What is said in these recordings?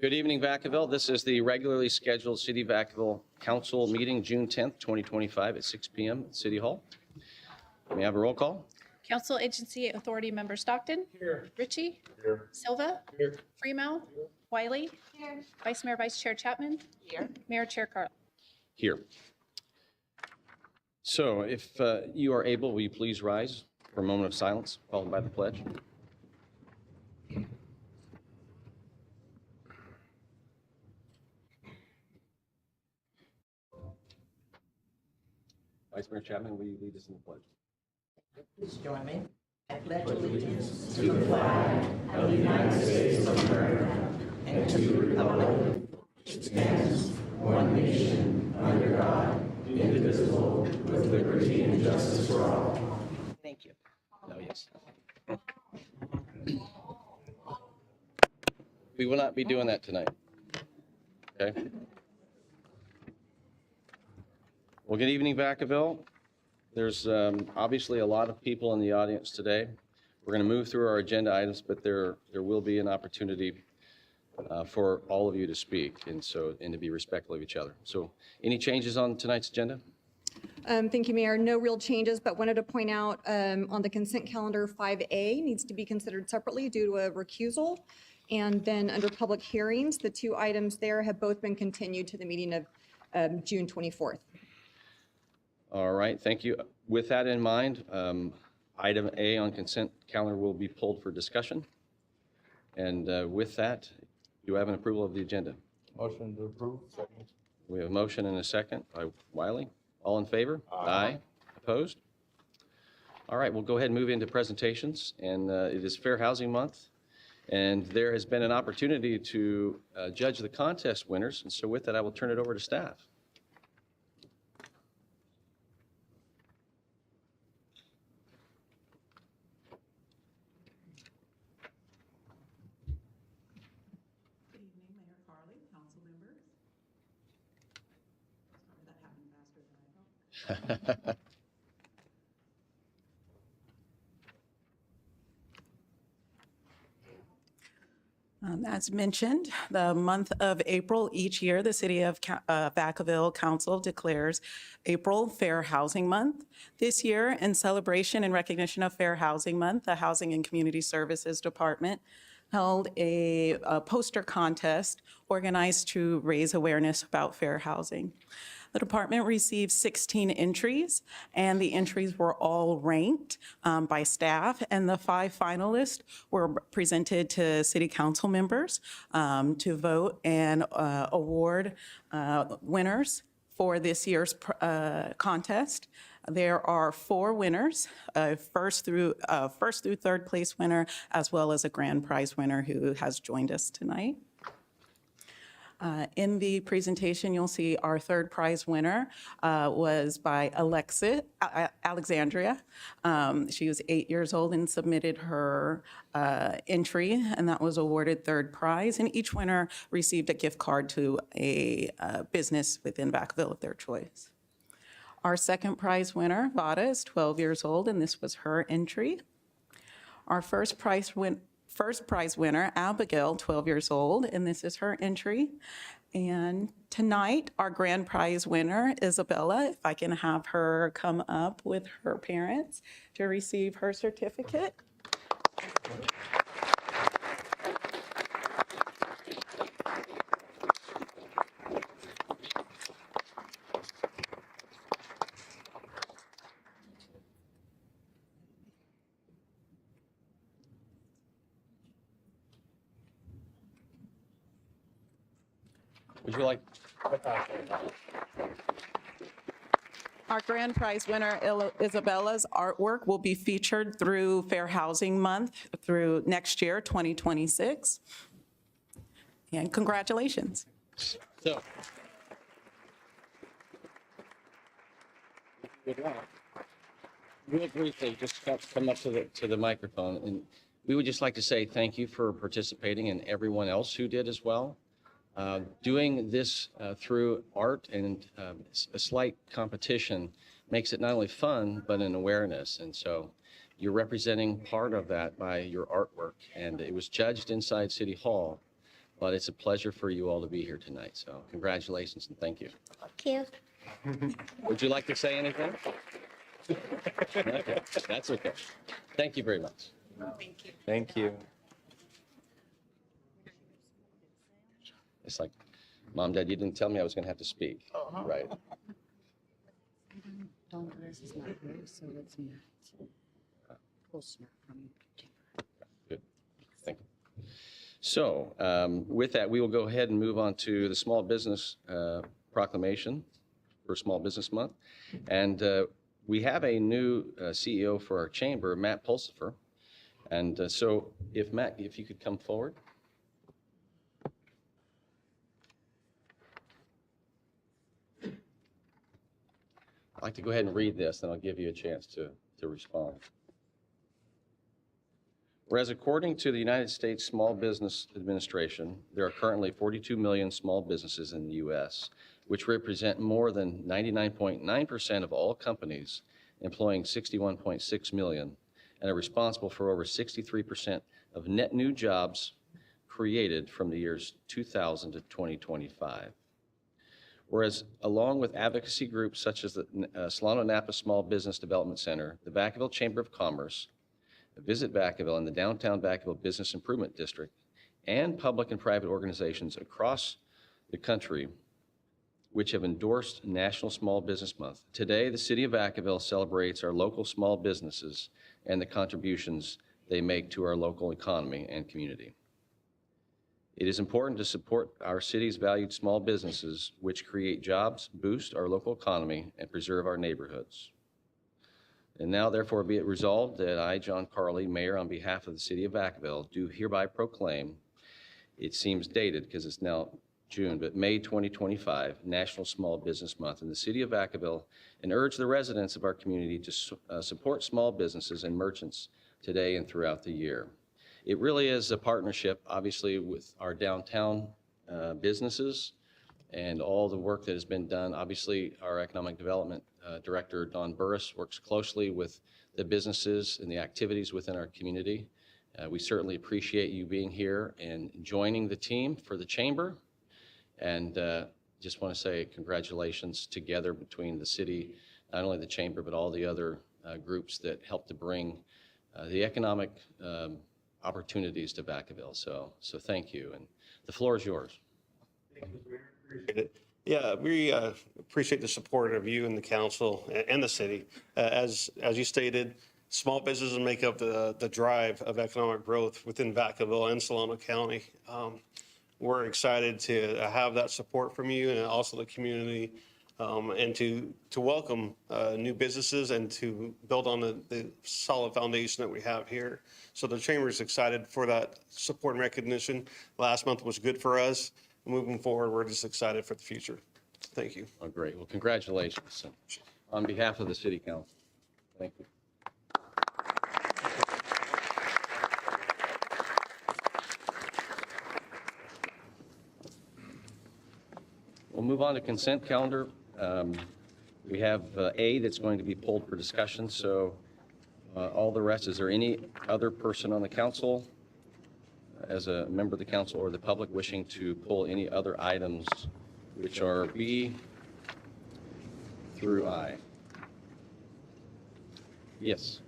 Good evening, Vacaville. This is the regularly scheduled City of Vacaville Council meeting, June 10th, 2025 at 6 p.m. at City Hall. May I have a roll call? Council Agency Authority Member Stockton. Here. Ritchie. Here. Silva. Here. Freemouth. Here. Wiley. Here. Vice Mayor, Vice Chair Chapman. Here. Mayor Chair Carl. Here. So if you are able, will you please rise for a moment of silence, followed by the pledge? Vice Mayor Chapman, will you lead us in the pledge? Please join me. I pledge allegiance to the flag of the United States of America and to the republic which stands one nation under God, indivisible, with liberty and justice for all. Thank you. Oh, yes. We will not be doing that tonight. Okay. Well, good evening, Vacaville. There's obviously a lot of people in the audience today. We're going to move through our agenda items, but there will be an opportunity for all of you to speak and to be respectful of each other. So any changes on tonight's agenda? Thank you, Mayor. No real changes, but wanted to point out on the consent calendar, 5A needs to be considered separately due to a recusal. And then under public hearings, the two items there have both been continued to the meeting of June 24th. All right, thank you. With that in mind, item A on consent calendar will be pulled for discussion. And with that, do I have an approval of the agenda? Motion to approve. Second. We have a motion and a second by Wiley. All in favor? Aye. Opposed? All right, we'll go ahead and move into presentations. And it is Fair Housing Month. And there has been an opportunity to judge the contest winners. And so with that, I will turn it over to staff. As mentioned, the month of April each year, the City of Vacaville Council declares April Fair Housing Month. This year, in celebration and recognition of Fair Housing Month, the Housing and Community Services Department held a poster contest organized to raise awareness about fair housing. The department received 16 entries, and the entries were all ranked by staff, and the 5 finalists were presented to city council members to vote and award winners for this year's contest. There are 4 winners, first through third place winner, as well as a grand prize winner who has joined us tonight. In the presentation, you'll see our third prize winner was by Alexandria. She was 8 years old and submitted her entry, and that was awarded third prize. And each winner received a gift card to a business within Vacaville of their choice. Our second prize winner, Vada, is 12 years old, and this was her entry. Our first prize winner, Abigail, 12 years old, and this is her entry. And tonight, our grand prize winner, Isabella, if I can have her come up with her parents to receive her certificate. Would you like? Our grand prize winner, Isabella's artwork, will be featured through Fair Housing Month through next year, 2026. And congratulations. So. Real briefly, just come up to the microphone, and we would just like to say thank you for participating and everyone else who did as well. Doing this through art and a slight competition makes it not only fun, but an awareness. And so you're representing part of that by your artwork. And it was judged inside City Hall, but it's a pleasure for you all to be here tonight. So congratulations and thank you. Thank you. Would you like to say anything? Okay, that's okay. Thank you very much. Thank you. It's like, Mom, Dad, you didn't tell me I was going to have to speak. Right. Don't, this is not here, so it's not. Pull smart from you. Good. Thank you. So with that, we will go ahead and move on to the small business proclamation for Small Business Month. And we have a new CEO for our chamber, Matt Pulsifer. And so if Matt, if you could come forward. I'd like to go ahead and read this, and I'll give you a chance to respond. Whereas according to the United States Small Business Administration, there are currently 42 million small businesses in the U.S., which represent more than 99.9% of all companies, employing 61.6 million, and are responsible for over 63% of net new jobs created from the years 2000 to 2025. Whereas along with advocacy groups such as the Solano Napa Small Business Development Center, the Vacaville Chamber of Commerce, Visit Vacaville, and the Downtown Vacaville Business Improvement District, and public and private organizations across the country which have endorsed National Small Business Month. Today, the City of Vacaville celebrates our local small businesses and the contributions they make to our local economy and community. It is important to support our city's valued small businesses, which create jobs, boost our local economy, and preserve our neighborhoods. And now, therefore, be it resolved that I, John Carley, Mayor, on behalf of the City of Vacaville, do hereby proclaim, it seems dated because it's now June, but May 2025, National Small Business Month in the City of Vacaville, and urge the residents of our community to support small businesses and merchants today and throughout the year. It really is a partnership, obviously, with our downtown businesses and all the work that has been done. Obviously, our Economic Development Director, Don Burris, works closely with the businesses and the activities within our community. We certainly appreciate you being here and joining the team for the Chamber. And just want to say congratulations together between the city, not only the Chamber, but all the other groups that help to bring the economic opportunities to Vacaville. So thank you. And the floor is yours. Thank you, Mayor. Appreciate it. Yeah, we appreciate the support of you and the council and the city. As you stated, small businesses make up the drive of economic growth within Vacaville and Solano County. We're excited to have that support from you and also the community, and to welcome new businesses and to build on the solid foundation that we have here. So the Chamber is excited for that support and recognition. Last month was good for us. Moving forward, we're just excited for the future. Thank you. Oh, great. Well, congratulations. On behalf of the City Council, thank you. We'll move on to consent calendar. We have A that's going to be pulled for discussion. So all the rest, is there any other person on the council as a member of the council or the public wishing to pull any other items which are B through I? Yes.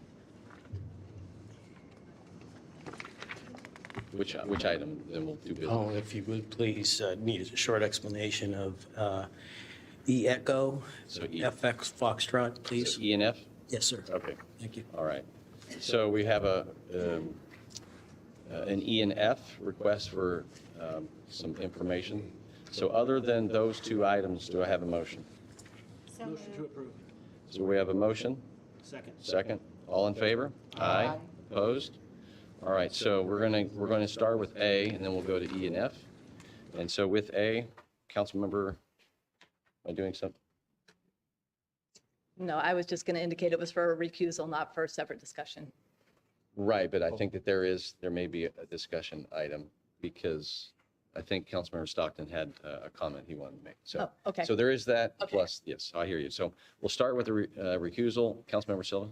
Which item? Then we'll do business. Oh, if you would please, need a short explanation of E-Echo, So E. FX Foxtrot, please. So E and F? Yes, sir. Okay. Thank you. All right. So we have an E and F request for some information. So other than those two items, do I have a motion? Motion to approve. So we have a motion? Second. Second. All in favor? Aye. Opposed? All right, so we're going to start with A, and then we'll go to E and F. And so with A, Councilmember, am I doing something? No, I was just going to indicate it was for a recusal, not for a separate discussion. Right, but I think that there may be a discussion item because I think Councilmember Stockton had a comment he wanted to make. So, Oh, okay. So there is that, Okay. plus, yes, I hear you. So we'll start with the recusal. Councilmember Silva?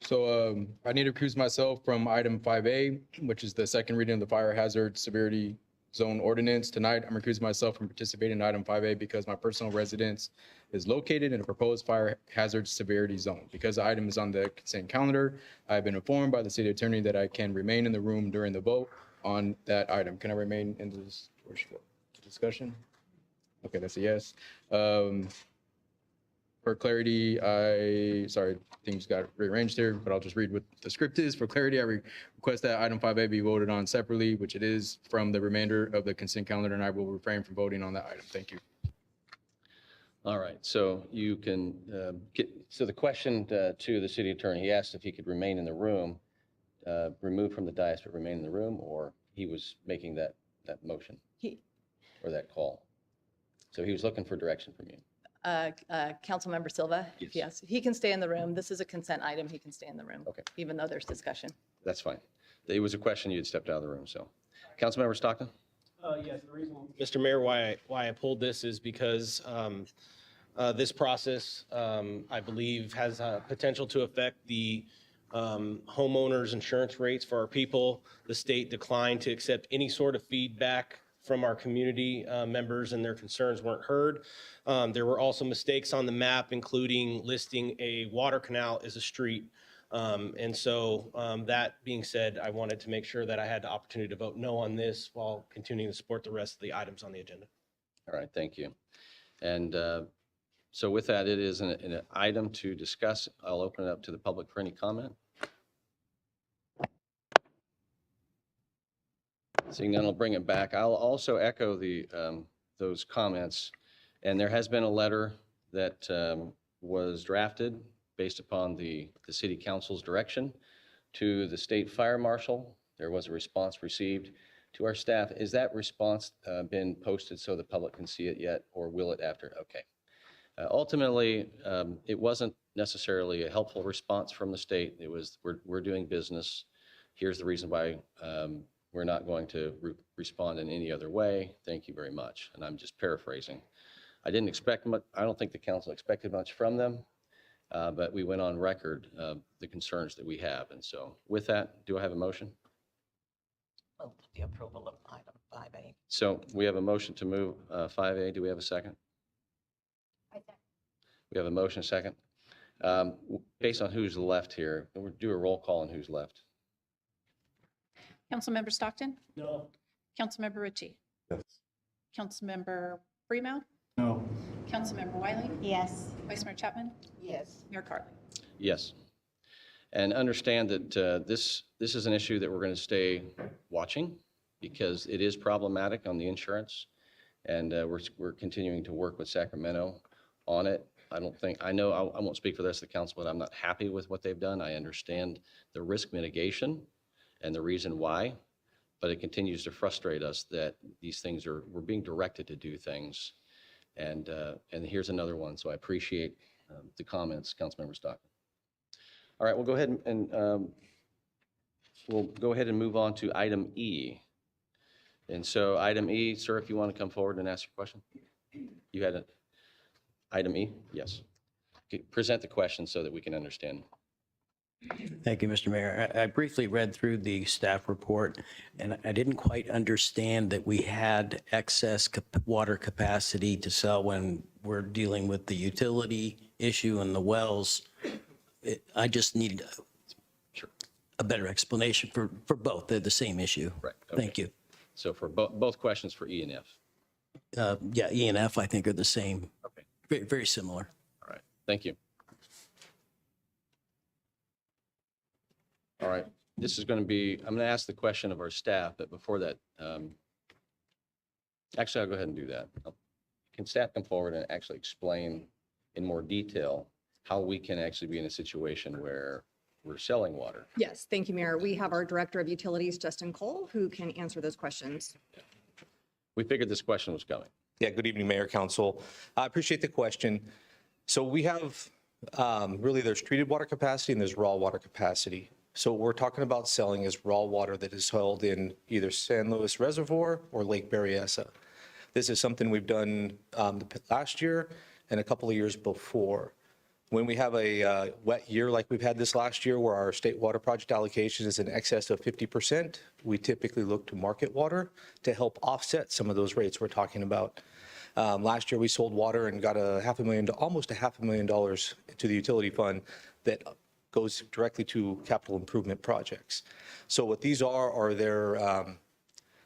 So I need to recuse myself from item 5A, which is the second reading of the fire hazard severity zone ordinance. Tonight, I'm recusing myself from participating in item 5A because my personal residence is located in a proposed fire hazard severity zone. Because the item is on the consent calendar, I've been informed by the city attorney that I can remain in the room during the vote on that item. Can I remain in this discussion? Okay, that's a yes. For clarity, sorry, things got rearranged here, but I'll just read what the script is. For clarity, I request that item 5A be voted on separately, which it is from the remainder of the consent calendar, and I will refrain from voting on that item. Thank you. All right, so you can so the question to the city attorney, he asked if he could remain in the room, remove from the dais, but remain in the room, or he was making that motion or that call. So he was looking for direction from you. Councilmember Silva? Yes. Yes, he can stay in the room. This is a consent item. He can stay in the room. Okay. Even though there's discussion. That's fine. It was a question, you had stepped out of the room, so. Councilmember Stockton? Yes, the reason, Mr. Mayor, why I pulled this is because this process, I believe, has potential to affect the homeowners' insurance rates for our people. The state declined to accept any sort of feedback from our community members, and their concerns weren't heard. There were also mistakes on the map, including listing a water canal as a street. And so that being said, I wanted to make sure that I had the opportunity to vote no on this while continuing to support the rest of the items on the agenda. All right, thank you. And so with that, it is an item to discuss. I'll open it up to the public for any comment. Seeing none, I'll bring it back. I'll also echo those comments. And there has been a letter that was drafted based upon the city council's direction to the state fire marshal. There was a response received to our staff. Is that response been posted so the public can see it yet, or will it after? Okay. Ultimately, it wasn't necessarily a helpful response from the state. It was, we're doing business. Here's the reason why we're not going to respond in any other way. Thank you very much. And I'm just paraphrasing. I didn't expect much. I don't think the council expected much from them, but we went on record the concerns that we have. And so with that, do I have a motion? Move the approval of item 5A. So we have a motion to move 5A. Do we have a second? We have a motion, a second. Based on who's left here, we'll do a roll call on who's left. Councilmember Stockton? No. Councilmember Ritchie? Yes. Councilmember Freeman? No. Councilmember Wiley? Yes. Vice Mayor Chapman? Yes. Mayor Carley? Yes. And understand that this is an issue that we're going to stay watching because it is problematic on the insurance. And we're continuing to work with Sacramento on it. I won't speak for the rest of the council, but I'm not happy with what they've done. I understand the risk mitigation and the reason why, but it continues to frustrate us that these things we're being directed to do things. And here's another one. So I appreciate the comments, Councilmember Stockton. All right, we'll go ahead and move on to item E. And so item E, sir, if you want to come forward and ask your question. You had item E? Yes. Okay, present the question so that we can understand. Thank you, Mr. Mayor. I briefly read through the staff report, and I didn't quite understand that we had excess water capacity to sell when we're dealing with the utility issue and the wells. I just need a better explanation for both. They're the same issue. Right. Okay. Thank you. So for both questions for E and F. Yeah, E and F, I think, are the same. Okay. Very, very similar. All right. Thank you. All right. This is going to be, I'm going to ask the question of our staff, but before that, actually, I'll go ahead and do that. Can staff come forward and actually explain in more detail how we can actually be in a situation where we're selling water. Yes, thank you, Mayor. We have our Director of Utilities, Justin Cole, who can answer those questions. We figured this question was coming. Yeah, good evening, Mayor, Council. I appreciate the question. So we have, really, there's treated water capacity and there's raw water capacity. So what we're talking about selling is raw water that is held in either San Luis Reservoir or Lake Berryessa. This is something we've done last year and a couple of years before. When we have a wet year like we've had this last year, where our state water project allocation is in excess of 50%, we typically look to market water to help offset some of those rates we're talking about. Last year, we sold water and got almost $500,000 to the utility fund that goes directly to capital improvement projects. So what these are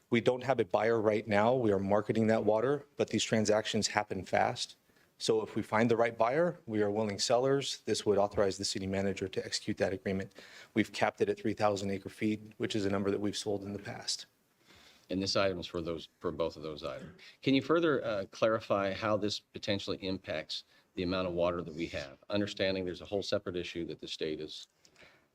we don't have a buyer right now. We are marketing that water, but these transactions happen fast. So if we find the right buyer, we are willing sellers. This would authorize the city manager to execute that agreement. We've capped it at 3,000 acre feet, which is a number that we've sold in the past. And this item is for both of those items. Can you further clarify how this potentially impacts the amount of water that we have? Understanding there's a whole separate issue that the state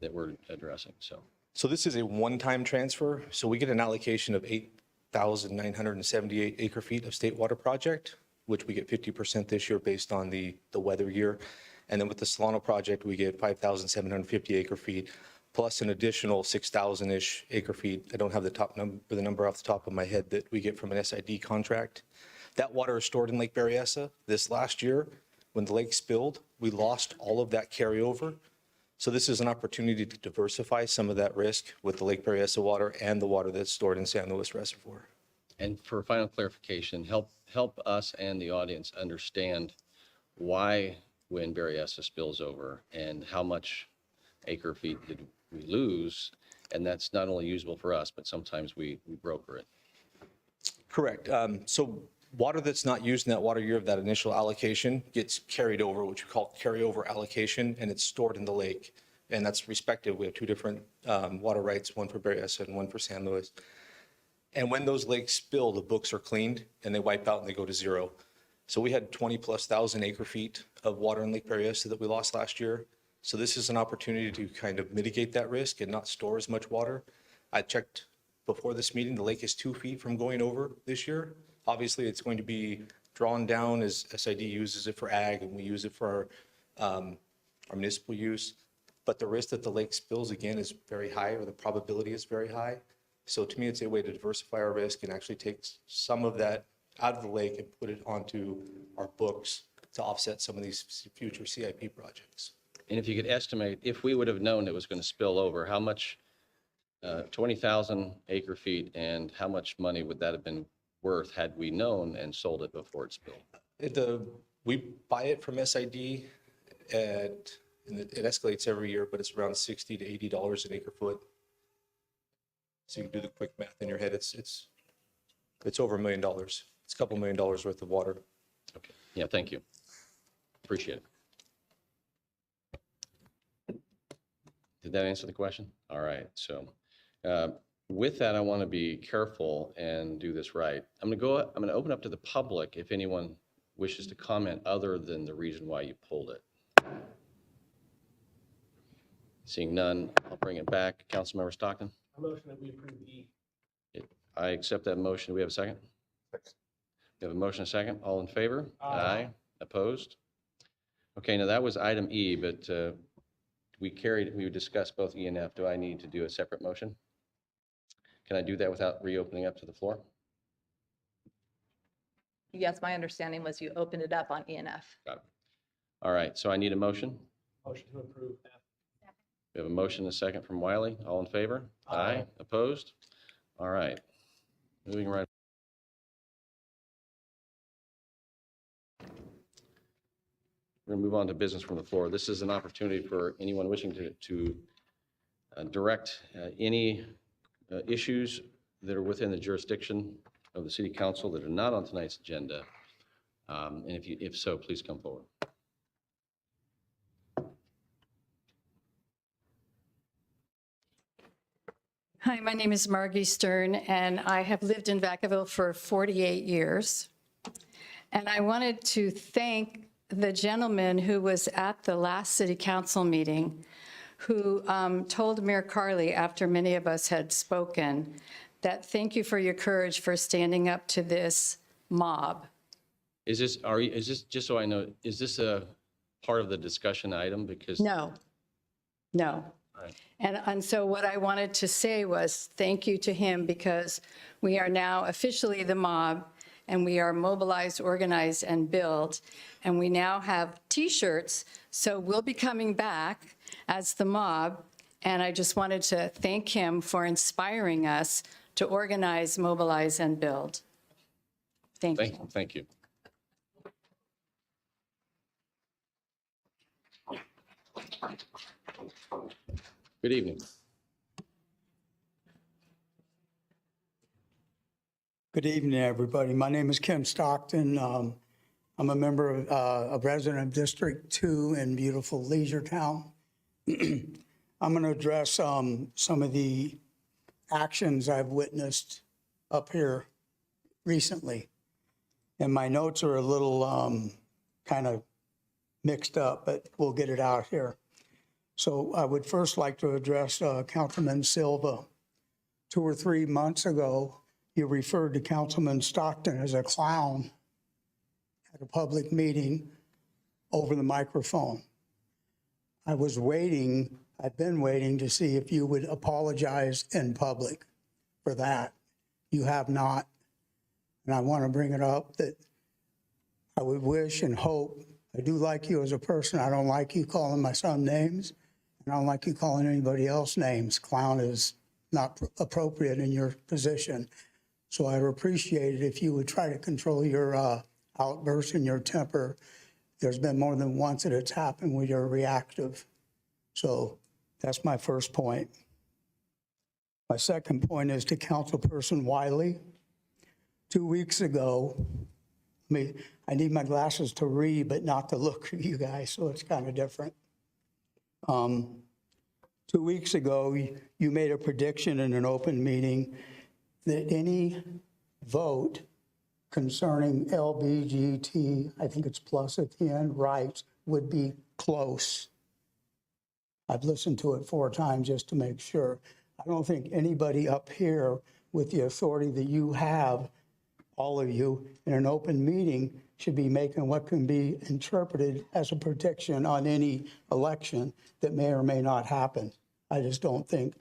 that we're addressing, So this is a one-time transfer. So we get an allocation of 8,978 acre feet of state water project, which we get 50% this year based on the weather year. And then with the Solano project, we get 5,750 acre feet, plus an additional 6,000-ish acre feet. I don't have the number off the top of my head that we get from an SID contract. That water is stored in Lake Berryessa. This last year, when the lake spilled, we lost all of that carryover. So this is an opportunity to diversify some of that risk with the Lake Berryessa water and the water that's stored in San Luis Reservoir. And for final clarification, help us and the audience understand why when Berryessa spills over and how much acre feet did we lose? And that's not only usable for us, but sometimes we broker it. Correct. So water that's not used in that water year of that initial allocation gets carried over, which we call carryover allocation, and it's stored in the lake. And that's respective. We have two different water rights, one for Berryessa and one for San Luis. And when those lakes spill, the books are cleaned and they wipe out and they go to zero. So we had 20,000+ acre feet of water in Lake Berryessa that we lost last year. So this is an opportunity to kind of mitigate that risk and not store as much water. I checked before this meeting, the lake is 2 feet from going over this year. Obviously, it's going to be drawn down as SID uses it for ag and we use it for our municipal use. But the risk that the lake spills again is very high, or the probability is very high. So to me, it's a way to diversify our risk and actually take some of that out of the lake and put it onto our books to offset some of these future CIP projects. And if you could estimate, if we would have known it was going to spill over, how much, 20,000 acre feet, and how much money would that have been worth had we known and sold it before it spilled? We buy it from SID and it escalates every year, but it's around $60 to $80 an acre foot. So you can do the quick math in your head. It's over $1 million. It's a couple $1 million worth of water. Okay. Yeah, thank you. Appreciate it. Did that answer the question? All right. So with that, I want to be careful and do this right. I'm going to open up to the public if anyone wishes to comment other than the reason why you pulled it. Seeing none, I'll bring it back. Councilmember Stockton? A motion that we approve E. I accept that motion. Do we have a second? We have a motion and a second. All in favor? Aye. Opposed? Okay, now that was item E, but we discussed both E and F. Do I need to do a separate motion? Can I do that without reopening up to the floor? Yes, my understanding was you opened it up on E and F. Got it. All right, so I need a motion. Motion to approve F. We have a motion and a second from Wiley. All in favor? Aye. Opposed? All right. Moving right. We're going to move on to business from the floor. This is an opportunity for anyone wishing to direct any issues that are within the jurisdiction of the City Council that are not on tonight's agenda. And if so, please come forward. Hi, my name is Margie Stern, and I have lived in Vacaville for 48 years. And I wanted to thank the gentleman who was at the last city council meeting who told Mayor Carley, after many of us had spoken, that thank you for your courage for standing up to this mob. Is this, just so I know, is this a part of the discussion item? Because. No, no. Right. And so what I wanted to say was thank you to him, because we are now officially the mob, and we are mobilized, organized, and built, and we now have T-shirts, so we'll be coming back as the mob, and I just wanted to thank him for inspiring us to organize, mobilize, and build. Thank you. Thank you. Good evening. Good evening, everybody. My name is Kim Stockton. I'm a member of, a resident of District 2 in beautiful Leisure Town. I'm going to address some of the actions I've witnessed up here recently. And my notes are a little kind of mixed up, but we'll get it out here. So I would first like to address Councilman Silva. 2 or 3 months ago, you referred to Councilman Stockton as a clown at a public meeting over the microphone. I've been waiting to see if you would apologize in public for that. You have not. And I want to bring it up that I would wish and hope, I do like you as a person. I don't like you calling my son names, and I don't like you calling anybody else names. Clown is not appropriate in your position. So I'd appreciate it if you would try to control your outbursts and your temper. There's been more than once that it's happened where you're reactive. So that's my first point. My second point is to Councilperson Wiley. 2 weeks ago, I need my glasses to read, but not to look at you guys, so it's kind of different. 2 weeks ago, you made a prediction in an open meeting that any vote concerning LGBT, I think it's plus at the end, rights, would be close. I've listened to it 4 times just to make sure. I don't think anybody up here with the authority that you have, all of you, in an open meeting should be making what can be interpreted as a prediction on any election that may or may not happen. I don't think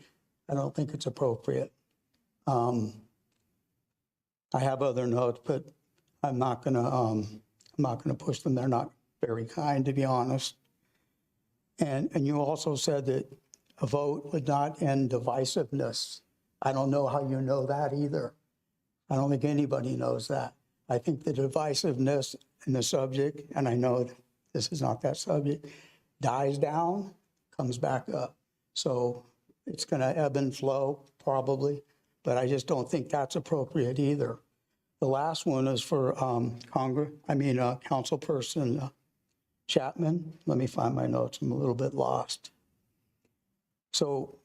it's appropriate. I have other notes, but I'm not gonna push them. They're not very kind, to be honest. And you also said that a vote would not end divisiveness. I don't know how you know that either. I don't think anybody knows that. I think the divisiveness in the subject, and I know this is not that subject, dies down, comes back up. So it's going to ebb and flow probably, but I just don't think that's appropriate either. The last one is for Councilperson Chapman. Let me find my notes. I'm a little bit lost. So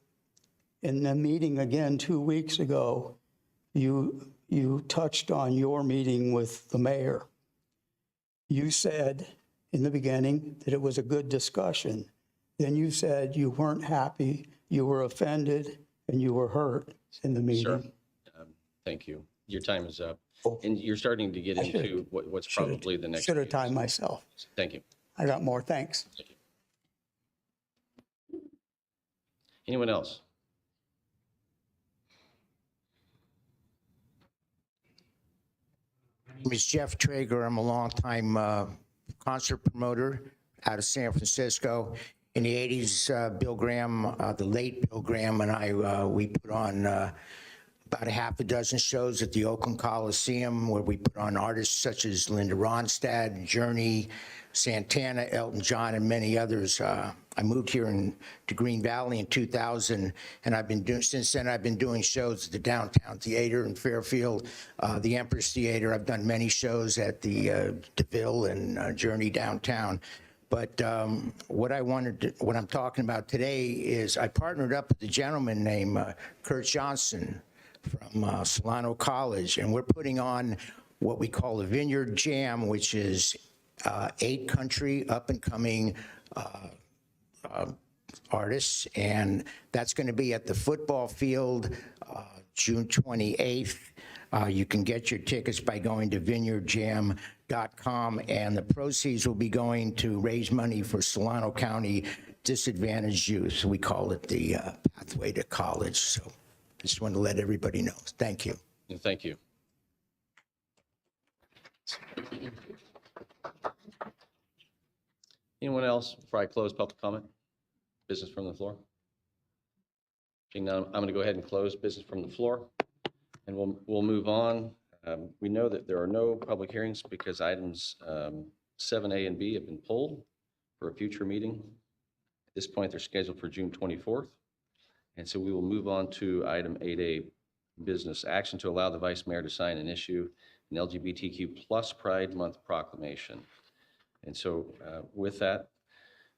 in the meeting again 2 weeks ago, you touched on your meeting with the mayor. You said in the beginning that it was a good discussion. Then you said you weren't happy, you were offended, and you were hurt in the meeting. Sir, thank you. Your time is up. And you're starting to get into what's probably the next. Should have timed myself. Thank you. I got more, thanks. Thank you. Anyone else? My name is Jeff Traeger. I'm a longtime concert promoter out of San Francisco. In the 80s, Bill Graham, the late Bill Graham, and I, we put on about a half a dozen shows at the Oakland Coliseum where we put on artists such as Linda Ronstadt, Journey, Santana, Elton John, and many others. I moved here to Green Valley in 2000, and since then I've been doing shows at the Downtown Theater in Fairfield, the Empress Theater. I've done many shows at the DeVille and Journey downtown. But what I'm talking about today is I partnered up with a gentleman named Kurt Johnson from Solano College, and we're putting on what we call a Vineyard Jam, which is 8 country up-and-coming artists, and that's going to be at the football field June 28th. You can get your tickets by going to vineyardjam.com, and the proceeds will be going to raise money for Solano County disadvantaged youth. We call it the Pathway to College. So I just want to let everybody know. Thank you. Thank you. Anyone else before I close public comment? Business from the floor? Seeing none, I'm going to go ahead and close business from the floor, and we'll move on. We know that there are no public hearings because items 7A and B have been pulled for a future meeting. At this point, they're scheduled for June 24th, and so we will move on to item 8A, business action to allow the vice mayor to sign and issue an LGBTQ plus Pride Month proclamation. And so with that,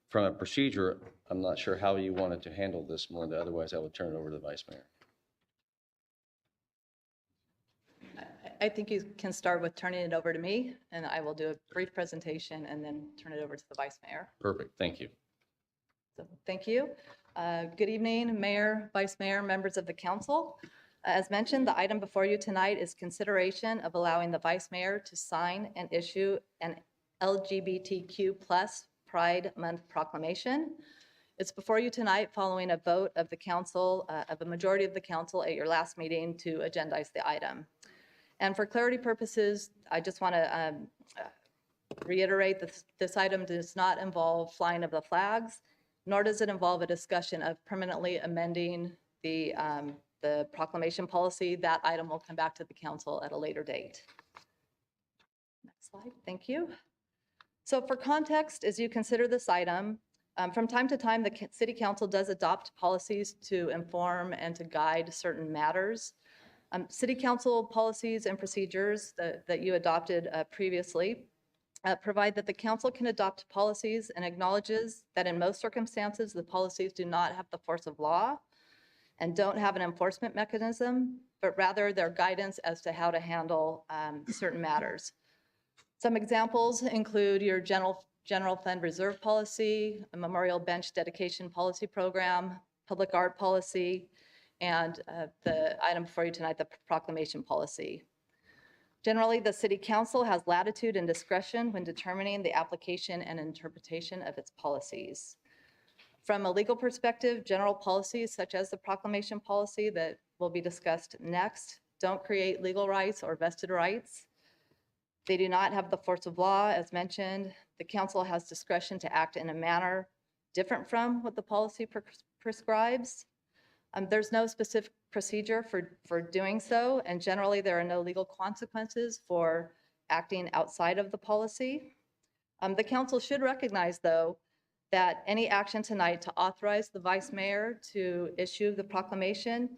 from a procedure, I'm not sure how you wanted to handle this, Melinda. Otherwise, I would turn it over to the vice mayor. I think you can start with turning it over to me, and I will do a brief presentation and then turn it over to the vice mayor. Perfect. Thank you. So, thank you. Good evening, Mayor, Vice Mayor, members of the council. As mentioned, the item before you tonight is consideration of allowing the vice mayor to sign and issue an LGBTQ plus Pride Month proclamation. It's before you tonight following a vote of the council, of a majority of the council at your last meeting to agendize the item. And for clarity purposes, I just want to reiterate that this item does not involve flying of the flags, nor does it involve a discussion of permanently amending the proclamation policy. That item will come back to the council at a later date. Next slide, thank you. So for context, as you consider this item, from time to time, the City Council does adopt policies to inform and to guide certain matters. City Council policies and procedures that you adopted previously provide that the council can adopt policies and acknowledges that in most circumstances, the policies do not have the force of law and don't have an enforcement mechanism, but rather their guidance as to how to handle certain matters. Some examples include your general fund reserve policy, a memorial bench dedication policy program, public art policy, and the item before you tonight, the proclamation policy. Generally, the City Council has latitude and discretion when determining the application and interpretation of its policies. From a legal perspective, general policies such as the proclamation policy that will be discussed next don't create legal rights or vested rights. They do not have the force of law, as mentioned. The council has discretion to act in a manner different from what the policy prescribes. There's no specific procedure for doing so, and generally there are no legal consequences for acting outside of the policy. The council should recognize, though, that any action tonight to authorize the vice mayor to issue the proclamation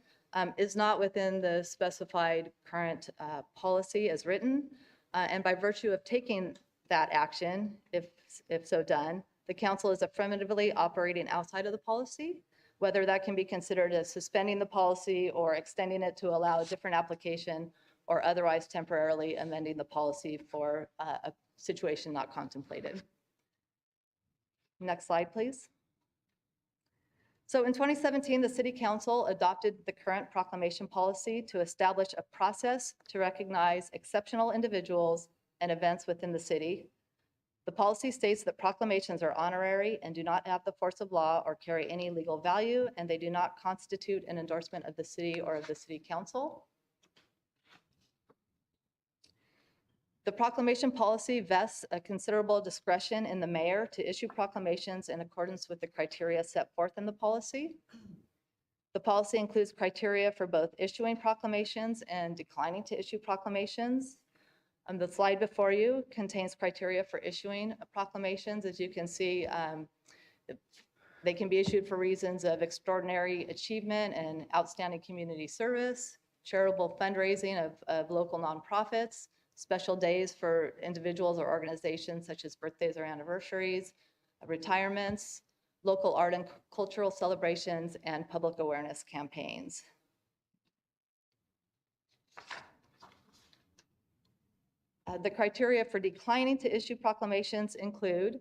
is not within the specified current policy as written. And by virtue of taking that action, if so done, the council is affirmatively operating outside of the policy, whether that can be considered as suspending the policy or extending it to allow a different application or otherwise temporarily amending the policy for a situation not contemplated. Next slide, please. So in 2017, the City Council adopted the current proclamation policy to establish a process to recognize exceptional individuals and events within the city. The policy states that proclamations are honorary and do not have the force of law or carry any legal value, and they do not constitute an endorsement of the city or of the City Council. The proclamation policy vests a considerable discretion in the mayor to issue proclamations in accordance with the criteria set forth in the policy. The policy includes criteria for both issuing proclamations and declining to issue proclamations. The slide before you contains criteria for issuing proclamations. As you can see, they can be issued for reasons of extraordinary achievement and outstanding community service, charitable fundraising of local nonprofits, special days for individuals or organizations such as birthdays or anniversaries, retirements, local art and cultural celebrations, and public awareness campaigns. The criteria for declining to issue proclamations include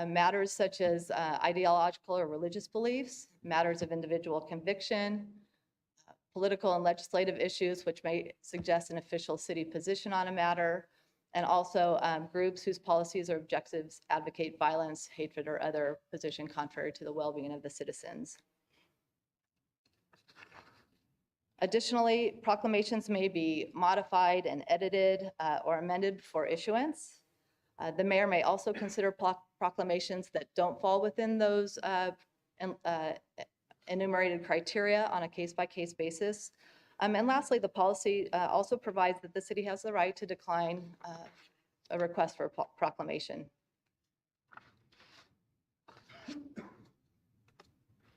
matters such as ideological or religious beliefs, matters of individual conviction, political and legislative issues which may suggest an official city position on a matter, and also groups whose policies or objectives advocate violence, hatred, or other position contrary to the well-being of the citizens. Additionally, proclamations may be modified and edited or amended before issuance. The mayor may also consider proclamations that don't fall within those enumerated criteria on a case-by-case basis. And lastly, the policy also provides that the city has the right to decline a request for a proclamation.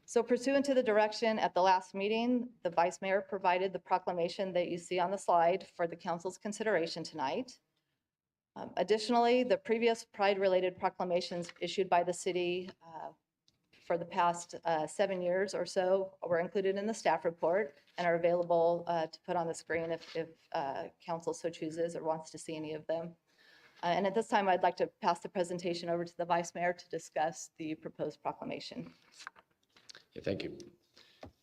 So pursuant to the direction at the last meeting, the vice mayor provided the proclamation that you see on the slide for the council's consideration tonight. Additionally, the previous pride-related proclamations issued by the city for the past 7 years or so were included in the staff report and are available to put on the screen if council so chooses or wants to see any of them. And at this time, I'd like to pass the presentation over to the vice mayor to discuss the proposed proclamation. Okay, thank you.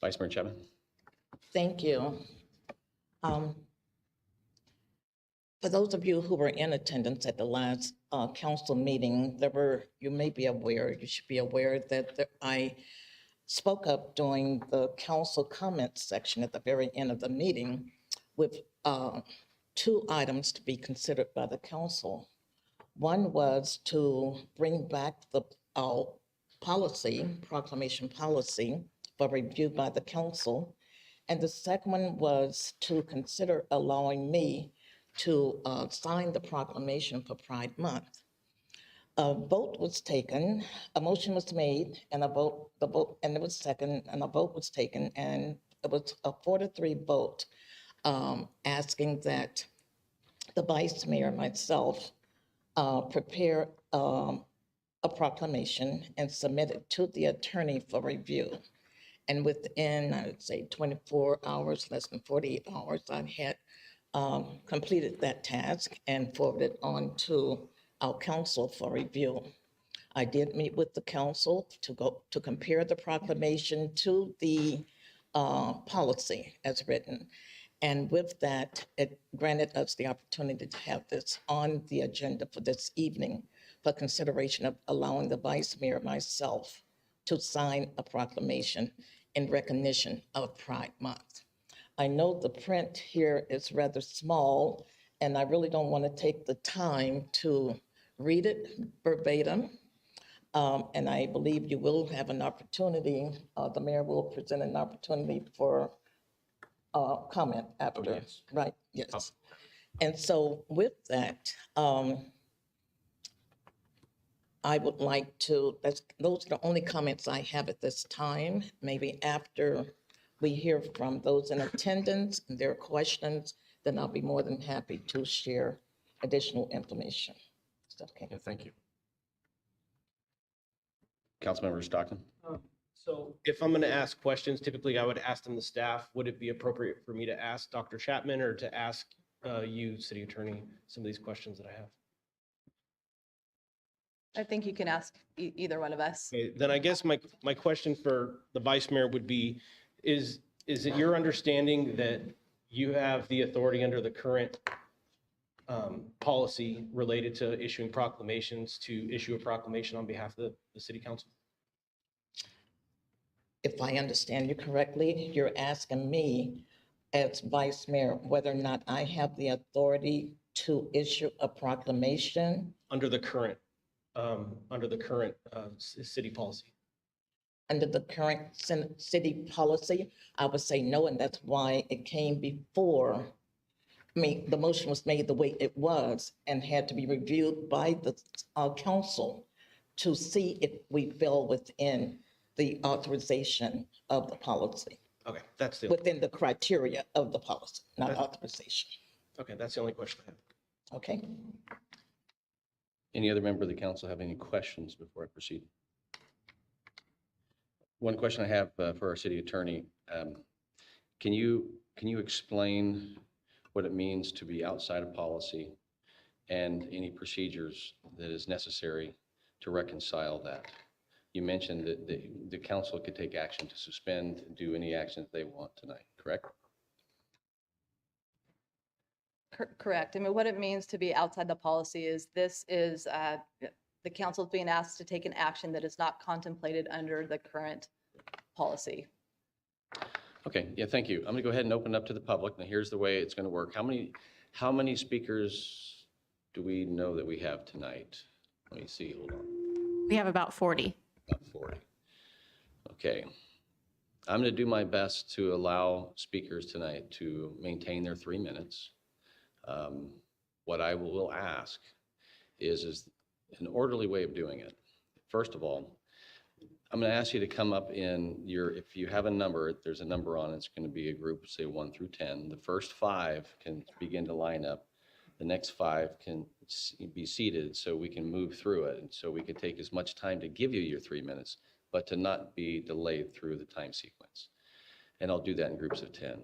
Vice Mayor Chapman. Thank you. For those of you who were in attendance at the last council meeting, you may be aware, you should be aware that I spoke up during the council comment section at the very end of the meeting with 2 items to be considered by the council. One was to bring back the proclamation policy for review by the council. And the second one was to consider allowing me to sign the proclamation for Pride Month. A vote was taken, a motion was made, and it was second, and a vote was taken, and it was a 4-3 vote asking that the vice mayor and myself prepare a proclamation and submit it to the attorney for review. And within, I would say, 24 hours, less than 48 hours, I had completed that task and forwarded on to our council for review. I did meet with the council to compare the proclamation to the policy as written. And with that, it granted us the opportunity to have this on the agenda for this evening for consideration of allowing the vice mayor and myself to sign a proclamation in recognition of Pride Month. I know the print here is rather small, and I really don't want to take the time to read it verbatim. And I believe you will have an opportunity, the mayor will present an opportunity for comment after. Oh, yes. Right, yes. Oh. And so with that, I would like to, those are the only comments I have at this time. Maybe after we hear from those in attendance and their questions, then I'll be more than happy to share additional information. Is that okay? Yeah, thank you. Councilmember Stockton. So if I'm going to ask questions, typically I would ask them the staff. Would it be appropriate for me to ask Dr. Chapman or to ask you, City Attorney, some of these questions that I have? I think you can ask either one of us. Okay, then I guess my question for the Vice Mayor would be, is it your understanding that you have the authority under the current policy related to issuing proclamations to issue a proclamation on behalf of the City Council? If I understand you correctly, you're asking me as Vice Mayor whether or not I have the authority to issue a proclamation Under the current city policy. Under the current city policy, I would say no, and that's why it came before. I mean, the motion was made the way it was and had to be reviewed by the council to see if we fell within the authorization of the policy. Okay, that's the within the criteria of the policy, not authorization. Okay, that's the only question I have. Okay. Any other member of the council have any questions before I proceed? One question I have for our city attorney. Can you explain what it means to be outside of policy and any procedures that is necessary to reconcile that. You mentioned that the council could take action to suspend, do any actions they want tonight, correct? Correct. I mean, what it means to be outside the policy is this is, the council's being asked to take an action that is not contemplated under the current policy. Okay, yeah, thank you. I'm going to go ahead and open up to the public. Now, here's the way it's going to work. How many speakers do we know that we have tonight? Let me see, hold on. We have about 40. About 40. Okay. I'm going to do my best to allow speakers tonight to maintain their 3 minutes. What I will ask is an orderly way of doing it. First of all, I'm going to ask you to come up if you have a number, there's a number on it, it's going to be a group, say 1 through 10. The first 5 can begin to line up. The next 5 can be seated so we can move through it. And so we can take as much time to give you your 3 minutes, but to not be delayed through the time sequence. And I'll do that in groups of 10.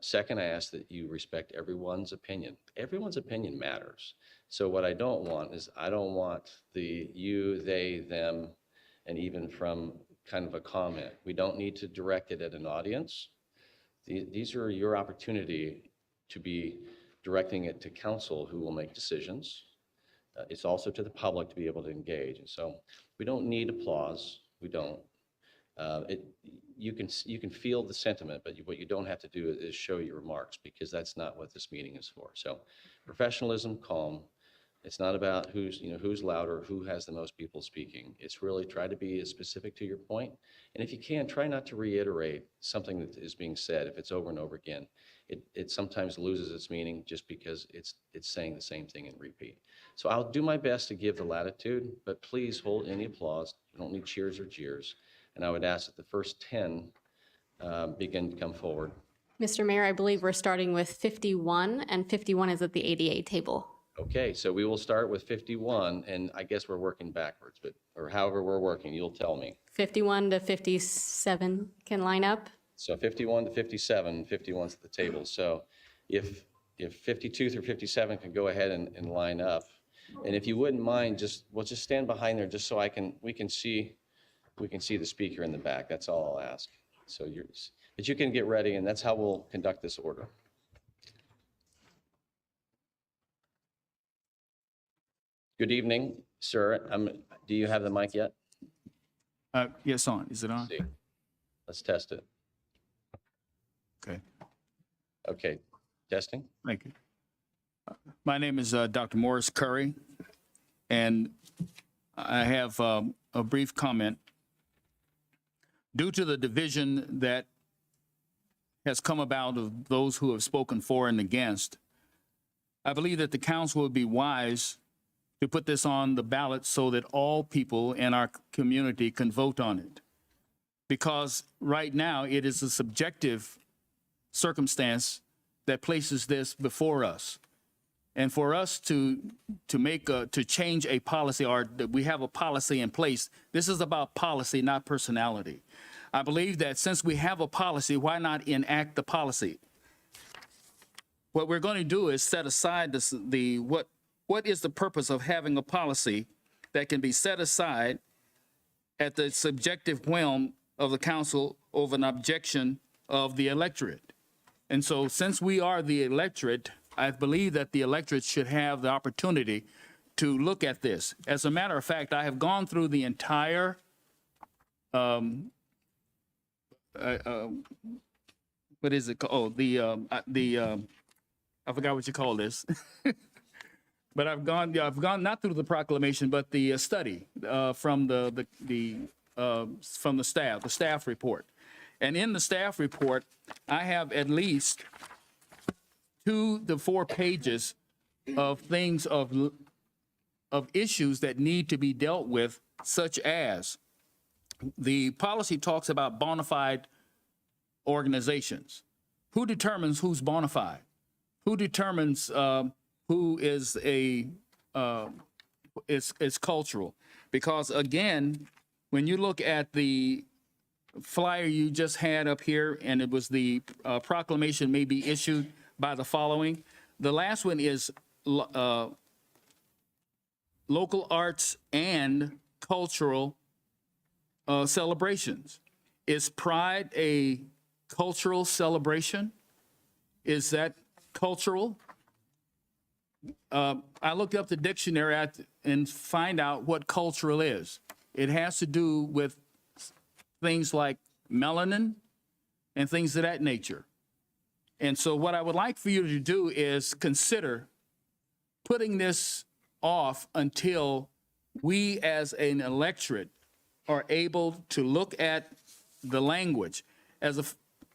Second, I ask that you respect everyone's opinion. Everyone's opinion matters. So what I don't want is I don't want the you, they, them, and even from kind of a comment. We don't need to direct it at an audience. These are your opportunity to be directing it to council who will make decisions. It's also to the public to be able to engage. And so we don't need applause. We don't. You can feel the sentiment, but what you don't have to do is show your remarks, because that's not what this meeting is for. So professionalism, calm. It's not about who's louder, who has the most people speaking. It's really try to be as specific to your point. And if you can, try not to reiterate something that is being said if it's over and over again. It sometimes loses its meaning just because it's saying the same thing in repeat. So I'll do my best to give the latitude, but please hold any applause. You don't need cheers or jeers. And I would ask that the first 10 begin to come forward. Mr. Mayor, I believe we're starting with 51, and 51 is at the ADA table. Okay, so we will start with 51, and I guess we're working backwards, or however we're working, you'll tell me. 51 to 57 can line up. So 51 to 57, 51's at the table. So if 52 through 57 can go ahead and line up, and if you wouldn't mind, we'll just stand behind there just so we can see the speaker in the back. That's all I'll ask. So but you can get ready, and that's how we'll conduct this order. Good evening, sir. Do you have the mic yet? Yes, on. Is it on? See. Let's test it. Okay. Okay, testing. Thank you. My name is Dr. Morris Curry, and I have a brief comment. Due to the division that has come about of those who have spoken for and against, I believe that the council would be wise to put this on the ballot so that all people in our community can vote on it. Because right now it is a subjective circumstance that places this before us. And for us to change a policy, or that we have a policy in place, this is about policy, not personality. I believe that since we have a policy, why not enact the policy? What we're going to do is set aside what is the purpose of having a policy that can be set aside at the subjective whim of the council over an objection of the electorate? And so since we are the electorate, I believe that the electorate should have the opportunity to look at this. As a matter of fact, I have gone through the entire what is it called? I forgot what you call this. But I've gone not through the proclamation, but the study from the staff report. And in the staff report, I have at least 2 to 4 pages of things of issues that need to be dealt with, such as the policy talks about bona fide organizations. Who determines who's bona fide? Who determines who is is cultural? Because again, when you look at the flyer you just had up here, and it was the proclamation may be issued by the following. The last one is local arts and cultural celebrations. Is Pride a cultural celebration? Is that cultural? I looked up the dictionary and find out what cultural is. It has to do with things like melanin and things of that nature. And so what I would like for you to do is consider putting this off until we as an electorate are able to look at the language. As a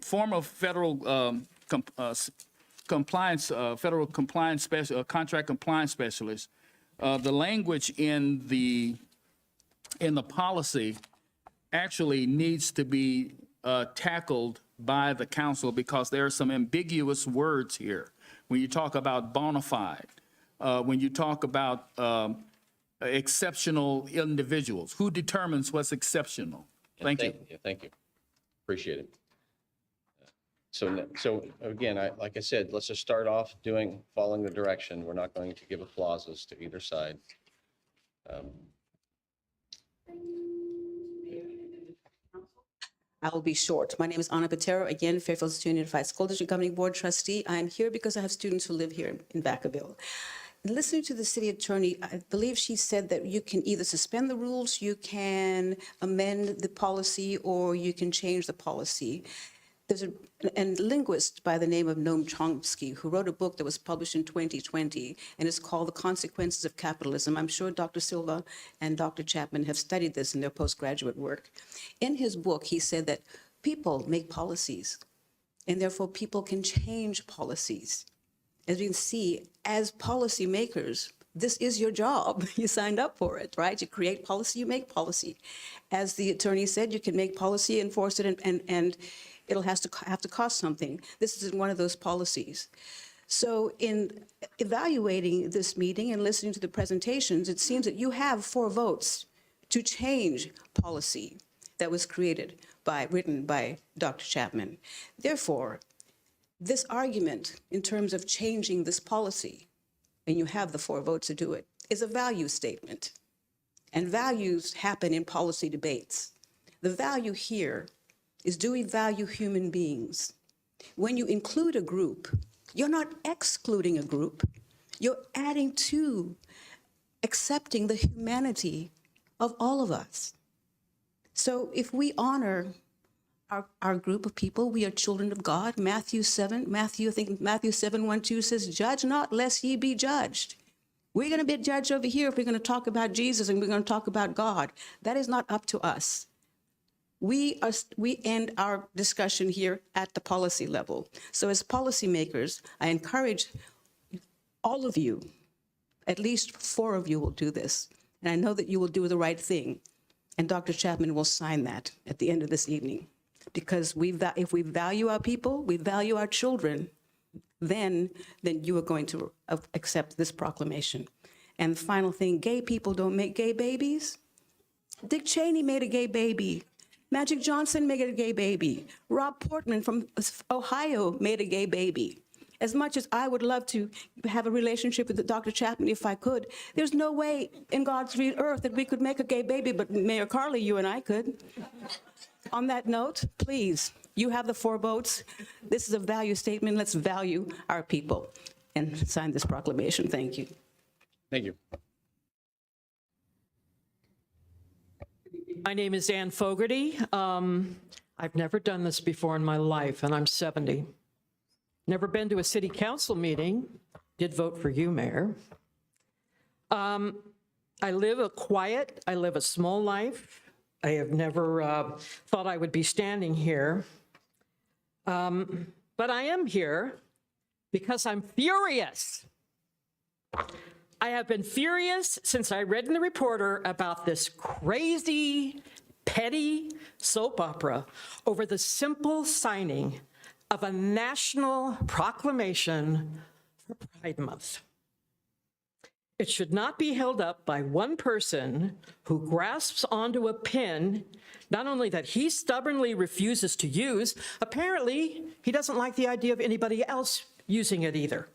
former federal federal compliance contract compliance specialist, the language in the policy actually needs to be tackled by the council because there are some ambiguous words here. When you talk about bona fide, when you talk about exceptional individuals, who determines what's exceptional? Thank you. Thank you. Appreciate it. So again, like I said, let's just start off following the direction. We're not going to give applauses to either side. I will be short. My name is Anna Patero, again, Fairfield Student Unified School District Governing Board Trustee. I'm here because I have students who live here in Vacaville. Listening to the city attorney, I believe she said that you can either suspend the rules, you can amend the policy, or you can change the policy. There's a linguist by the name of Noam Chomsky who wrote a book that was published in 2020, and it's called The Consequences of Capitalism. I'm sure Dr. Silva and Dr. Chapman have studied this in their postgraduate work. In his book, he said that people make policies, and therefore people can change policies. As you can see, as policymakers, this is your job. You signed up for it, right? You create policy, you make policy. As the attorney said, you can make policy, enforce it, and it'll have to cost something. This is one of those policies. So in evaluating this meeting and listening to the presentations, it seems that you have 4 votes to change policy that was written by Dr. Chapman. Therefore, this argument in terms of changing this policy, and you have the 4 votes to do it, is a value statement. And values happen in policy debates. The value here is, do we value human beings? When you include a group, you're not excluding a group. You're adding to accepting the humanity of all of us. So if we honor our group of people, we are children of God. Matthew 7:1-2 says, judge not lest ye be judged. We're going to be judged over here if we're going to talk about Jesus and we're going to talk about God. That is not up to us. We end our discussion here at the policy level. So as policymakers, I encourage all of you, at least 4 of you will do this. And I know that you will do the right thing. And Dr. Chapman will sign that at the end of this evening. Because if we value our people, we value our children, then you are going to accept this proclamation. And the final thing, gay people don't make gay babies. Dick Cheney made a gay baby. Magic Johnson made a gay baby. Rob Portman from Ohio made a gay baby. As much as I would love to have a relationship with Dr. Chapman if I could, there's no way in God's earth that we could make a gay baby, but Mayor Carley, you and I could. On that note, please, you have the 4 votes. This is a value statement. Let's value our people and sign this proclamation. Thank you. Thank you. My name is Ann Fogarty. I've never done this before in my life, and I'm 70. Never been to a city council meeting. Did vote for you, Mayor. I live a small life. I have never thought I would be standing here. But I am here because I'm furious. I have been furious since I read in the Reporter about this crazy, petty soap opera over the simple signing of a national proclamation for Pride Month. It should not be held up by one person who grasps onto a pin, not only that he stubbornly refuses to use, apparently he doesn't like the idea of anybody else using it either.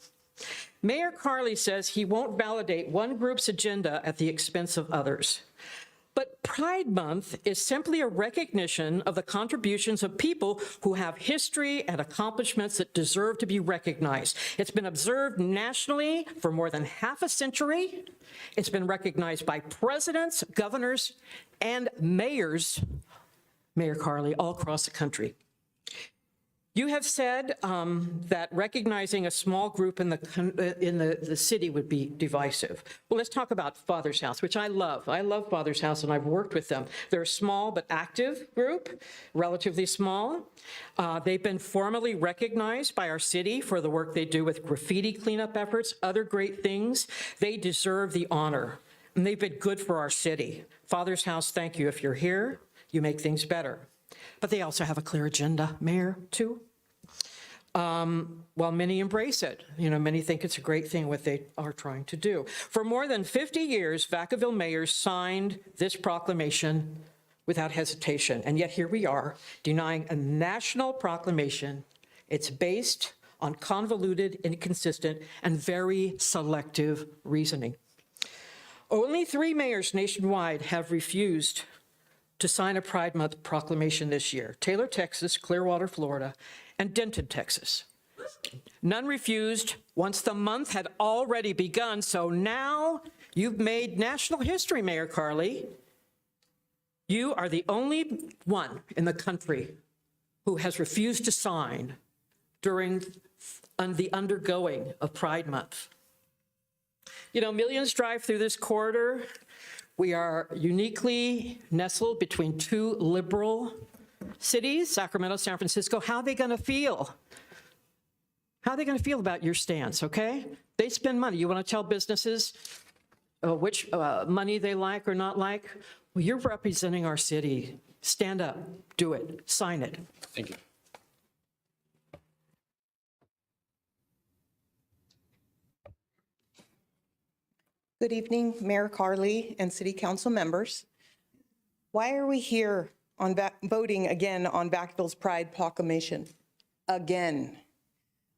Mayor Carley says he won't validate one group's agenda at the expense of others. But Pride Month is simply a recognition of the contributions of people who have history and accomplishments that deserve to be recognized. It's been observed nationally for more than half a century. It's been recognized by presidents, governors, and mayors, Mayor Carley, all across the country. You have said that recognizing a small group in the city would be divisive. Well, let's talk about Father's House, which I love. I love Father's House, and I've worked with them. They're a small but active group, relatively small. They've been formally recognized by our city for the work they do with graffiti cleanup efforts, other great things. They deserve the honor, and they've been good for our city. Father's House, thank you. If you're here, you make things better. But they also have a clear agenda, Mayor, too. While many embrace it, many think it's a great thing what they are trying to do. For more than 50 years, Vacaville mayors signed this proclamation without hesitation. And yet here we are, denying a national proclamation. It's based on convoluted, inconsistent, and very selective reasoning. Only 3 mayors nationwide have refused to sign a Pride Month proclamation this year: Taylor, Texas, Clearwater, Florida, and Denton, Texas. None refused once the month had already begun, so now you've made national history, Mayor Carley. You are the only one in the country who has refused to sign during the undergoing of Pride Month. Millions drive through this corridor. We are uniquely nestled between 2 liberal cities, Sacramento, San Francisco. How are they going to feel? How are they going to feel about your stance, okay? They spend money. You want to tell businesses which money they like or not like? Well, you're representing our city. Stand up, do it, sign it. Thank you. Good evening, Mayor Carley and City Council members. Why are we here on voting again on Vacaville's Pride Proclamation? Again.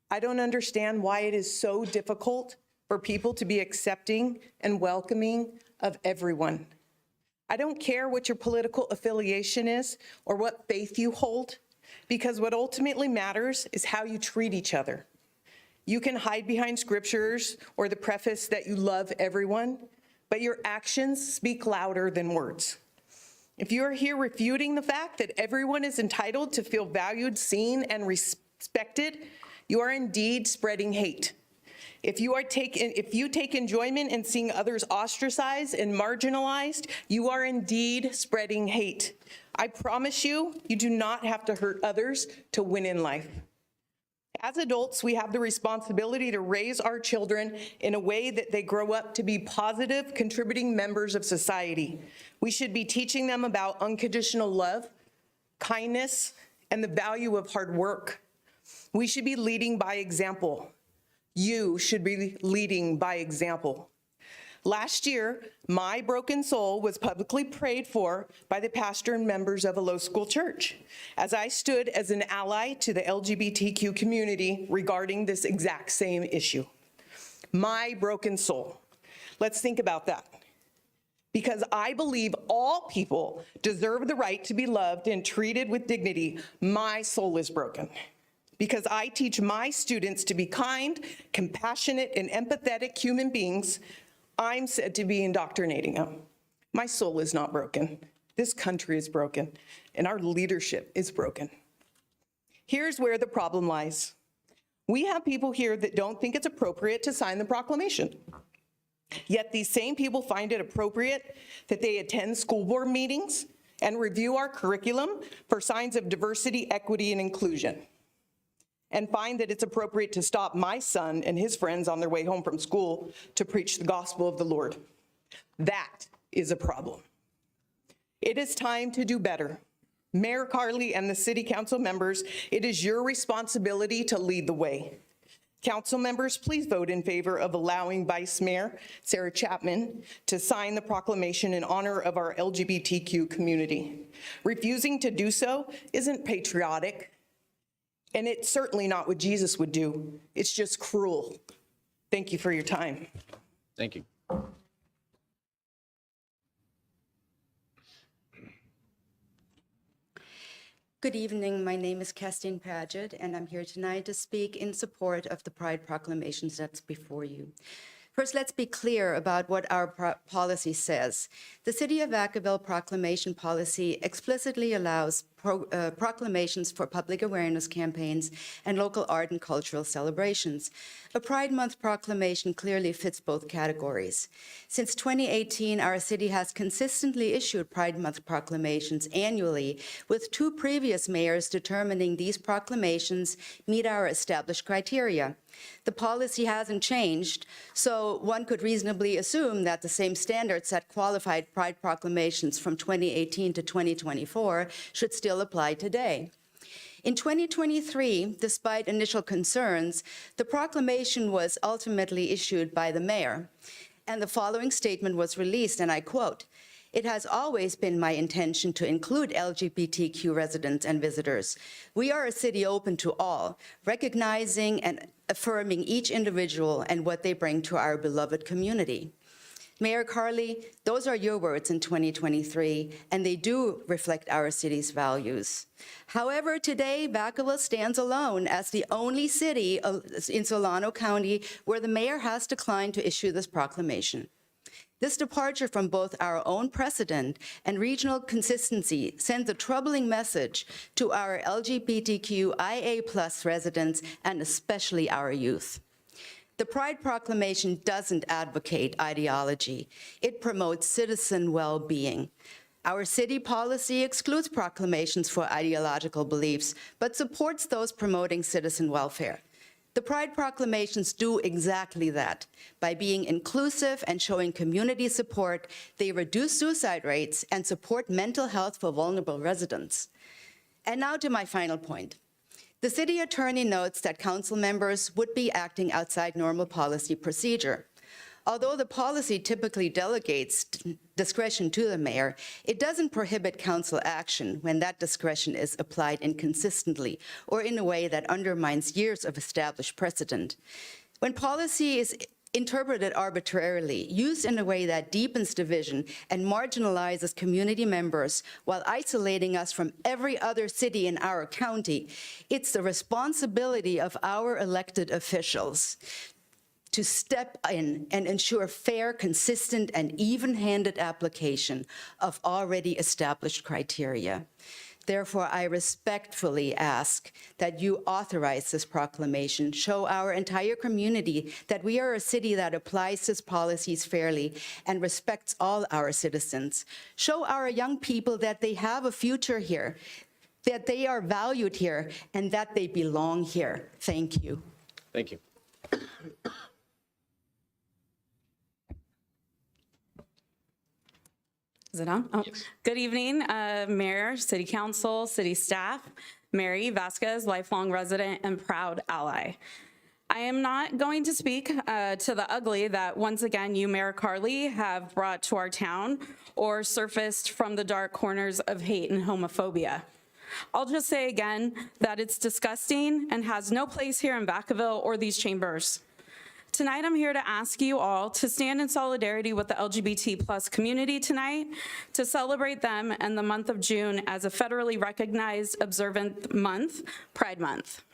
I don't understand why it is so difficult for people to be accepting and welcoming of everyone. I don't care what your political affiliation is or what faith you hold, because what ultimately matters is how you treat each other. You can hide behind scriptures or the preface that you love everyone, but your actions speak louder than words. If you are here refuting the fact that everyone is entitled to feel valued, seen, and respected, you are indeed spreading hate. If you take enjoyment in seeing others ostracized and marginalized, you are indeed spreading hate. I promise you, you do not have to hurt others to win in life. As adults, we have the responsibility to raise our children in a way that they grow up to be positive, contributing members of society. We should be teaching them about unconditional love, kindness, and the value of hard work. We should be leading by example. You should be leading by example. Last year, my broken soul was publicly prayed for by the pastor and members of a low school church as I stood as an ally to the LGBTQ community regarding this exact same issue. My broken soul. Let's think about that. Because I believe all people deserve the right to be loved and treated with dignity, my soul is broken. Because I teach my students to be kind, compassionate, and empathetic human beings, I'm said to be indoctrinating them. My soul is not broken. This country is broken, and our leadership is broken. Here's where the problem lies. We have people here that don't think it's appropriate to sign the proclamation. Yet these same people find it appropriate that they attend school board meetings and review our curriculum for signs of diversity, equity, and inclusion, and find that it's appropriate to stop my son and his friends on their way home from school to preach the gospel of the Lord. That is a problem. It is time to do better. Mayor Carley and the city council members, it is your responsibility to lead the way. Council members, please vote in favor of allowing Vice Mayor Sarah Chapman to sign the proclamation in honor of our LGBTQ community. Refusing to do so isn't patriotic, and it's certainly not what Jesus would do. It's just cruel. Thank you for your time. Thank you. Good evening. My name is Castine Paget, and I'm here tonight to speak in support of the Pride proclamations that's before you. First, let's be clear about what our policy says. The City of Vacaville proclamation policy explicitly allows proclamations for public awareness campaigns and local art and cultural celebrations. A Pride Month proclamation clearly fits both categories. Since 2018, our city has consistently issued Pride Month proclamations annually, with 2 previous mayors determining these proclamations meet our established criteria. The policy hasn't changed, so one could reasonably assume that the same standards that qualified Pride proclamations from 2018 to 2024 should still apply today. In 2023, despite initial concerns, the proclamation was ultimately issued by the mayor, and the following statement was released, and I quote, "It has always been my intention to include LGBTQ residents and visitors. We are a city open to all, recognizing and affirming each individual and what they bring to our beloved community." Mayor Carley, those are your words in 2023, and they do reflect our city's values. However, today, Vacaville stands alone as the only city in Solano County where the mayor has declined to issue this proclamation. This departure from both our own precedent and regional consistency sends a troubling message to our LGBTQIA+ residents and especially our youth. The Pride Proclamation doesn't advocate ideology. It promotes citizen well-being. Our city policy excludes proclamations for ideological beliefs, but supports those promoting citizen welfare. The Pride Proclamations do exactly that. By being inclusive and showing community support, they reduce suicide rates and support mental health for vulnerable residents. And now to my final point. The city attorney notes that council members would be acting outside normal policy procedure. Although the policy typically delegates discretion to the mayor, it doesn't prohibit council action when that discretion is applied inconsistently or in a way that undermines years of established precedent. When policy is interpreted arbitrarily, used in a way that deepens division and marginalizes community members while isolating us from every other city in our county, it's the responsibility of our elected officials to step in and ensure fair, consistent, and even-handed application of already established criteria. Therefore, I respectfully ask that you authorize this proclamation, show our entire community that we are a city that applies these policies fairly and respects all our citizens. Show our young people that they have a future here, that they are valued here, and that they belong here. Thank you. Thank you. Is it on? Oh. Yes. Good evening, Mayor, City Council, City staff, Mary Vasquez, lifelong resident and proud ally. I am not going to speak to the ugly that once again you, Mayor Carley, have brought to our town or surfaced from the dark corners of hate and homophobia. I'll just say again that it's disgusting and has no place here in Vacaville or these chambers. Tonight, I'm here to ask you all to stand in solidarity with the LGBT+ community tonight, to celebrate them and the month of June as a federally recognized observant month, Pride Month.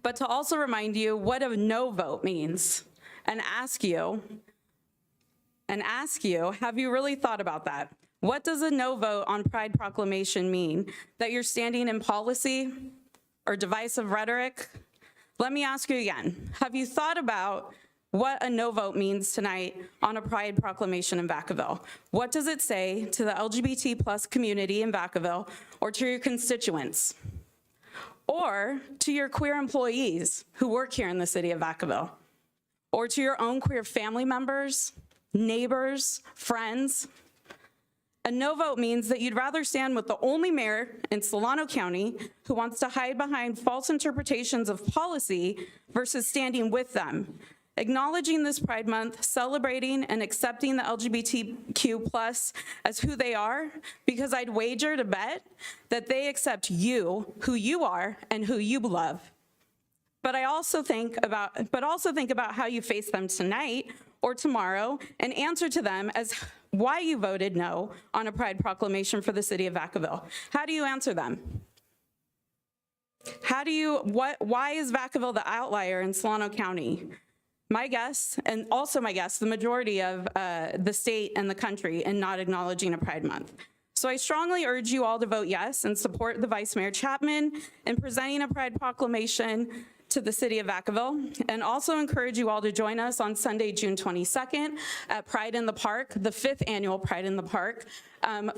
But to also remind you what a no vote means and ask you, have you really thought about that? What does a no vote on Pride Proclamation mean? That you're standing in policy or divisive rhetoric? Let me ask you again, have you thought about what a no vote means tonight on a Pride Proclamation in Vacaville? What does it say to the LGBT+ community in Vacaville or to your constituents? Or to your queer employees who work here in the city of Vacaville? Or to your own queer family members, neighbors, friends? A no vote means that you'd rather stand with the only mayor in Solano County who wants to hide behind false interpretations of policy versus standing with them, acknowledging this Pride Month, celebrating and accepting the LGBTQ+ as who they are, because I'd wager to bet that they accept you, who you are, and who you love. but also think about how you face them tonight or tomorrow and answer to them as why you voted no on a pride proclamation for the city of Vacaville. How do you answer them? Why is Vacaville the outlier in Solano County? My guess, and also my guess, the majority of the state and the country in not acknowledging a Pride Month. So I strongly urge you all to vote yes and support the Vice Mayor Chapman in presenting a Pride Proclamation to the city of Vacaville, and also encourage you all to join us on Sunday, June 22nd at Pride in the Park, the 5th annual Pride in the Park,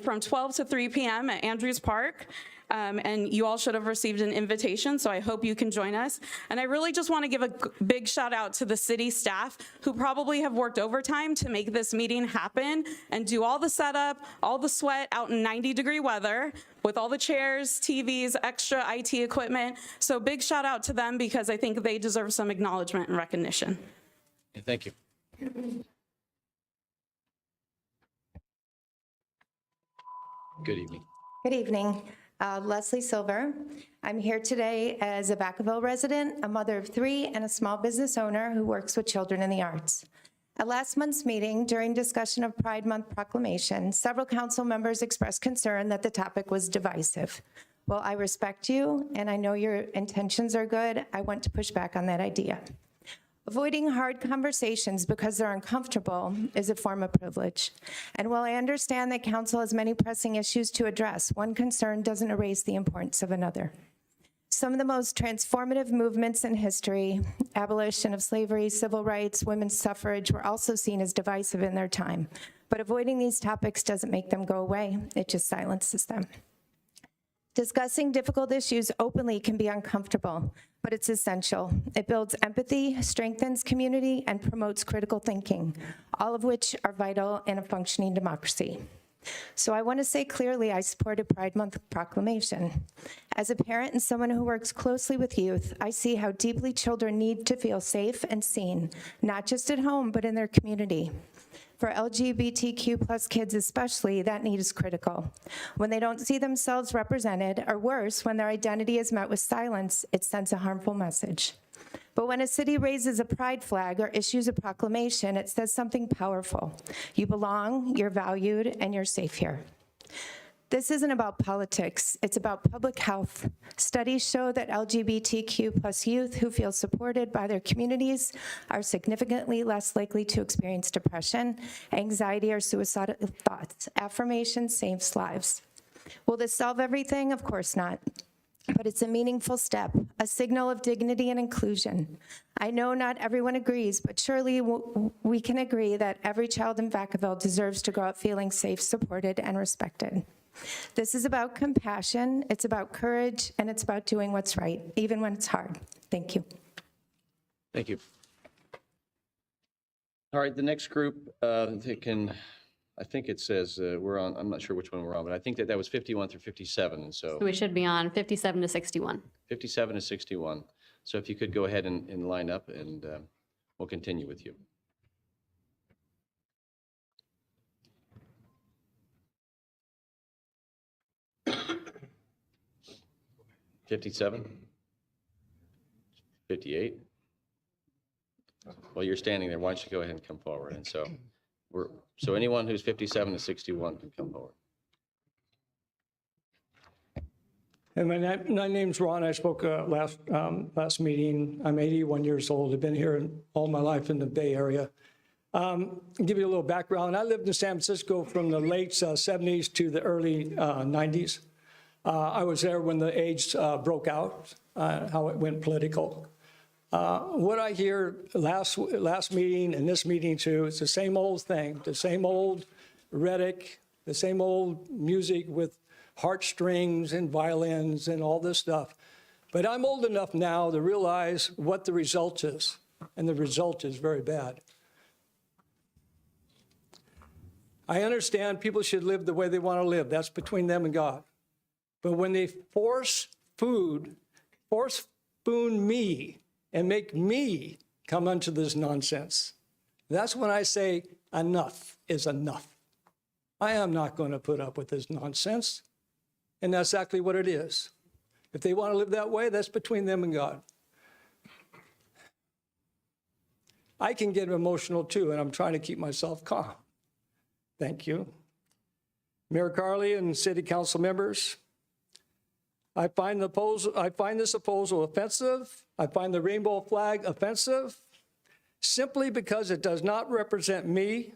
from 12 to 3 p.m. at Andrews Park. And you all should have received an invitation, so I hope you can join us. And I really just want to give a big shout out to the city staff who probably have worked overtime to make this meeting happen and do all the setup, all the sweat out in 90-degree weather with all the chairs, TVs, extra IT equipment. So big shout out to them because I think they deserve some acknowledgement and recognition. Thank you. Good evening. Good evening. Leslie Silver. I'm here today as a Vacaville resident, a mother of 3, and a small business owner who works with children in the arts. At last month's meeting, during discussion of Pride Month proclamation, several council members expressed concern that the topic was divisive. Well, I respect you, and I know your intentions are good. I want to push back on that idea. Avoiding hard conversations because they're uncomfortable is a form of privilege. And while I understand that council has many pressing issues to address, one concern doesn't erase the importance of another. Some of the most transformative movements in history, abolition of slavery, civil rights, women's suffrage, were also seen as divisive in their time. But avoiding these topics doesn't make them go away, it just silences them. Discussing difficult issues openly can be uncomfortable, but it's essential. It builds empathy, strengthens community, and promotes critical thinking, all of which are vital in a functioning democracy. So I want to say clearly I support a Pride Month proclamation. As a parent and someone who works closely with youth, I see how deeply children need to feel safe and seen, not just at home, but in their community. For LGBTQ plus kids especially, that need is critical. When they don't see themselves represented, or worse, when their identity is met with silence, it sends a harmful message. But when a city raises a pride flag or issues a proclamation, it says something powerful. You belong, you're valued, and you're safe here. This isn't about politics, it's about public health. Studies show that LGBTQ plus youth who feel supported by their communities are significantly less likely to experience depression, anxiety, or suicidal thoughts. Affirmation saves lives. Will this solve everything? Of course not. But it's a meaningful step, a signal of dignity and inclusion. I know not everyone agrees, but surely we can agree that every child in Vacaville deserves to grow up feeling safe, supported, and respected. This is about compassion, it's about courage, and it's about doing what's right, even when it's hard. Thank you. Thank you. All right, the next group, I think it says we're on, I'm not sure which one we're on, but I think that was 51 through 57, and so. So we should be on 57 to 61. 57 to 61. So if you could go ahead and line up, and we'll continue with you. $57, $58. Well, you're standing there. Why don't you go ahead and come forward? And so so anyone who's 57 to 61 can come forward. And my name's Ron. I spoke last meeting. I'm 81 years old. I've been here all my life in the Bay Area. I'll give you a little background. I lived in San Francisco from the late 70s to the early 90s. I was there when the AIDS broke out, how it went political. What I hear last meeting and this meeting too, it's the same old thing, the same old rhetoric, the same old music with heartstrings and violins and all this stuff. But I'm old enough now to realize what the result is, and the result is very bad. I understand people should live the way they want to live. That's between them and God. But when they force spoon me and make me come unto this nonsense, that's when I say enough is enough. I am not going to put up with this nonsense. And that's exactly what it is. If they want to live that way, that's between them and God. I can get emotional too, and I'm trying to keep myself calm. Thank you. Mayor Carley and city council members, I find this proposal offensive. I find the rainbow flag offensive simply because it does not represent me,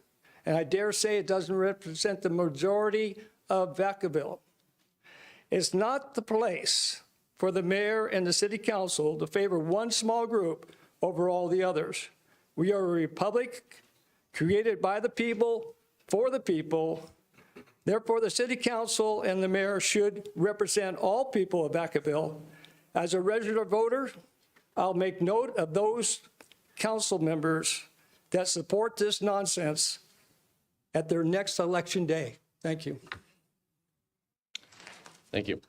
and I dare say it doesn't represent the majority of Vacaville. It's not the place for the mayor and the city council to favor one small group over all the others. We are a republic created by the people, for the people. Therefore, the city council and the mayor should represent all people of Vacaville. As a registered voter, I'll make note of those council members that support this nonsense at their next election day. Thank you. Thank you.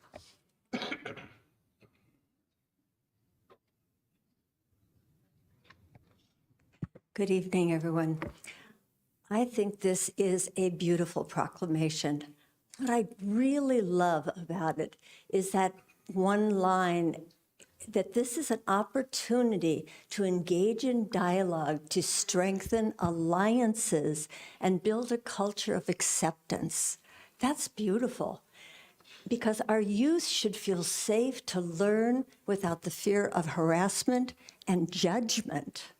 Good evening, everyone. I think this is a beautiful proclamation. What I really love about it is that one line, that this is an opportunity to engage in dialogue, to strengthen alliances, and build a culture of acceptance. That's beautiful, because our youth should feel safe to learn without the fear of harassment and judgment.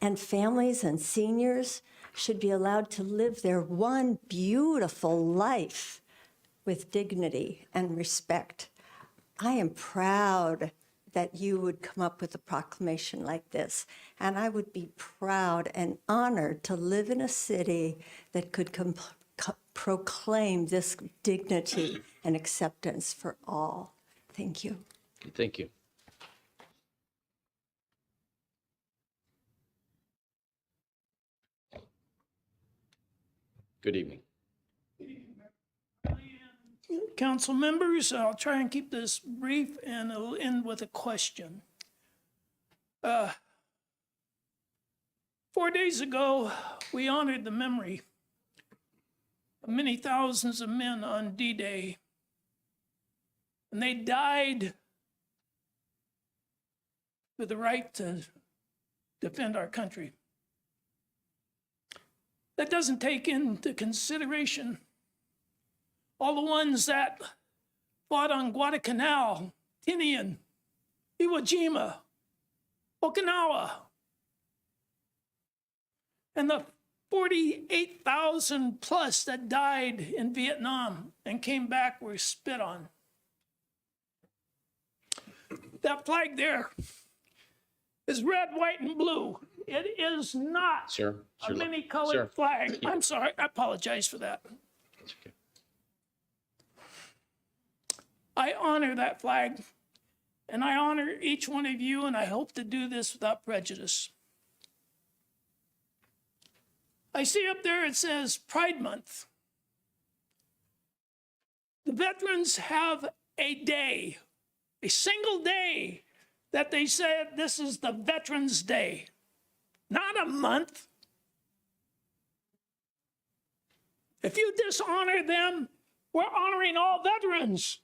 And families and seniors should be allowed to live their one beautiful life with dignity and respect. I am proud that you would come up with a proclamation like this, and I would be proud and honored to live in a city that could proclaim this dignity and acceptance for all. Thank you. Thank you. Good evening. Council members, I'll try and keep this brief and it'll end with a question. 4 days ago, we honored the memory of many thousands of men on D-Day. And they died for the right to defend our country. That doesn't take into consideration all the ones that fought on Guadalcanal, Tinian, Iwo Jima, Okinawa, and the 48,000 plus that died in Vietnam and came back were spit on. That flag there is red, white, and blue. It is not a many-colored flag. I'm sorry, I apologize for that. Okay. I honor that flag, and I honor each one of you, and I hope to do this without prejudice. I see up there it says Pride Month. The veterans have a day, a single day, that they said this is the Veterans Day, not a month. If you dishonor them, we're honoring all veterans.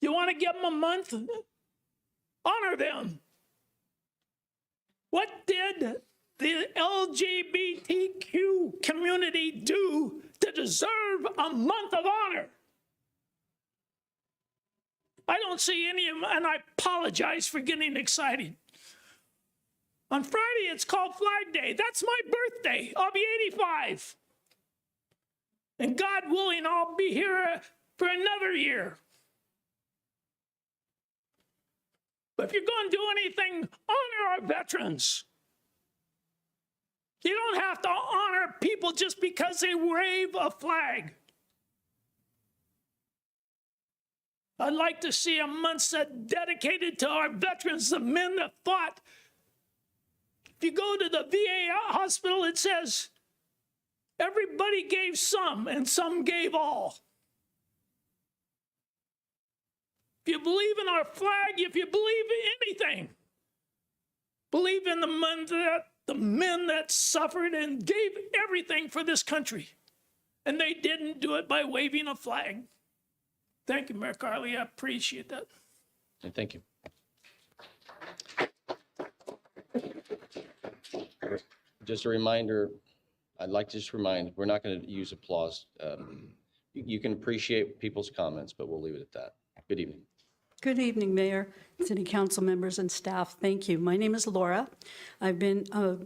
You want to give them a month? Honor them. What did the LGBTQ community do to deserve a month of honor? I don't see any of them, and I apologize for getting excited. On Friday, it's called Flag Day. That's my birthday. I'll be 85. And God willing, I'll be here for another year. But if you're going to do anything, honor our veterans. You don't have to honor people just because they wave a flag. I'd like to see a month set dedicated to our veterans, the men that fought. If you go to the VA hospital, it says everybody gave some and some gave all. If you believe in our flag, if you believe in anything, believe in the men that suffered and gave everything for this country. And they didn't do it by waving a flag. Thank you, Mayor Carley. I appreciate that. And thank you. just a reminder, I'd like to just remind, we're not going to use applause. You can appreciate people's comments, but we'll leave it at that. Good evening. Good evening, Mayor, City Council members, and staff. Thank you. My name is Laura. I've been a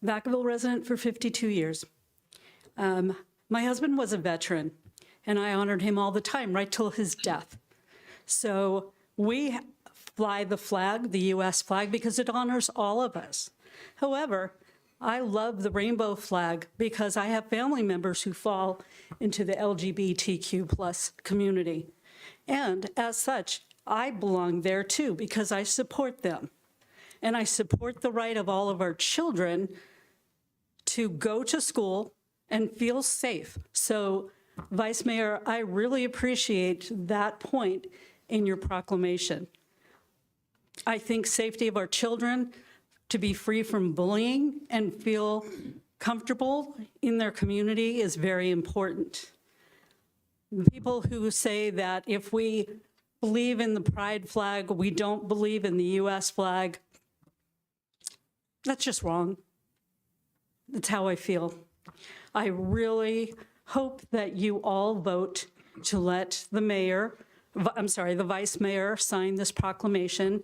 Vacaville resident for 52 years. My husband was a veteran, and I honored him all the time, right till his death. So we fly the flag, the U.S. flag, because it honors all of us. However, I love the rainbow flag because I have family members who fall into the LGBTQ plus community. And as such, I belong there too because I support them. And I support the right of all of our children to go to school and feel safe. So, Vice Mayor, I really appreciate that point in your proclamation. I think safety of our children, to be free from bullying and feel comfortable in their community is very important. People who say that if we believe in the pride flag, we don't believe in the U.S. flag, that's just wrong. That's how I feel. I really hope that you all vote to let the vice mayor sign this proclamation.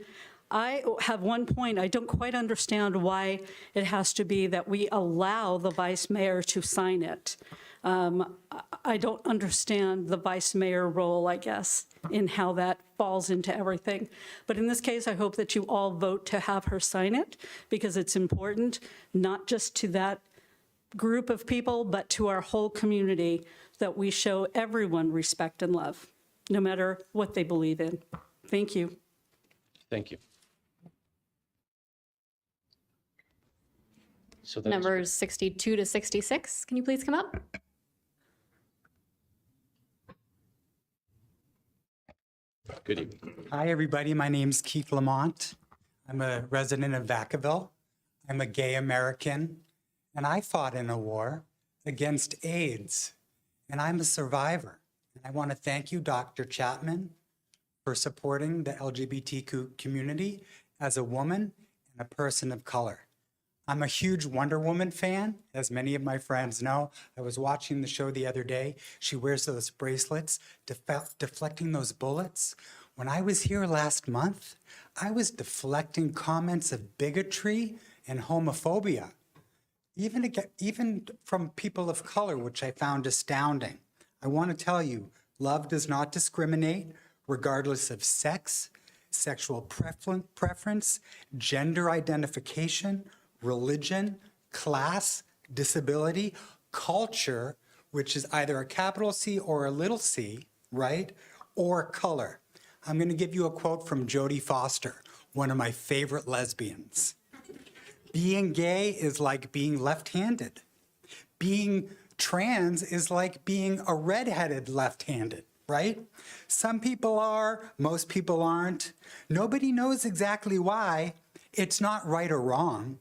I have one point. I don't quite understand why it has to be that we allow the vice mayor to sign it. I don't understand the vice mayor role, I guess, in how that falls into everything. But in this case, I hope that you all vote to have her sign it because it's important, not just to that group of people, but to our whole community, that we show everyone respect and love, no matter what they believe in. Thank you. Thank you. So Numbers 62 to 66, can you please come up? Good evening. Hi, everybody. My name's Keith Lamont. I'm a resident of Vacaville. I'm a gay American, and I fought in a war against AIDS, and I'm a survivor. And I want to thank you, Dr. Chapman, for supporting the LGBTQ community as a woman and a person of color. I'm a huge Wonder Woman fan, as many of my friends know. I was watching the show the other day. She wears those bracelets, deflecting those bullets. When I was here last month, I was deflecting comments of bigotry and homophobia, even from people of color, which I found astounding. I want to tell you, love does not discriminate, regardless of sex, sexual preference, gender identification, religion, class, disability, culture, which is either a capital C or a little c, right? Or color. I'm going to give you a quote from Jodie Foster, one of my favorite lesbians. Being gay is like being left-handed. Being trans is like being a redheaded left-handed, right? Some people are, most people aren't. Nobody knows exactly why. It's not right or wrong.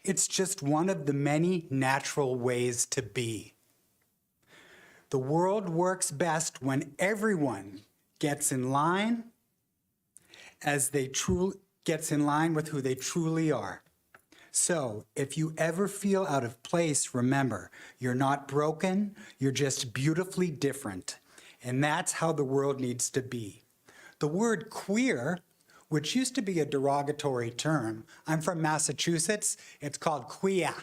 It's just one of the many natural ways to be. The world works best when everyone gets in line gets in line with who they truly are. So if you ever feel out of place, remember, you're not broken, you're just beautifully different. And that's how the world needs to be. The word queer, which used to be a derogatory term. I'm from Massachusetts, it's called queer.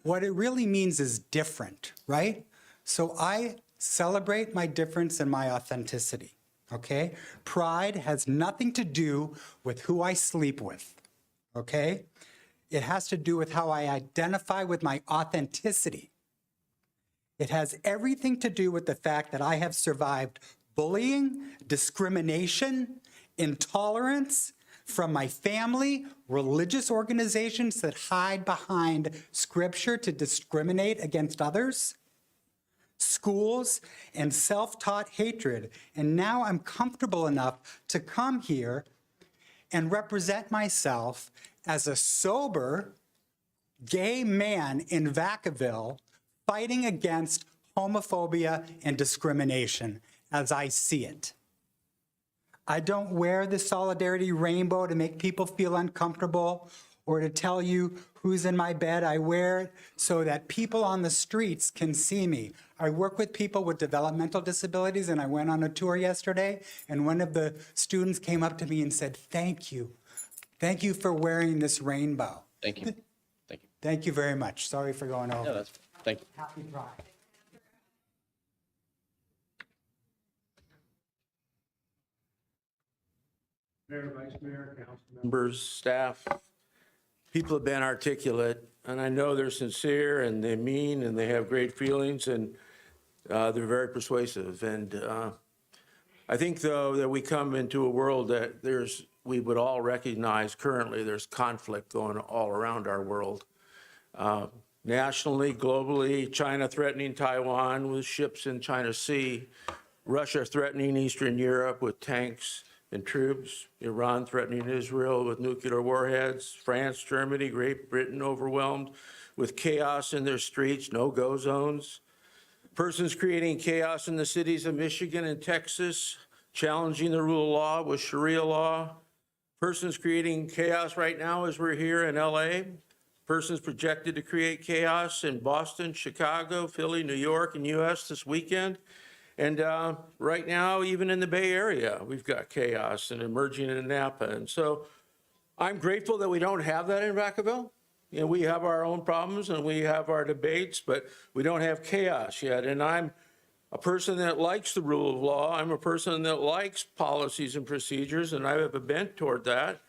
What it really means is different, right? So I celebrate my difference and my authenticity, okay? Pride has nothing to do with who I sleep with, okay? It has to do with how I identify with my authenticity. It has everything to do with the fact that I have survived bullying, discrimination, intolerance from my family, religious organizations that hide behind scripture to discriminate against others, schools, and self-taught hatred. And now I'm comfortable enough to come here and represent myself as a sober gay man in Vacaville fighting against homophobia and discrimination as I see it. I don't wear the solidarity rainbow to make people feel uncomfortable or to tell you who's in my bed. I wear it so that people on the streets can see me. I work with people with developmental disabilities, and I went on a tour yesterday, and one of the students came up to me and said, "Thank you. Thank you for wearing this rainbow." Thank you. Thank you. Thank you very much. Sorry for going over. No, that's, thank you. Happy Pride. Mayor, Vice Mayor, council members, staff, people have been articulate, and I know they're sincere and they mean and they have great feelings, and they're very persuasive. And I think, though, that we come into a world that we would all recognize currently there's conflict going all around our world. Nationally, globally, China threatening Taiwan with ships in China Sea, Russia threatening Eastern Europe with tanks and troops, Iran threatening Israel with nuclear warheads, France, Germany, Great Britain overwhelmed with chaos in their streets, no-go zones, persons creating chaos in the cities of Michigan and Texas, challenging the rule of law with Sharia law, persons creating chaos right now as we're here in LA, persons projected to create chaos in Boston, Chicago, Philly, New York, and US this weekend. And right now, even in the Bay Area, we've got chaos and emerging in Napa. And so I'm grateful that we don't have that in Vacaville. You know, we have our own problems and we have our debates, but we don't have chaos yet. And I'm a person that likes the rule of law. I'm a person that likes policies and procedures, and I have a bent toward that.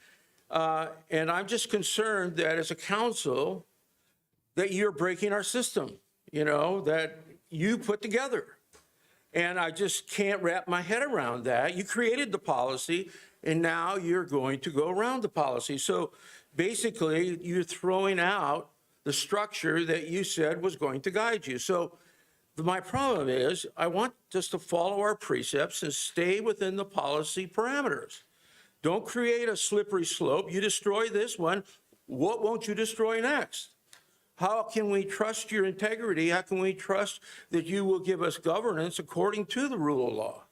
And I'm just concerned that as a council, that you're breaking our system, you know, that you put together. And I just can't wrap my head around that. You created the policy, and now you're going to go around the policy. So basically, you're throwing out the structure that you said was going to guide you. So my problem is, I want us to follow our precepts and stay within the policy parameters. Don't create a slippery slope. You destroy this one, what won't you destroy next? How can we trust your integrity? How can we trust that you will give us governance according to the rule of law?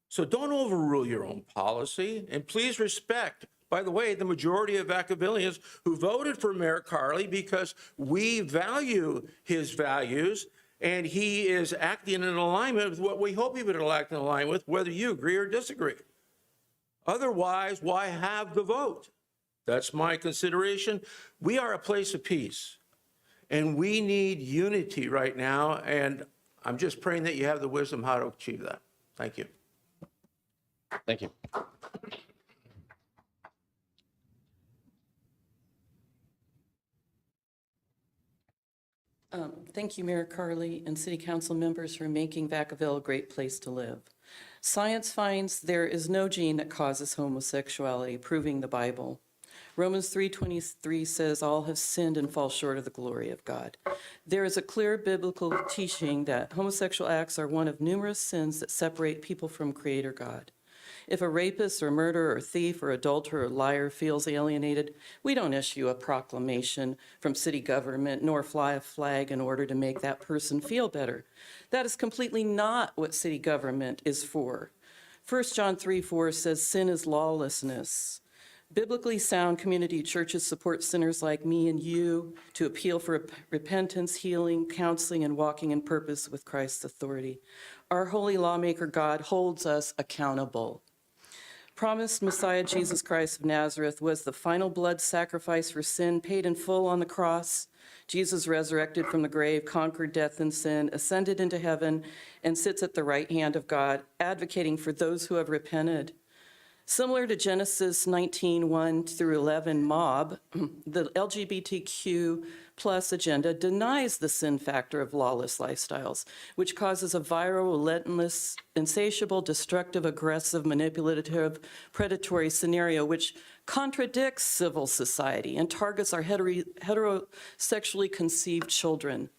So don't overrule your own policy, and please respect, by the way, the majority of Vacavillians who voted for Mayor Carley because we value his values, and he is acting in alignment with what we hope he would act in alignment with, whether you agree or disagree. Otherwise, why have the vote? That's my consideration. We are a place of peace. And we need unity right now, and I'm just praying that you have the wisdom how to achieve that. Thank you. Thank you. Thank you, Mayor Carley and City Council members for making Vacaville a great place to live. Science finds there is no gene that causes homosexuality, proving the Bible. Romans 3:23 says, all have sinned and fall short of the glory of God. There is a clear biblical teaching that homosexual acts are one of numerous sins that separate people from Creator God. If a rapist or murderer or thief or adulterer or liar feels alienated, we don't issue a proclamation from city government nor fly a flag in order to make that person feel better. That is completely not what city government is for. 1 John 3:4 says sin is lawlessness. Biblically sound community churches support sinners like me and you to appeal for repentance, healing, counseling, and walking in purpose with Christ's authority. Our holy lawmaker God holds us accountable. Promised Messiah Jesus Christ of Nazareth was the final blood sacrifice for sin, paid in full on the cross. Jesus resurrected from the grave, conquered death and sin, ascended into heaven, and sits at the right hand of God, advocating for those who have repented. Similar to Genesis 19:1 through 11 mob, the LGBTQ plus agenda denies the sin factor of lawless lifestyles, which causes a viral, relentless, insatiable, destructive, aggressive, manipulative, predatory scenario which contradicts civil society and targets our heterosexually conceived children.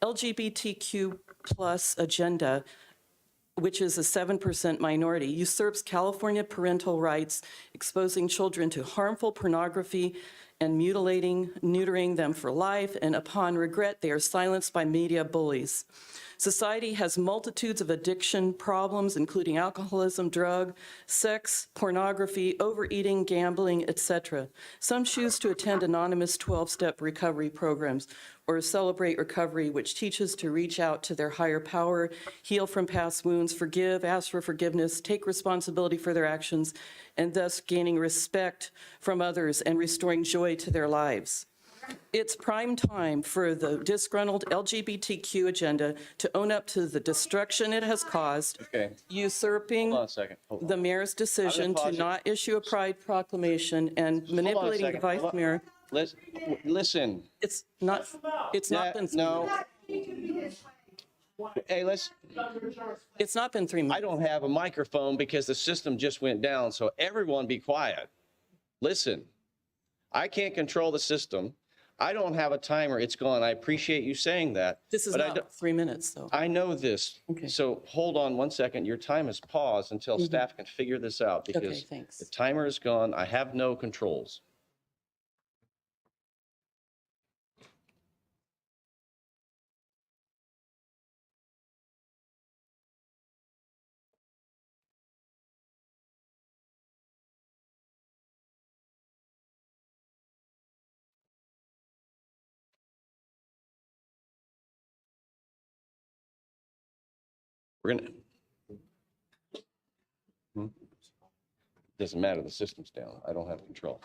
LGBTQ plus agenda, which is a 7% minority, usurps California parental rights, exposing children to harmful pornography and mutilating, neutering them for life, and upon regret, they are silenced by media bullies. Society has multitudes of addiction problems, including alcoholism, drug, sex, pornography, overeating, gambling, etc. Some choose to attend anonymous 12-step recovery programs or Celebrate Recovery, which teaches to reach out to their higher power, heal from past wounds, forgive, ask for forgiveness, take responsibility for their actions, and thus gaining respect from others and restoring joy to their lives. It's prime time for the disgruntled LGBTQ agenda to own up to the destruction it has caused, usurping Hold on a second. Hold on. the mayor's decision to not issue a pride proclamation and manipulating the vice mayor. Listen. It's not been 3 minutes. Hey, it's not been 3 minutes. I don't have a microphone because the system just went down, so everyone be quiet. Listen, I can't control the system. I don't have a timer. It's gone. I appreciate you saying that. This is not 3 minutes, though. I know this. Okay. So hold on one second. Your time is paused until staff can figure this out because the timer is gone. I have no controls. We're gonna. Doesn't matter. The system's down. I don't have control.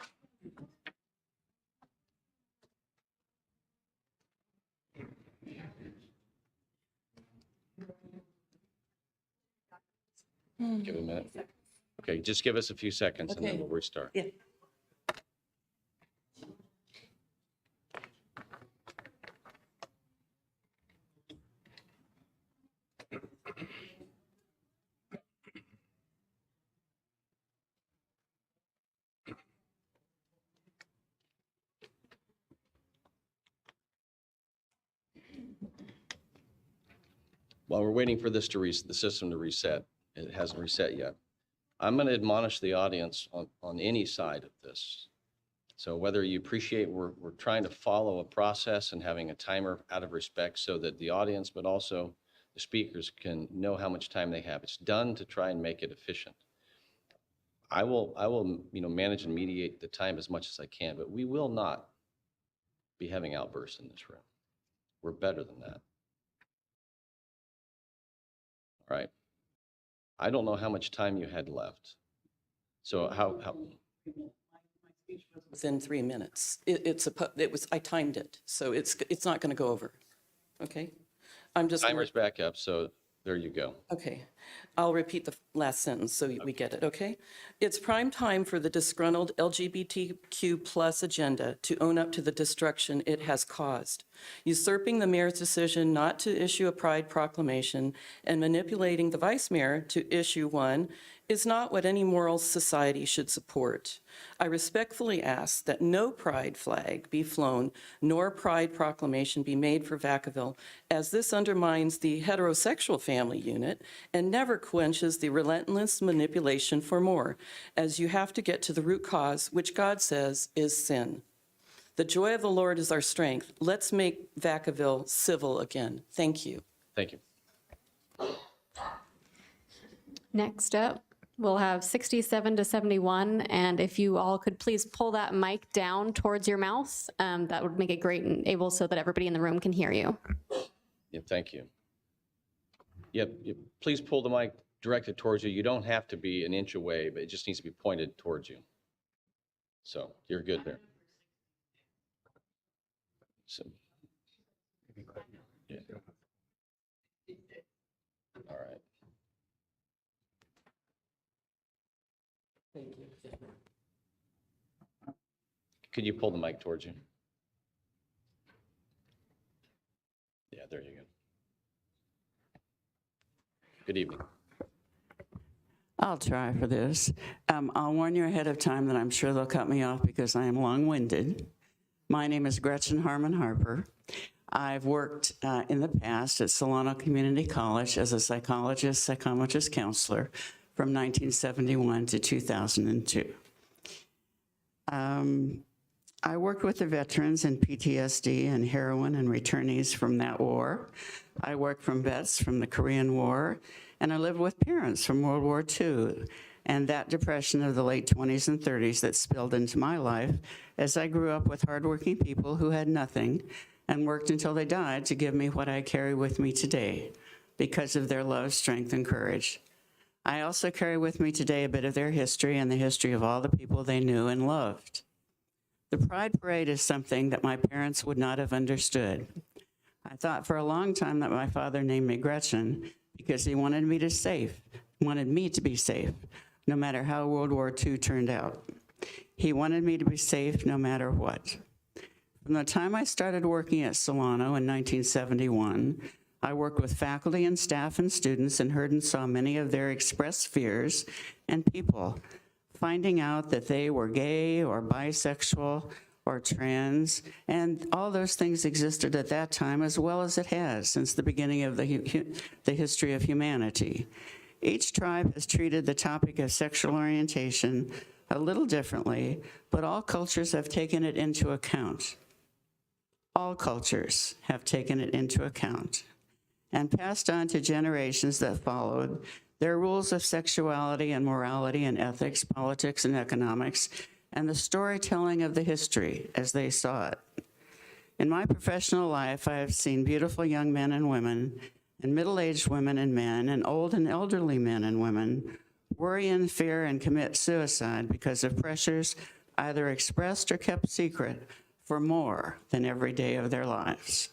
Give it a minute. Okay, just give us a few seconds and then we'll restart. Yeah. While we're waiting for this to the system to reset, it hasn't reset yet. I'm going to admonish the audience on any side of this. So whether you appreciate we're trying to follow a process and having a timer out of respect so that the audience, but also the speakers can know how much time they have. It's done to try and make it efficient. I will manage and mediate the time as much as I can, but we will not be having outbursts in this room. We're better than that. All right. I don't know how much time you had left. So how Within 3 minutes. I timed it, so it's not going to go over. Okay? I'm just. Timer's back up, so there you go. Okay. I'll repeat the last sentence so we get it, okay? It's prime time for the disgruntled LGBTQ plus agenda to own up to the destruction it has caused. Usurping the mayor's decision not to issue a pride proclamation and manipulating the vice mayor to issue one is not what any moral society should support. I respectfully ask that no pride flag be flown, nor pride proclamation be made for Vacaville, as this undermines the heterosexual family unit and never quenches the relentless manipulation for more, as you have to get to the root cause, which God says is sin. The joy of the Lord is our strength. Let's make Vacaville civil again. Thank you. Thank you. Next up, we'll have 67 to 71, and if you all could please pull that mic down towards your mouth, that would make it great and able so that everybody in the room can hear you. Yeah, thank you. Yep, please pull the mic directed towards you. You don't have to be an inch away, but it just needs to be pointed towards you. So you're good there. So, yeah. All right. Could you pull the mic towards you? Yeah, there you go. Good evening. I'll try for this. I'll warn you ahead of time that I'm sure they'll cut me off because I am long-winded. My name is Gretchen Harmon Harper. I've worked in the past at Solano Community College as a psychologist counselor from 1971 to 2002. I worked with the veterans in PTSD and heroin and returnees from that war. I worked from vets from the Korean War, and I lived with parents from World War II and that depression of the late 20s and 30s that spilled into my life as I grew up with hardworking people who had nothing and worked until they died to give me what I carry with me today because of their love, strength, and courage. I also carry with me today a bit of their history and the history of all the people they knew and loved. The Pride Parade is something that my parents would not have understood. I thought for a long time that my father named me Gretchen because he wanted me to be safe, no matter how World War II turned out. He wanted me to be safe no matter what. From the time I started working at Solano in 1971, I worked with faculty and staff and students and heard and saw many of their expressed fears and people finding out that they were gay or bisexual or trans, and all those things existed at that time as well as it has since the beginning of the history of humanity. Each tribe has treated the topic of sexual orientation a little differently, but all cultures have taken it into account. All cultures have taken it into account and passed on to generations that followed their rules of sexuality and morality and ethics, politics and economics, and the storytelling of the history as they saw it. In my professional life, I have seen beautiful young men and women, and middle-aged women and men, and old and elderly men and women worry and fear and commit suicide because of pressures either expressed or kept secret for more than every day of their lives.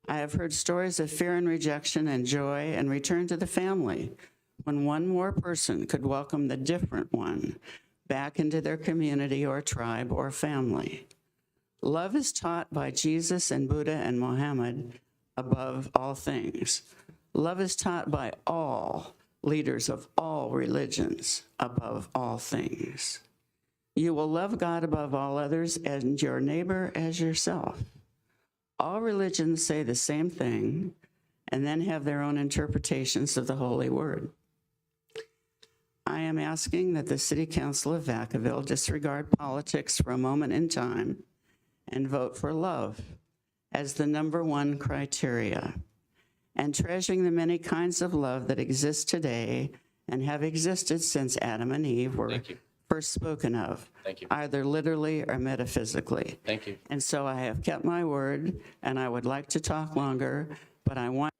I have heard stories of fear and rejection and joy and return to the family when one more person could welcome the different one back into their community or tribe or family. Love is taught by Jesus and Buddha and Muhammad above all things. Love is taught by all leaders of all religions above all things. You will love God above all others and your neighbor as yourself. All religions say the same thing and then have their own interpretations of the Holy Word. I am asking that the City Council of Vacaville disregard politics for a moment in time and vote for love as the #1 criteria, and treasuring the many kinds of love that exist today and have existed since Adam and Eve were first spoken of, either literally or metaphysically. Thank you. And so I have kept my word, and I would like to talk longer, but I want...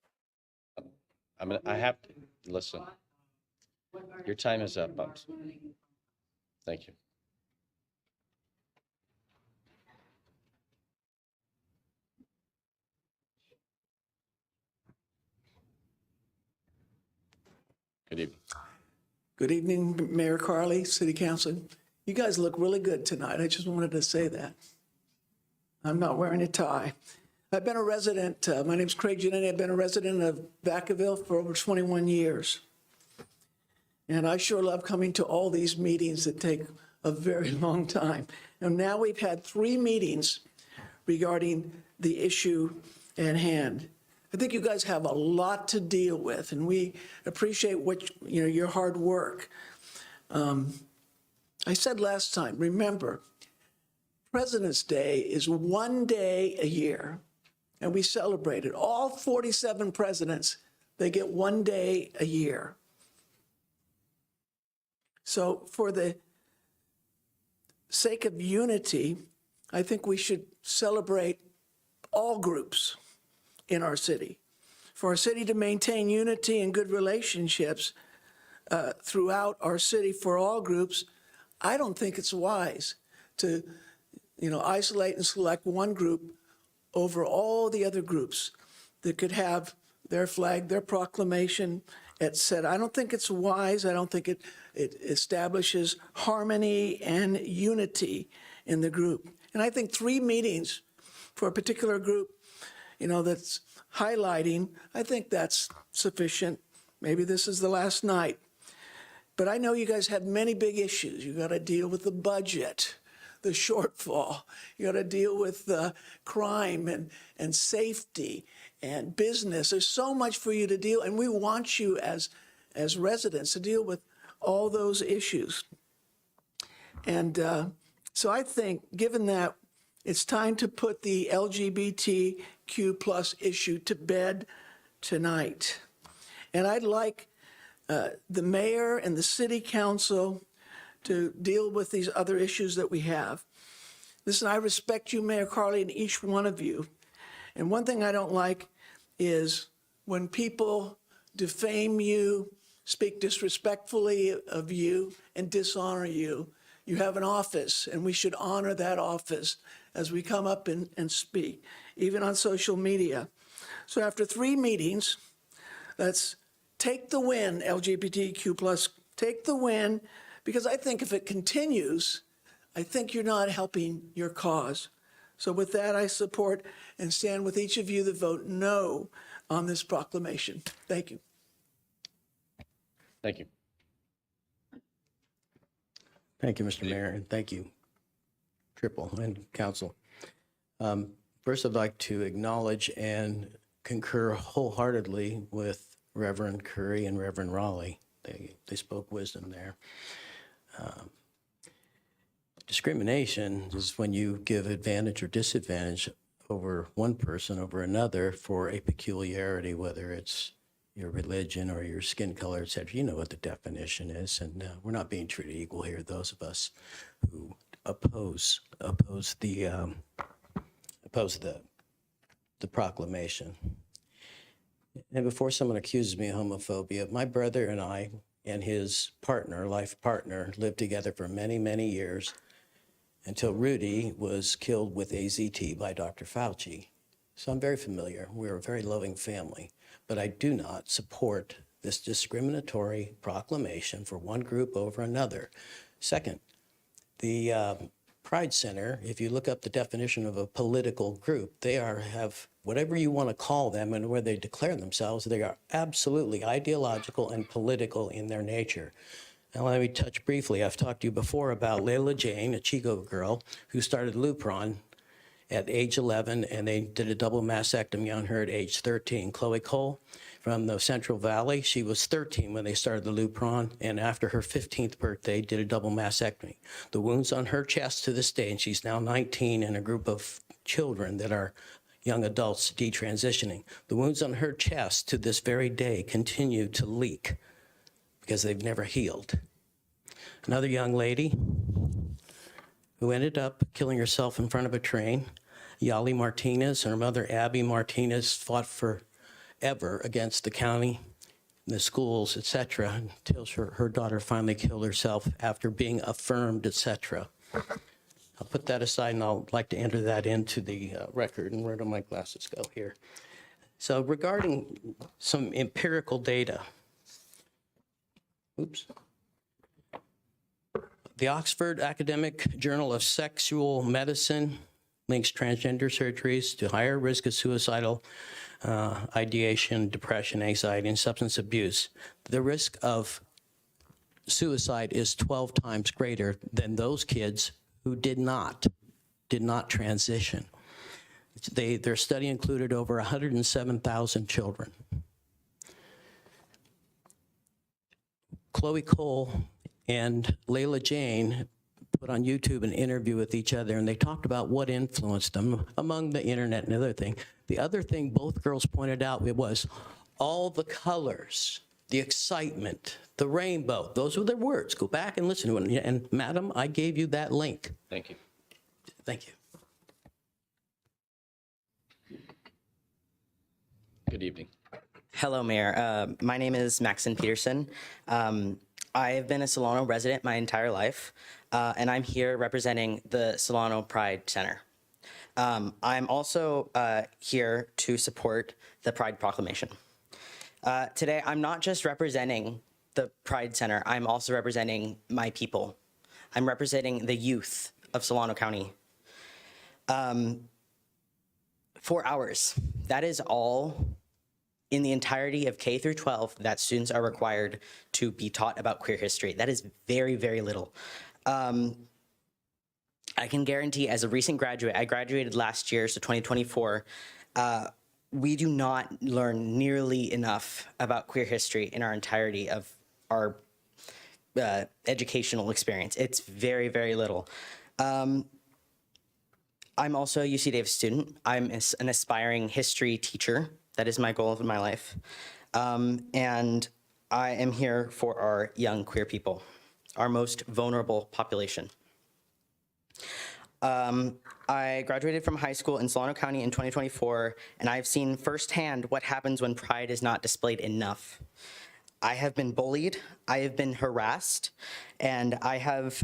I have to, listen. Your time is up, Bubs. Thank you. Good evening. Good evening, Mayor Carly, City Council. You guys look really good tonight. I just wanted to say that. I'm not wearing a tie. I've been a resident, my name's Craig Giannini. I've been a resident of Vacaville for over 21 years. And I sure love coming to all these meetings that take a very long time. And now we've had 3 meetings regarding the issue at hand. I think you guys have a lot to deal with, and we appreciate your hard work. I said last time, remember, President's Day is 1 day a year, and we celebrate it. All 47 presidents, they get 1 day a year. So for the sake of unity, I think we should celebrate all groups in our city. For our city to maintain unity and good relationships throughout our city for all groups, I don't think it's wise to, isolate and select one group over all the other groups that could have their flag, their proclamation, etc. I don't think it's wise. I don't think it establishes harmony and unity in the group. And I think 3 meetings for a particular group, that's highlighting, I think that's sufficient. Maybe this is the last night. But I know you guys have many big issues. You got to deal with the budget, the shortfall. You got to deal with crime and safety and business. There's so much for you to deal, and we want you as residents to deal with all those issues. And so I think, given that It's time to put the LGBTQ plus issue to bed tonight. And I'd like the mayor and the city council to deal with these other issues that we have. Listen, I respect you, Mayor Carley, and each one of you. And one thing I don't like is when people defame you, speak disrespectfully of you, and dishonor you. You have an office, and we should honor that office as we come up and speak, even on social media. So after 3 meetings, let's take the win, LGBTQ plus, take the win, because I think if it continues, I think you're not helping your cause. So with that, I support and stand with each of you that vote no on this proclamation. Thank you. Thank you. Thank you, Mr. Mayor, and thank you, Triple and Council. First, I'd like to acknowledge and concur wholeheartedly with Reverend Curry and Reverend Raleigh. They spoke wisdom there. Discrimination is when you give advantage or disadvantage over one person over another for a peculiarity, whether it's your religion or your skin color, et cetera. You know what the definition is, and we're not being treated equal here, those of us who oppose the proclamation. And before someone accuses me of homophobia, my brother and I and his partner, life partner, lived together for many, many years until Rudy was killed with AZT by Dr. Fauci. So I'm very familiar. We're a very loving family, but I do not support this discriminatory proclamation for one group over another. Second, the Pride Center, if you look up the definition of a political group, they have whatever you want to call them and where they declare themselves, they are absolutely ideological and political in their nature. Now let me touch briefly. I've talked to you before about Layla Jane, a Chico girl who started Lupron at age 11, and they did a double mastectomy on her at age 13. Chloe Cole from the Central Valley, she was 13 when they started the Lupron, and after her 15th birthday, did a double mastectomy. The wounds on her chest to this day, and she's now 19, and a group of children that are young adults detransitioning. The wounds on her chest to this very day continue to leak because they've never healed. Another young lady who ended up killing herself in front of a train, Yali Martinez, and her mother, Abby Martinez, fought forever against the county, the schools, etc., until her daughter finally killed herself after being affirmed, etc. I'll put that aside, and I'll like to enter that into the record. And where do my glasses go here? So regarding some empirical data, the Oxford Academic Journal of Sexual Medicine links transgender surgeries to higher risk of suicidal ideation, depression, anxiety, and substance abuse. The risk of suicide is 12 times greater than those kids who did not transition. Their study included over 107,000 children. Chloe Cole and Layla Jane put on YouTube an interview with each other, and they talked about what influenced them, among the internet and other thing. The other thing both girls pointed out, it was all the colors, the excitement, the rainbow. Those were their words. Go back and listen to it. And madam, I gave you that link. Thank you. Thank you. Good evening. Hello, Mayor. My name is Maxon Peterson. I have been a Solano resident my entire life, and I'm here representing the Solano Pride Center. I'm also here to support the Pride Proclamation. Today, I'm not just representing the Pride Center, I'm also representing my people. I'm representing the youth of Solano County. 4 hours, that is all in the entirety of K through 12 that students are required to be taught about queer history. That is very, very little. I can guarantee, as a recent graduate, I graduated last year, so 2024, we do not learn nearly enough about queer history in our entirety of our educational experience. It's very, very little. I'm also a UC Davis student. I'm an aspiring history teacher. That is my goal of my life. And I am here for our young queer people, our most vulnerable population. I graduated from high school in Solano County in 2024, and I've seen firsthand what happens when pride is not displayed enough. I have been bullied, I have been harassed, and I have,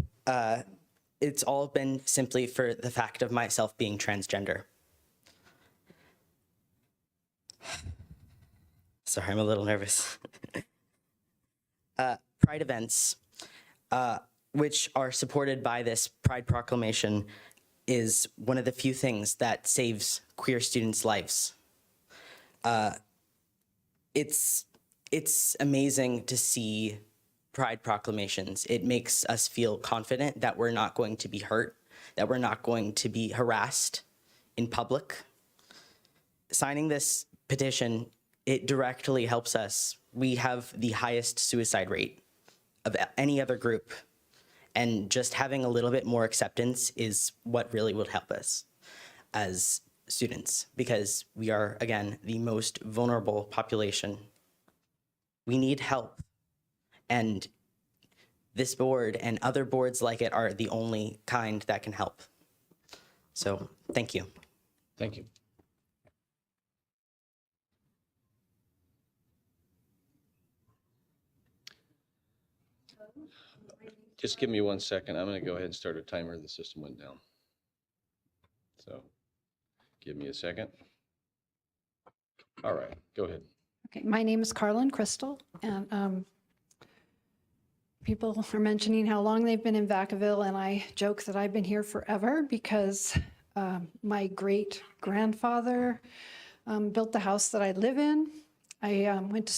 it's all been simply for the fact of myself being transgender. Sorry, I'm a little nervous. Pride events, which are supported by this Pride Proclamation, is one of the few things that saves queer students' lives. It's amazing to see Pride proclamations. It makes us feel confident that we're not going to be hurt, that we're not going to be harassed in public. Signing this petition, it directly helps us. We have the highest suicide rate of any other group, and just having a little bit more acceptance is what really will help us as students, because we are, again, the most vulnerable population. We need help, and this board and other boards like it are the only kind that can help. So, thank you. Thank you. Just give me 1 second. I'm going to go ahead and start a timer. The system went down. So give me a second. All right, go ahead. Okay, my name is Carlin Crystal, and people are mentioning how long they've been in Vacaville, and I joke that I've been here forever because my great-grandfather built the house that I live in. I went to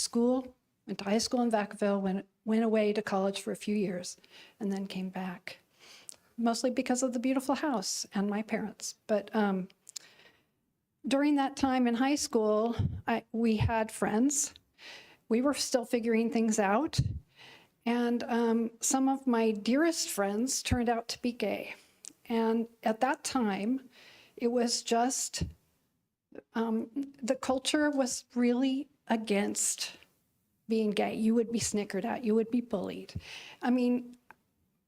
high school in Vacaville, went away to college for a few years, and then came back, mostly because of the beautiful house and my parents. But during that time in high school, we had friends. We were still figuring things out. And some of my dearest friends turned out to be gay. And at that time, it was just, the culture was really against being gay. You would be snickered at, you would be bullied. I mean,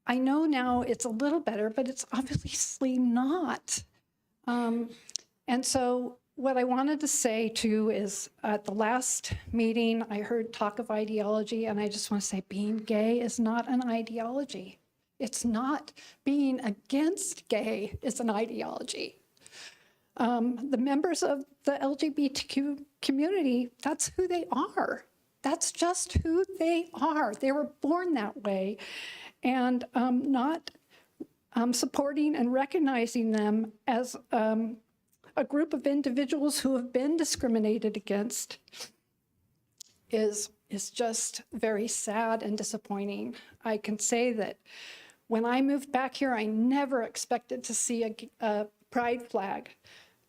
I know now it's a little better, but it's obviously not. And so what I wanted to say too is at the last meeting, I heard talk of ideology, and I just want to say being gay is not an ideology. It's not. Being against gay is an ideology. The members of the LGBTQ community, that's who they are. That's just who they are. They were born that way. And not supporting and recognizing them as a group of individuals who have been discriminated against is just very sad and disappointing. I can say that when I moved back here, I never expected to see a pride flag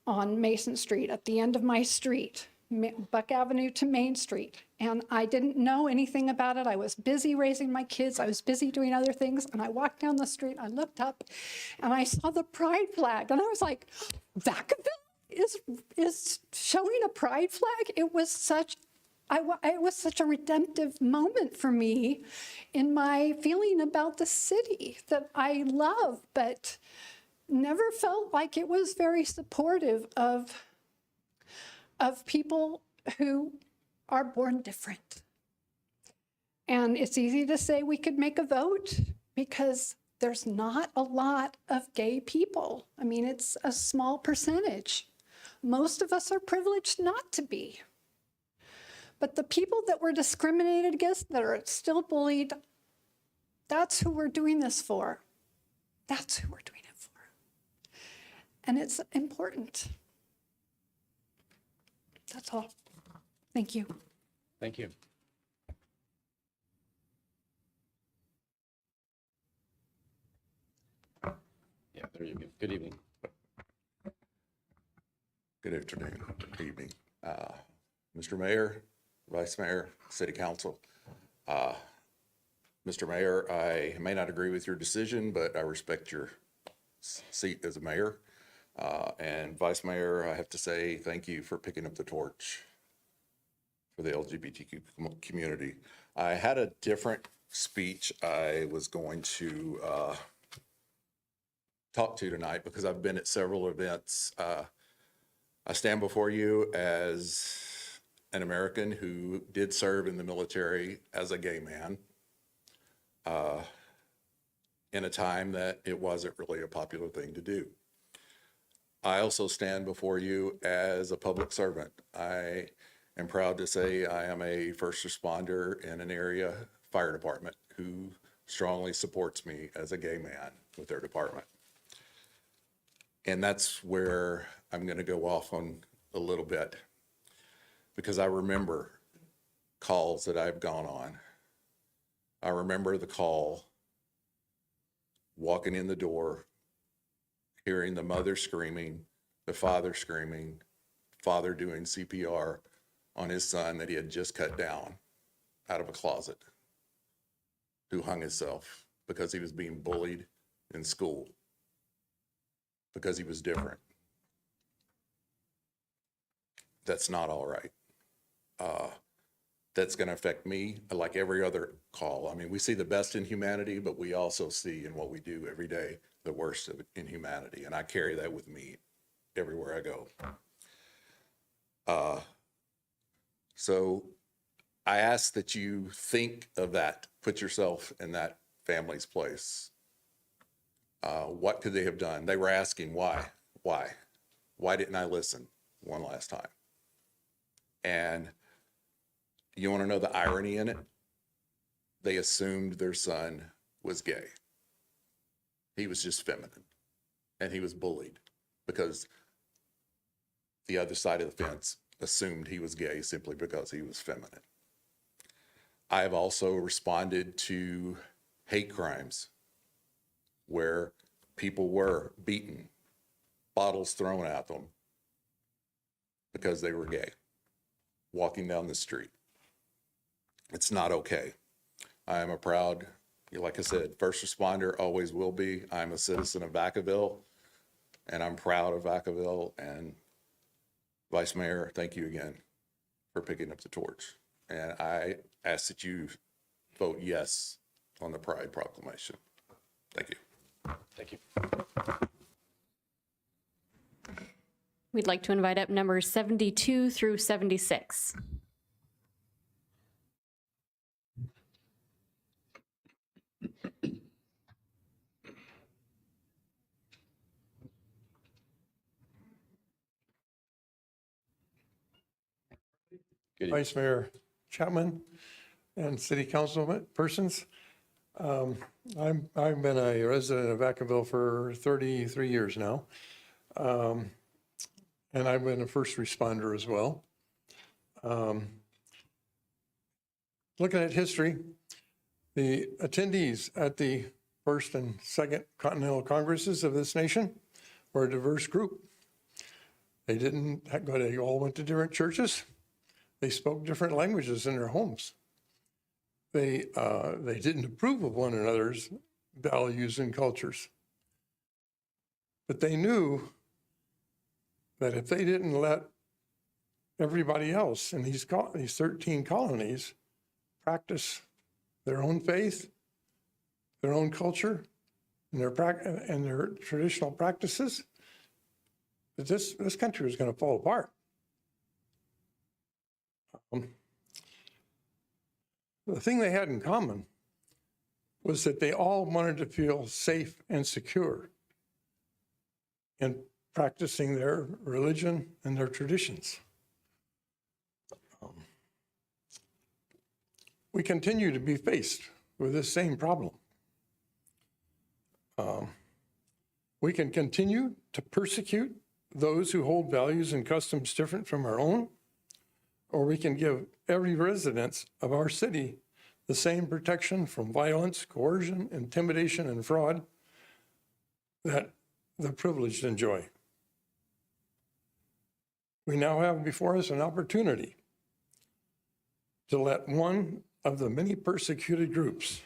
on Mason Street at the end of my street, Buck Avenue to Main Street. And I didn't know anything about it. I was busy raising my kids. I was busy doing other things. And I walked down the street, I looked up, and I saw the pride flag. And I was like, Vacaville is showing a pride flag? It was such a redemptive moment for me in my feeling about the city that I love, but never felt like it was very supportive of people who are born different. And it's easy to say we could make a vote because there's not a lot of gay people. I mean, it's a small percentage. Most of us are privileged not to be. But the people that were discriminated against, that are still bullied, that's who we're doing this for. That's who we're doing it for. And it's important. That's all. Thank you. Thank you. Yeah, there you go. Good evening. Good afternoon, good evening. Mr. Mayor, Vice Mayor, City Council. Mr. Mayor, I may not agree with your decision, but I respect your seat as a mayor. And Vice Mayor, I have to say thank you for picking up the torch for the LGBTQ community. I had a different speech I was going to talk to tonight because I've been at several events. I stand before you as an American who did serve in the military as a gay man in a time that it wasn't really a popular thing to do. I also stand before you as a public servant. I am proud to say I am a first responder in an area fire department who strongly supports me as a gay man with their department. And that's where I'm going to go off on a little bit, because I remember calls that I've gone on. I remember the call, walking in the door, hearing the mother screaming, the father screaming, father doing CPR on his son that he had just cut down out of a closet, who hung himself because he was being bullied in school, because he was different. That's not all right. That's going to affect me like every other call. I mean, we see the best in humanity, but we also see in what we do every day the worst of it in humanity, and I carry that with me everywhere I go. So I ask that you think of that, put yourself in that family's place. What could they have done? They were asking why didn't I listen one last time? And you want to know the irony in it? They assumed their son was gay. He was just feminine, and he was bullied because the other side of the fence assumed he was gay simply because he was feminine. I have also responded to hate crimes where people were beaten, bottles thrown at them because they were gay, walking down the street. It's not okay. I am a proud, like I said, first responder, always will be. I'm a citizen of Vacaville, and I'm proud of Vacaville. And Vice Mayor, thank you again for picking up the torch. And I ask that you vote yes on the Pride Proclamation. Thank you. Thank you. We'd like to invite up numbers 72 through 76. Vice Mayor Chapman and City Council persons. I've been a resident of Vacaville for 33 years now. And I've been a first responder as well. Looking at history, the attendees at the first and second Continental Congresses of this nation were a diverse group. They all went to different churches. They spoke different languages in their homes. They didn't approve of one another's values and cultures. But they knew that if they didn't let everybody else in these 13 colonies practice their own faith, their own culture, and their traditional practices, that this country was going to fall apart. The thing they had in common was that they all wanted to feel safe and secure in practicing their religion and their traditions. We continue to be faced with this same problem. We can continue to persecute those who hold values and customs different from our own, or we can give every resident of our city the same protection from violence, coercion, intimidation, and fraud that the privileged enjoy. We now have before us an opportunity to let one of the many persecuted groups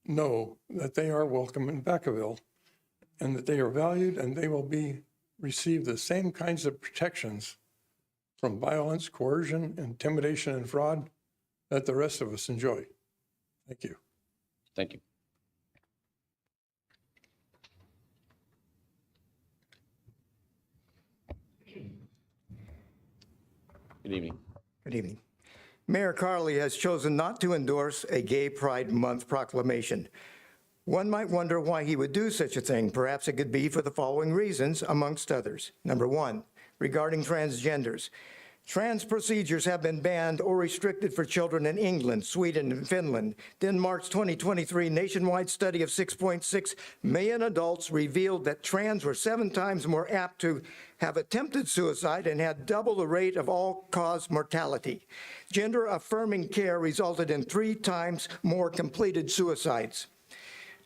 know that they are welcome in Vacaville and that they are valued and they will be receive the same kinds of protections from violence, coercion, intimidation, and fraud that the rest of us enjoy. Thank you. Thank you. Good evening. Good evening. Mayor Carley has chosen not to endorse a Gay Pride Month proclamation. One might wonder why he would do such a thing. Perhaps it could be for the following reasons, amongst others. Number one, regarding transgenders. Trans procedures have been banned or restricted for children in England, Sweden, and Finland. Then March 2023 nationwide study of 6.6 million adults revealed that trans were 7 times more apt to have attempted suicide and had double the rate of all-cause mortality. Gender-affirming care resulted in 3 times more completed suicides.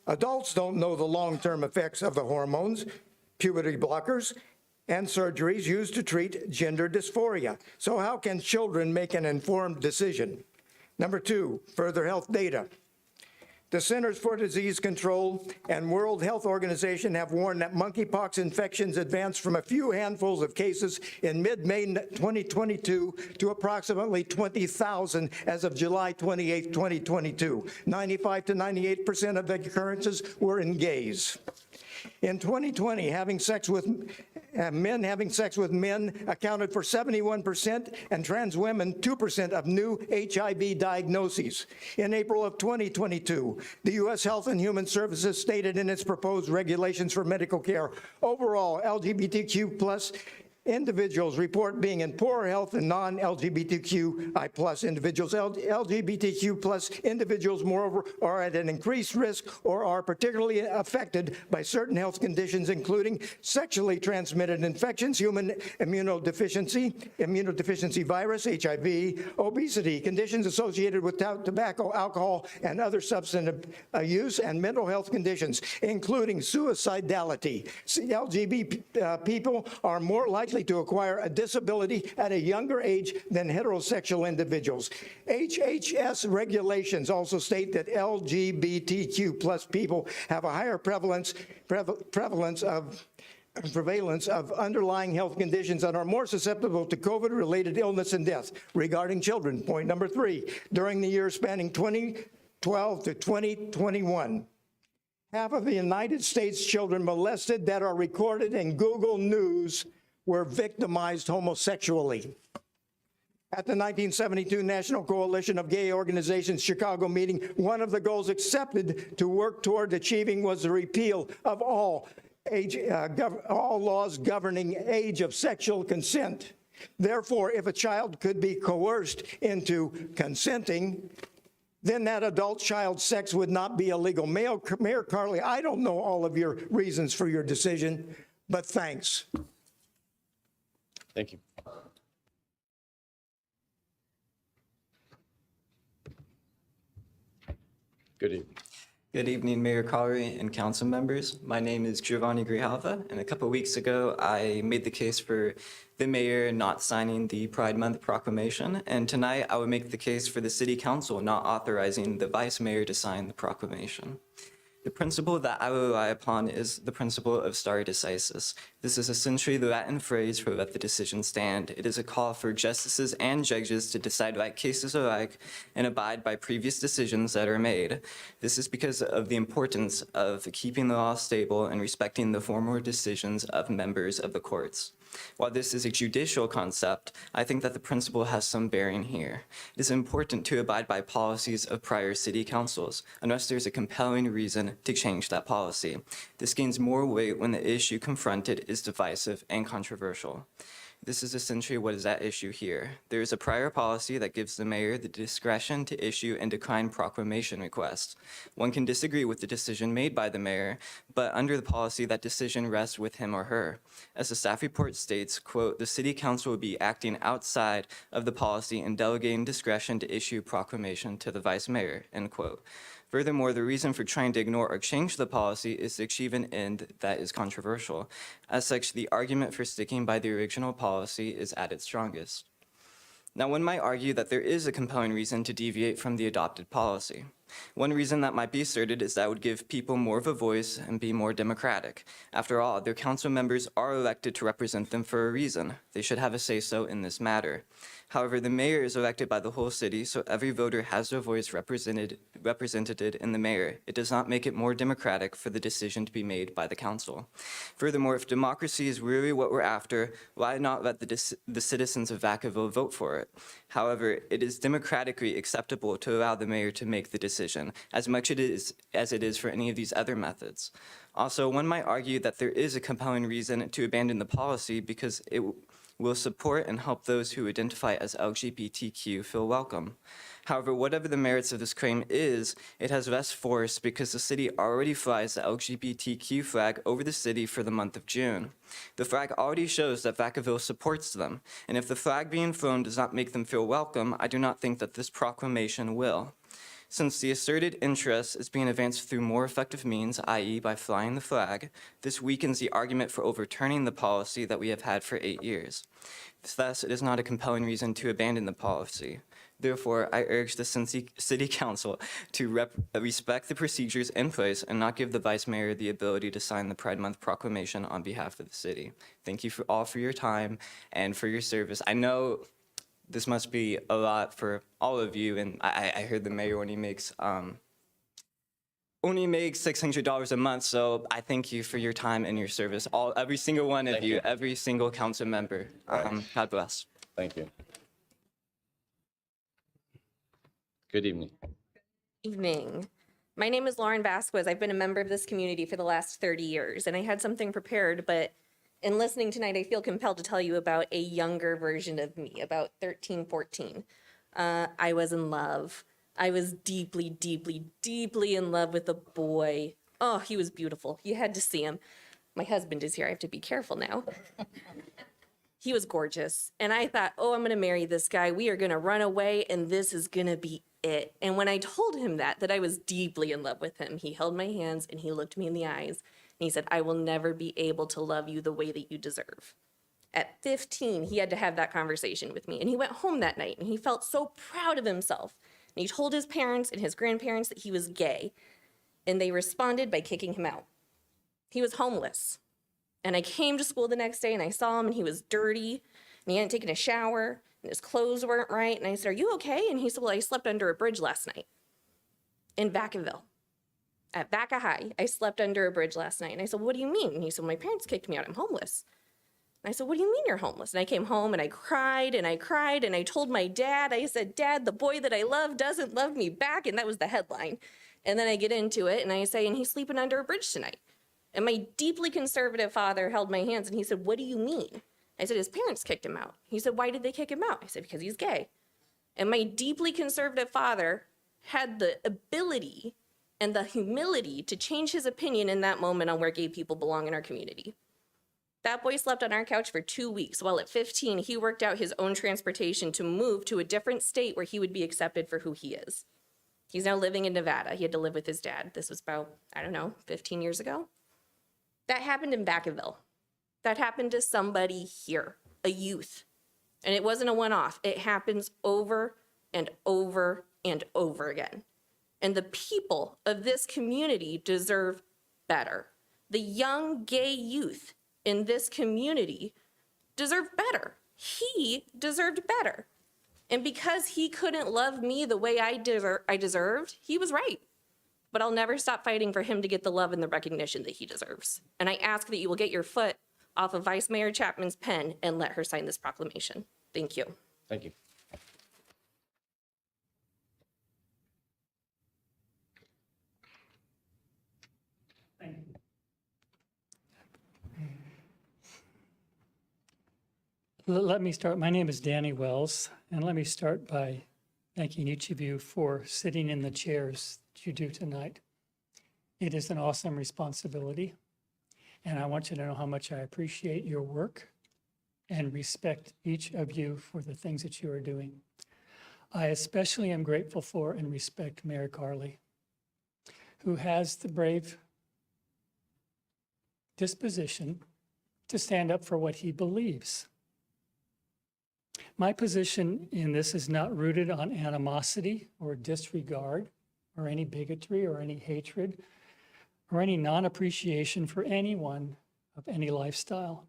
Adults don't know the long-term effects of the hormones, puberty blockers, and surgeries used to treat gender dysphoria. So how can children make an informed decision? Number 2, further health data. The Centers for Disease Control and World Health Organization have warned that monkeypox infections advanced from a few handfuls of cases in mid-May 2022 to approximately 20,000 as of July 28, 2022. 95 to 98% of the occurrences were in gays. In 2020, men having sex with men accounted for 71% and trans women 2% of new HIV diagnoses. In April of 2022, the U.S. Health and Human Services stated in its proposed regulations for medical care, overall LGBTQ plus individuals report being in poorer health than non-LGBTQI plus individuals. LGBTQ plus individuals, moreover, are at an increased risk or are particularly affected by certain health conditions, including sexually transmitted infections, human immunodeficiency virus, HIV, obesity, conditions associated with tobacco, alcohol, and other substance use, and mental health conditions, including suicidality. LGBT people are more likely to acquire a disability at a younger age than heterosexual individuals. HHS regulations also state that LGBTQ plus people have a higher prevalence of underlying health conditions and are more susceptible to COVID-related illness and death. Regarding children, point number 3, during the year spanning 2012 to 2021, half of the United States children molested that are recorded in Google News were victimized homosexually. At the 1972 National Coalition of Gay Organizations Chicago meeting, one of the goals accepted to work toward achieving was the repeal of all laws governing age of sexual consent. Therefore, if a child could be coerced into consenting, then that adult child sex would not be illegal. Mayor Carley, I don't know all of your reasons for your decision, but thanks. Thank you. Good evening. Good evening, Mayor Carley and council members. My name is Giovanni Grijalva, and a couple of weeks ago, I made the case for the mayor not signing the Pride Month proclamation, and tonight I will make the case for the city council not authorizing the vice mayor to sign the proclamation. The principle that I will rely upon is the principle of stare decisis. This is essentially the Latin phrase for let the decision stand. It is a call for justices and judges to decide like cases alike and abide by previous decisions that are made. This is because of the importance of keeping the law stable and respecting the formal decisions of members of the courts. While this is a judicial concept, I think that the principle has some bearing here. It is important to abide by policies of prior city councils, unless there's a compelling reason to change that policy. This gains more weight when the issue confronted is divisive and controversial. This is essentially what is at issue here. There is a prior policy that gives the mayor the discretion to issue and decline proclamation requests. One can disagree with the decision made by the mayor, but under the policy, that decision rests with him or her. As the staff report states, quote, the city council will be acting outside of the policy and delegating discretion to issue proclamation to the vice mayor, end quote. Furthermore, the reason for trying to ignore or change the policy is to achieve an end that is controversial. As such, the argument for sticking by the original policy is at its strongest. Now, one might argue that there is a compelling reason to deviate from the adopted policy. One reason that might be asserted is that would give people more of a voice and be more democratic. After all, their council members are elected to represent them for a reason. They should have a say-so in this matter. However, the mayor is elected by the whole city, so every voter has their voice represented in the mayor. It does not make it more democratic for the decision to be made by the council. Furthermore, if democracy is really what we're after, why not let the citizens of Vacaville vote for it? However, it is democratically acceptable to allow the mayor to make the decision, as much as it is for any of these other methods. Also, one might argue that there is a compelling reason to abandon the policy because it will support and help those who identify as LGBTQ feel welcome. However, whatever the merits of this claim is, it has less force because the city already flies the LGBTQ flag over the city for the month of June. The flag already shows that Vacaville supports them, and if the flag being flown does not make them feel welcome, I do not think that this proclamation will. Since the asserted interest is being advanced through more effective means, i.e. by flying the flag, this weakens the argument for overturning the policy that we have had for 8 years. Thus, it is not a compelling reason to abandon the policy. Therefore, I urge the City Council to respect the procedures in place and not give the Vice Mayor the ability to sign the Pride Month proclamation on behalf of the city. Thank you all for your time and for your service. I know this must be a lot for all of you, and I heard the mayor only makes $600 a month, so I thank you for your time and your service. Every single one of you, every single council member. God bless. Thank you. Good evening. Evening. My name is Lauren Vasquez. I've been a member of this community for the last 30 years, and I had something prepared, but in listening tonight, I feel compelled to tell you about a younger version of me, about 13, 14. I was in love. I was deeply, deeply, deeply in love with a boy. Oh, he was beautiful. You had to see him. My husband is here. I have to be careful now. He was gorgeous. And I thought, oh, I'm going to marry this guy. We are going to run away, and this is going to be it. And when I told him that I was deeply in love with him, he held my hands and he looked me in the eyes. And he said, I will never be able to love you the way that you deserve. At 15, he had to have that conversation with me. And he went home that night and he felt so proud of himself. And he told his parents and his grandparents that he was gay. And they responded by kicking him out. He was homeless. And I came to school the next day and I saw him and he was dirty and he hadn't taken a shower and his clothes weren't right. And I said, are you okay? And he said, well, I slept under a bridge last night in Vacaville. At Vaca High, I slept under a bridge last night. And I said, what do you mean? And he said, my parents kicked me out. I'm homeless. And I said, what do you mean you're homeless? And I came home and I cried and I cried and I told my dad, I said, Dad, the boy that I love doesn't love me back. And that was the headline. And then I get into it and I say, and he's sleeping under a bridge tonight. And my deeply conservative father held my hands and he said, what do you mean? I said, his parents kicked him out. He said, why did they kick him out? I said, because he's gay. And my deeply conservative father had the ability and the humility to change his opinion in that moment on where gay people belong in our community. That boy slept on our couch for 2 weeks, while at 15, he worked out his own transportation to move to a different state where he would be accepted for who he is. He's now living in Nevada. He had to live with his dad. This was about, 15 years ago. That happened in Vacaville. That happened to somebody here, a youth. And it wasn't a one-off. It happens over and over and over again. And the people of this community deserve better. The young gay youth in this community deserve better. He deserved better. And because he couldn't love me the way I deserved, he was right. But I'll never stop fighting for him to get the love and the recognition that he deserves. And I ask that you will get your foot off of Vice Mayor Chapman's pen and let her sign this proclamation. Thank you. Thank you. Let me start. My name is Danny Wells, and let me start by thanking each of you for sitting in the chairs that you do tonight. It is an awesome responsibility, and I want you to know how much I appreciate your work and respect each of you for the things that you are doing. I especially am grateful for and respect Mayor Carley, who has the brave disposition to stand up for what he believes. My position in this is not rooted on animosity or disregard or any bigotry or any hatred or any non-appreciation for anyone of any lifestyle.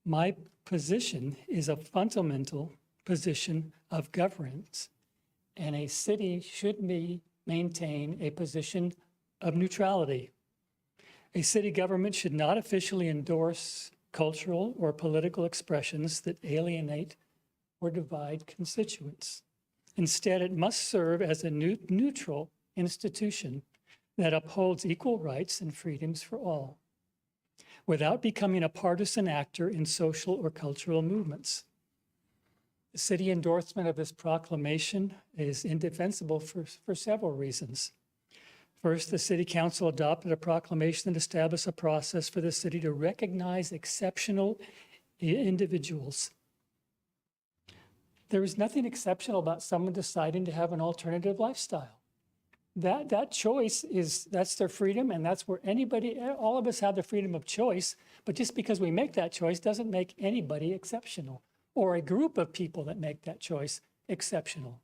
My position is a fundamental position of governance, and a city should maintain a position of neutrality. A city government should not officially endorse cultural or political expressions that alienate or divide constituents. Instead, it must serve as a neutral institution that upholds equal rights and freedoms for all, without becoming a partisan actor in social or cultural movements. The city endorsement of this proclamation is indefensible for several reasons. First, the City Council adopted a proclamation that established a process for the city to recognize exceptional individuals. There is nothing exceptional about someone deciding to have an alternative lifestyle. That choice that's their freedom, and that's where all of us have the freedom of choice, but just because we make that choice doesn't make anybody exceptional, or a group of people that make that choice exceptional.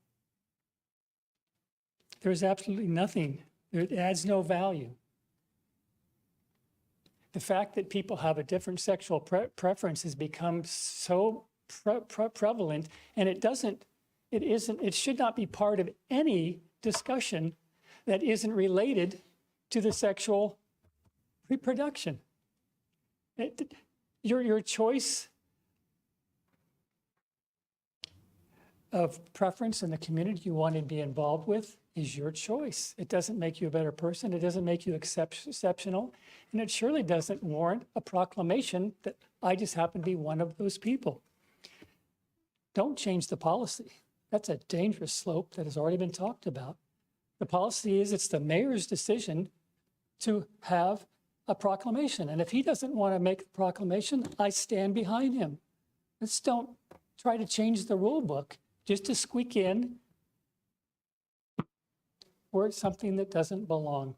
There's absolutely nothing. It adds no value. The fact that people have a different sexual preference has become so prevalent, and it should not be part of any discussion that isn't related to the sexual reproduction. Your choice of preference in the community you want to be involved with is your choice. It doesn't make you a better person. It doesn't make you exceptional. And it surely doesn't warrant a proclamation that I just happen to be one of those people. Don't change the policy. That's a dangerous slope that has already been talked about. The policy is it's the mayor's decision to have a proclamation. And if he doesn't want to make the proclamation, I stand behind him. Let's don't try to change the rule book just to squeak in where it's something that doesn't belong.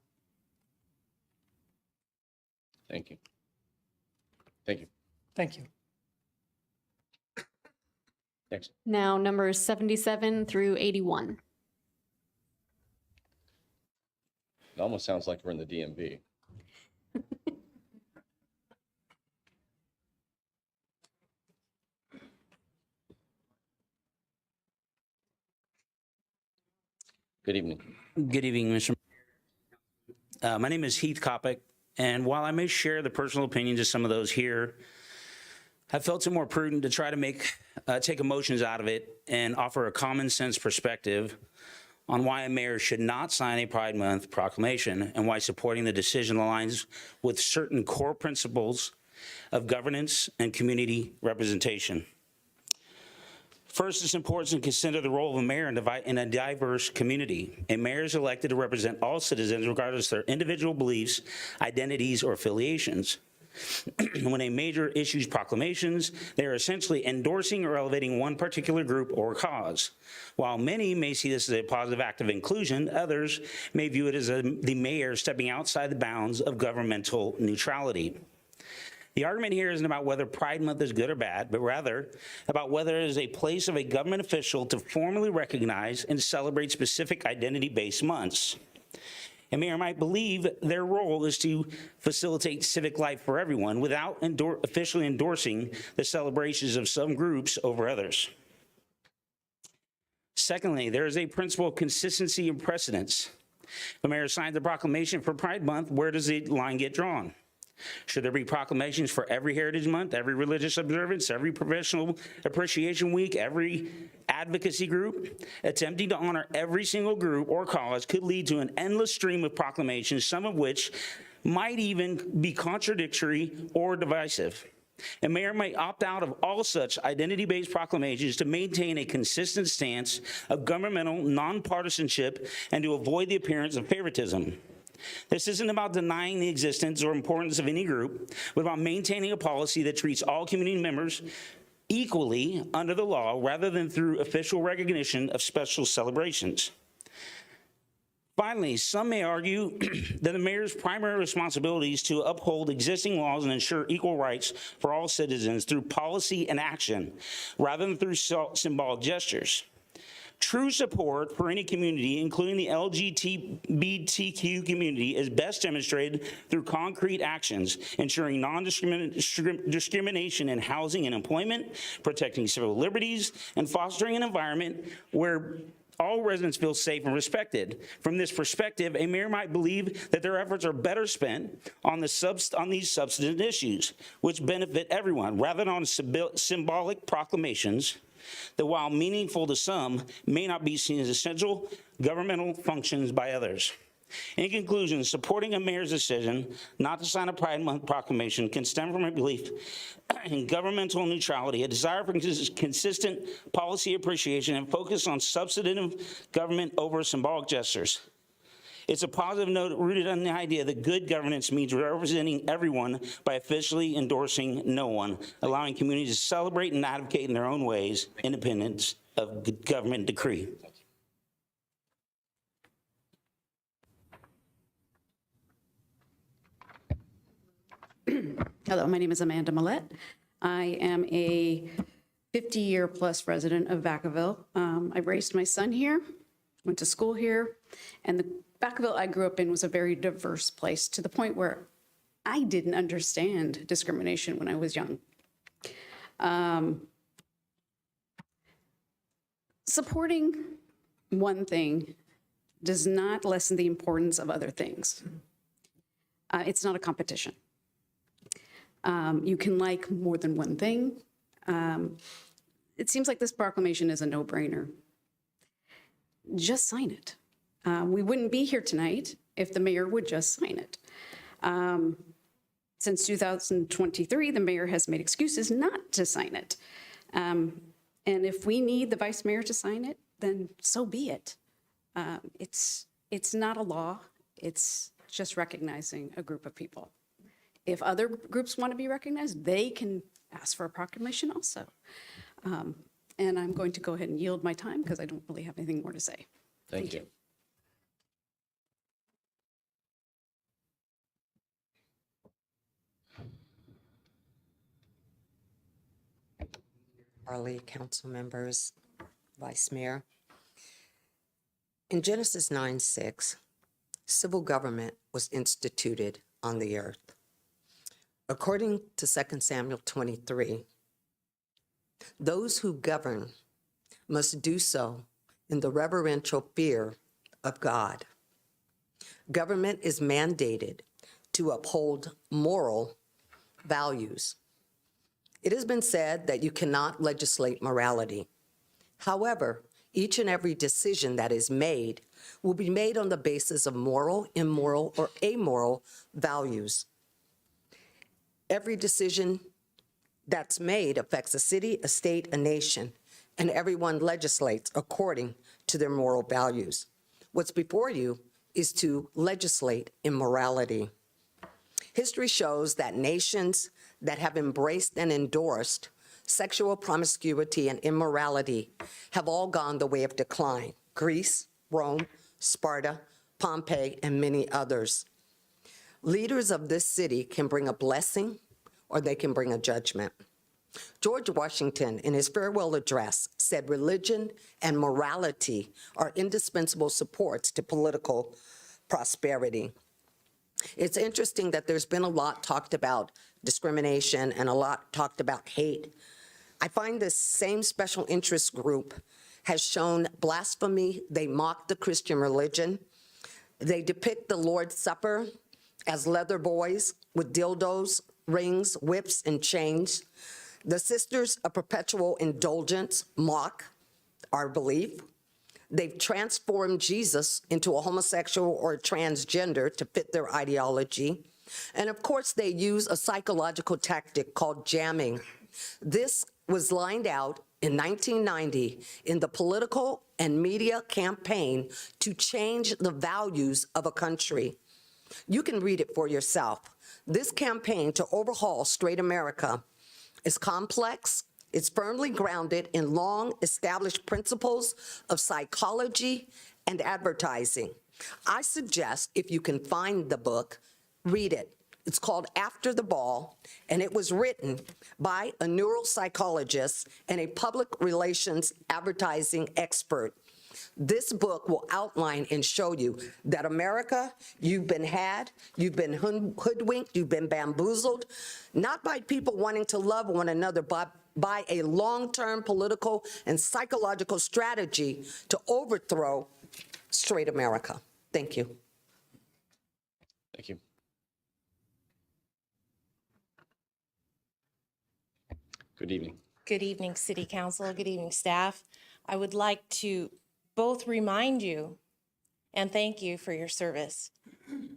Thank you. Thank you. Thank you. Next. Now, numbers 77 through 81. It almost sounds like we're in the DMV. Good evening. Good evening, Mr. My name is Heath Kopic, and while I may share the personal opinions of some of those here, I felt it more prudent to try to take emotions out of it and offer a common sense perspective on why a mayor should not sign a Pride Month proclamation and why supporting the decision aligns with certain core principles of governance and community representation. First, it's important to consider the role of a mayor in a diverse community. A mayor is elected to represent all citizens regardless of their individual beliefs, identities, or affiliations. When a mayor issues proclamations, they are essentially endorsing or elevating one particular group or cause. While many may see this as a positive act of inclusion, others may view it as the mayor stepping outside the bounds of governmental neutrality. The argument here isn't about whether Pride Month is good or bad, but rather about whether it is a place of a government official to formally recognize and celebrate specific identity-based months. A mayor might believe their role is to facilitate civic life for everyone without officially endorsing the celebrations of some groups over others. Secondly, there is a principle of consistency and precedence. If a mayor signs a proclamation for Pride Month, where does the line get drawn? Should there be proclamations for every Heritage Month, every religious observance, every Professional Appreciation Week, every advocacy group? Attempting to honor every single group or cause could lead to an endless stream of proclamations, some of which might even be contradictory or divisive. A mayor may opt out of all such identity-based proclamations to maintain a consistent stance of governmental nonpartisanship and to avoid the appearance of favoritism. This isn't about denying the existence or importance of any group, but about maintaining a policy that treats all community members equally under the law rather than through official recognition of special celebrations. Finally, some may argue that the mayor's primary responsibility is to uphold existing laws and ensure equal rights for all citizens through policy and action rather than through symbolic gestures. True support for any community, including the LGBTQ community, is best demonstrated through concrete actions, ensuring non-discrimination in housing and employment, protecting civil liberties, and fostering an environment where all residents feel safe and respected. From this perspective, a mayor might believe that their efforts are better spent on these substantive issues, which benefit everyone, rather than on symbolic proclamations that, while meaningful to some, may not be seen as essential governmental functions by others. In conclusion, supporting a mayor's decision not to sign a Pride Month proclamation can stem from a belief in governmental neutrality, a desire for consistent policy appreciation, and focus on substantive government over symbolic gestures. It's a positive note rooted in the idea that good governance means representing everyone by officially endorsing no one, allowing communities to celebrate and advocate in their own ways, independent of government decree. Hello, my name is Amanda Millette. I am a 50-year plus resident of Vacaville. I raised my son here, went to school here, and the Vacaville I grew up in was a very diverse place, to the point where I didn't understand discrimination when I was young. Supporting one thing does not lessen the importance of other things. It's not a competition. You can like more than one thing. It seems like this proclamation is a no-brainer. Just sign it. We wouldn't be here tonight if the mayor would just sign it. Since 2023, the mayor has made excuses not to sign it. And if we need the vice mayor to sign it, then so be it. It's not a law. It's just recognizing a group of people. If other groups want to be recognized, they can ask for a proclamation also. And I'm going to go ahead and yield my time because I don't really have anything more to say. Thank you. Carly, council members, vice mayor. In Genesis 9:6, civil government was instituted on the earth. According to 2 Samuel 23, those who govern must do so in the reverential fear of God. Government is mandated to uphold moral values. It has been said that you cannot legislate morality. However, each and every decision that is made will be made on the basis of moral, immoral, or amoral values. Every decision that's made affects a city, a state, a nation, and everyone legislates according to their moral values. What's before you is to legislate immorality. History shows that nations that have embraced and endorsed sexual promiscuity and immorality have all gone the way of decline. Greece, Rome, Sparta, Pompeii, and many others. Leaders of this city can bring a blessing or they can bring a judgment. George Washington, in his farewell address, said religion and morality are indispensable supports to political prosperity. It's interesting that there's been a lot talked about discrimination and a lot talked about hate. I find this same special interest group has shown blasphemy. They mock the Christian religion. They depict the Lord's Supper as leather boys with dildos, rings, whips, and chains. The Sisters of Perpetual Indulgence mock our belief. They've transformed Jesus into a homosexual or a transgender to fit their ideology. And of course, they use a psychological tactic called jamming. This was lined out in 1990 in the political and media campaign to change the values of a country. You can read it for yourself. This campaign to overhaul straight America is complex. It's firmly grounded in long established principles of psychology and advertising. I suggest, if you can find the book, read it. It's called After the Ball, and it was written by a neuropsychologist and a public relations advertising expert. This book will outline and show you that America, you've been had, you've been hoodwinked, you've been bamboozled, not by people wanting to love one another, but by a long-term political and psychological strategy to overthrow straight America. Thank you. Thank you. Good evening. Good evening, City Council. Good evening, staff. I would like to both remind you and thank you for your service.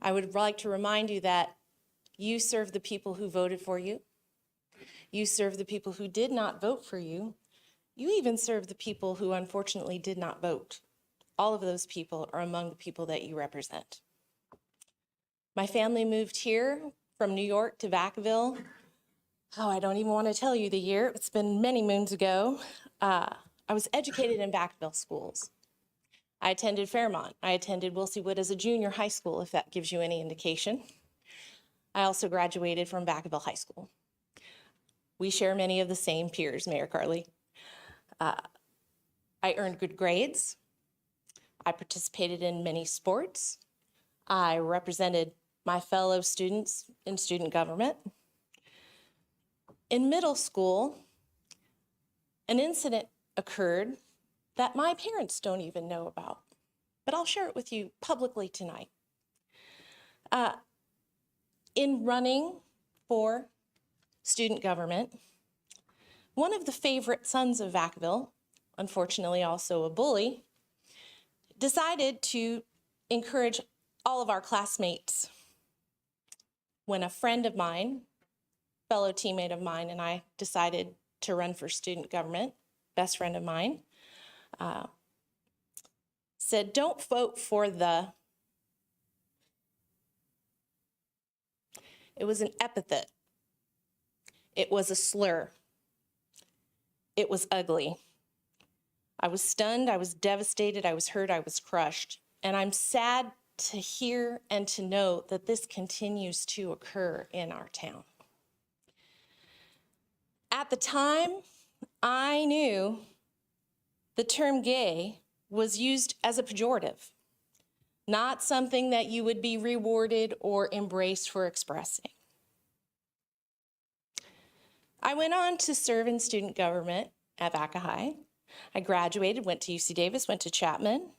I would like to remind you that you serve the people who voted for you. You serve the people who did not vote for you. You even serve the people who unfortunately did not vote. All of those people are among the people that you represent. My family moved here from New York to Vacaville. Oh, I don't even want to tell you the year. It's been many moons ago. I was educated in Vacaville schools. I attended Fairmont. I attended Wilsey Wood as a junior high school, if that gives you any indication. I also graduated from Vacaville High School. We share many of the same peers, Mayor Carley. I earned good grades. I participated in many sports. I represented my fellow students in student government. In middle school, an incident occurred that my parents don't even know about, but I'll share it with you publicly tonight. In running for student government, one of the favorite sons of Vacaville, unfortunately also a bully, decided to encourage all of our classmates. When a friend of mine, fellow teammate of mine, and I decided to run for student government, best friend of mine, said, don't vote for the, it was an epithet. It was a slur. It was ugly. I was stunned, I was devastated, I was hurt, I was crushed. And I'm sad to hear and to know that this continues to occur in our town. At the time, I knew the term gay was used as a pejorative, not something that you would be rewarded or embraced for expressing. I went on to serve in student government at Vaca High. I graduated, went to UC Davis, went to Chapman.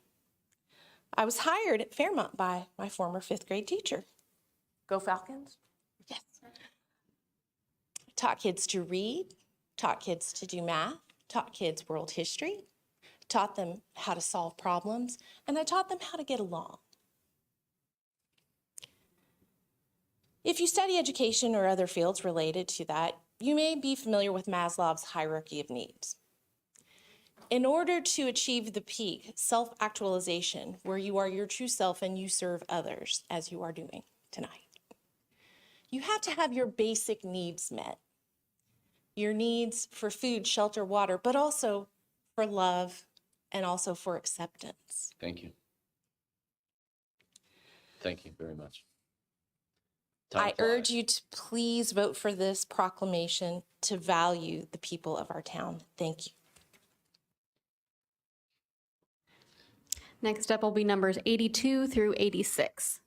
I was hired at Fairmont by my former 5th grade teacher. Go Falcons? Yes. Taught kids to read, taught kids to do math, taught kids world history, taught them how to solve problems, and I taught them how to get along. If you study education or other fields related to that, you may be familiar with Maslow's hierarchy of needs. In order to achieve the peak, self-actualization, where you are your true self and you serve others, as you are doing tonight, you have to have your basic needs met. Your needs for food, shelter, water, but also for love and also for acceptance. Thank you. Thank you very much. I urge you to please vote for this proclamation to value the people of our town. Thank you. Next up will be numbers 82 through 86.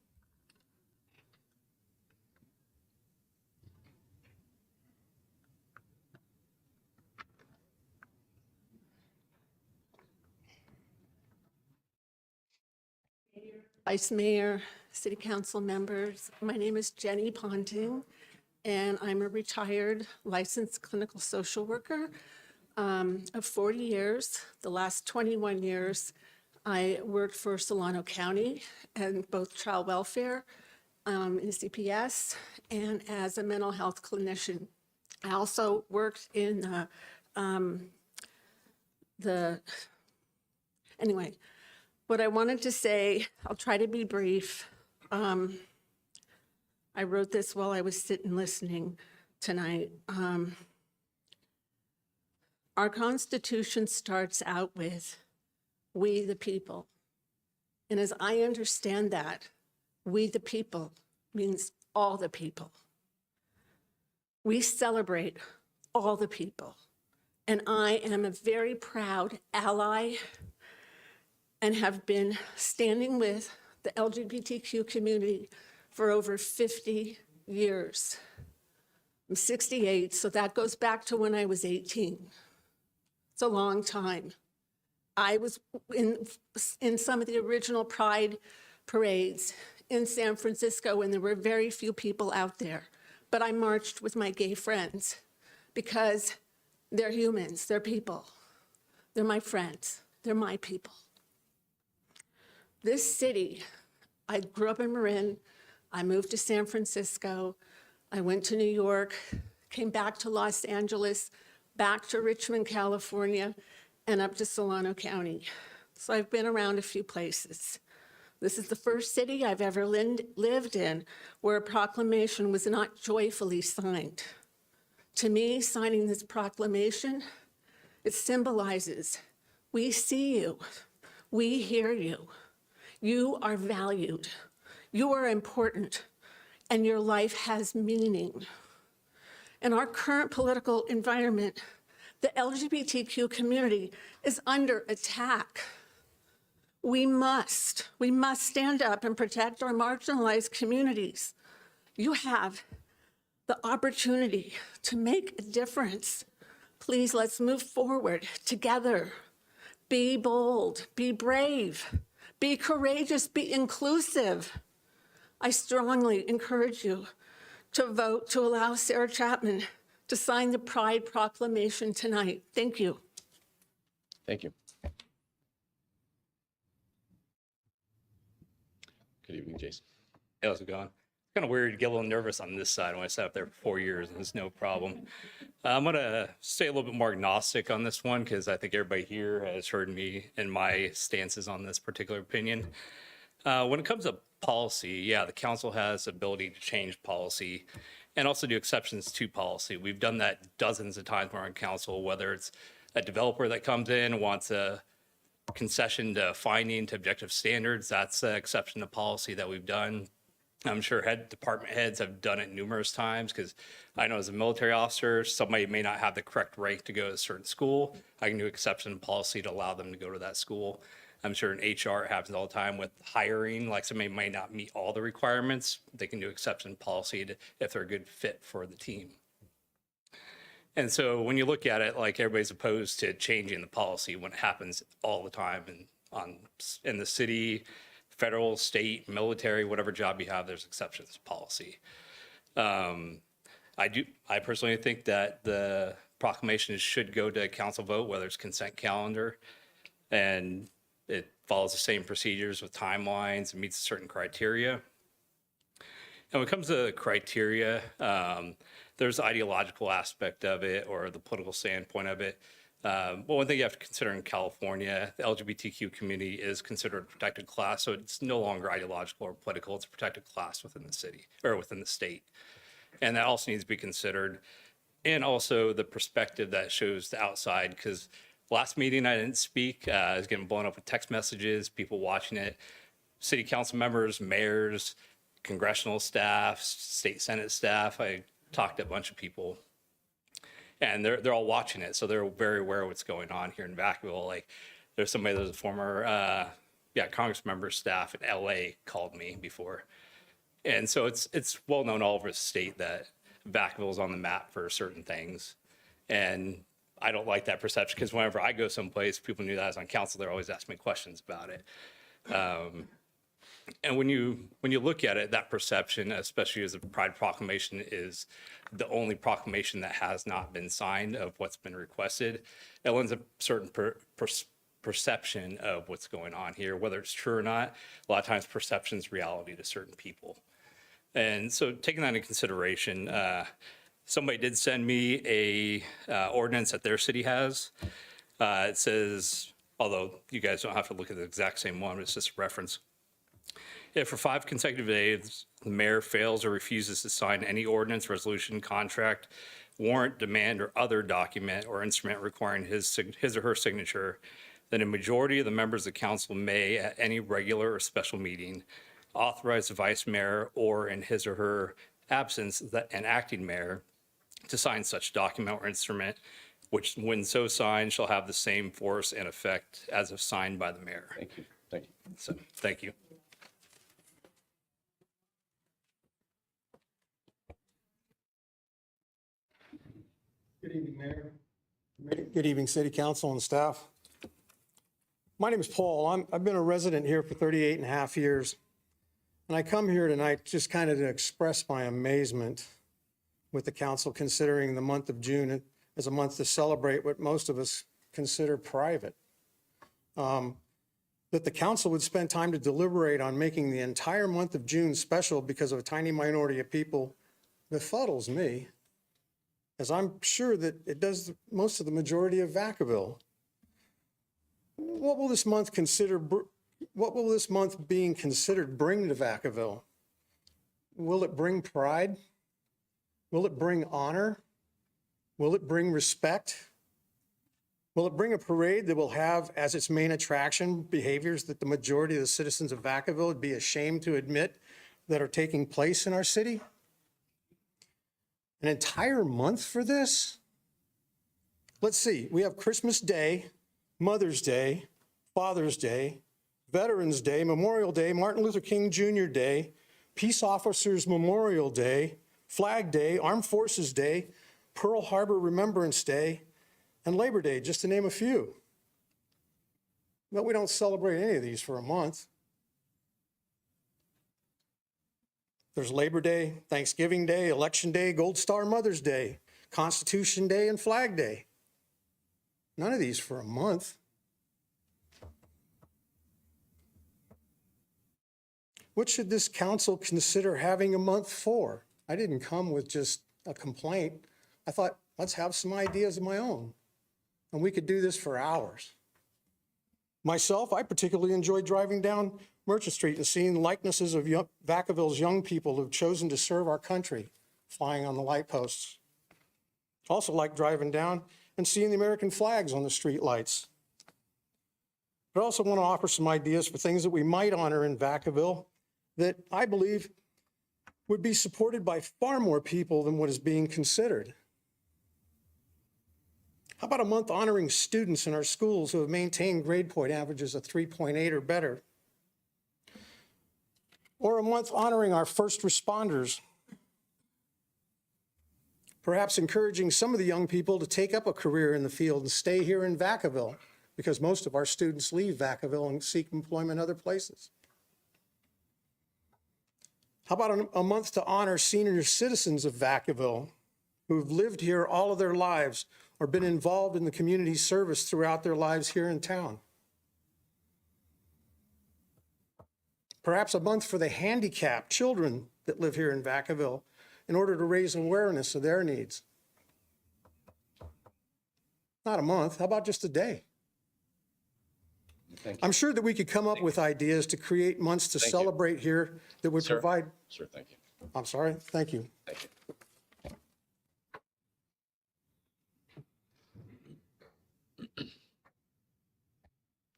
Vice Mayor, City Council members, my name is Jenny Ponting, and I'm a retired licensed clinical social worker of 40 years. The last 21 years, I worked for Solano County and both child welfare in CPS and as a mental health clinician. I also worked in anyway, what I wanted to say, I'll try to be brief. I wrote this while I was sitting listening tonight. Our Constitution starts out with, we the people. And as I understand that, we the people means all the people. We celebrate all the people. And I am a very proud ally and have been standing with the LGBTQ community for over 50 years. I'm 68, so that goes back to when I was 18. It's a long time. I was in some of the original Pride parades in San Francisco when there were very few people out there. But I marched with my gay friends because they're humans, they're people. They're my friends, they're my people. This city, I grew up in Marin, I moved to San Francisco, I went to New York, came back to Los Angeles, back to Richmond, California, and up to Solano County. So I've been around a few places. This is the first city I've ever lived in where a proclamation was not joyfully signed. To me, signing this proclamation, it symbolizes, we see you, we hear you, you are valued, you are important, and your life has meaning. In our current political environment, the LGBTQ community is under attack. We must stand up and protect our marginalized communities. You have the opportunity to make a difference. Please, let's move forward together. Be bold, be brave, be courageous, be inclusive. I strongly encourage you to vote to allow Sarah Chapman to sign the Pride Proclamation tonight. Thank you. Thank you. Good evening, Jason. Hey, how's it going? It's kind of weird to get a little nervous on this side when I sat up there for 4 years and it's no problem. I'm going to stay a little bit more agnostic on this one because I think everybody here has heard me and my stances on this particular opinion. When it comes to policy, yeah, the council has the ability to change policy and also do exceptions to policy. We've done that dozens of times when we're on council, whether it's a developer that comes in and wants a concession to finding to objective standards, that's an exception to policy that we've done. I'm sure department heads have done it numerous times because I know as a military officer, somebody may not have the correct rank to go to a certain school. I can do exception to policy to allow them to go to that school. I'm sure in HR it happens all the time with hiring, like somebody might not meet all the requirements. They can do exception policy if they're a good fit for the team. And so when you look at it, like everybody's opposed to changing the policy when it happens all the time in the city, federal, state, military, whatever job you have, there's exceptions to policy. I personally think that the proclamation should go to a council vote, whether it's consent calendar, and it follows the same procedures with timelines and meets certain criteria. And when it comes to the criteria, there's the ideological aspect of it or the political standpoint of it. Well, one thing you have to consider in California, the LGBTQ community is considered a protected class, so it's no longer ideological or political. It's a protected class within the city or within the state. And that also needs to be considered. And also the perspective that shows the outside, because last meeting I didn't speak. I was getting blown up with text messages, people watching it, city council members, mayors, congressional staff, state senate staff. I talked to a bunch of people and they're all watching it. So they're very aware of what's going on here in Vacaville. Like there's a former Congress member staff in LA called me before. And so it's well known all over the state that Vacaville is on the map for certain things. And I don't like that perception because whenever I go someplace, people knew that I was on council, they're always asking me questions about it. And when you look at it, that perception, especially as a Pride Proclamation is the only proclamation that has not been signed of what's been requested, it lends a certain perception of what's going on here, whether it's true or not. A lot of times perception is reality to certain people. And so taking that into consideration, somebody did send me a ordinance that their city has. It says, although you guys don't have to look at the exact same one, it's just a reference. If for 5 consecutive days, the mayor fails or refuses to sign any ordinance, resolution, contract, warrant, demand, or other document or instrument requiring his or her signature, then a majority of the members of the council may, at any regular or special meeting, authorize the vice mayor or in his or her absence, an acting mayor to sign such document or instrument which when so signed shall have the same force and effect as if signed by the mayor. Thank you. Thank you. So, thank you. Good evening, Mayor. Good evening, City Council and staff. My name is Paul. I've been a resident here for 38 and a half years. And I come here tonight just kind of to express my amazement with the council considering the month of June as a month to celebrate what most of us consider private. That the council would spend time to deliberate on making the entire month of June special because of a tiny minority of people befuddles me, as I'm sure that it does most of the majority of Vacaville. What will this month being considered bring to Vacaville? Will it bring pride? Will it bring honor? Will it bring respect? Will it bring a parade that will have as its main attraction behaviors that the majority of the citizens of Vacaville would be ashamed to admit that are taking place in our city? An entire month for this? Let's see, we have Christmas Day, Mother's Day, Father's Day, Veterans Day, Memorial Day, Martin Luther King Jr. Day, Peace Officers Memorial Day, Flag Day, Armed Forces Day, Pearl Harbor Remembrance Day, and Labor Day, just to name a few. But we don't celebrate any of these for a month. There's Labor Day, Thanksgiving Day, Election Day, Gold Star Mother's Day, Constitution Day, and Flag Day. None of these for a month. What should this council consider having a month for? I didn't come with just a complaint. I thought, let's have some ideas of my own. And we could do this for hours. Myself, I particularly enjoyed driving down Merchant Street and seeing likenesses of Vacaville's young people who've chosen to serve our country flying on the light posts. Also like driving down and seeing the American flags on the street lights. But I also want to offer some ideas for things that we might honor in Vacaville that I believe would be supported by far more people than what is being considered. How about a month honoring students in our schools who have maintained grade point averages of 3.8 or better? Or a month honoring our first responders. Perhaps encouraging some of the young people to take up a career in the field and stay here in Vacaville, because most of our students leave Vacaville and seek employment other places. How about a month to honor senior citizens of Vacaville who've lived here all of their lives or been involved in the community service throughout their lives here in town? Perhaps a month for the handicapped children that live here in Vacaville in order to raise awareness of their needs. Not a month, how about just a day? I'm sure that we could come up with ideas to create months to celebrate here that would provide. Sir, thank you. I'm sorry, thank you. Thank you.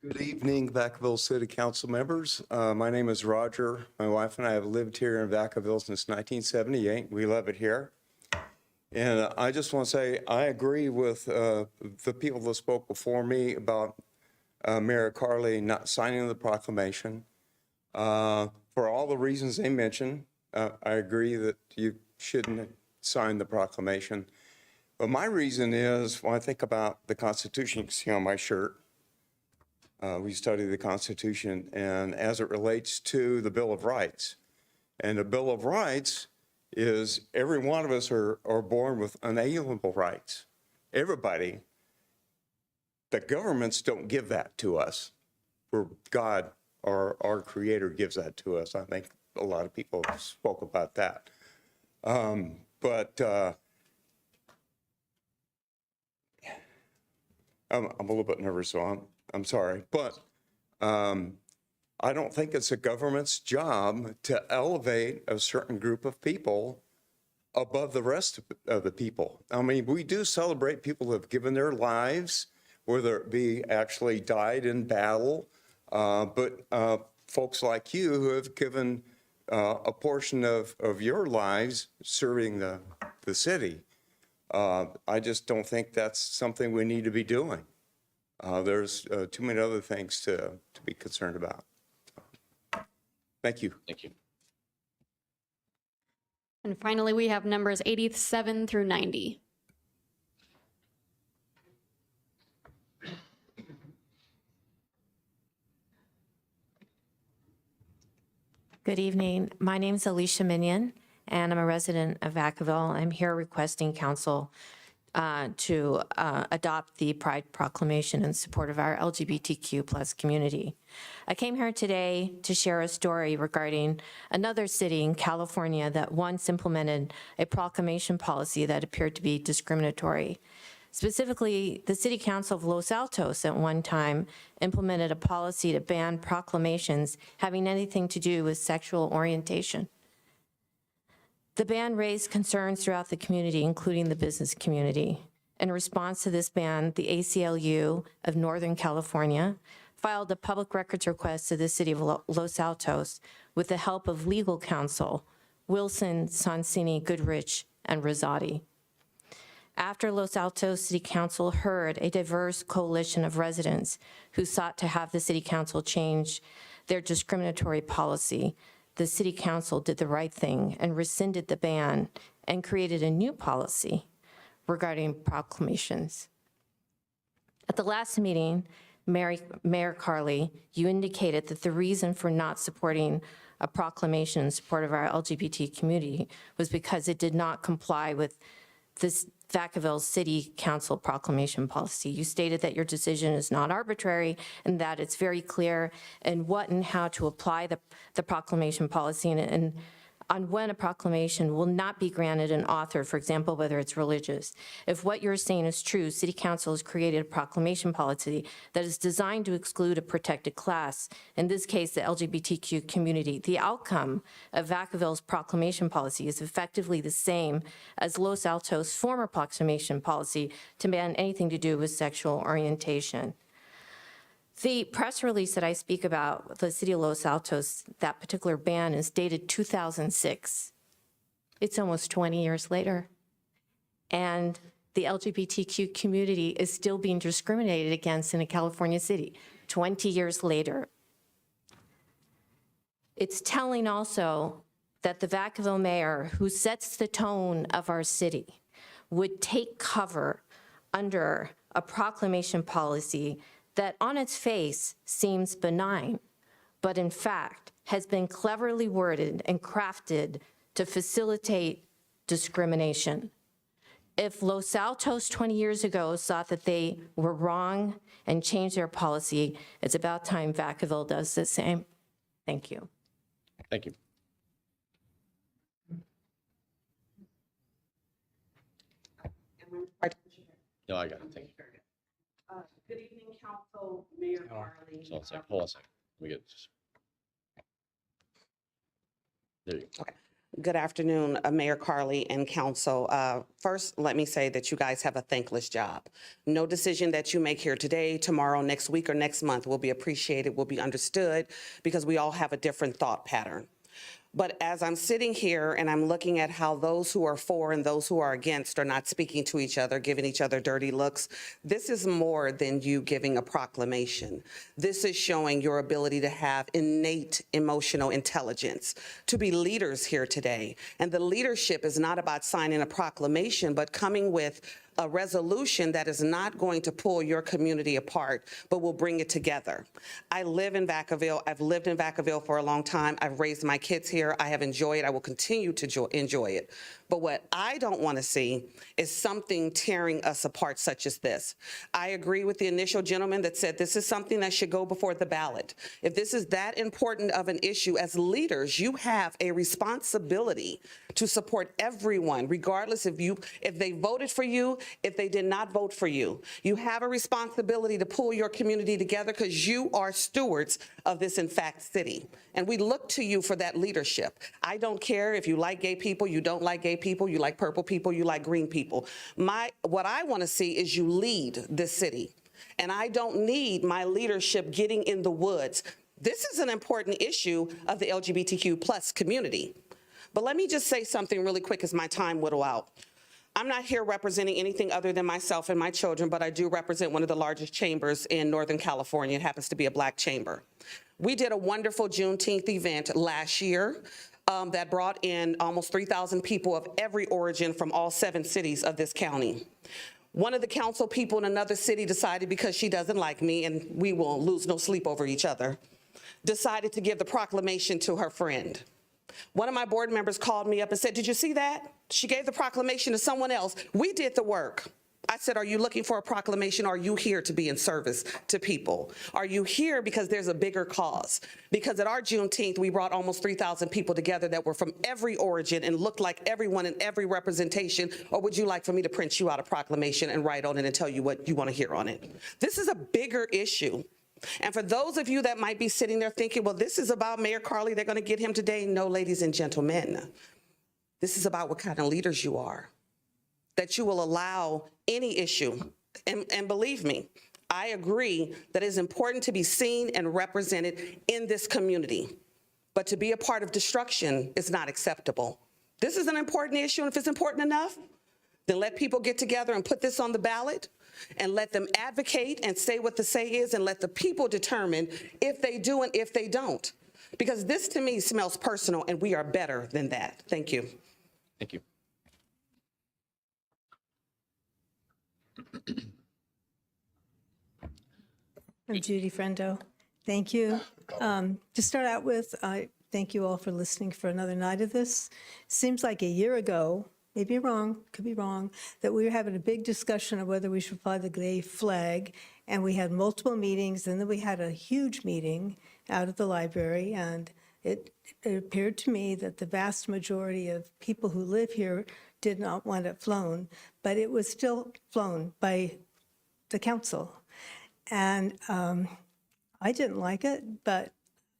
Good evening, Vacaville City Council members. My name is Roger. My wife and I have lived here in Vacaville since 1978. We love it here. And I just want to say I agree with the people that spoke before me about Mayor Carley not signing the proclamation. For all the reasons they mentioned, I agree that you shouldn't sign the proclamation. But my reason is, when I think about the Constitution, you can see on my shirt, we study the Constitution, and as it relates to the Bill of Rights. And the Bill of Rights is every one of us are born with unalienable rights. Everybody. The governments don't give that to us. Where God, our Creator, gives that to us. I think a lot of people spoke about that. I'm a little bit nervous, so I'm sorry, but I don't think it's a government's job to elevate a certain group of people above the rest of the people. I mean, we do celebrate people who have given their lives, whether it be actually died in battle, but folks like you who have given a portion of your lives serving the city. I just don't think that's something we need to be doing. There's too many other things to be concerned about. Thank you. Thank you. And finally, we have numbers 87 through 90. Good evening. My name is Alicia Minion, and I'm a resident of Vacaville. I'm here requesting council to adopt the Pride Proclamation in support of our LGBTQ plus community. I came here today to share a story regarding another city in California that once implemented a proclamation policy that appeared to be discriminatory. Specifically, the City Council of Los Altos at one time implemented a policy to ban proclamations having anything to do with sexual orientation. The ban raised concerns throughout the community, including the business community. In response to this ban, the ACLU of Northern California filed a public records request to the City of Los Altos with the help of legal counsel, Wilson, Sonsini, Goodrich, and Rosati. After Los Altos City Council heard a diverse coalition of residents who sought to have the City Council change their discriminatory policy, the City Council did the right thing and rescinded the ban and created a new policy regarding proclamations. At the last meeting, Mayor Carley, you indicated that the reason for not supporting a proclamation in support of our LGBT community was because it did not comply with this Vacaville City Council proclamation policy. You stated that your decision is not arbitrary and that it's very clear in what and how to apply the proclamation policy and on when a proclamation will not be granted an author, for example, whether it's religious. If what you're saying is true, City Council has created a proclamation policy that is designed to exclude a protected class, in this case, the LGBTQ community. The outcome of Vacaville's proclamation policy is effectively the same as Los Altos' former proclamation policy to ban anything to do with sexual orientation. The press release that I speak about, the City of Los Altos, that particular ban is dated 2006. It's almost 20 years later. And the LGBTQ community is still being discriminated against in a California city, 20 years later. It's telling also that the Vacaville mayor, who sets the tone of our city, would take cover under a proclamation policy that on its face seems benign, but in fact has been cleverly worded and crafted to facilitate discrimination. If Los Altos 20 years ago thought that they were wrong and changed their policy, it's about time Vacaville does the same. Thank you. Thank you. No, I got it. Thank you. Good evening, Council, Mayor Carley. So it's like, hold on a second. We get just. There you go. Okay. Good afternoon, Mayor Carley and Council. First, let me say that you guys have a thankless job. No decision that you make here today, tomorrow, next week, or next month will be appreciated, will be understood, because we all have a different thought pattern. But as I'm sitting here and I'm looking at how those who are for and those who are against are not speaking to each other, giving each other dirty looks, this is more than you giving a proclamation. This is showing your ability to have innate emotional intelligence, to be leaders here today. And the leadership is not about signing a proclamation, but coming with a resolution that is not going to pull your community apart, but will bring it together. I live in Vacaville. I've lived in Vacaville for a long time. I've raised my kids here. I have enjoyed it. I will continue to enjoy it. But what I don't want to see is something tearing us apart such as this. I agree with the initial gentleman that said this is something that should go before the ballot. If this is that important of an issue, as leaders, you have a responsibility to support everyone, regardless if they voted for you, if they did not vote for you. You have a responsibility to pull your community together because you are stewards of this, in fact, city. And we look to you for that leadership. I don't care if you like gay people, you don't like gay people, you like purple people, you like green people. What I want to see is you lead this city. And I don't need my leadership getting in the woods. This is an important issue of the LGBTQ plus community. But let me just say something really quick as my time whittle out. I'm not here representing anything other than myself and my children, but I do represent one of the largest chambers in Northern California. It happens to be a Black chamber. We did a wonderful Juneteenth event last year that brought in almost 3,000 people of every origin from all 7 cities of this county. One of the council people in another city decided, because she doesn't like me, and we will lose no sleep over each other, decided to give the proclamation to her friend. One of my board members called me up and said, "Did you see that? She gave the proclamation to someone else. We did the work." I said, "Are you looking for a proclamation? Or are you here to be in service to people? Are you here because there's a bigger cause?" Because at our Juneteenth, we brought almost 3,000 people together that were from every origin and looked like everyone in every representation. Or would you like for me to print you out a proclamation and write on it and tell you what you want to hear on it? This is a bigger issue. And for those of you that might be sitting there thinking, well, this is about Mayor Carley, they're going to get him today. No, ladies and gentlemen, this is about what kind of leaders you are, that you will allow any issue. And believe me, I agree that it is important to be seen and represented in this community, but to be a part of destruction is not acceptable. This is an important issue, and if it's important enough, then let people get together and put this on the ballot and let them advocate and say what the say is, and let the people determine if they do and if they don't. Because this to me smells personal, and we are better than that. Thank you. Thank you. I'm Judy Frendo. Thank you. To start out with, I thank you all for listening for another night of this. Seems like a year ago, maybe wrong, could be wrong, that we were having a big discussion of whether we should fly the gay flag, and we had multiple meetings, and then we had a huge meeting out at the library, and it appeared to me that the vast majority of people who live here did not want it flown, but it was still flown by the council. And I didn't like it, but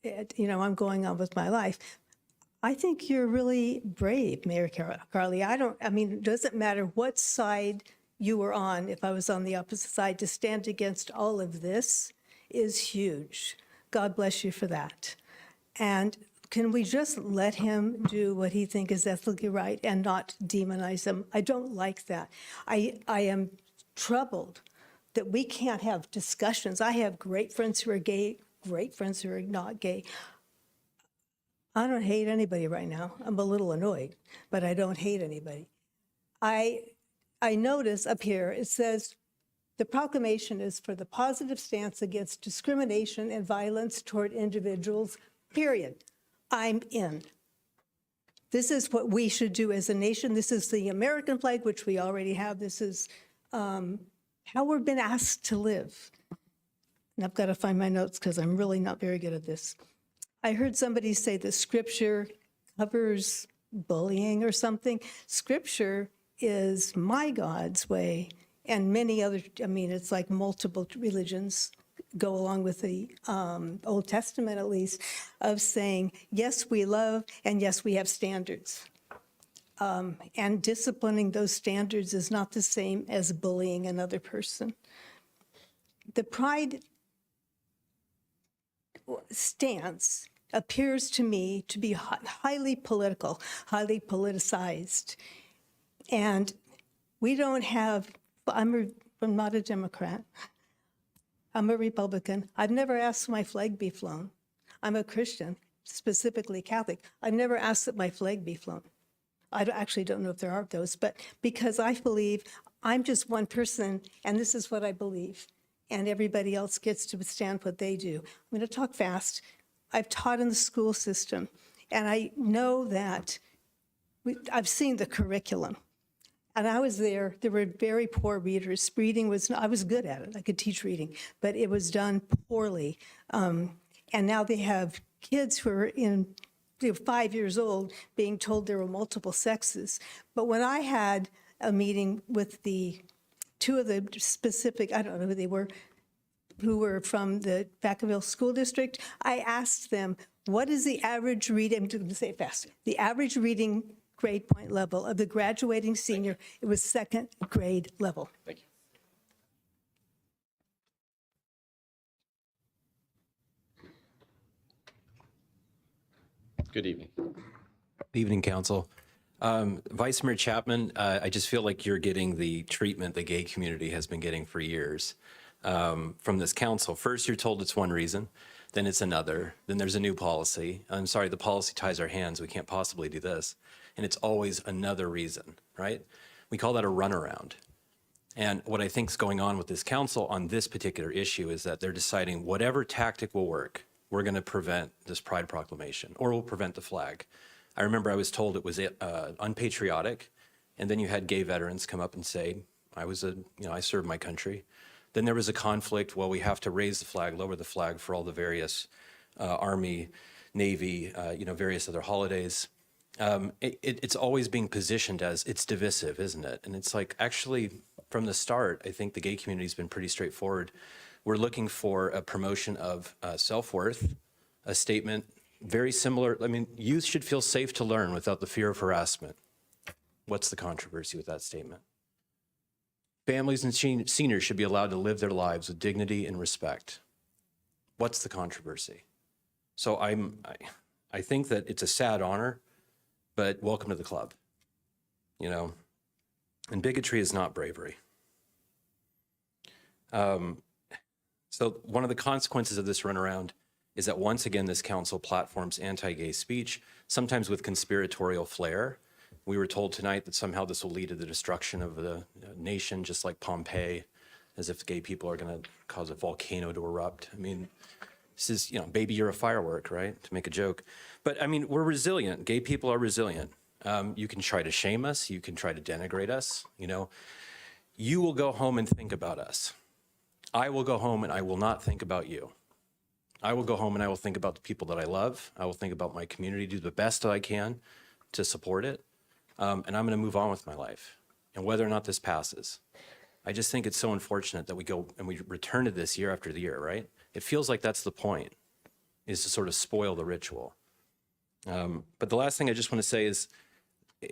I'm going on with my life. I think you're really brave, Mayor Carley. It doesn't matter what side you were on. If I was on the opposite side, to stand against all of this is huge. God bless you for that. And can we just let him do what he thinks is ethically right and not demonize him? I don't like that. I am troubled that we can't have discussions. I have great friends who are gay, great friends who are not gay. I don't hate anybody right now. I'm a little annoyed, but I don't hate anybody. I notice up here, it says, the proclamation is for the positive stance against discrimination and violence toward individuals, period. I'm in. This is what we should do as a nation. This is the American flag, which we already have. This is how we've been asked to live. And I've got to find my notes because I'm really not very good at this. I heard somebody say that Scripture covers bullying or something. Scripture is my God's way, and many other, it's like multiple religions go along with the Old Testament, at least, of saying, yes, we love, and yes, we have standards. And disciplining those standards is not the same as bullying another person. The pride stance appears to me to be highly political, highly politicized. And we don't have, I'm not a Democrat. I'm a Republican. I've never asked my flag be flown. I'm a Christian, specifically Catholic. I've never asked that my flag be flown. I actually don't know if there are those, but because I believe I'm just one person, and this is what I believe, and everybody else gets to stand what they do. I'm going to talk fast. I've taught in the school system, and I know that I've seen the curriculum. And I was there were very poor readers. Reading I was good at it. I could teach reading, but it was done poorly. And now they have kids who are 5 years old being told there were multiple sexes. But when I had a meeting with two of the specific, I don't know who they were, who were from the Vacaville School District, I asked them, what is the average reading, I'm going to say it fast, the average reading grade point level of the graduating senior? It was second grade level. Thank you. Good evening. Good evening, Council. Vice Mayor Chapman, I just feel like you're getting the treatment the gay community has been getting for years from this council. First, you're told it's one reason, then it's another, then there's a new policy. I'm sorry, the policy ties our hands. We can't possibly do this. And it's always another reason, right? We call that a runaround. And what I think is going on with this council on this particular issue is that they're deciding whatever tactic will work, we're going to prevent this Pride proclamation, or we'll prevent the flag. I remember I was told it was unpatriotic, and then you had gay veterans come up and say, I served my country. Then there was a conflict, well, we have to raise the flag, lower the flag for all the various Army, Navy, various other holidays. It's always being positioned as it's divisive, isn't it? And it's like, actually, from the start, I think the gay community has been pretty straightforward. We're looking for a promotion of self-worth, a statement very similar. I mean, youth should feel safe to learn without the fear of harassment. What's the controversy with that statement? Families and seniors should be allowed to live their lives with dignity and respect. What's the controversy? So I think that it's a sad honor, but welcome to the club, and bigotry is not bravery. So one of the consequences of this runaround is that once again, this council platforms anti-gay speech, sometimes with conspiratorial flair. We were told tonight that somehow this will lead to the destruction of the nation, just like Pompeii, as if gay people are going to cause a volcano to erupt. I mean, this is, baby, you're a firework, right? To make a joke. But I mean, we're resilient. Gay people are resilient. You can try to shame us. You can try to denigrate us. You will go home and think about us. I will go home and I will not think about you. I will go home and I will think about the people that I love. I will think about my community, do the best that I can to support it. And I'm going to move on with my life. And whether or not this passes, I just think it's so unfortunate that we go and we return to this year after the year, right? It feels like that's the point, is to sort of spoil the ritual. But the last thing I just want to say is,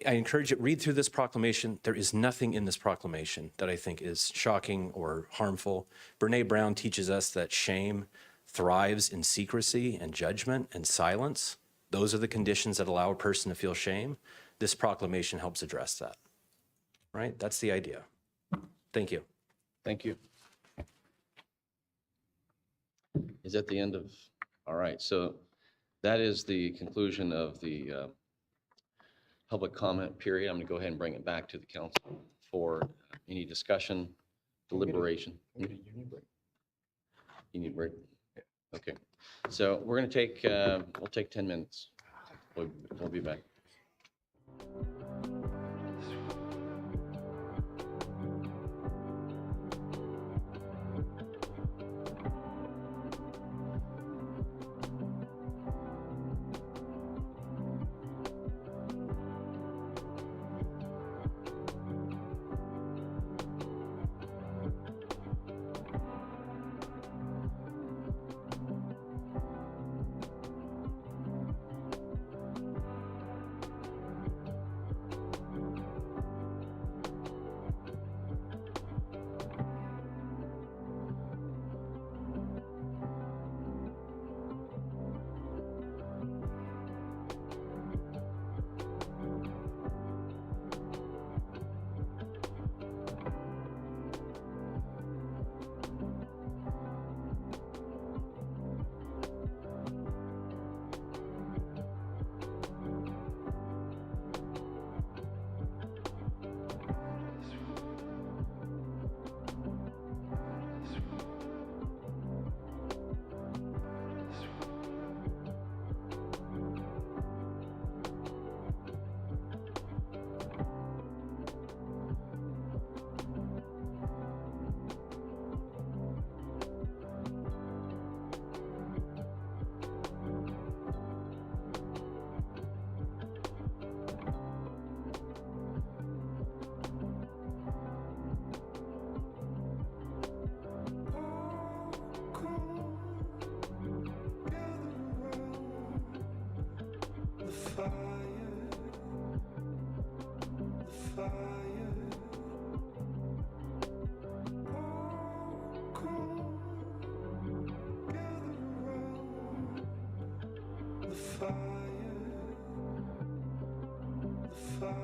I encourage you, read through this proclamation. There is nothing in this proclamation that I think is shocking or harmful. Brene Brown teaches us that shame thrives in secrecy and judgment and silence. Those are the conditions that allow a person to feel shame. This proclamation helps address that, right? That's the idea. Thank you. Thank you. Is that the end of, all right, so that is the conclusion of the public comment period. I'm going to go ahead and bring it back to the council for any discussion, deliberation. You need a break? Okay. So we're going to take, we'll take 10 minutes. We'll be back. fire.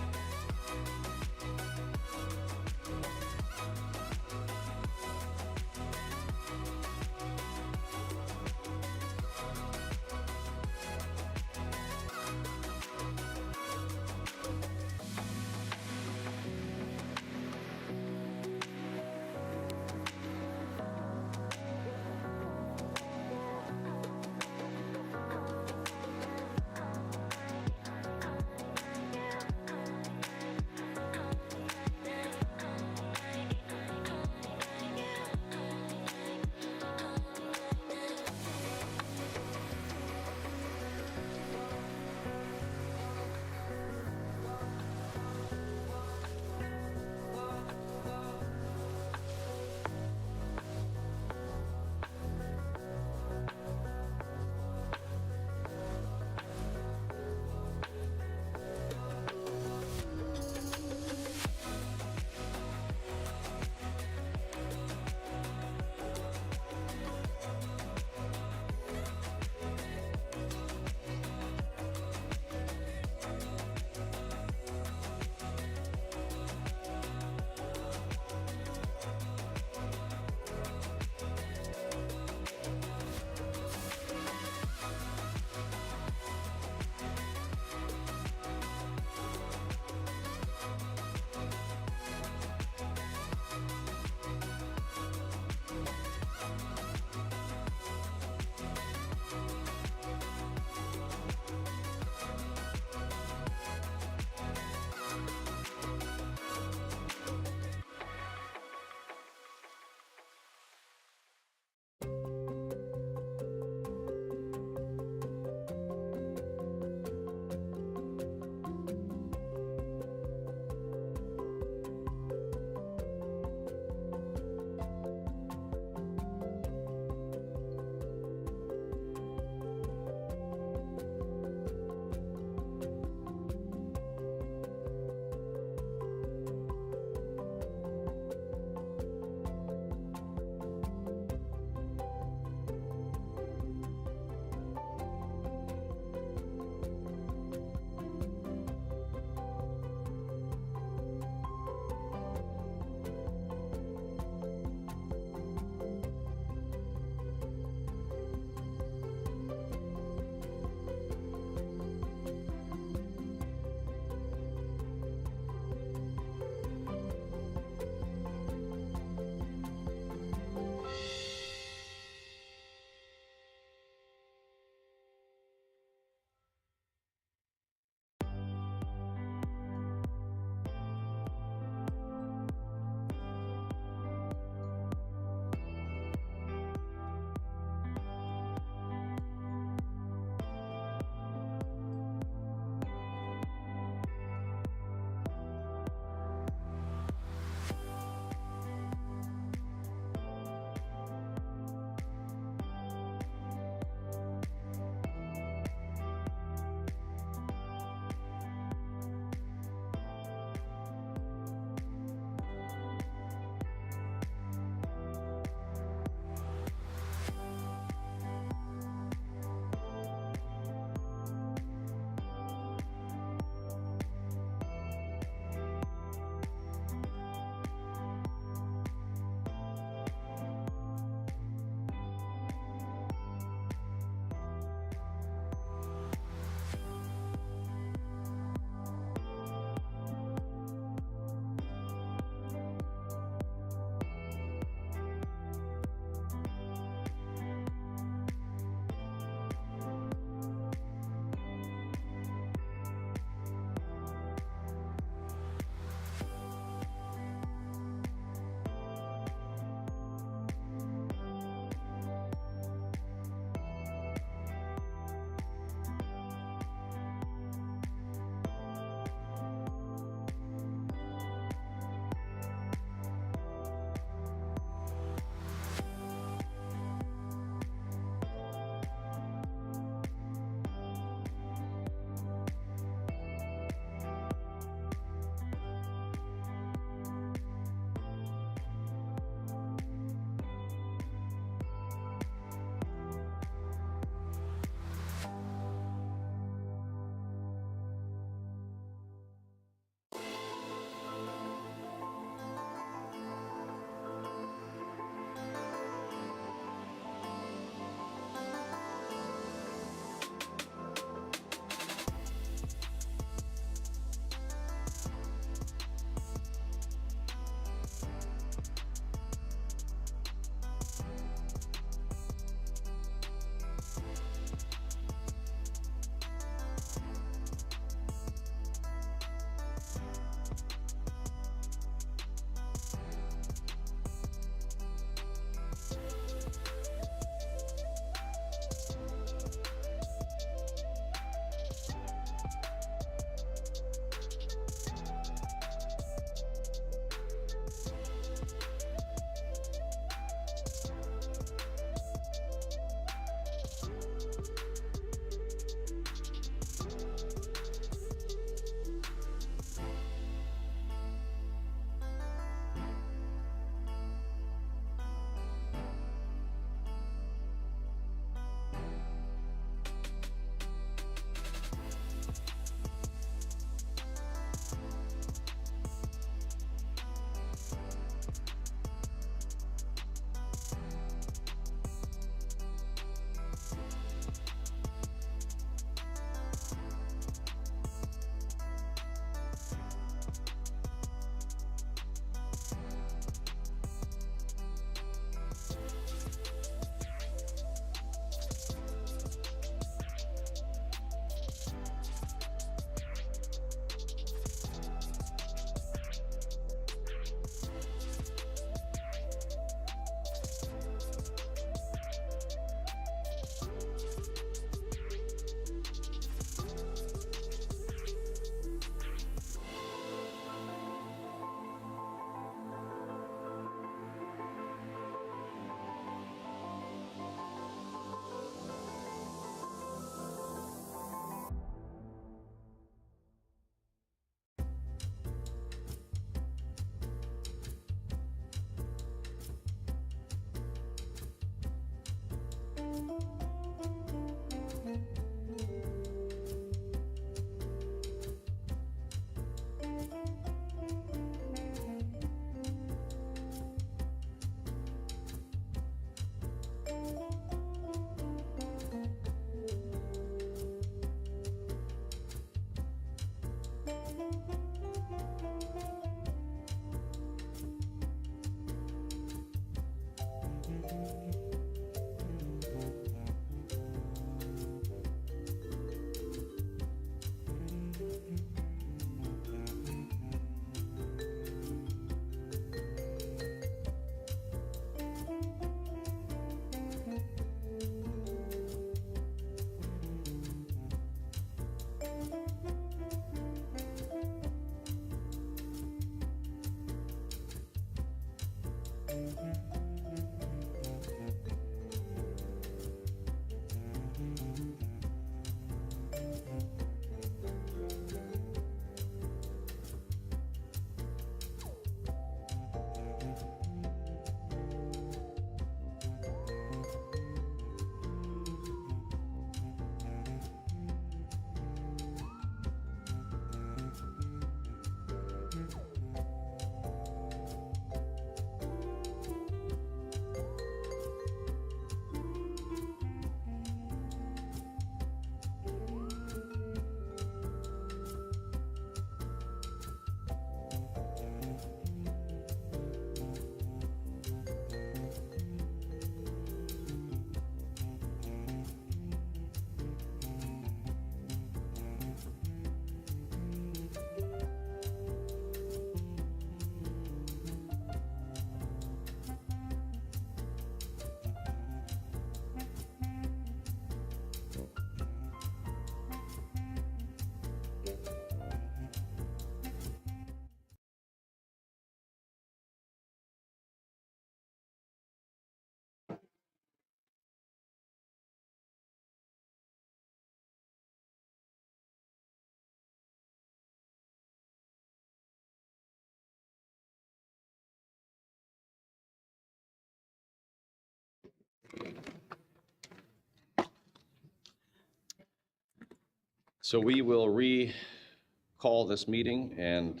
So we will recall this meeting, and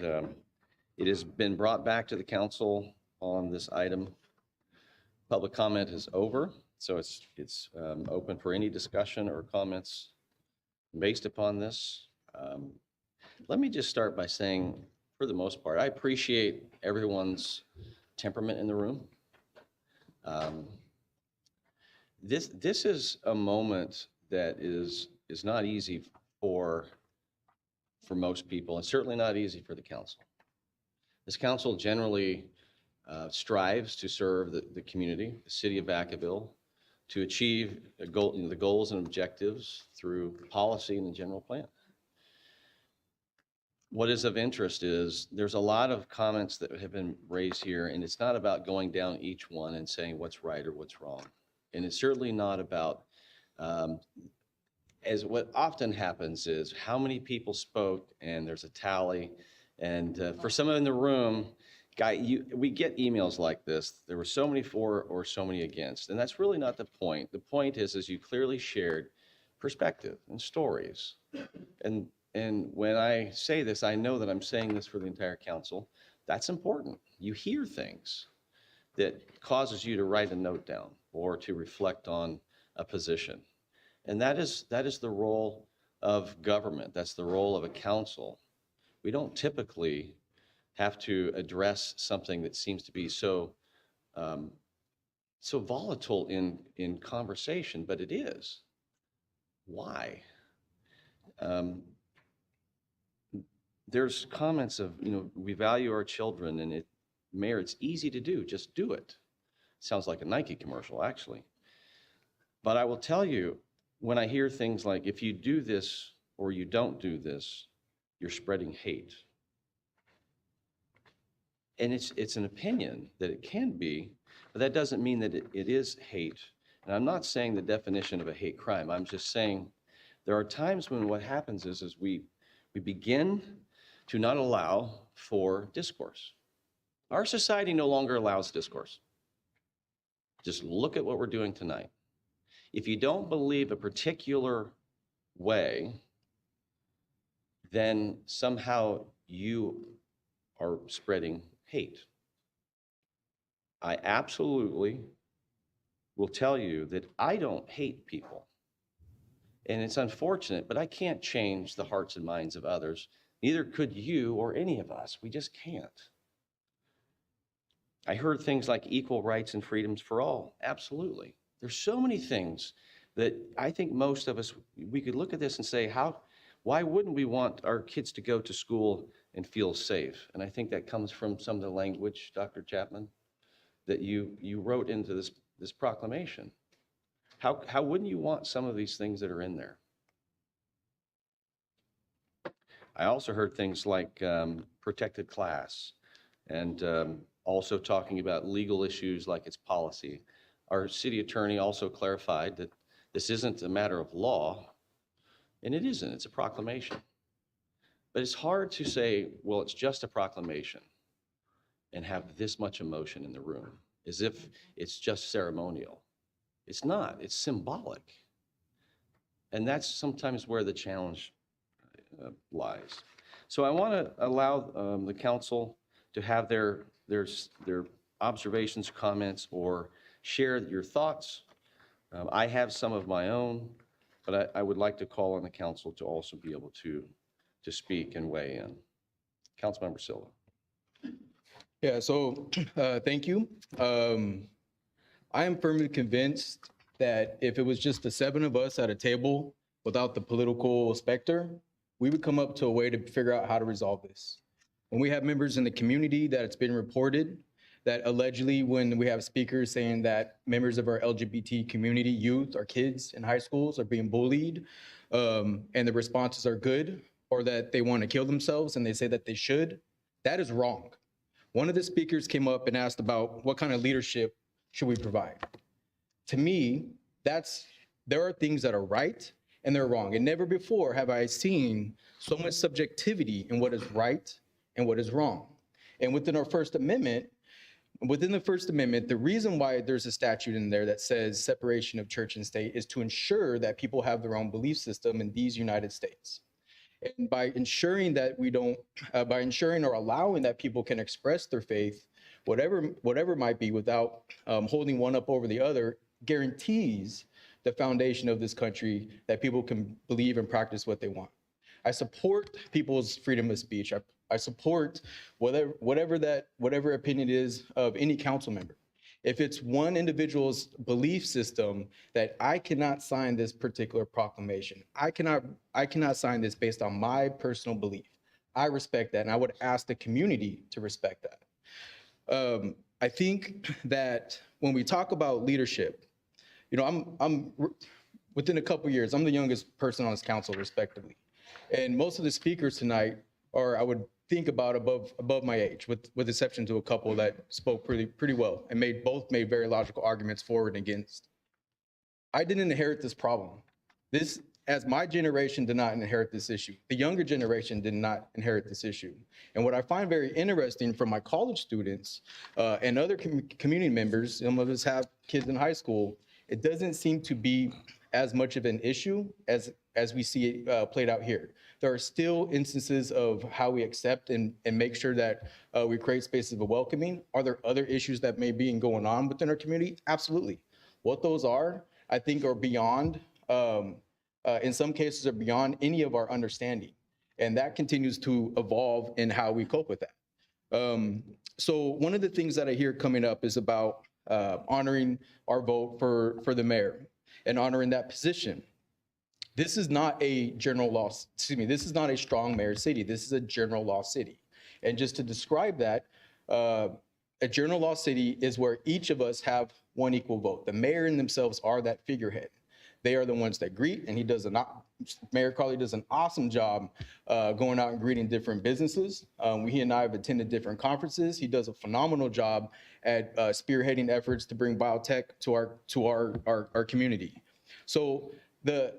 it has been brought back to the council on this item. Public comment is over, so it's open for any discussion or comments based upon this. Let me just start by saying, for the most part, I appreciate everyone's temperament in the room. This is a moment that is not easy for most people, and certainly not easy for the council. This council generally strives to serve the community, the city of Vacaville, to achieve the goals and objectives through policy and the general plan. What is of interest is there's a lot of comments that have been raised here, and it's not about going down each one and saying what's right or what's wrong. And it's certainly not about, as what often happens is how many people spoke and there's a tally. And for someone in the room, we get emails like this. There were so many for or so many against, and that's really not the point. The point is you clearly shared perspective and stories. And when I say this, I know that I'm saying this for the entire council. That's important. You hear things that causes you to write a note down or to reflect on a position. And that is the role of government. That's the role of a council. We don't typically have to address something that seems to be so volatile in conversation, but it is. Why? There's comments of, we value our children, and Mayor, it's easy to do, just do it. Sounds like a Nike commercial, actually. But I will tell you, when I hear things like, if you do this or you don't do this, you're spreading hate. And it's an opinion that it can be, but that doesn't mean that it is hate. And I'm not saying the definition of a hate crime. I'm just saying there are times when what happens is we begin to not allow for discourse. Our society no longer allows discourse. Just look at what we're doing tonight. If you don't believe a particular way, then somehow you are spreading hate. I absolutely will tell you that I don't hate people. And it's unfortunate, but I can't change the hearts and minds of others. Neither could you or any of us. We just can't. I heard things like equal rights and freedoms for all. Absolutely. There's so many things that I think most of us, we could look at this and say, why wouldn't we want our kids to go to school and feel safe? And I think that comes from some of the language, Dr. Chapman, that you wrote into this proclamation. How wouldn't you want some of these things that are in there? I also heard things like protected class, and also talking about legal issues like its policy. Our city attorney also clarified that this isn't a matter of law, and it isn't, it's a proclamation. But it's hard to say, well, it's just a proclamation and have this much emotion in the room, as if it's just ceremonial. It's not, it's symbolic. And that's sometimes where the challenge lies. So I want to allow the council to have their observations, comments, or share your thoughts. I have some of my own, but I would like to call on the council to also be able to speak and weigh in. Councilmember Silva. Yeah, so thank you. I am firmly convinced that if it was just the 7 of us at a table without the political specter, we would come up to a way to figure out how to resolve this. When we have members in the community that it's been reported that allegedly when we have speakers saying that members of our LGBT community, youth, or kids in high schools are being bullied, and the responses are good, or that they want to kill themselves and they say that they should, that is wrong. One of the speakers came up and asked about what kind of leadership should we provide. To me, there are things that are right and they're wrong. And never before have I seen so much subjectivity in what is right and what is wrong. And within the First Amendment, the reason why there's a statute in there that says separation of church and state is to ensure that people have their own belief system in these United States. And by ensuring that we don't, by ensuring or allowing that people can express their faith, whatever might be, without holding one up over the other, guarantees the foundation of this country that people can believe and practice what they want. I support people's freedom of speech. I support whatever opinion is of any council member. If it's one individual's belief system that I cannot sign this particular proclamation, I cannot sign this based on my personal belief. I respect that, and I would ask the community to respect that. I think that when we talk about leadership, you know, I'm within a couple years, I'm the youngest person on this council, respectively. And most of the speakers tonight are, I would think, about above my age, with exception to a couple that spoke pretty well and both made very logical arguments for and against. I didn't inherit this problem. As my generation did not inherit this issue. The younger generation did not inherit this issue. And what I find very interesting from my college students and other community members, some of us have kids in high school, it doesn't seem to be as much of an issue as we see it played out here. There are still instances of how we accept and make sure that we create spaces of welcoming. Are there other issues that may be going on within our community? Absolutely. What those are, I think, are beyond, in some cases, are beyond any of our understanding. And that continues to evolve in how we cope with that. So one of the things that I hear coming up is about honoring our vote for the mayor and honoring that position. This is not a general law, this is not a strong mayor city. This is a general law city. And just to describe that, a general law city is where each of us have one equal vote. The mayor and themselves are that figurehead. They are the ones that greet, and Mayor Carly does an awesome job going out and greeting different businesses. He and I have attended different conferences. He does a phenomenal job at spearheading efforts to bring biotech to our community. So the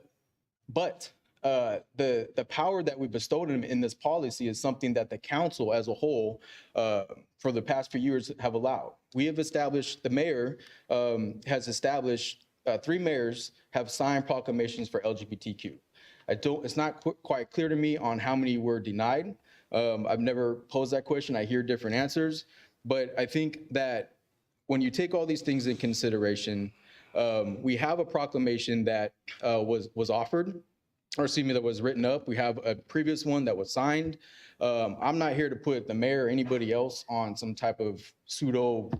power that we bestowed on him in this policy is something that the council as a whole for the past few years have allowed. We have established, the mayor has established, 3 mayors have signed proclamations for LGBTQ. It's not quite clear to me on how many were denied. I've never posed that question. I hear different answers, but I think that when you take all these things in consideration, we have a proclamation that was offered, or excuse me, that was written up. We have a previous one that was signed. I'm not here to put the mayor or anybody else on some type of pseudo,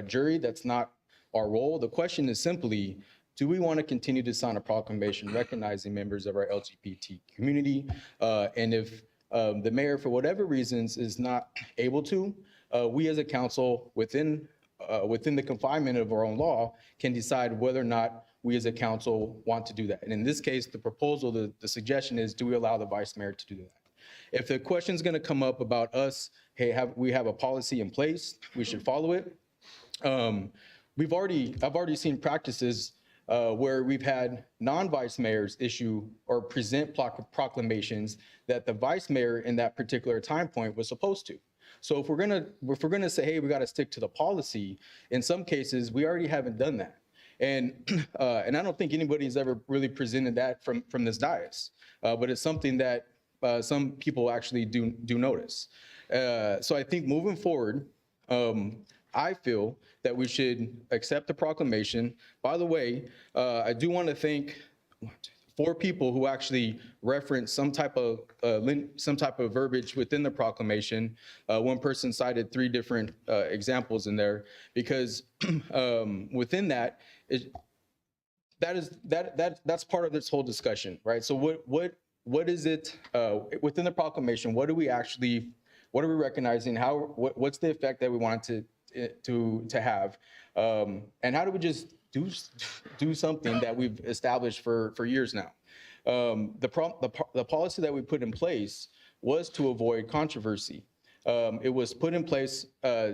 jury. That's not our role. The question is simply, do we want to continue to sign a proclamation recognizing members of our LGBT community? And if the mayor, for whatever reasons, is not able to, we as a council, within the confinement of our own law, can decide whether or not we as a council want to do that. And in this case, the proposal, the suggestion is, do we allow the vice mayor to do that? If the question is going to come up about us, hey, we have a policy in place, we should follow it. I've already seen practices where we've had non-vice mayors issue or present proclamations that the vice mayor in that particular time point was supposed to. So if we're gonna say, hey, we got to stick to the policy, in some cases we already haven't done that, and I don't think anybody's ever really presented that from this dais, but it's something that some people actually do notice. So I think moving forward, I feel that we should accept the proclamation. By the way, I do want to thank 4 people who actually referenced some type of verbiage within the proclamation. One person cited 3 different examples in there, because within that, that's part of this whole discussion, right? So what is it within the proclamation? What are we recognizing? What's the effect that we want it to have, and how do we just do something that we've established for years now? The policy that we put in place was to avoid controversy. It was put in place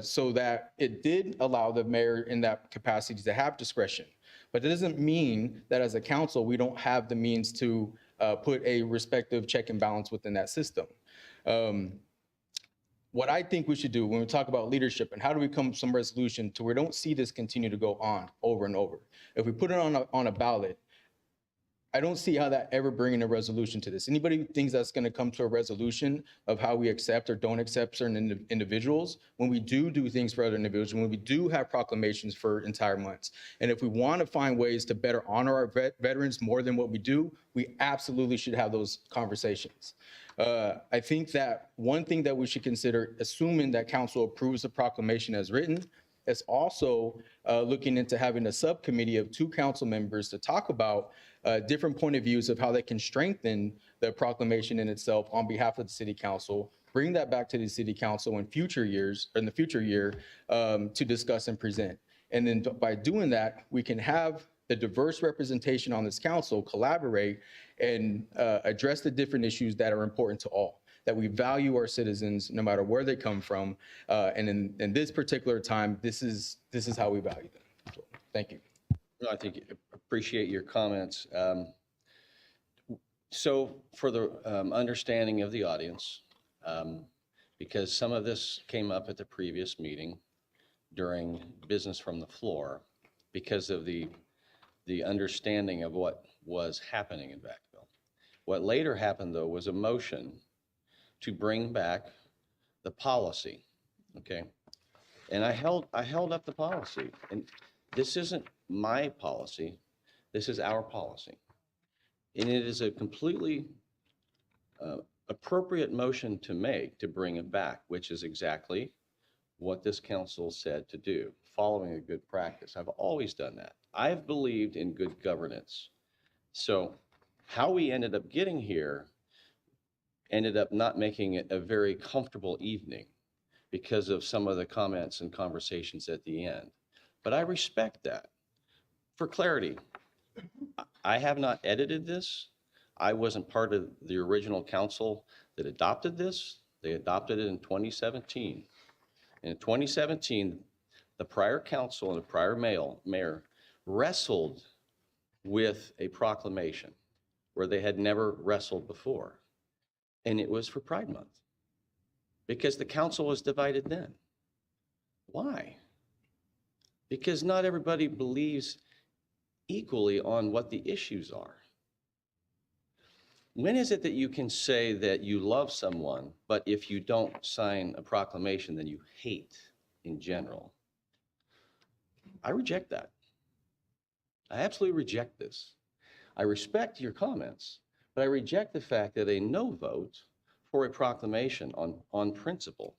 so that it did allow the mayor in that capacity to have discretion, but it doesn't mean that as a council we don't have the means to put a respective check and balance within that system. What I think we should do when we talk about leadership and how do we come to some resolution to where we don't see this continue to go on over and over. If we put it on a ballot, I don't see how that ever bringing a resolution to this. Anybody who thinks that's going to come to a resolution of how we accept or don't accept certain individuals, when we do things for other individuals, when we do have proclamations for entire months, and if we want to find ways to better honor our veterans more than what we do, we absolutely should have those conversations. I think that one thing that we should consider, assuming that council approves the proclamation as written, is also looking into having a subcommittee of 2 council members to talk about different point of views of how they can strengthen the proclamation in itself on behalf of the city council, bring that back to the city council in future years, or in the future year, to discuss and present. And then by doing that, we can have the diverse representation on this council collaborate and address the different issues that are important to all, that we value our citizens no matter where they come from. And in this particular time, this is how we value them. So, thank you. I think appreciate your comments. So for the understanding of the audience, because some of this came up at the previous meeting during business from the floor, because of the understanding of what was happening in Vacaville. What later happened, though, was a motion to bring back the policy, okay? And I held up the policy, and this isn't my policy, this is our policy. And it is a completely appropriate motion to make to bring it back, which is exactly what this council said to do, following a good practice. I've always done that. I've believed in good governance. So how we ended up getting here ended up not making it a very comfortable evening because of some of the comments and conversations at the end. But I respect that. For clarity, I have not edited this. I wasn't part of the original council that adopted this. They adopted it in 2017. In 2017, the prior council and the prior mayor wrestled with a proclamation where they had never wrestled before. And it was for Pride Month because the council was divided then. Why? Because not everybody believes equally on what the issues are. When is it that you can say that you love someone, but if you don't sign a proclamation, then you hate in general? I reject that. I absolutely reject this. I respect your comments, but I reject the fact that a no vote for a proclamation on principle.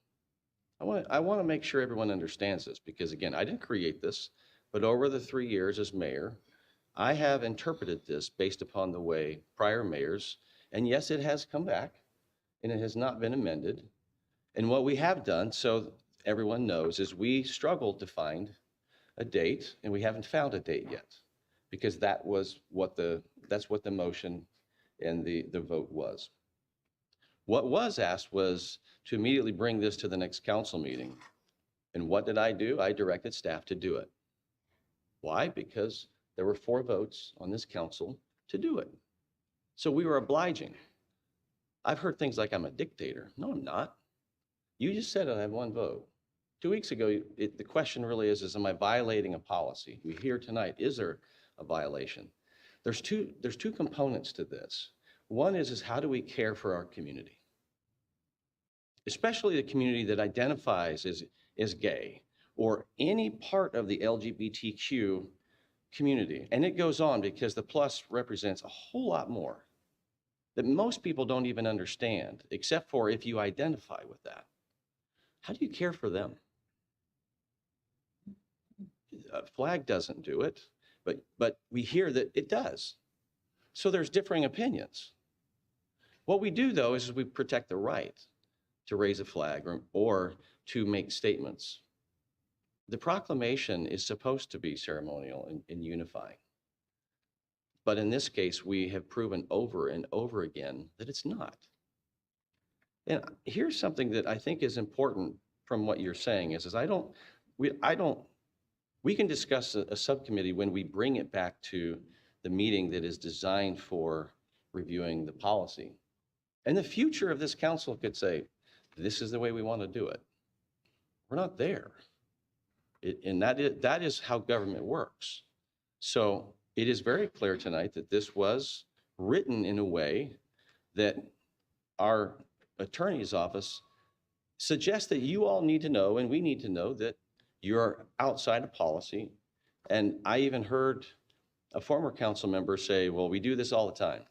I want to make sure everyone understands this because, again, I didn't create this, but over the 3 years as mayor, I have interpreted this based upon the way prior mayors, and yes, it has come back, and it has not been amended. And what we have done, so everyone knows, is we struggled to find a date, and we haven't found a date yet, because that's what the motion and the vote was. What was asked was to immediately bring this to the next council meeting. And what did I do? I directed staff to do it. Why? Because there were 4 votes on this council to do it. So we were obliging. I've heard things like I'm a dictator. No, I'm not. You just said I have 1 vote. 2 weeks ago, the question really is am I violating a policy? We hear tonight, is there a violation? There's two components to this. One is how do we care for our community? Especially the community that identifies as gay or any part of the LGBTQ community. And it goes on because the plus represents a whole lot more that most people don't even understand, except for if you identify with that. How do you care for them? A flag doesn't do it, but we hear that it does. So there's differing opinions. What we do, though, is we protect the right to raise a flag or to make statements. The proclamation is supposed to be ceremonial and unifying. But in this case, we have proven over and over again that it's not. And here's something that I think is important from what you're saying is we can discuss a subcommittee when we bring it back to the meeting that is designed for reviewing the policy. And the future of this council could say, this is the way we want to do it. We're not there. And that is how government works. So it is very clear tonight that this was written in a way that our attorney's office suggests that you all need to know, and we need to know, that you're outside of policy. And I even heard a former council member say, well, we do this all the time.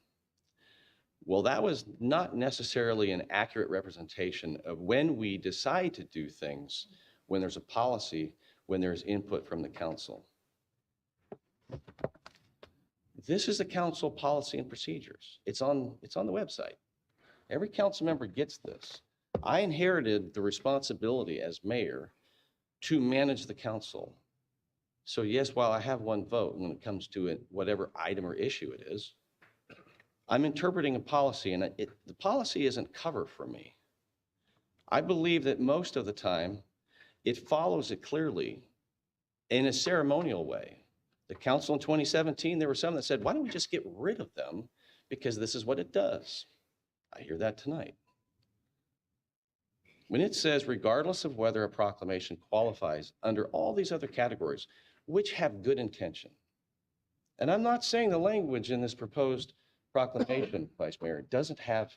Well, that was not necessarily an accurate representation of when we decide to do things, when there's a policy, when there's input from the council. This is the council policy and procedures. It's on the website. Every council member gets this. I inherited the responsibility as mayor to manage the council. So yes, while I have one vote when it comes to it, whatever item or issue it is, I'm interpreting a policy, and the policy isn't cover for me. I believe that most of the time it follows it clearly in a ceremonial way. The council in 2017, there were some that said, why don't we just get rid of them because this is what it does. I hear that tonight. When it says, regardless of whether a proclamation qualifies under all these other categories, which have good intention. And I'm not saying the language in this proposed proclamation, Vice Mayor, doesn't have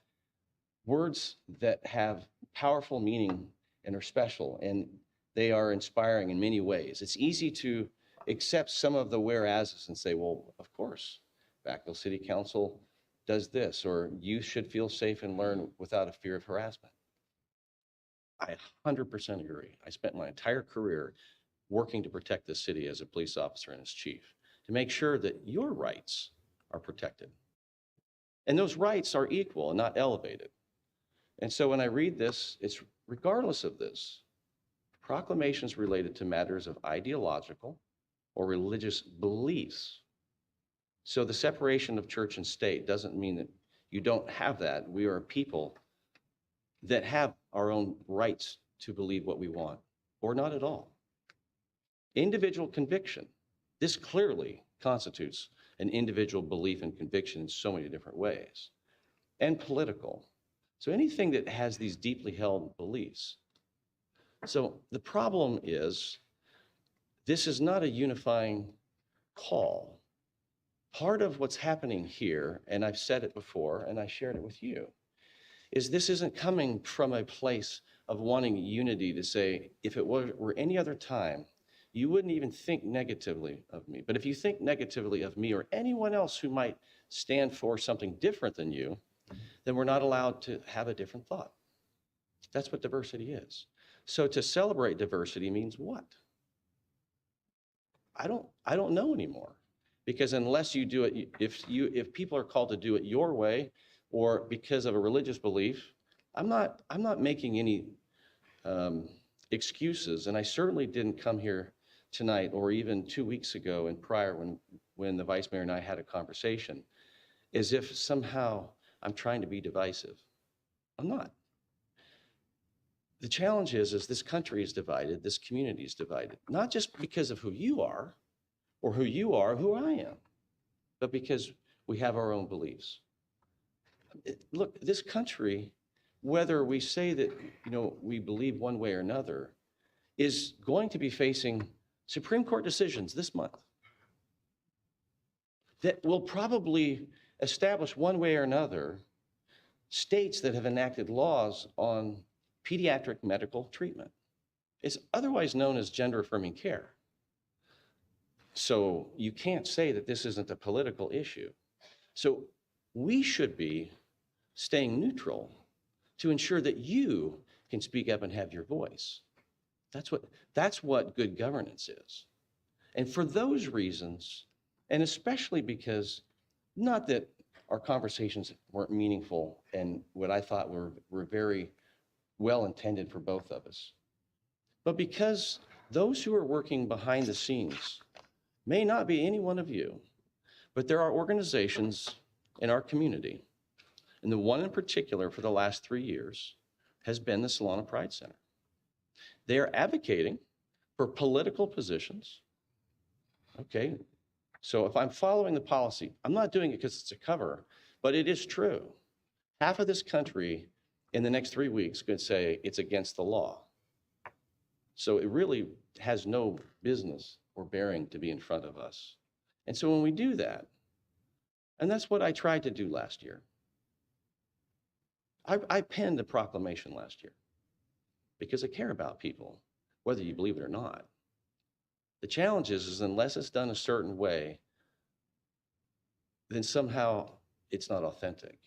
words that have powerful meaning and are special, and they are inspiring in many ways. It's easy to accept some of the whereases and say, well, of course, Vacaville City Council does this, or you should feel safe and learn without a fear of harassment. I 100% agree. I spent my entire career working to protect the city as a police officer and as chief, to make sure that your rights are protected. And those rights are equal and not elevated. And so when I read this, it's regardless of this, proclamations related to matters of ideological or religious beliefs. So the separation of church and state doesn't mean that you don't have that. We are a people that have our own rights to believe what we want, or not at all. Individual conviction. This clearly constitutes an individual belief and conviction in so many different ways. And political. So anything that has these deeply held beliefs. So the problem is, this is not a unifying call. Part of what's happening here, and I've said it before, and I shared it with you, is this isn't coming from a place of wanting unity to say, if it were any other time, you wouldn't even think negatively of me. But if you think negatively of me or anyone else who might stand for something different than you, then we're not allowed to have a different thought. That's what diversity is. So to celebrate diversity means what? I don't know anymore. Because unless you do it, if people are called to do it your way, or because of a religious belief, I'm not making any excuses. And I certainly didn't come here tonight or even 2 weeks ago and prior when the Vice Mayor and I had a conversation, as if somehow I'm trying to be divisive. I'm not. The challenge is this country is divided, this community is divided, not just because of who you are or who you are, who I am, but because we have our own beliefs. Look, this country, whether we say that, we believe one way or another, is going to be facing Supreme Court decisions this month that will probably establish one way or another states that have enacted laws on pediatric medical treatment. It's otherwise known as gender-affirming care. So you can't say that this isn't a political issue. So we should be staying neutral to ensure that you can speak up and have your voice. That's what good governance is. And for those reasons, and especially because, not that our conversations weren't meaningful and what I thought were very well intended for both of us, but because those who are working behind the scenes may not be any one of you, but there are organizations in our community, and the one in particular for the last 3 years has been the Solana Pride Center. They are advocating for political positions. Okay, so if I'm following the policy, I'm not doing it because it's a cover, but it is true. Half of this country in the next 3 weeks could say it's against the law. So it really has no business or bearing to be in front of us. And so when we do that, and that's what I tried to do last year. I penned a proclamation last year because I care about people, whether you believe it or not. The challenge is unless it's done a certain way, then somehow it's not authentic.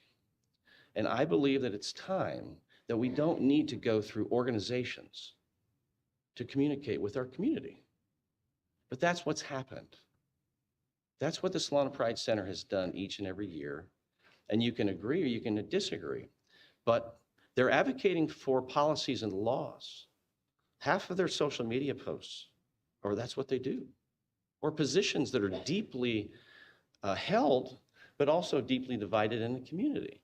And I believe that it's time that we don't need to go through organizations to communicate with our community. But that's what's happened. That's what the Solana Pride Center has done each and every year. And you can agree or you can disagree, but they're advocating for policies and laws. Half of their social media posts, or that's what they do, or positions that are deeply held, but also deeply divided in the community.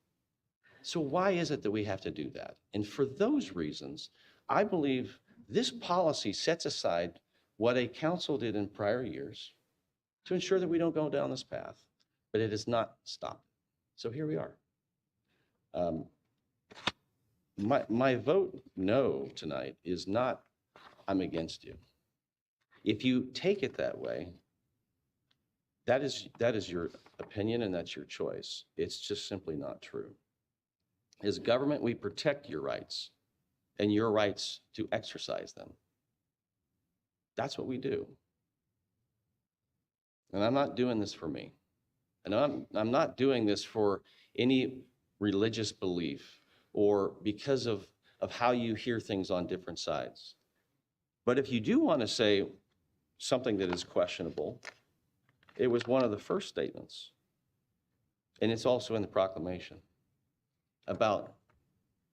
So why is it that we have to do that? And for those reasons, I believe this policy sets aside what a council did in prior years to ensure that we don't go down this path, but it has not stopped. So here we are. My vote no tonight is not I'm against you. If you take it that way, that is your opinion and that's your choice. It's just simply not true. As government, we protect your rights and your rights to exercise them. That's what we do. And I'm not doing this for me. And I'm not doing this for any religious belief or because of how you hear things on different sides. But if you do want to say something that is questionable, it was one of the first statements. And it's also in the proclamation about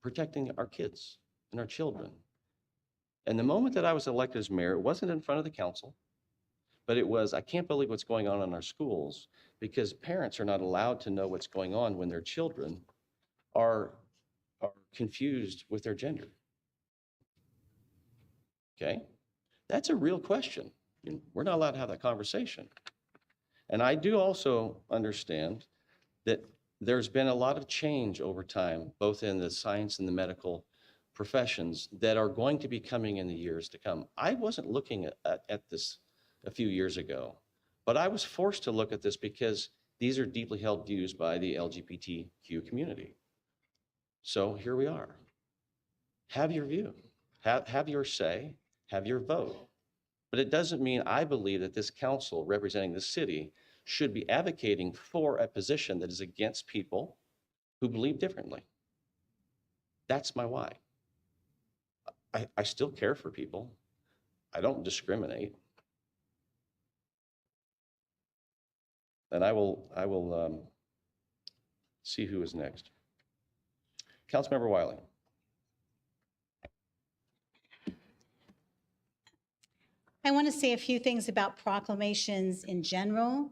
protecting our kids and our children. And the moment that I was elected as mayor, it wasn't in front of the council, but it was, I can't believe what's going on in our schools because parents are not allowed to know what's going on when their children are confused with their gender. Okay? That's a real question. We're not allowed to have that conversation. And I do also understand that there's been a lot of change over time, both in the science and the medical professions that are going to be coming in the years to come. I wasn't looking at this a few years ago, but I was forced to look at this because these are deeply held views by the LGBTQ community. So here we are. Have your view, have your say, have your vote. But it doesn't mean I believe that this council representing the city should be advocating for a position that is against people who believe differently. That's my why. I still care for people. I don't discriminate. And I will see who is next. Councilmember Wiley. I want to say a few things about proclamations in general,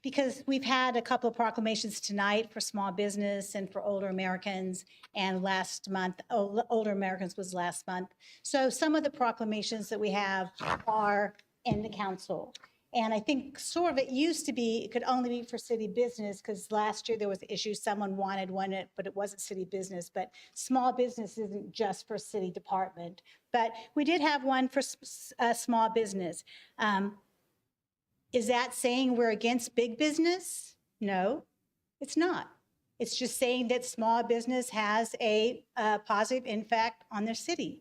because we've had a couple of proclamations tonight for small business and for older Americans, and last month, older Americans was last month. So some of the proclamations that we have are in the council. And I think sort of it used to be, it could only be for city business because last year there was an issue, someone wanted one, but it wasn't city business. But small business isn't just for city department. But we did have one for small business. Is that saying we're against big business? No, it's not. It's just saying that small business has a positive impact on their city.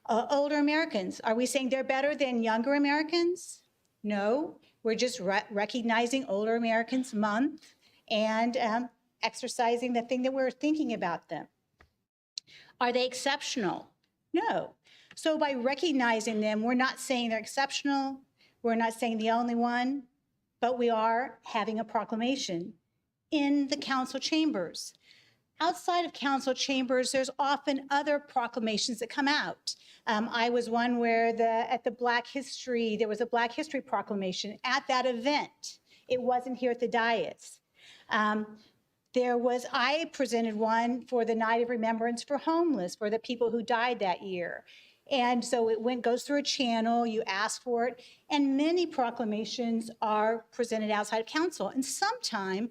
Older Americans, are we saying they're better than younger Americans? No, we're just recognizing Older Americans Month and exercising the thing that we're thinking about them. Are they exceptional? No. So by recognizing them, we're not saying they're exceptional, we're not saying the only one, but we are having a proclamation in the council chambers. Outside of council chambers, there's often other proclamations that come out. I was one where at the Black History, there was a Black History proclamation at that event. It wasn't here at the dais. I presented one for the Night of Remembrance for Homeless, for the people who died that year. And so it goes through a channel, you ask for it, and many proclamations are presented outside of council. And sometime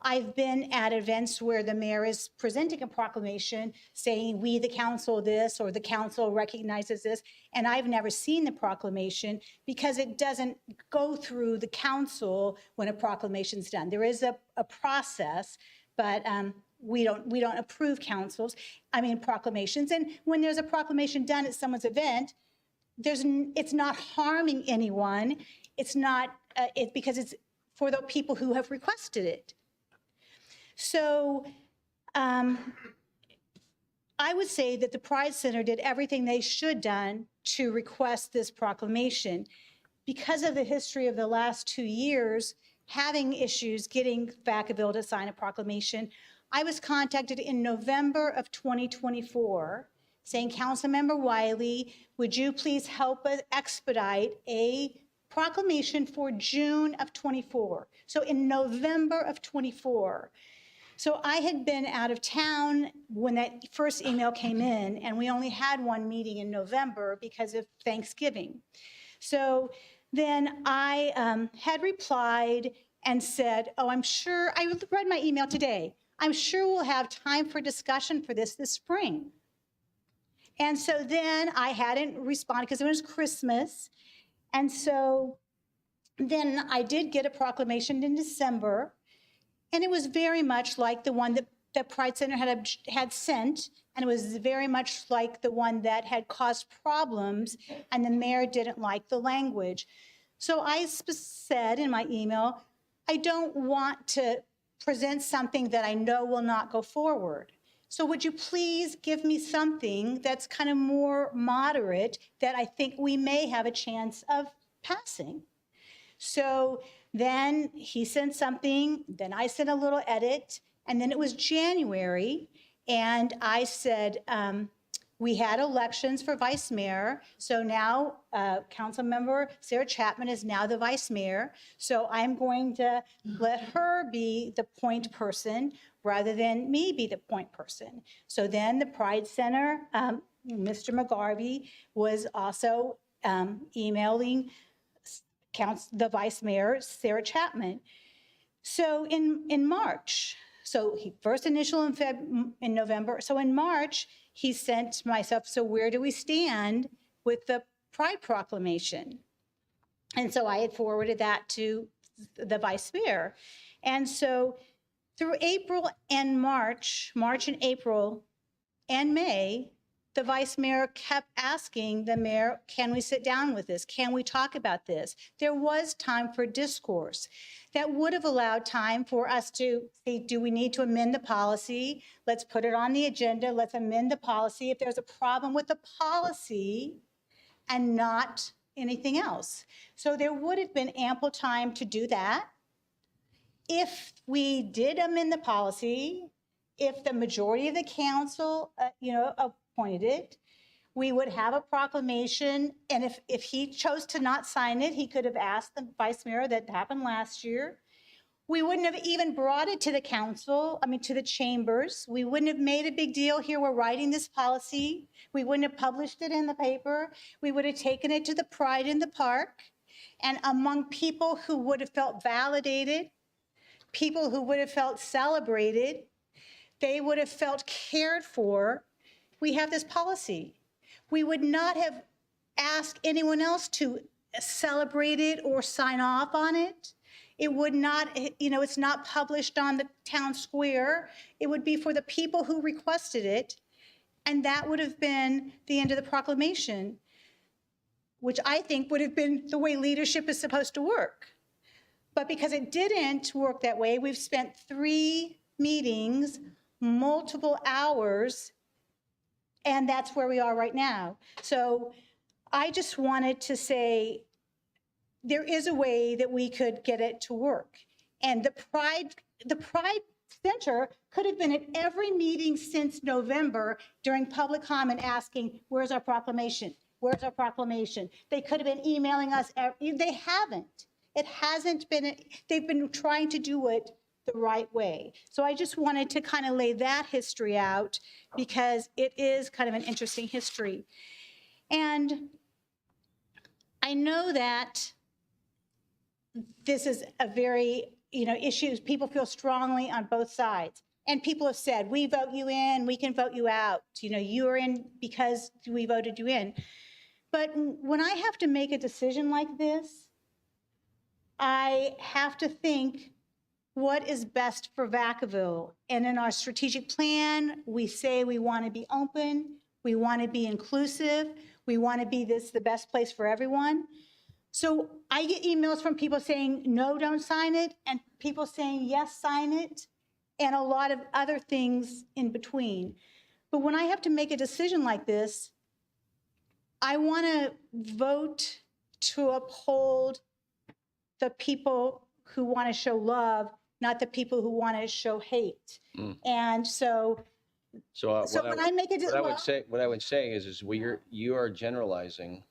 I've been at events where the mayor is presenting a proclamation saying, we, the council, this, or the council recognizes this, and I've never seen the proclamation because it doesn't go through the council when a proclamation's done. There is a process, but we don't approve proclamations. And when there's a proclamation done at someone's event, it's not harming anyone. It's not, because it's for the people who have requested it. So I would say that the Pride Center did everything they should done to request this proclamation. Because of the history of the last 2 years, having issues getting Vacaville to sign a proclamation, I was contacted in November of 2024 saying, Councilmember Wiley, would you please help us expedite a proclamation for June of 24? So in November of 24. So I had been out of town when that first email came in, and we only had one meeting in November because of Thanksgiving. So then I had replied and said, oh, I'm sure, I read my email today, I'm sure we'll have time for discussion for this spring. And so then I hadn't responded because it was Christmas. And so then I did get a proclamation in December, and it was very much like the one that the Pride Center had sent, and it was very much like the one that had caused problems, and the mayor didn't like the language. So I said in my email, I don't want to present something that I know will not go forward. So would you please give me something that's kind of more moderate that I think we may have a chance of passing? So then he sent something, then I sent a little edit, and then it was January, and I said, we had elections for vice mayor, so now Councilmember Sarah Chapman is now the vice mayor, so I'm going to let her be the point person rather than me be the point person. So then the Pride Center, Mr. McGarvey was also emailing the vice mayor, Sarah Chapman. So in March, so he first initial in November, so in March, he sent myself, so where do we stand with the Pride Proclamation? And so I had forwarded that to the vice mayor. And so through April and March and April and May, the vice mayor kept asking the mayor, can we sit down with this? Can we talk about this? There was time for discourse. That would have allowed time for us to say, do we need to amend the policy? Let's put it on the agenda. Let's amend the policy if there's a problem with the policy and not anything else. So there would have been ample time to do that. If we did amend the policy, if the majority of the council, appointed it, we would have a proclamation, and if he chose to not sign it, he could have asked the vice mayor. That happened last year. We wouldn't have even brought it to the council, to the chambers. We wouldn't have made a big deal here. We're writing this policy. We wouldn't have published it in the paper. We would have taken it to the Pride in the Park, and among people who would have felt validated, people who would have felt celebrated, they would have felt cared for. We have this policy. We would not have asked anyone else to celebrate it or sign off on it. It would not, it's not published on the town square. It would be for the people who requested it. And that would have been the end of the proclamation, which I think would have been the way leadership is supposed to work. But because it didn't work that way, we've spent 3 meetings, multiple hours, and that's where we are right now. So I just wanted to say there is a way that we could get it to work. And the Pride Center could have been at every meeting since November during public comment asking, where's our proclamation? Where's our proclamation? They could have been emailing us. They haven't. It hasn't been, they've been trying to do it the right way. So I just wanted to kind of lay that history out because it is kind of an interesting history. And I know that this is a very, issues, people feel strongly on both sides. And people have said, we vote you in, we can vote you out. You're in because we voted you in. But when I have to make a decision like this, I have to think what is best for Vacaville. And in our strategic plan, we say we want to be open, we want to be inclusive, we want to be the best place for everyone. So I get emails from people saying, no, don't sign it, and people saying, yes, sign it, and a lot of other things in between. But when I have to make a decision like this, I want to vote to uphold the people who want to show love, not the people who want to show hate. And so when I make a decision, what I would say is you are generalizing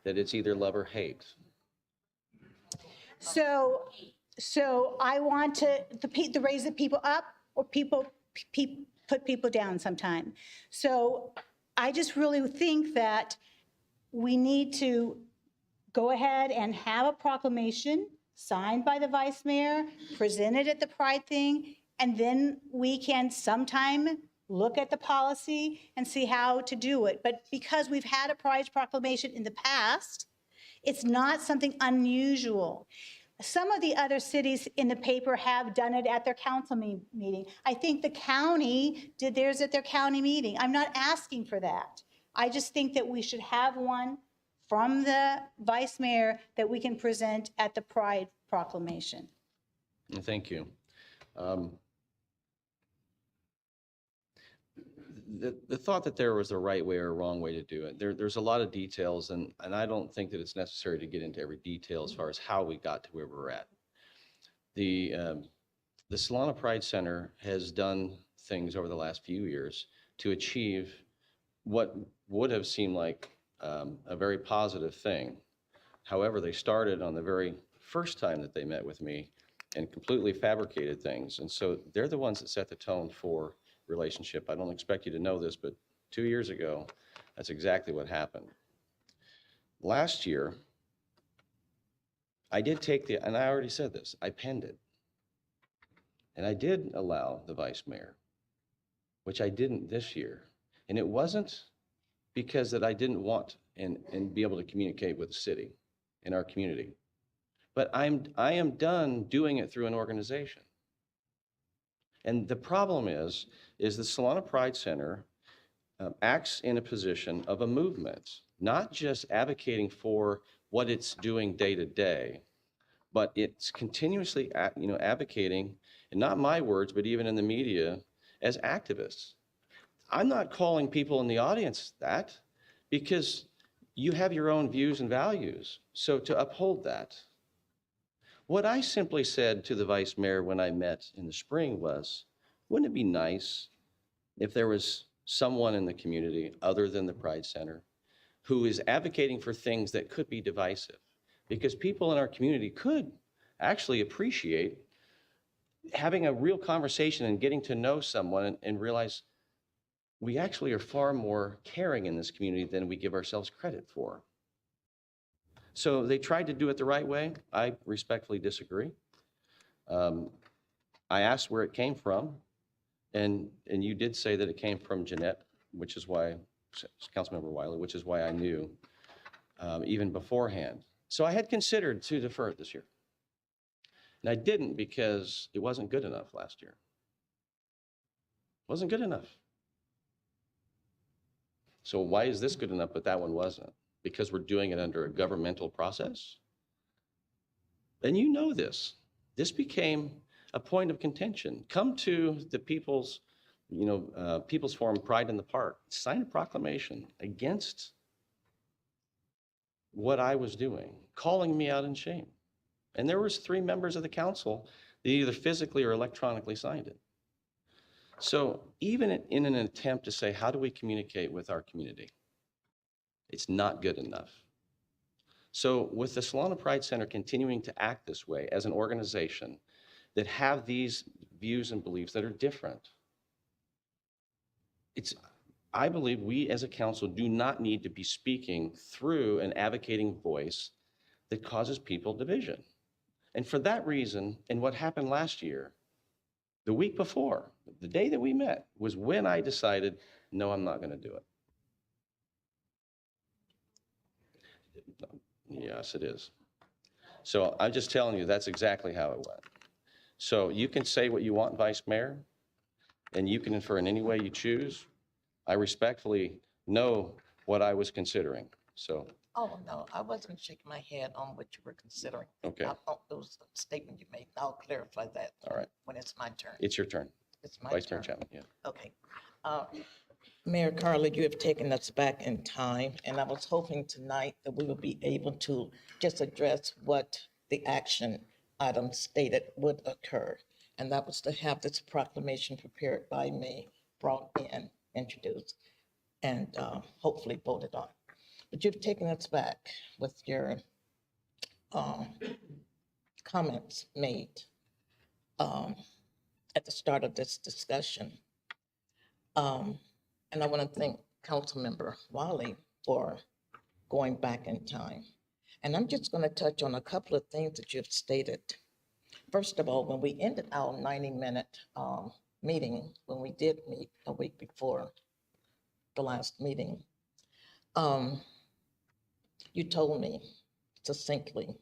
that it's either love or hate. So I want to raise the people up, or put people down sometime. So I just really think that we need to go ahead and have a proclamation signed by the vice mayor, presented at the Pride thing, and then we can sometime look at the policy and see how to do it. But because we've had a Pride proclamation in the past, it's not something unusual. Some of the other cities in the paper have done it at their council meeting. I think the county did theirs at their county meeting. I'm not asking for that. I just think that we should have one from the vice mayor that we can present at the Pride proclamation. Thank you. The thought that there was a right way or a wrong way to do it, there's a lot of details, and I don't think that it's necessary to get into every detail as far as how we got to where we're at. The Solana Pride Center has done things over the last few years to achieve what would have seemed like a very positive thing. However, they started on the very first time that they met with me and completely fabricated things. And so they're the ones that set the tone for relationship. I don't expect you to know this, but 2 years ago, that's exactly what happened. Last year, I did take and I already said this, I penned it. And I did allow the vice mayor, which I didn't this year. And it wasn't because that I didn't want and be able to communicate with the city and our community. But I am done doing it through an organization. And the problem is the Solana Pride Center acts in a position of a movement, not just advocating for what it's doing day to day, but it's continuously advocating, and not my words, but even in the media, as activists. I'm not calling people in the audience that, because you have your own views and values. So to uphold that, what I simply said to the vice mayor when I met in the spring was, wouldn't it be nice if there was someone in the community other than the Pride Center who is advocating for things that could be divisive? Because people in our community could actually appreciate having a real conversation and getting to know someone and realize we actually are far more caring in this community than we give ourselves credit for. So they tried to do it the right way. I respectfully disagree. I asked where it came from, and you did say that it came from Jeanette, which is why, Councilmember Wiley, which is why I knew even beforehand. So I had considered to defer it this year. And I didn't because it wasn't good enough last year. It wasn't good enough. So why is this good enough, but that one wasn't? Because we're doing it under a governmental process? And you know this. This became a point of contention. Come to the People's Forum, Pride in the Park, sign a proclamation against what I was doing, calling me out in shame. And there was 3 members of the council that either physically or electronically signed it. So even in an attempt to say, how do we communicate with our community? It's not good enough. So with the Solana Pride Center continuing to act this way as an organization that have these views and beliefs that are different, I believe we as a council do not need to be speaking through an advocating voice that causes people division. And for that reason, and what happened last year, the week before, the day that we met, was when I decided, no, I'm not going to do it. Yes, it is. So I'm just telling you, that's exactly how it went. So you can say what you want, Vice Mayor, and you can infer in any way you choose. I respectfully know what I was considering, so. Oh, no, I wasn't shaking my head on what you were considering. Okay. It was a statement you made. I'll clarify that. All right. When it's my turn. It's your turn. It's my Vice Mayor turn. Chapman, yeah. Okay. Mayor Carly, you have taken us back in time, and I was hoping tonight that we would be able to just address what the action item stated would occur. And that was to have this proclamation prepared by me, brought in, introduced, and hopefully voted on. But you've taken us back with your comments made at the start of this discussion. And I want to thank Councilmember Wiley for going back in time. And I'm just going to touch on a couple of things that you've stated. First of all, when we ended our 90-minute meeting, when we did meet a week before the last meeting, you told me succinctly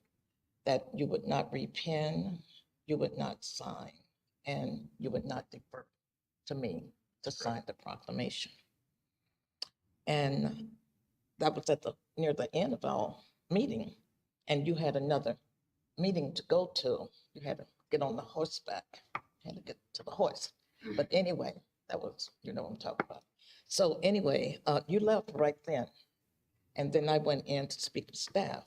that you would not repen, you would not sign, and you would not defer to me to sign the proclamation. And that was at near the end of our meeting, and you had another meeting to go to. You had to get on the horseback, had to get to the horse. But anyway, that was, you know what I'm talking about. So anyway, you left right then. And then I went in to speak to staff.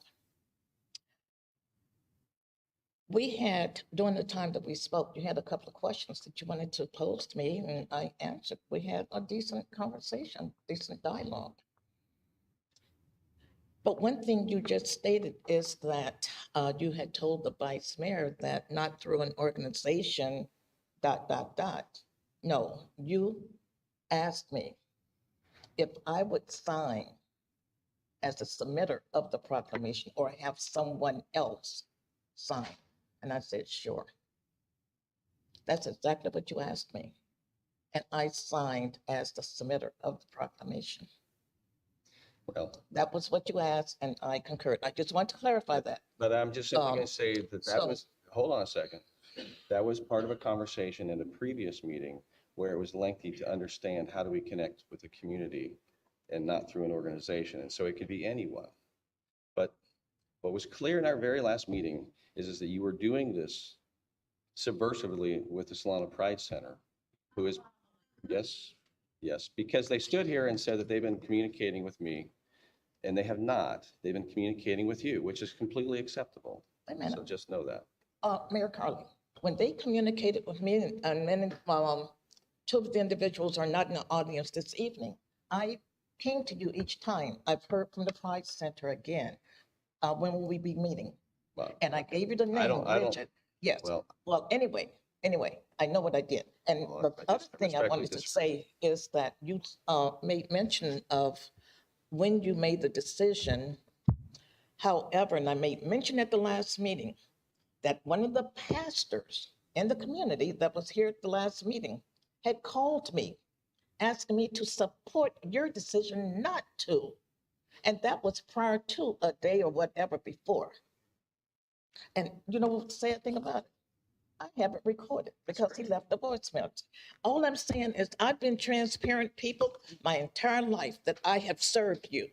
We had, during the time that we spoke, you had a couple of questions that you wanted to pose to me, and I answered. We had a decent conversation, decent dialogue. But one thing you just stated is that you had told the vice mayor that not through an organization, ... No, you asked me if I would sign as a submitter of the proclamation or have someone else sign. And I said, sure. That's exactly what you asked me. And I signed as the submitter of the proclamation. Well, that was what you asked, and I concurred. I just want to clarify that. But I'm just simply going to say that was, hold on a second. That was part of a conversation in a previous meeting where it was lengthy to understand how do we connect with the community and not through an organization. And so it could be anyone. But what was clear in our very last meeting is that you were doing this subversively with the Solano Pride Center, who is, yes, because they stood here and said that they've been communicating with me, and they have not. They've been communicating with you, which is completely acceptable. Wait a minute. So just know that. Mayor Carly, when they communicated with me, and then two of the individuals are not in the audience this evening, I came to you each time. I've heard from the Pride Center again. When will we be meeting? Well, and I gave you the name, Bridget. Yes. Well, anyway, I know what I did. And the other thing I wanted to say is that you made mention of when you made the decision. However, and I made mention at the last meeting that one of the pastors in the community that was here at the last meeting had called me, asking me to support your decision not to. And that was prior to a day or whatever before. And you know what the sad thing about it? I haven't recorded because he left the voicemail. All I'm saying is I've been transparent, people, my entire life that I have served you.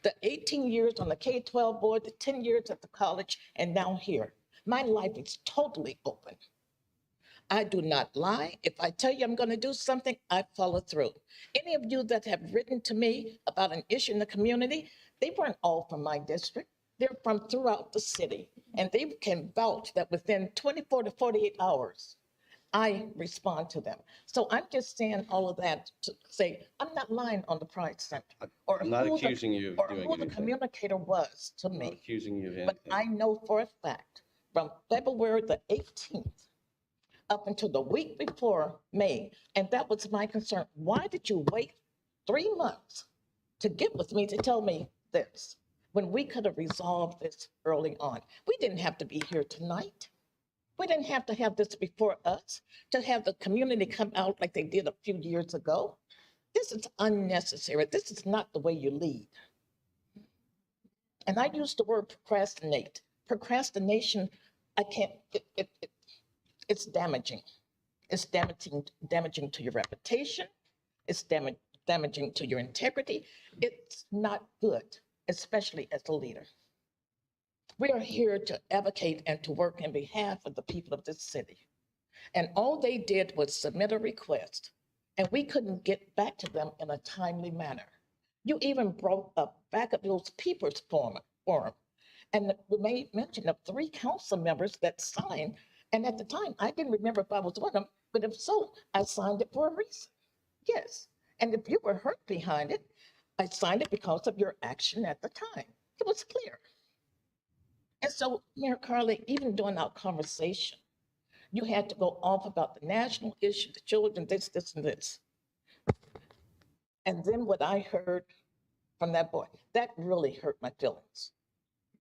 The 18 years on the K-12 board, the 10 years at the college, and now here. My life is totally open. I do not lie. If I tell you I'm going to do something, I follow through. Any of you that have written to me about an issue in the community, they weren't all from my district. They're from throughout the city, and they can vouch that within 24 to 48 hours, I respond to them. So I'm just saying all of that to say, I'm not lying on the Pride Center. Or I'm not accusing you of doing who the anything. communicator was to I'm not me. accusing you of anything. But I know for a fact, from February the 18th up until the week before May, and that was my concern. Why did you wait 3 months to get with me to tell me this? when we could have resolved this early on. We didn't have to be here tonight. We didn't have to have this before us, to have the community come out like they did a few years ago. This is unnecessary. This is not the way you lead. And I use the word procrastinate. Procrastination, I can't, it's damaging. It's damaging to your reputation. It's damaging to your integrity. It's not good, especially as a leader. We are here to advocate and to work in behalf of the people of this city. And all they did was submit a request, and we couldn't get back to them in a timely manner. You even brought up Vacaville's People's Forum, and we made mention of 3 council members that signed. And at the time, I didn't remember if I was one of them, but if so, I signed it for a reason. Yes. And if you were hurt behind it, I signed it because of your action at the time. It was clear. And so, Mayor Carley, even during our conversation, you had to go off about the national issue, the children, this, and this. And then what I heard from that boy, that really hurt my feelings.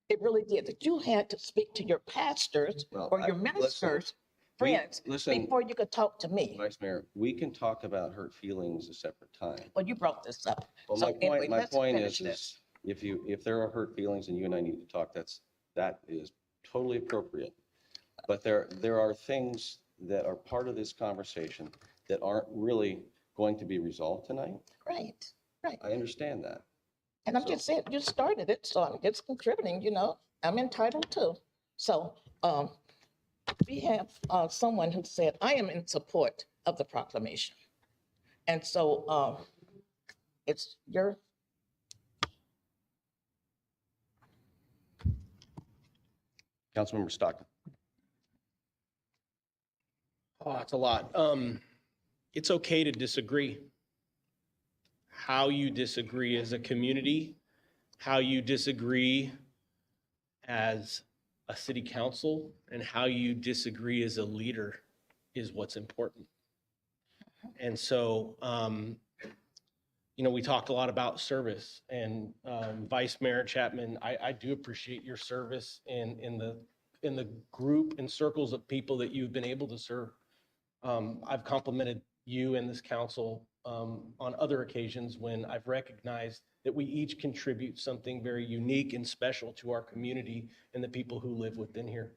It really did. That you had to speak to your pastors or your ministers, friends, before you could talk to me. Vice Mayor, we can talk about hurt feelings a separate time. Well, you brought this up. Well, So anyway, my let's point finish is this. if there are hurt feelings and you and I need to talk, that is totally appropriate. But there are things that are part of this conversation that aren't really going to be resolved tonight. Right, right. I understand that. And I'm just saying, you started it, so I'm just contributing, you know, I'm entitled to. So we have someone who said, I am in support of the proclamation. And so it's your. Councilmember Stockton. Oh, it's a lot. It's okay to disagree. How you disagree as a community, how you disagree as a city council, and how you disagree as a leader is what's important. And so, you know, we talked a lot about service, and Vice Mayor Chapman, I do appreciate your service in the group and circles of people that you've been able to serve. I've complimented you and this council on other occasions when I've recognized that we each contribute something very unique and special to our community and the people who live within here.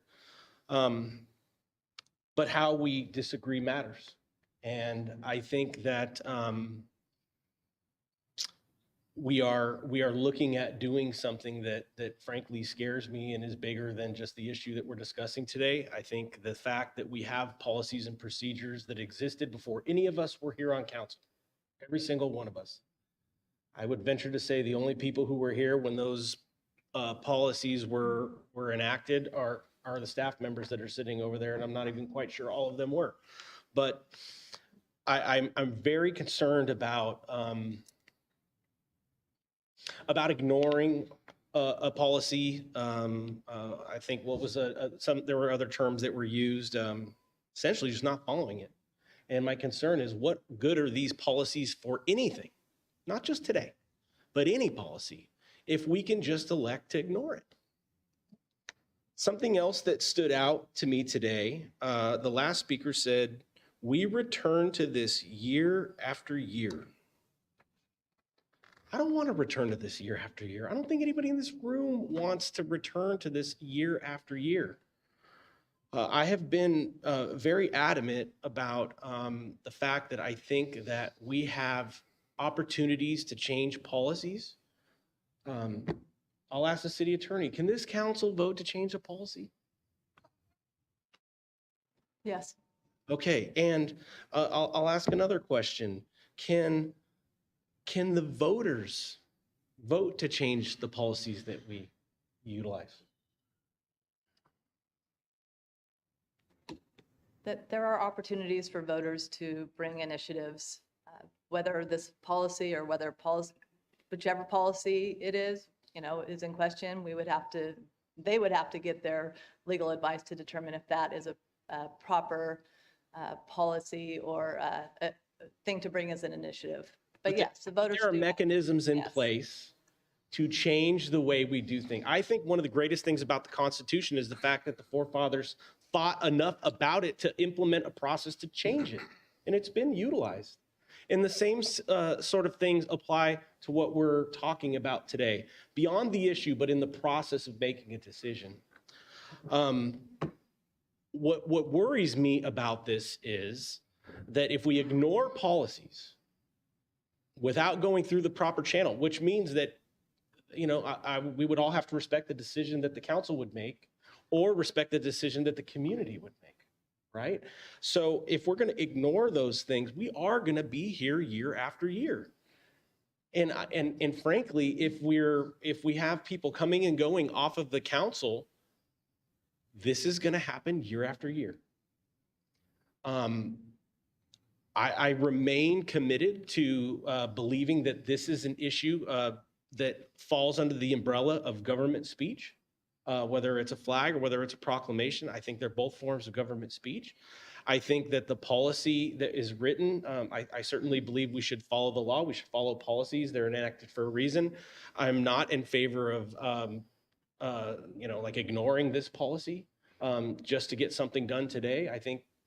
But how we disagree matters. And I think that we are looking at doing something that frankly scares me and is bigger than just the issue that we're discussing today. I think the fact that we have policies and procedures that existed before any of us were here on council, every single one of us. I would venture to say the only people who were here when those policies were enacted are the staff members that are sitting over there, and I'm not even quite sure all of them were. But I'm very concerned about ignoring a policy. I think what was there were other terms that were used, essentially just not following it. And my concern is, what good are these policies for anything, not just today, but any policy, if we can just elect to ignore it? Something else that stood out to me today, the last speaker said, we return to this year after year. I don't want to return to this year after year. I don't think anybody in this room wants to return to this year after year. I have been very adamant about the fact that I think that we have opportunities to change policies. I'll ask the city attorney, can this council vote to change a policy? Yes. Okay, and I'll ask another question. Can the voters vote to change the policies that we utilize? That there are opportunities for voters to bring initiatives, whether this policy or whichever policy it is, you know, is in question. They would have to get their legal advice to determine if that is a proper policy or a thing to bring as an initiative. But yes, the voters. There are mechanisms in place to change the way we do things. I think one of the greatest things about the Constitution is the fact that the forefathers thought enough about it to implement a process to change it, and it's been utilized. And the same sort of things apply to what we're talking about today, beyond the issue, but in the process of making a decision. What worries me about this is that if we ignore policies without going through the proper channel, which means that, you know, we would all have to respect the decision that the council would make or respect the decision that the community would make, right? So if we're going to ignore those things, we are going to be here year after year. And frankly, if we have people coming and going off of the council, this is going to happen year after year. I remain committed to believing that this is an issue that falls under the umbrella of government speech, whether it's a flag or whether it's a proclamation. I think they're both forms of government speech. I think that the policy that is written, I certainly believe we should follow the law. We should follow policies. They're enacted for a reason. I'm not in favor of, like ignoring this policy just to get something done today.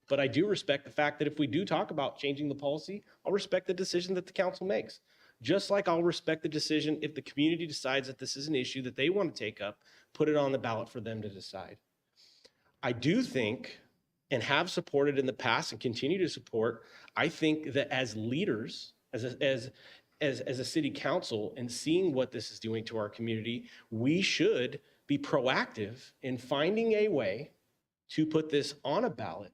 But I do respect the fact that if we do talk about changing the policy, I'll respect the decision that the council makes. Just like I'll respect the decision if the community decides that this is an issue that they want to take up, put it on the ballot for them to decide. I do think, and have supported in the past and continue to support, I think that as leaders, as a city council, and seeing what this is doing to our community, we should be proactive in finding a way to put this on a ballot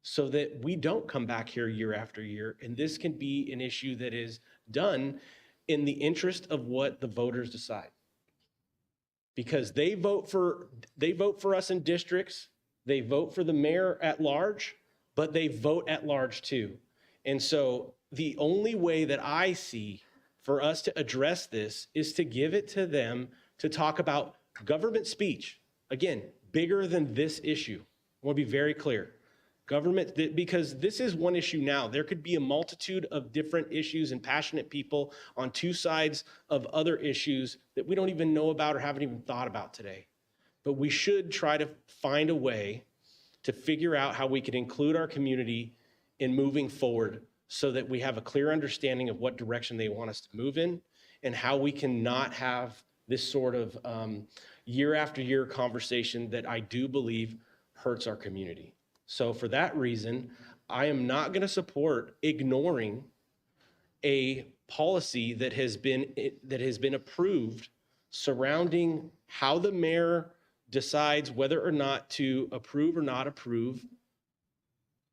so that we don't come back here year after year. And this can be an issue that is done in the interest of what the voters decide. Because they vote for us in districts, they vote for the mayor at large, but they vote at large too. And so the only way that I see for us to address this is to give it to them to talk about government speech. Again, bigger than this issue. I want to be very clear. Government, because this is one issue now. There could be a multitude of different issues and passionate people on two sides of other issues that we don't even know about or haven't even thought about today. But we should try to find a way to figure out how we can include our community in moving forward so that we have a clear understanding of what direction they want us to move in and how we can not have this sort of year after year conversation that I do believe hurts our community. So for that reason, I am not going to support ignoring a policy that has been approved surrounding how the mayor decides whether or not to approve or not approve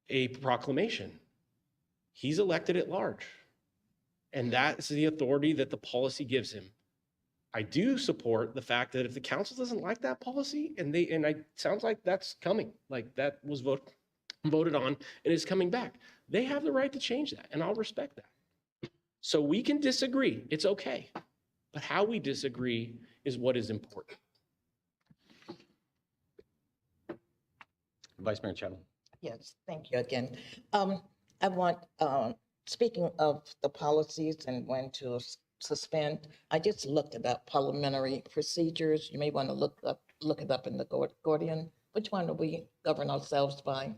a proclamation. He's elected at large, and that's the authority that the policy gives him. I do support the fact that if the council doesn't like that policy, and it sounds like that's coming, like that was voted on and is coming back, they have the right to change that, and I'll respect that. So we can disagree, it's okay, but how we disagree is what is important. Vice Mayor Chapman. Yes, thank you again. I want, speaking of the policies and when to suspend, I just looked it up, parliamentary procedures. You may want to look it up in the Guardian. Which one do we govern ourselves by?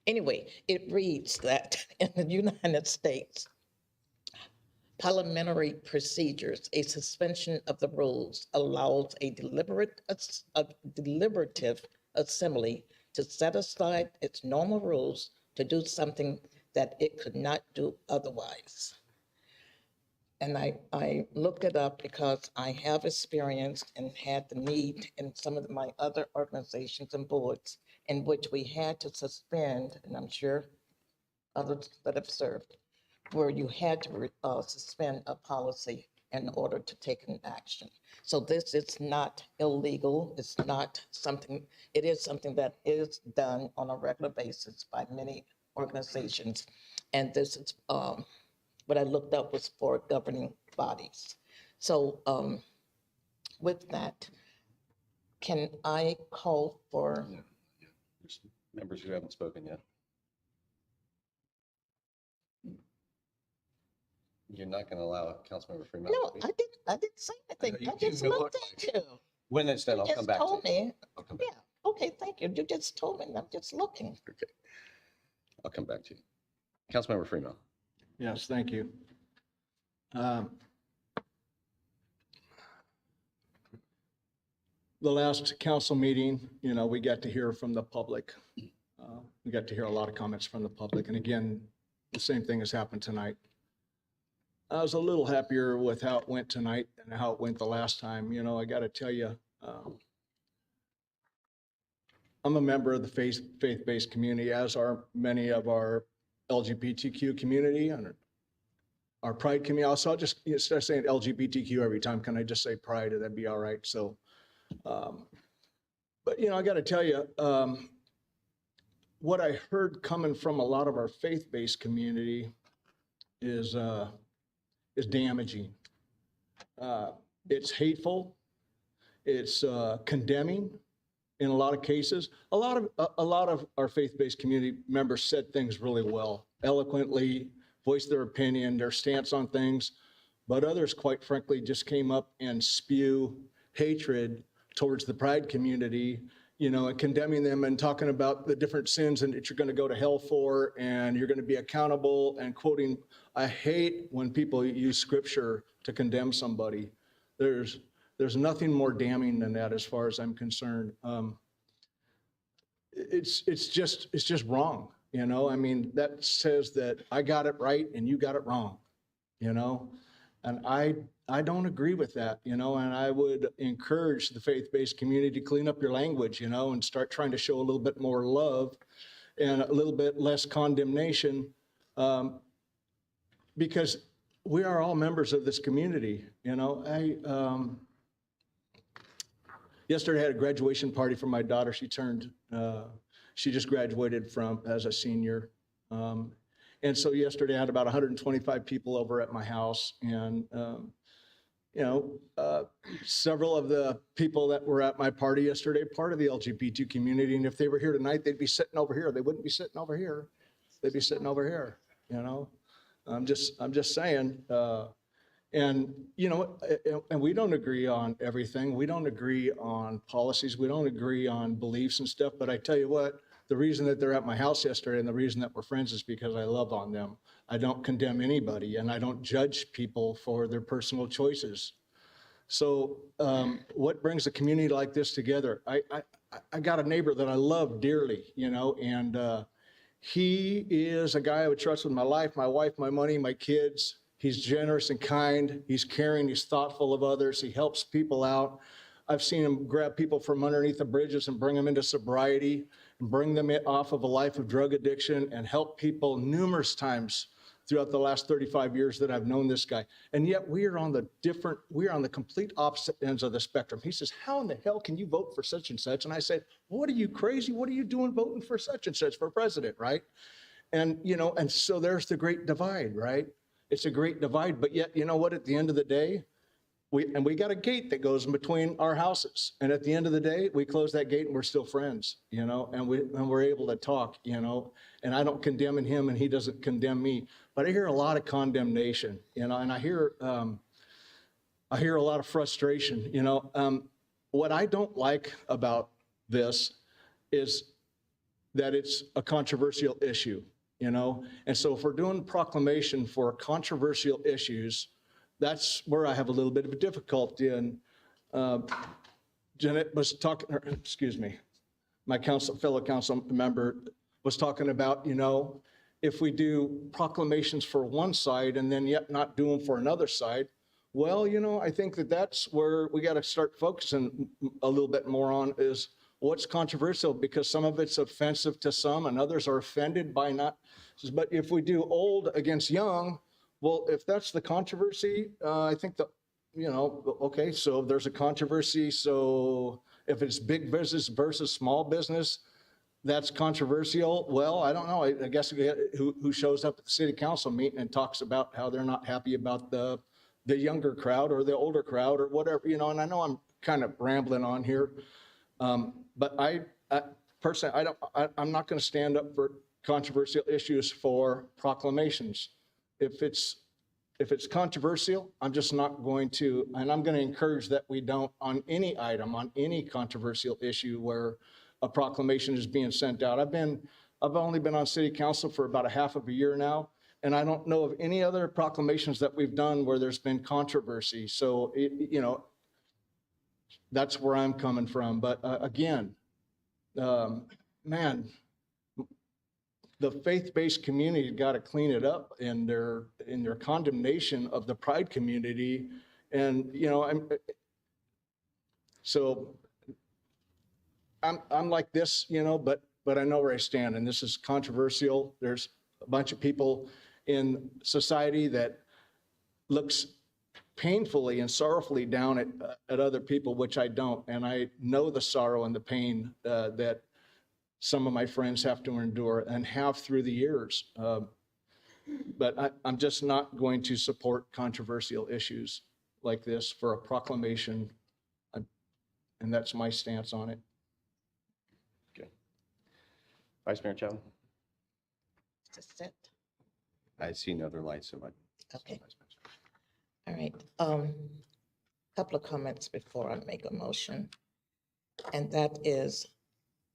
Anyway, it reads that in the United States, parliamentary procedures, a suspension of the rules allows a deliberative assembly to set aside its normal rules to do something that it could not do otherwise. And I looked it up because I have experienced and had the need in some of my other organizations and boards in which we had to suspend, and I'm sure others that have served, where you had to suspend a policy in order to take an action. So this is not illegal. It's not something, it is something that is done on a regular basis by many organizations. And this is what I looked up was for governing bodies. So with that, can I call for? There's members who haven't spoken yet. You're not going to allow Councilmember Freeman No, to speak? I didn't say anything. You I just know looked what? at you. When it's done, You I'll come just back to told you. me. I'll come back. Yeah, okay, thank you. You just told me, and I'm just looking. Okay. I'll come back to you. Councilmember Freeman. Yes, thank you. The last council meeting, you know, we got to hear from the public. We got to hear a lot of comments from the public. And again, the same thing has happened tonight. I was a little happier with how it went tonight and how it went the last time. You know, I got to tell you, I'm a member of the faith-based community, as are many of our LGBTQ community and our pride community. Also, I'll just instead of saying LGBTQ every time, can I just say pride? That'd be all right. So, but you know, I got to tell you, what I heard coming from a lot of our faith-based community is damaging. It's hateful. It's condemning. In a lot of cases, a lot of our faith-based community members said things really well, eloquently, voiced their opinion, their stance on things, but others, quite frankly, just came up and spew hatred towards the pride community, you know, and condemning them and talking about the different sins and that you're going to go to hell for and you're going to be accountable and quoting. I hate when people use scripture to condemn somebody. There's nothing more damning than that, as far as I'm concerned. It's just wrong, you know. I mean, that says that I got it right and you got it wrong, you know. And I don't agree with that, you know. And I would encourage the faith-based community to clean up your language, you know, and start trying to show a little bit more love and a little bit less condemnation, because we are all members of this community, you know. Yesterday I had a graduation party for my daughter. She just graduated as a senior. And so yesterday I had about 125 people over at my house. And, you know, several of the people that were at my party yesterday, part of the LGBT community. And if they were here tonight, they'd be sitting over here. They wouldn't be sitting over here. They'd be sitting over here, you know. I'm just saying, and, you know, and we don't agree on everything. We don't agree on policies. We don't agree on beliefs and stuff. But I tell you what, the reason that they're at my house yesterday and the reason that we're friends is because I love on them. I don't condemn anybody and I don't judge people for their personal choices. So what brings a community like this together? I got a neighbor that I love dearly, you know, and he is a guy I would trust with my life, my wife, my money, my kids. He's generous and kind. He's caring. He's thoughtful of others. He helps people out. I've seen him grab people from underneath the bridges and bring them into sobriety and bring them off of a life of drug addiction and help people numerous times throughout the last 35 years that I've known this guy. And yet we are on the complete opposite ends of the spectrum. He says, how in the hell can you vote for such and such? And I said, what are you, crazy? What are you doing voting for such and such for president, right? And, you know, and so there's the great divide, right? It's a great divide, but yet, you know what, at the end of the day, we got a gate that goes in between our houses. And at the end of the day, we close that gate and we're still friends, you know, and we're able to talk, you know, and I don't condemn him and he doesn't condemn me, but I hear a lot of condemnation, you know, and I hear a lot of frustration, you know. What I don't like about this is that it's a controversial issue. You know, and so if we're doing proclamation for controversial issues, that's where I have a little bit of a difficulty. And Janet was talking, excuse me, my fellow council member was talking about, you know, if we do proclamations for one side and then yet not do them for another side, well, you know, I think that's where we got to start focusing a little bit more on is what's controversial, because some of it's offensive to some and others are offended by not. But if we do old against young, well, if that's the controversy, I think that, you know, okay, so there's a controversy. So if it's big business versus small business, that's controversial. Well, I don't know. I guess who shows up at the city council meeting and talks about how they're not happy about the younger crowd or the older crowd or whatever, you know, and I know I'm kind of rambling on here. But I personally, I'm not going to stand up for controversial issues for proclamations. If if it's controversial, I'm just not going to, and I'm going to encourage that we don't on any item, on any controversial issue where a proclamation is being sent out. I've only been on city council for about a half of a year now, and I don't know of any other proclamations that we've done where there's been controversy. So, that's where I'm coming from. But again, man, the faith-based community got to clean it up in their condemnation of the pride community. And, I'm like this, but I know where I stand, and this is controversial. There's a bunch of people in society that looks painfully and sorrowfully down at other people, which I don't. And I know the sorrow and the pain that some of my friends have to endure and have through the years. But I'm just not going to support controversial issues like this for a proclamation. And that's my stance on it. Okay. Vice Mayor Chapman? Just it. I see no other lights in my. Okay. All right. Couple of comments before I make a motion. And that is,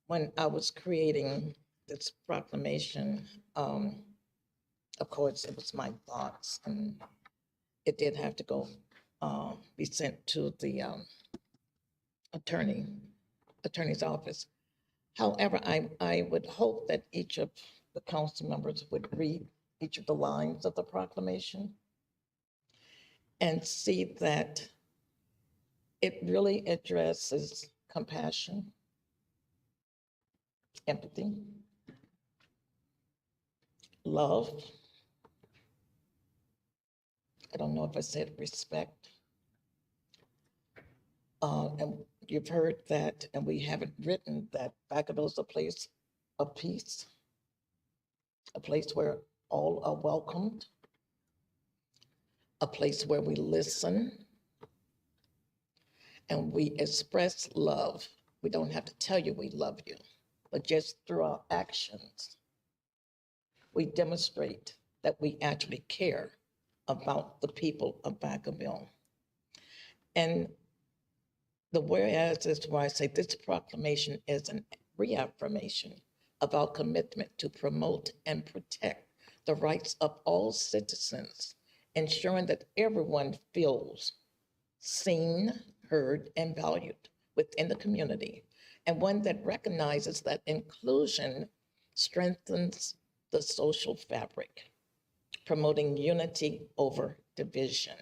when I was creating this proclamation, of course, it was my thoughts, and it did have to go, be sent to the attorney's office. However, I would hope that each of the council members would read each of the lines of the proclamation and see that it really addresses compassion, empathy, love. I don't know if I said respect. And you've heard that, and we haven't written that Vacaville is a place of peace, a place where all are welcomed, a place where we listen and we express love. We don't have to tell you we love you, but just through our actions, we demonstrate that we actually care about the people of Vacaville. And the whereas is why I say this proclamation is a reaffirmation of our commitment to promote and protect the rights of all citizens, ensuring that everyone feels seen, heard, and valued within the community, and one that recognizes that inclusion strengthens the social fabric, promoting unity over division.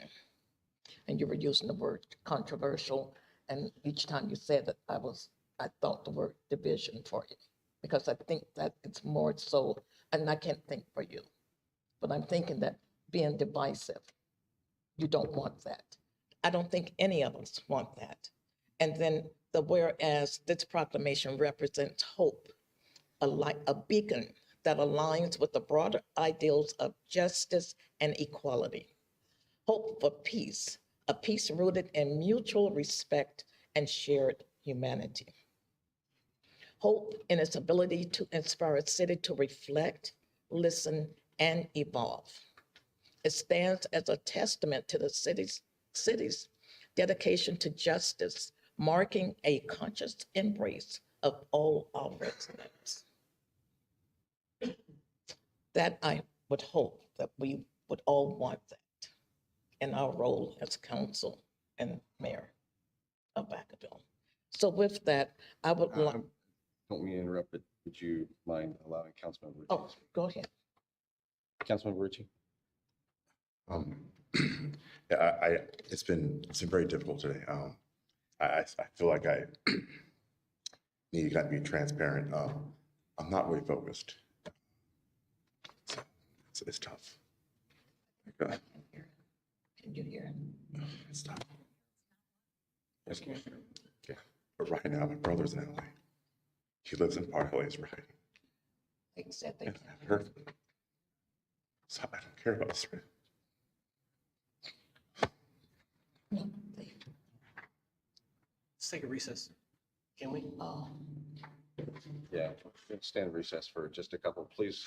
And you were using the word controversial, and each time you said it, I thought the word division for you, because I think that it's more so, and I can't think for you, but I'm thinking that being divisive, you don't want that. I don't think any of us want that. And then the whereas this proclamation represents hope, a beacon that aligns with the broader ideals of justice and equality. Hope for peace, a peace rooted in mutual respect and shared humanity. Hope in its ability to inspire a city to reflect, listen, and evolve. It stands as a testament to the city's dedication to justice, marking a conscious embrace of all our residents. That I would hope that we would all want that in our role as council and mayor of Vacaville. So with that, I would like. Don't mean to interrupt, but would you mind allowing Councilmember Ritchie? Oh, go ahead. Councilmember Ritchie? Yeah, it's been very difficult today. I feel like I need to be transparent. I'm not really focused. So it's tough. Can you hear? It's tough. Yeah, but right now my brother's in LA. He lives in part of LA's right. Exactly. And I've heard. So I don't care about this. No, Let's take a recess, can we? Yeah, we'll stand in recess for just a couple, please.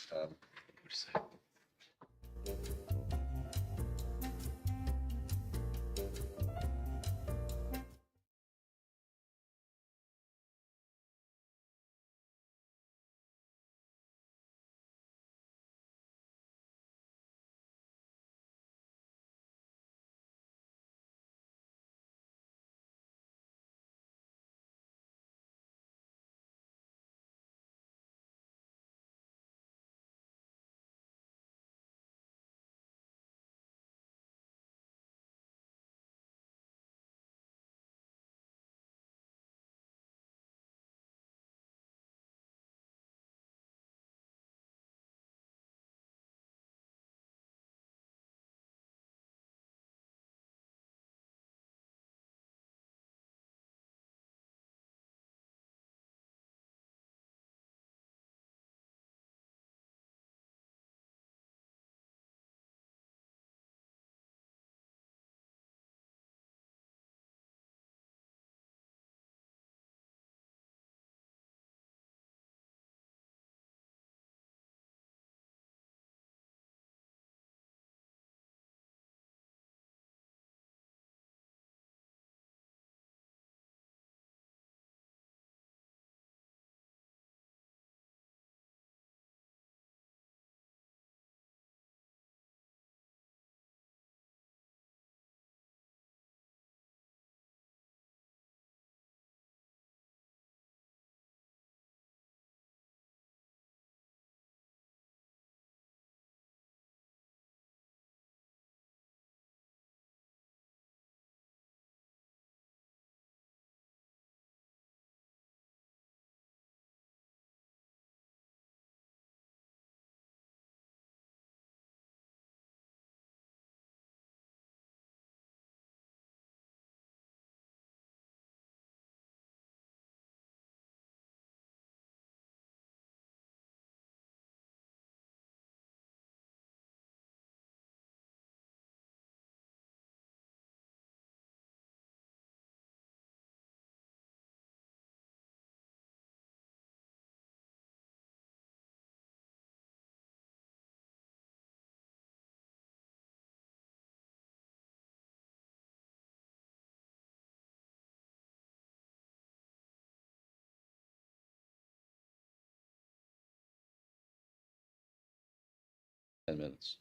10 minutes.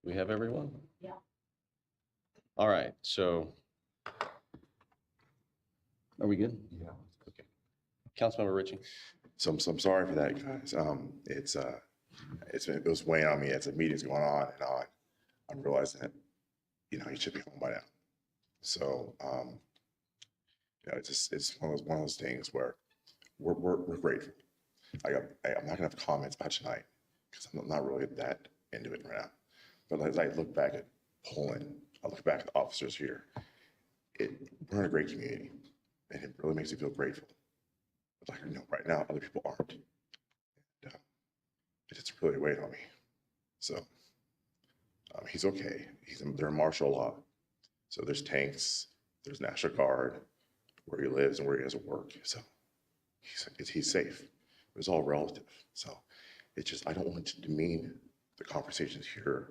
we have everyone? Yeah. All right, so are we good? Yeah. Okay. Councilmember Ritchie. So I'm sorry for that, guys. It was weighing on me as the meeting's going on and on. I'm realizing that, you should be home by now. So, it's one of those things where we're grateful. I'm not gonna have comments about tonight because I'm not really that into it right now. But as I look back at Poland, I look back at the officers here. We're in a great community, and it really makes me feel grateful. But right now, other people aren't. And, it just really weighed on me. So he's okay. They're in martial law. So there's tanks, there's National Guard, where he lives and where he has to work. So he's safe. It's all relative. So I don't want to demean the conversations here.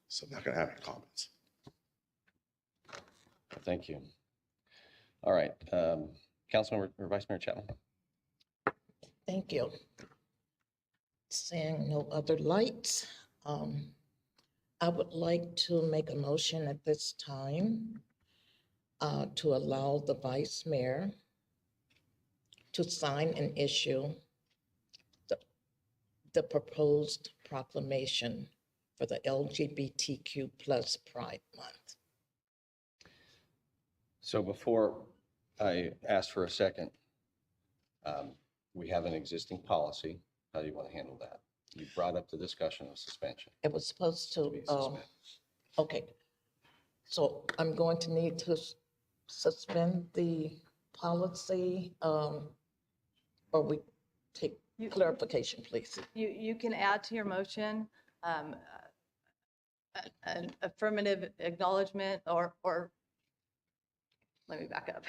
So I'm not gonna have any comments. Thank you. All right, Councilmember or Vice Mayor Chapman. Thank you. Seeing no other lights, I would like to make a motion at this time to allow the vice mayor to sign and issue the proposed proclamation for the LGBTQ plus Pride Month. So before I ask for a second, we have an existing policy. How do you want to handle that? You brought up the discussion of suspension. It was supposed to, be suspended. okay. So I'm going to need to suspend the policy, or we take clarification, please. You can add to your motion an affirmative acknowledgement or let me back up.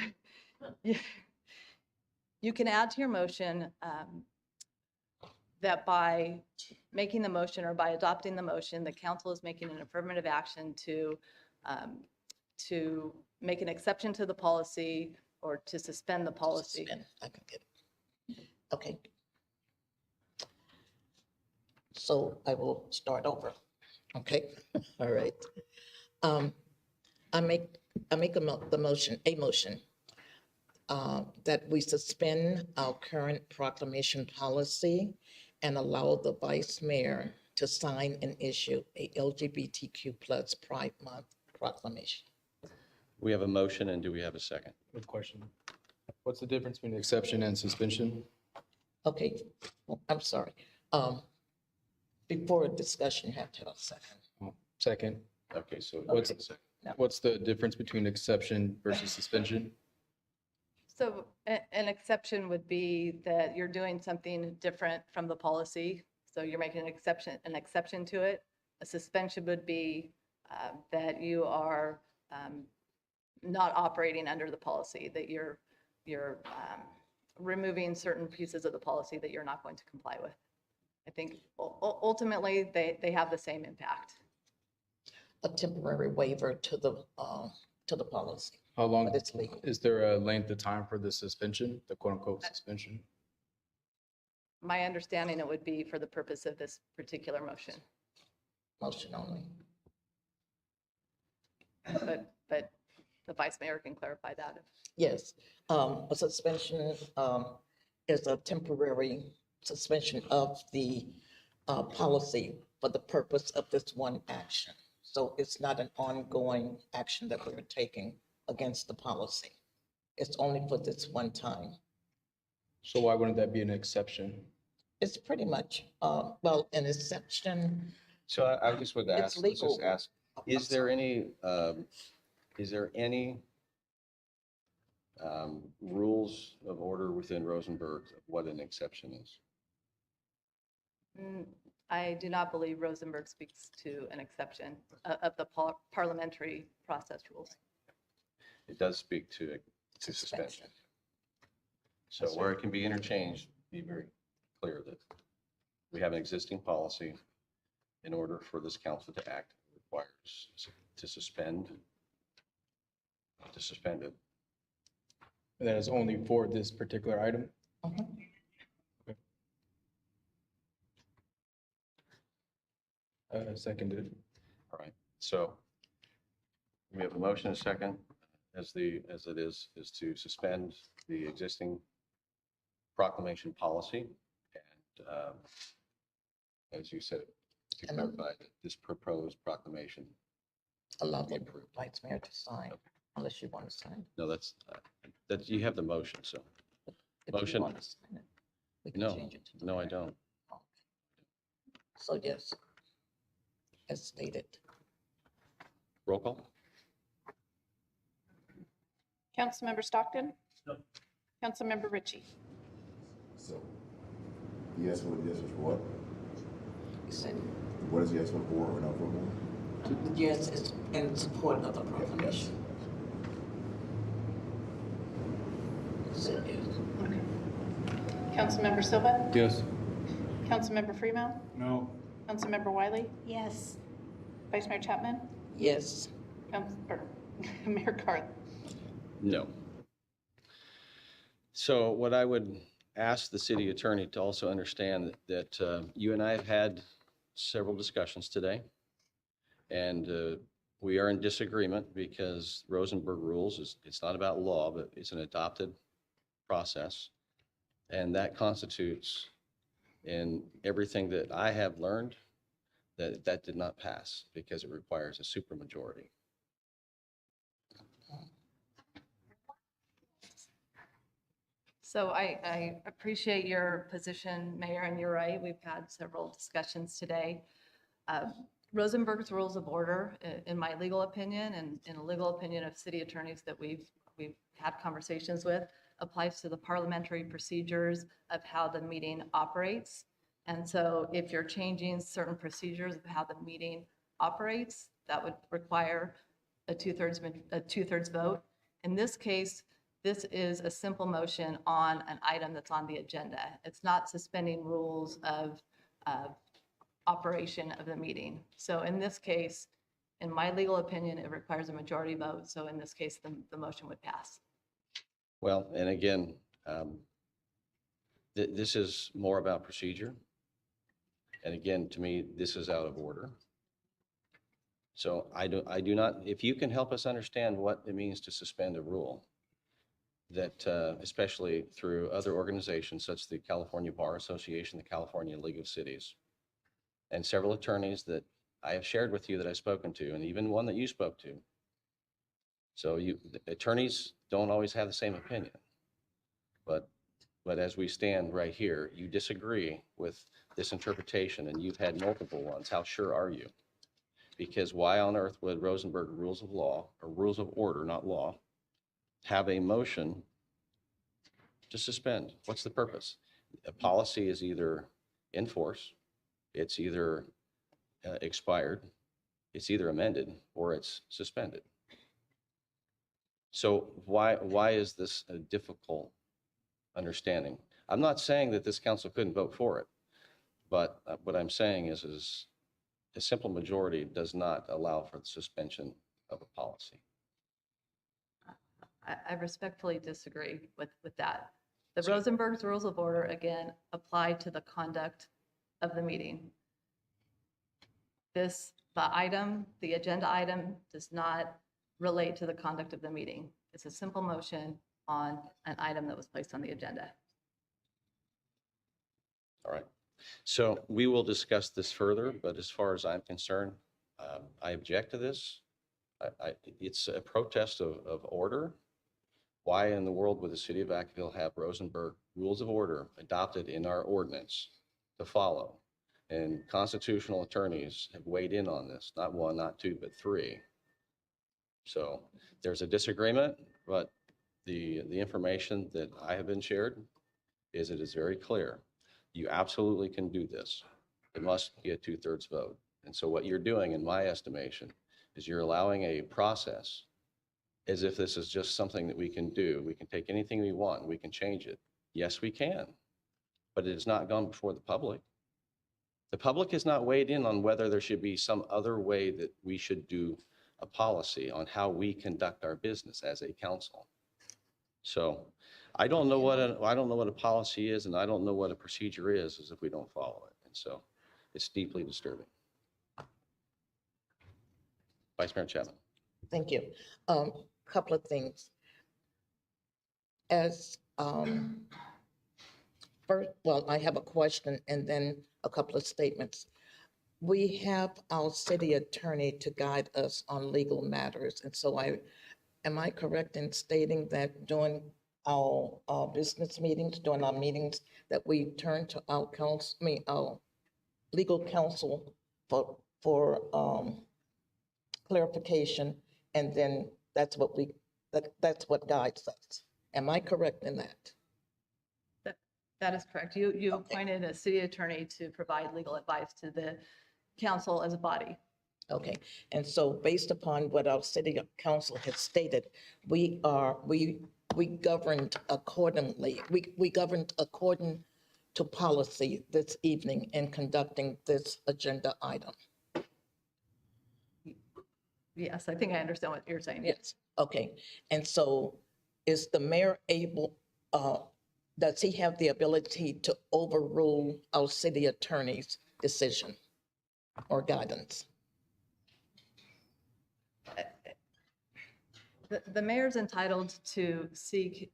You can add to your motion that by making the motion or by adopting the motion, the council is making an affirmative action to make an exception to the policy or to suspend the policy. Suspend. I can get it. Okay. So I will start over. Okay. All right. I make a motion that we suspend our current proclamation policy and allow the vice mayor to sign and issue a LGBTQ plus Pride Month proclamation. We have a motion, and do we have a second? Good question. What's the difference between exception and suspension? Okay, I'm sorry. Before a discussion, you have to have a second. Second. Okay, so What's the difference between exception versus suspension? So an exception would be that you're doing something different from the policy. So you're making an exception to it. A suspension would be that you are not operating under the policy, that you're removing certain pieces of the policy that you're not going to comply with. I think ultimately they have the same impact. A temporary waiver to the policy. How long But it's legal. is there a length of time for the suspension, the quote unquote suspension? My understanding, it would be for the purpose of this particular motion. Motion only. But the vice mayor can clarify that. Yes, a suspension is a temporary suspension of the policy for the purpose of this one action. So it's not an ongoing action that we're taking against the policy. It's only for this one time. So why wouldn't that be an exception? It's pretty much, well, an exception. So I just would It's ask, let's just legal. ask, is there any rules of order within Rosenberg of what an exception is? I do not believe Rosenberg speaks to an exception of the parliamentary process rules. It does speak to suspension. So where it can be interchanged, be very clear that we have an existing policy. In order for this council to act, it requires to suspend it. And that is only for this particular item? Seconded. All right, so we have a motion and a second, as it is to suspend the existing proclamation policy. And as you said, to clarify, that this proposed proclamation. Allow the Vice Mayor to sign, unless you want to sign. No, that's, you have the motion, so. If you Motion. want to sign it, we can No, change it to the no, I mayor. don't. So yes, as stated. Roll call? Councilmember Stockton? No. Councilmember Ritchie? So, yes vote yes is for what? You said What is yes vote for or no vote for? yes, it's in support of the proclamation. You said yes. Councilmember Silva? Yes. Councilmember Freeman? No. Councilmember Wiley? Yes. Vice Mayor Chapman? Yes. Mayor Carly? No. So what I would ask the city attorney to also understand that you and I have had several discussions today, and we are in disagreement because Rosenberg rules it's not about law, but it's an adopted process, and that constitutes in everything that I have learned that did not pass because it requires a supermajority. So I appreciate your position, Mayor, and you're right. We've had several discussions today. Rosenberg's Rules of Order, in my legal opinion, and in a legal opinion of city attorneys that we've had conversations with, applies to the parliamentary procedures of how the meeting operates. And so if you're changing certain procedures of how the meeting operates, that would require a two-thirds vote. In this case, this is a simple motion on an item that's on the agenda. It's not suspending rules of operation of the meeting. So in this case, in my legal opinion, it requires a majority vote. So in this case, the motion would pass. Well, and again, this is more about procedure. And again, to me, this is out of order. So I do not, if you can help us understand what it means to suspend a rule, that especially through other organizations such as the California Bar Association, the California League of Cities, and several attorneys that I have shared with you that I've spoken to, and even one that you spoke to. So attorneys don't always have the same opinion, but as we stand right here, you disagree with this interpretation, and you've had multiple ones. How sure are you? Because why on earth would Rosenberg Rules of Law, or Rules of Order, not law, have a motion to suspend? What's the purpose? A policy is either in force, it's either expired, it's either amended, or it's suspended. So why is this a difficult understanding? I'm not saying that this council couldn't vote for it, but what I'm saying is a simple majority does not allow for the suspension of a policy. I respectfully disagree with that. The Rosenberg's Rules of Order, again, apply to the conduct of the meeting. The agenda item does not relate to the conduct of the meeting. It's a simple motion on an item that was placed on the agenda. All right. So we will discuss this further, but as far as I'm concerned, I object to this. It's a protest of order. Why in the world would the city of Vacaville have Rosenberg Rules of Order adopted in our ordinance to follow? And constitutional attorneys have weighed in on this, not one, not two, but three. So there's a disagreement, but the information that I have been shared is it is very clear. You absolutely can do this. It must be a 2/3 vote. And so what you're doing, in my estimation, is you're allowing a process as if this is just something that we can do. We can take anything we want and we can change it. Yes, we can, but it has not gone before the public. The public has not weighed in on whether there should be some other way that we should do a policy on how we conduct our business as a council. So I don't know what a policy is, and I don't know what a procedure is if we don't follow it. And so it's deeply disturbing. Vice Mayor Chapman. Thank you. Couple of things. As first, well, I have a question and then a couple of statements. We have our city attorney to guide us on legal matters, and so am I correct in stating that during our business meetings, during our meetings, that we turn to our our legal counsel for clarification, and then that's what guides us. Am I correct in that? That is correct. You appointed a city attorney to provide legal advice to the council as a body. Okay, and so based upon what our city council has stated, we governed accordingly. We governed according to policy this evening in conducting this agenda item. Yes, I think I understand what you're saying. Yes, okay. And so is the mayor able, does he have the ability to overrule our city attorney's decision or guidance? The mayor's entitled to seek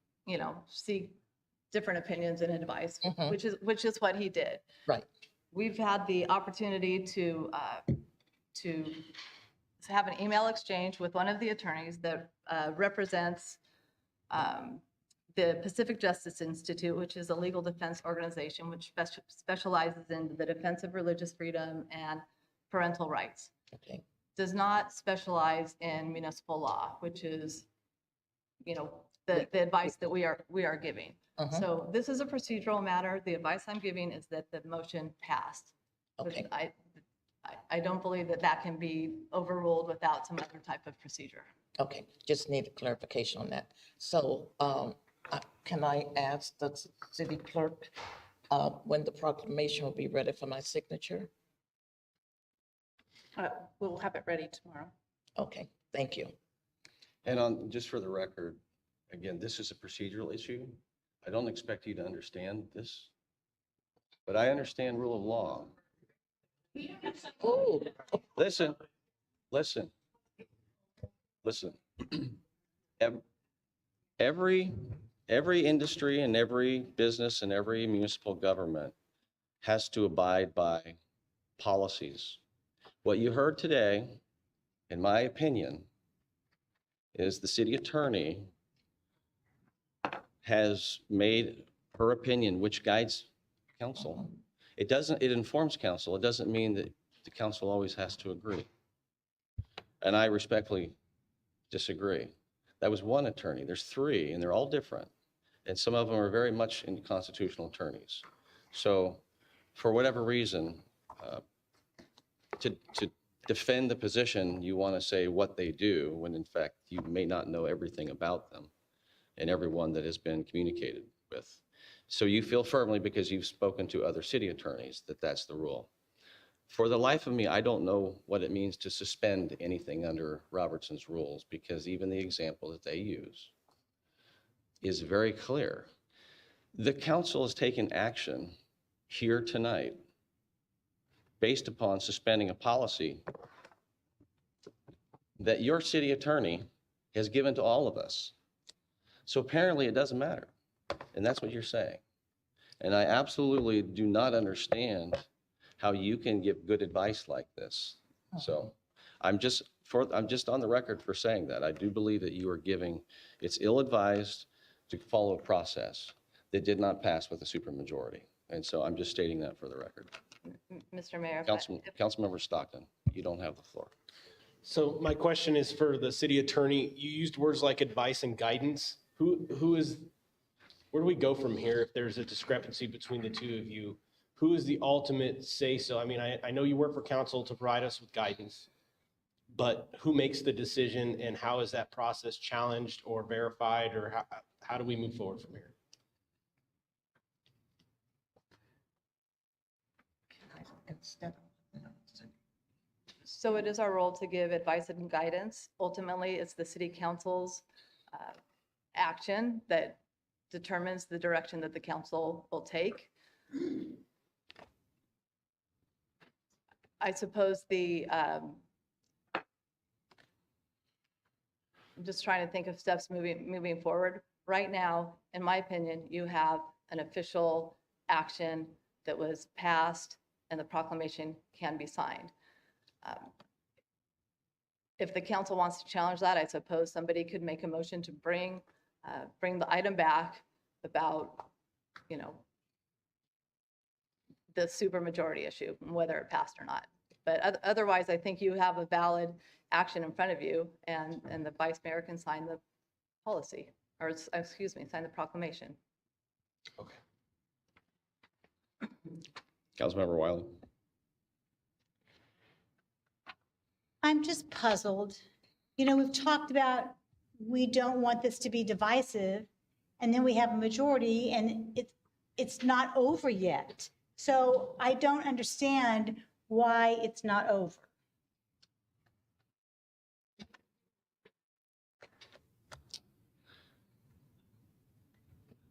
different opinions and advice, which is what he did. Right. We've had the opportunity to have an email exchange with one of the attorneys that represents the Pacific Justice Institute, which is a legal defense organization which specializes in the defense of religious freedom and parental rights. Okay. Does not specialize in municipal law, which is, the advice that we are giving. So this is a procedural matter. The advice I'm giving is that the motion passed. Okay. I don't believe that can be overruled without some other type of procedure. Okay, just need a clarification on that. So can I ask the city clerk when the proclamation will be ready for my signature? We'll have it ready tomorrow. Okay, thank you. And just for the record, again, this is a procedural issue. I don't expect you to understand this, but I understand rule of law. Oh, Listen. Every industry and every business and every municipal government has to abide by policies. What you heard today, in my opinion, is the city attorney has made her opinion, which guides council. It informs council. It doesn't mean that the council always has to agree. And I respectfully disagree. That was one attorney. There's three, and they're all different. And some of them are very much constitutional attorneys. So for whatever reason, to defend the position, you want to say what they do, when in fact you may not know everything about them and everyone that has been communicated with. So you feel firmly, because you've spoken to other city attorneys, that that's the rule. For the life of me, I don't know what it means to suspend anything under Robertson's rules, because even the example that they use is very clear. The council has taken action here tonight based upon suspending a policy that your city attorney has given to all of us. So apparently it doesn't matter. And that's what you're saying. And I absolutely do not understand how you can give good advice like this. So I'm just on the record for saying that. I do believe that you are giving, it's ill-advised to follow a process that did not pass with a supermajority. And so I'm just stating that for the record. Mr. Mayor. Councilmember Stockton, you don't have the floor. So my question is for the city attorney. You used words like advice and guidance. Where do we go from here if there's a discrepancy between the two of you? Who is the ultimate say-so? I mean, I know you work for council to provide us with guidance, but who makes the decision, and how is that process challenged or verified, or how do we move forward from here? So it is our role to give advice and guidance. Ultimately, it's the city council's action that determines the direction that the council will take. I suppose the I'm just trying to think of steps moving forward. Right now, in my opinion, you have an official action that was passed and the proclamation can be signed. If the council wants to challenge that, I suppose somebody could make a motion to bring the item back about, you know, the supermajority issue, whether it passed or not. But otherwise, I think you have a valid action in front of you, and the vice mayor can sign the policy, or excuse me, sign the proclamation. Okay. Councilmember Wiley. I'm just puzzled. You know, we've talked about we don't want this to be divisive, and then we have a majority, and it's not over yet. So I don't understand why it's not over.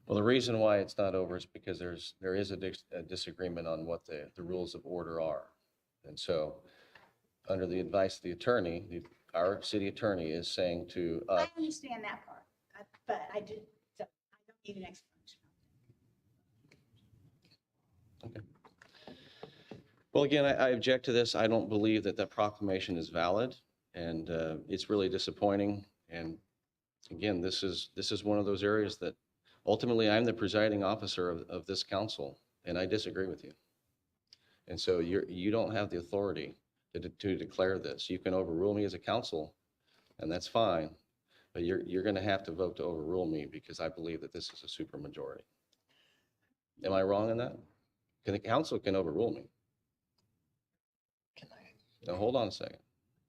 Well, the reason why it's not over is because there is a disagreement on what the rules of order are. And so, under the advice of the attorney, our city attorney is saying to us. I understand that part, but I don't need an explanation. Okay. Well, again, I object to this. I don't believe that proclamation is valid, and it's really disappointing. And again, this is one of those areas that ultimately I'm the presiding officer of this council, and I disagree with you. And so you don't have the authority to declare this. You can overrule me as a council, and that's fine, but you're going to have to vote to overrule me because I believe that this is a supermajority. Am I wrong in that? The council can overrule me. Now, hold on a second.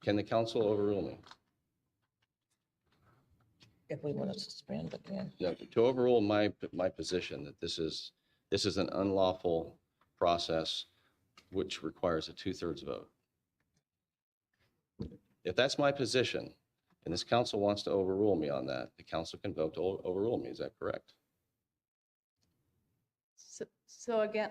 Can the council overrule me? If we want to suspend again. No, to overrule my position that this is an unlawful process which requires a 2/3 vote. If that's my position and this council wants to overrule me on that, the council can vote to overrule me. Is that correct? So again,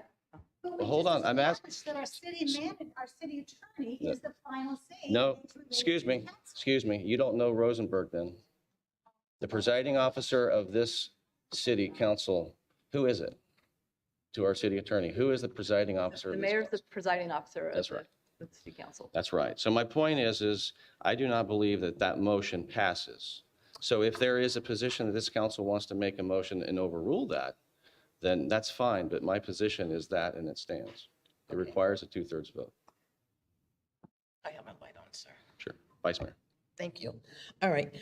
Well, hold on. I'm asking. That our city attorney is the final say. No, excuse me. You don't know Rosenberg then. The presiding officer of this city council, who is it? To our city attorney, who is the presiding officer? the of this mayor's the council? presiding officer of That's right. the city council. That's right. So my point is I do not believe that motion passes. So if there is a position that this council wants to make a motion and overrule that, then that's fine. But my position is that, and it stands. It requires a 2/3 vote. I have my light on, sir. Sure. Vice Mayor. Thank you. All right.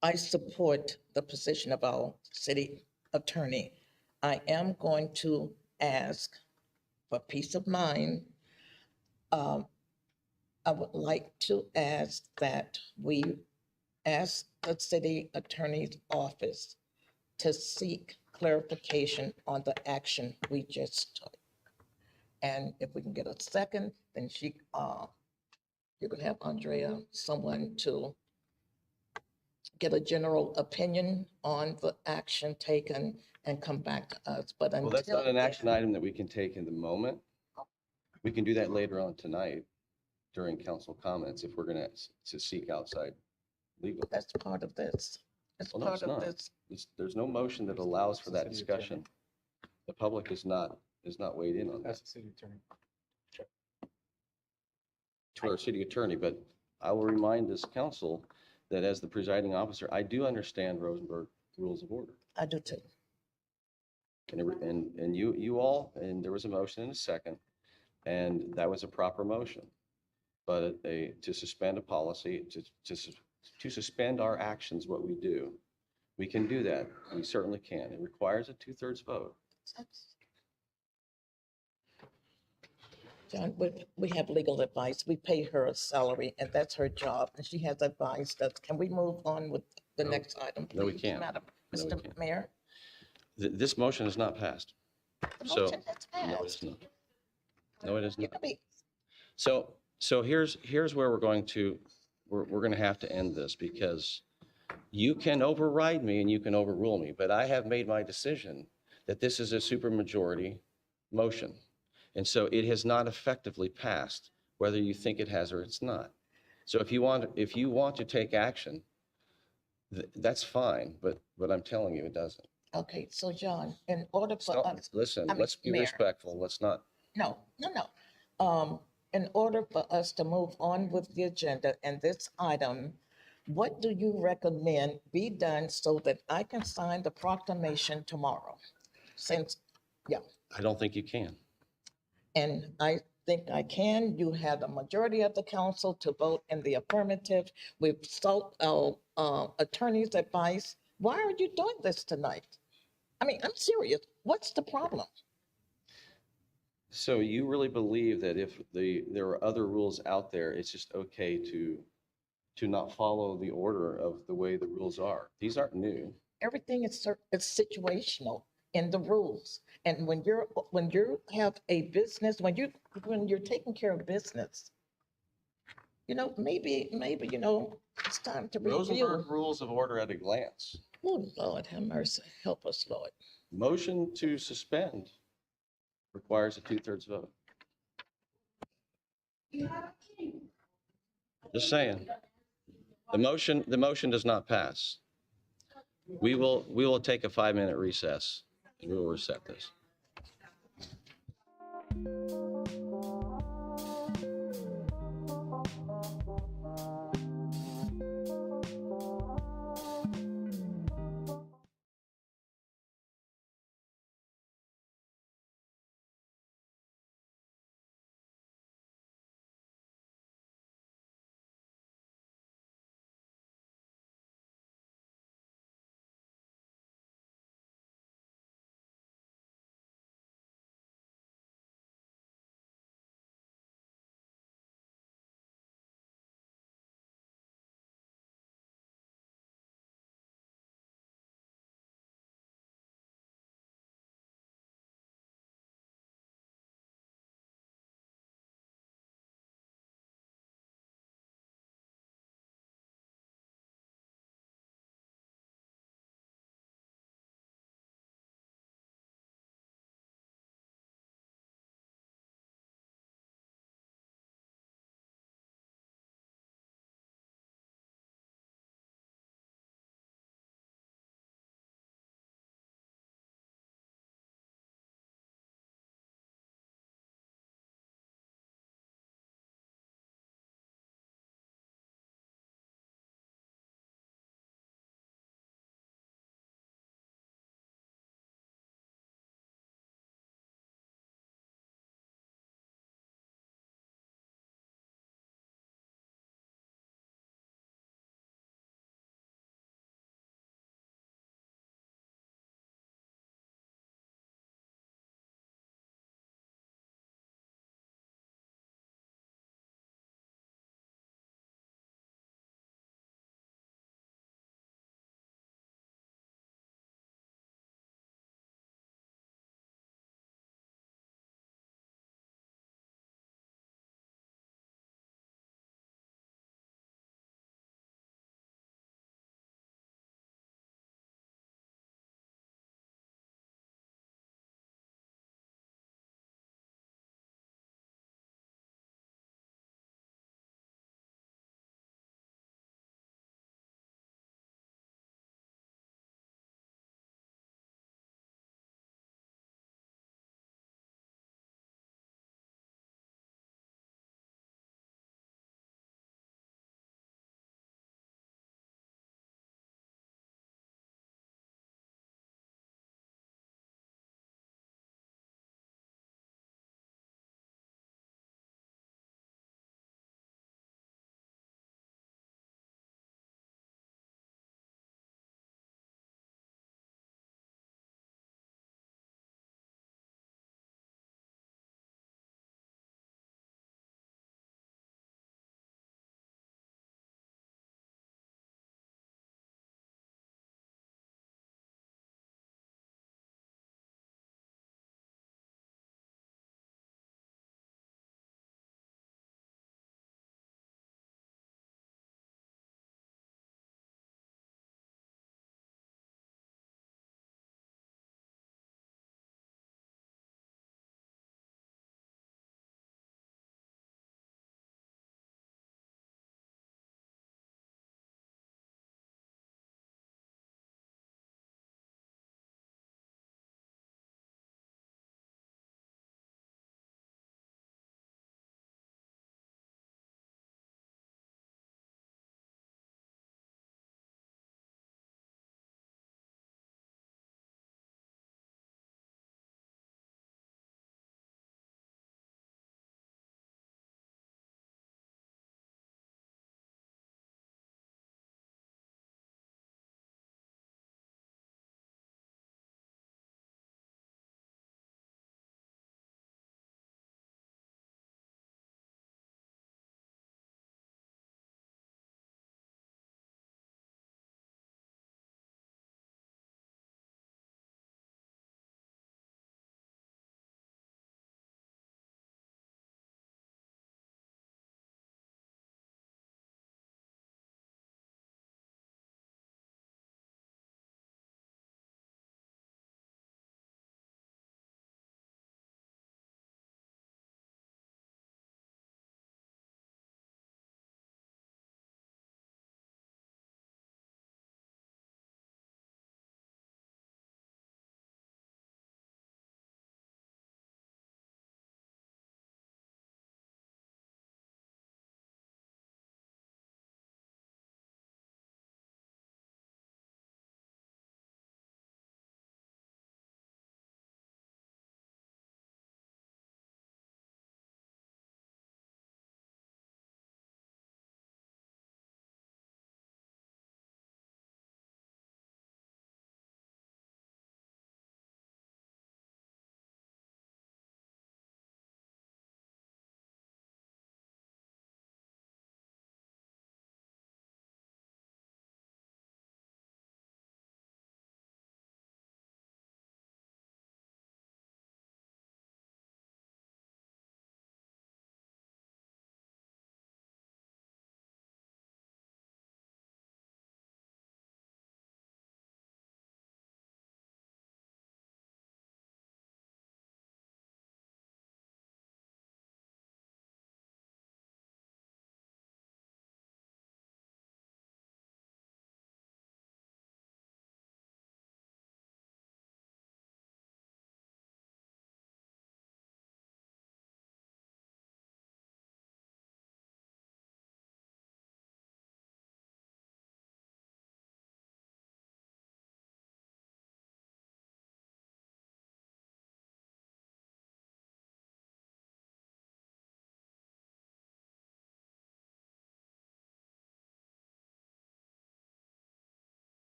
I support the position of our city attorney. I am going to ask for peace of mind. I would like to ask that we ask the city attorney's office to seek clarification on the action we just took. And if we can get a second, then you can have Andrea, someone to get a general opinion on the action taken and come back to us. But Well, that's not an action item that we can take in the moment. We can do that later on tonight during council comments if we're going to seek outside legal. That's part of this. It's Well, no, part it's of not. this. There's no motion that allows for that discussion. The public is not weighed in on that. That's the city attorney. To our city attorney, but I will remind this council that as the presiding officer, I do understand Rosenberg rules of order. I do too. And you all, and there was a motion and a second, and that was a proper motion. But to suspend a policy, to suspend our actions, what we do, we can do that. We certainly can. It requires a 2/3 vote. John, we have legal advice. We pay her a salary and that's her job. And she has advised us. Can we move on with the next item? No, we please, can't. Madam, No, we Mr. can't. Mayor? This motion is not passed. The So, motion has no, it's passed. not. No, it is You not. can be, So here's where we're going to have to end this, because you can override me and you can overrule me, but I have made my decision that this is a supermajority motion. And so it has not effectively passed, whether you think it has or it's not. So if you want to take action, that's fine, but I'm telling you, it doesn't. Okay, so John, in order for us. Listen, I mean, let's be Mayor. respectful. Let's not. No. In order for us to move on with the agenda and this item, what do you recommend be done so that I can sign the proclamation tomorrow? I don't think you can. And I think I can. You have the majority of the council to vote in the affirmative. We've sought our attorney's advice. Why are you doing this tonight? I mean, I'm serious. What's the problem? So you really believe that if there are other rules out there, it's just okay to not follow the order of the way the rules are? These aren't new. Everything is situational in the rules. And when you have a business, when you're taking care of business, maybe it's time to review. Rosenberg Rules of Order at a glance. Oh, Lord, have mercy. Help us, Lord. Motion to suspend requires a 2/3 vote. Just saying. The motion does not pass. We will take a 5-minute recess. We will reset this.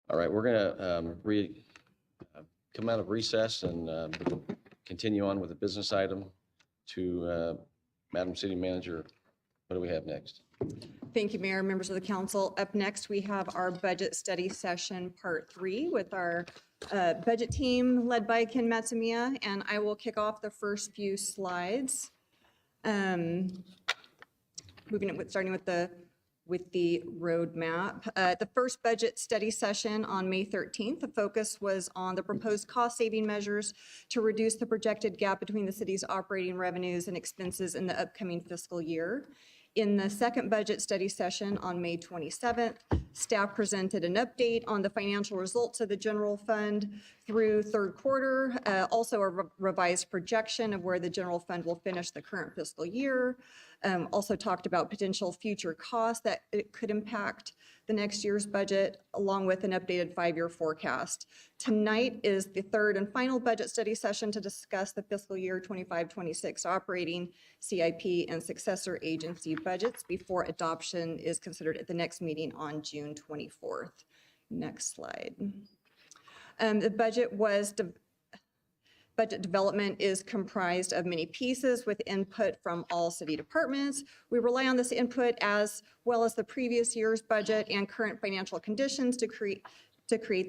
All right, we're going to come out of recess and continue on with the business item to Madam City Manager. What do we have next? Thank you, Mayor, members of the council. Up next, we have our budget study session, part 3, with our budget team led by Ken Matsumiya, and I will kick off the first few slides. Starting with the roadmap. The first budget study session on May 13th, the focus was on the proposed cost-saving measures to reduce the projected gap between the city's operating revenues and expenses in the upcoming fiscal year. In the second budget study session on May 27th, staff presented an update on the financial results of the general fund through third quarter, also a revised projection of where the general fund will finish the current fiscal year. Also talked about potential future costs that it could impact the next year's budget, along with an updated 5-year forecast. Tonight is the third and final budget study session to discuss the fiscal year 25-26 operating CIP and successor agency budgets before adoption is considered at the next meeting on June 24th. Next slide. The budget development is comprised of many pieces with input from all city departments. We rely on this input as well as the previous year's budget and current financial conditions to create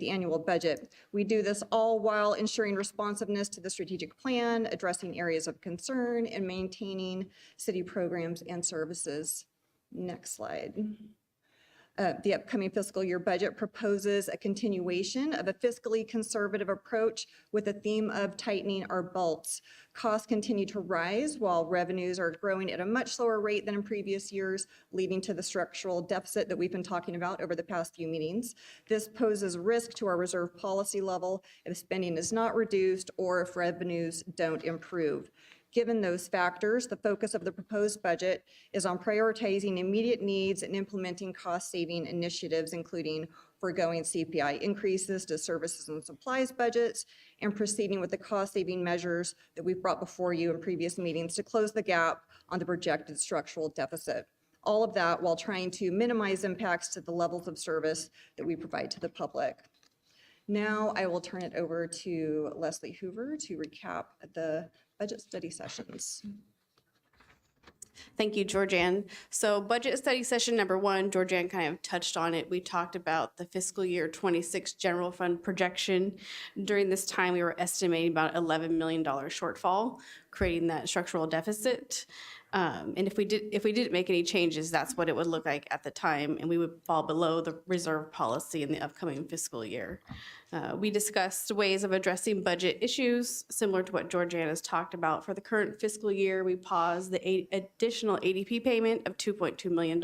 the annual budget. We do this all while ensuring responsiveness to the strategic plan, addressing areas of concern, and maintaining city programs and services. Next slide. The upcoming fiscal year budget proposes a continuation of a fiscally conservative approach with a theme of tightening our belts. Costs continue to rise while revenues are growing at a much slower rate than in previous years, leading to the structural deficit that we've been talking about over the past few meetings. This poses risk to our reserve policy level if spending is not reduced or if revenues don't improve. Given those factors, the focus of the proposed budget is on prioritizing immediate needs and implementing cost-saving initiatives, including foregoing CPI increases to services and supplies budgets, and proceeding with the cost-saving measures that we've brought before you in previous meetings to close the gap on the projected structural deficit. All of that while trying to minimize impacts to the levels of service that we provide to the public. Now I will turn it over to Leslie Hoover to recap the budget study sessions. Thank you, Georgianne. So budget study session number 1, Georgianne kind of touched on it. We talked about the fiscal year 26 general fund projection. During this time, we were estimating about $11 million shortfall, creating that structural deficit. And if we didn't make any changes, that's what it would look like at the time, and we would fall below the reserve policy in the upcoming fiscal year. We discussed ways of addressing budget issues, similar to what Georgianne has talked about. For the current fiscal year, we paused the additional ADP payment of $2.2 million.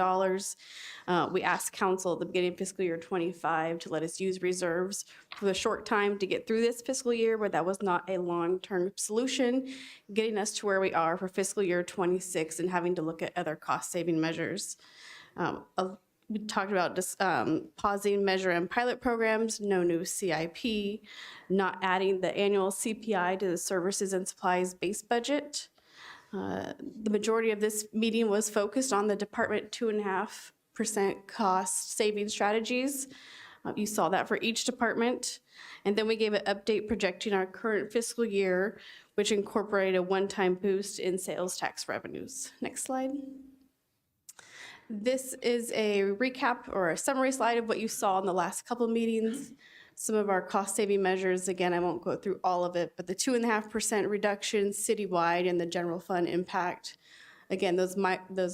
We asked council at the beginning of fiscal year 25 to let us use reserves for the short time to get through this fiscal year, but that was not a long-term solution, getting us to where we are for fiscal year 26 and having to look at other cost-saving measures. We talked about just pausing measure and pilot programs, no new CIP, not adding the annual CPI to the services and supplies base budget. The majority of this meeting was focused on the department 2.5% cost saving strategies. You saw that for each department. And then we gave an update projecting our current fiscal year, which incorporated a one-time boost in sales tax revenues. Next slide. This is a recap or a summary slide of what you saw in the last couple meetings. Some of our cost-saving measures, again, I won't go through all of it, but the 2.5% reduction citywide in the general fund impact. Again, those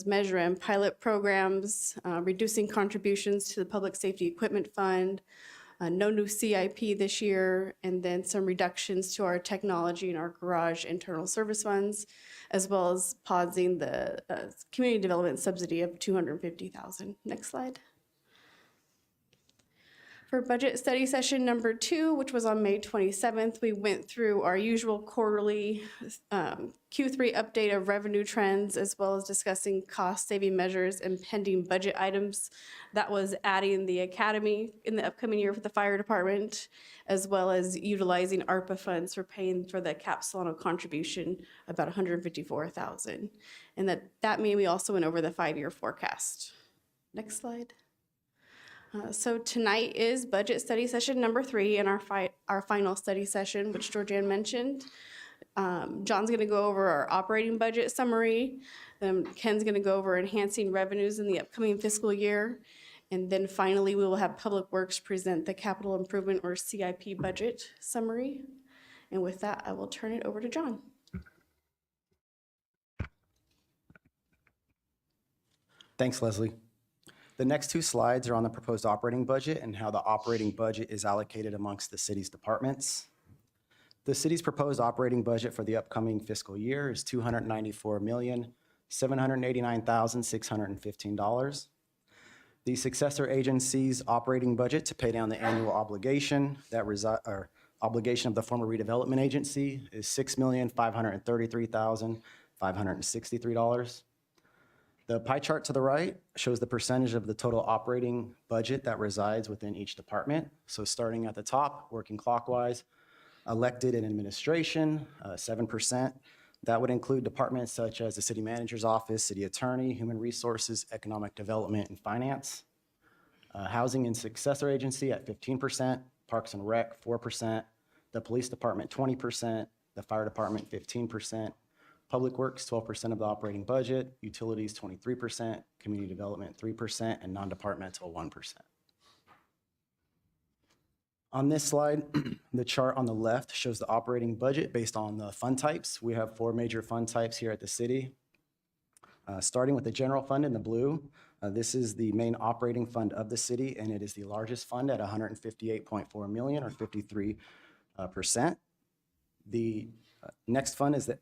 measure and pilot programs, reducing contributions to the Public Safety Equipment Fund, no new CIP this year, and then some reductions to our technology and our garage internal service funds, as well as pausing the community development subsidy of $250,000. Next slide. For budget study session number 2, which was on May 27th, we went through our usual quarterly Q3 update of revenue trends, as well as discussing cost-saving measures and pending budget items. That was adding the academy in the upcoming year for the fire department, as well as utilizing ARPA funds for paying for the Cap Solano contribution, about $154,000. And that means we also went over the 5-year forecast. Next slide. So tonight is budget study session number 3 and our final study session, which Georgianne mentioned. John's gonna go over our operating budget summary. Ken's gonna go over enhancing revenues in the upcoming fiscal year. And then finally, we will have Public Works present the capital improvement or CIP budget summary. And with that, I will turn it over to John. Thanks, Leslie. The next 2 slides are on the proposed operating budget and how the operating budget is allocated amongst the city's departments. The city's proposed operating budget for the upcoming fiscal year is $294,789,615. The successor agency's operating budget to pay down the annual obligation obligation of the former redevelopment agency is $6,533,563. The pie chart to the right shows the percentage of the total operating budget that resides within each department. So starting at the top, working clockwise, elected and administration, 7%. That would include departments such as the city manager's office, city attorney, human resources, economic development, and finance. Housing and successor agency at 15%, parks and rec, 4%, the police department, 20%, the fire department, 15%, public works, 12% of the operating budget, utilities, 23%, community development, 3%, and non-departmental, 1%. On this slide, the chart on the left shows the operating budget based on the fund types. We have 4 major fund types here at the city. Starting with the general fund in the blue, this is the main operating fund of the city, and it is the largest fund at $158.4 million, or 53%. The next fund is the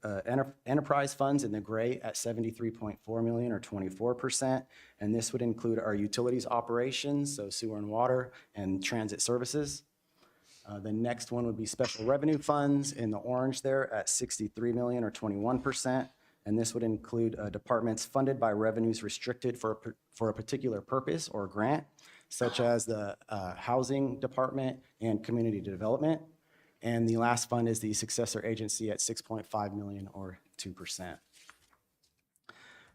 enterprise funds in the gray at $73.4 million, or 24%, and this would include our utilities operations, so sewer and water, and transit services. The next one would be special revenue funds in the orange there at $63 million, or 21%, and this would include departments funded by revenues restricted for a particular purpose or grant, such as the housing department and community development. And the last fund is the successor agency at $6.5 million, or 2%.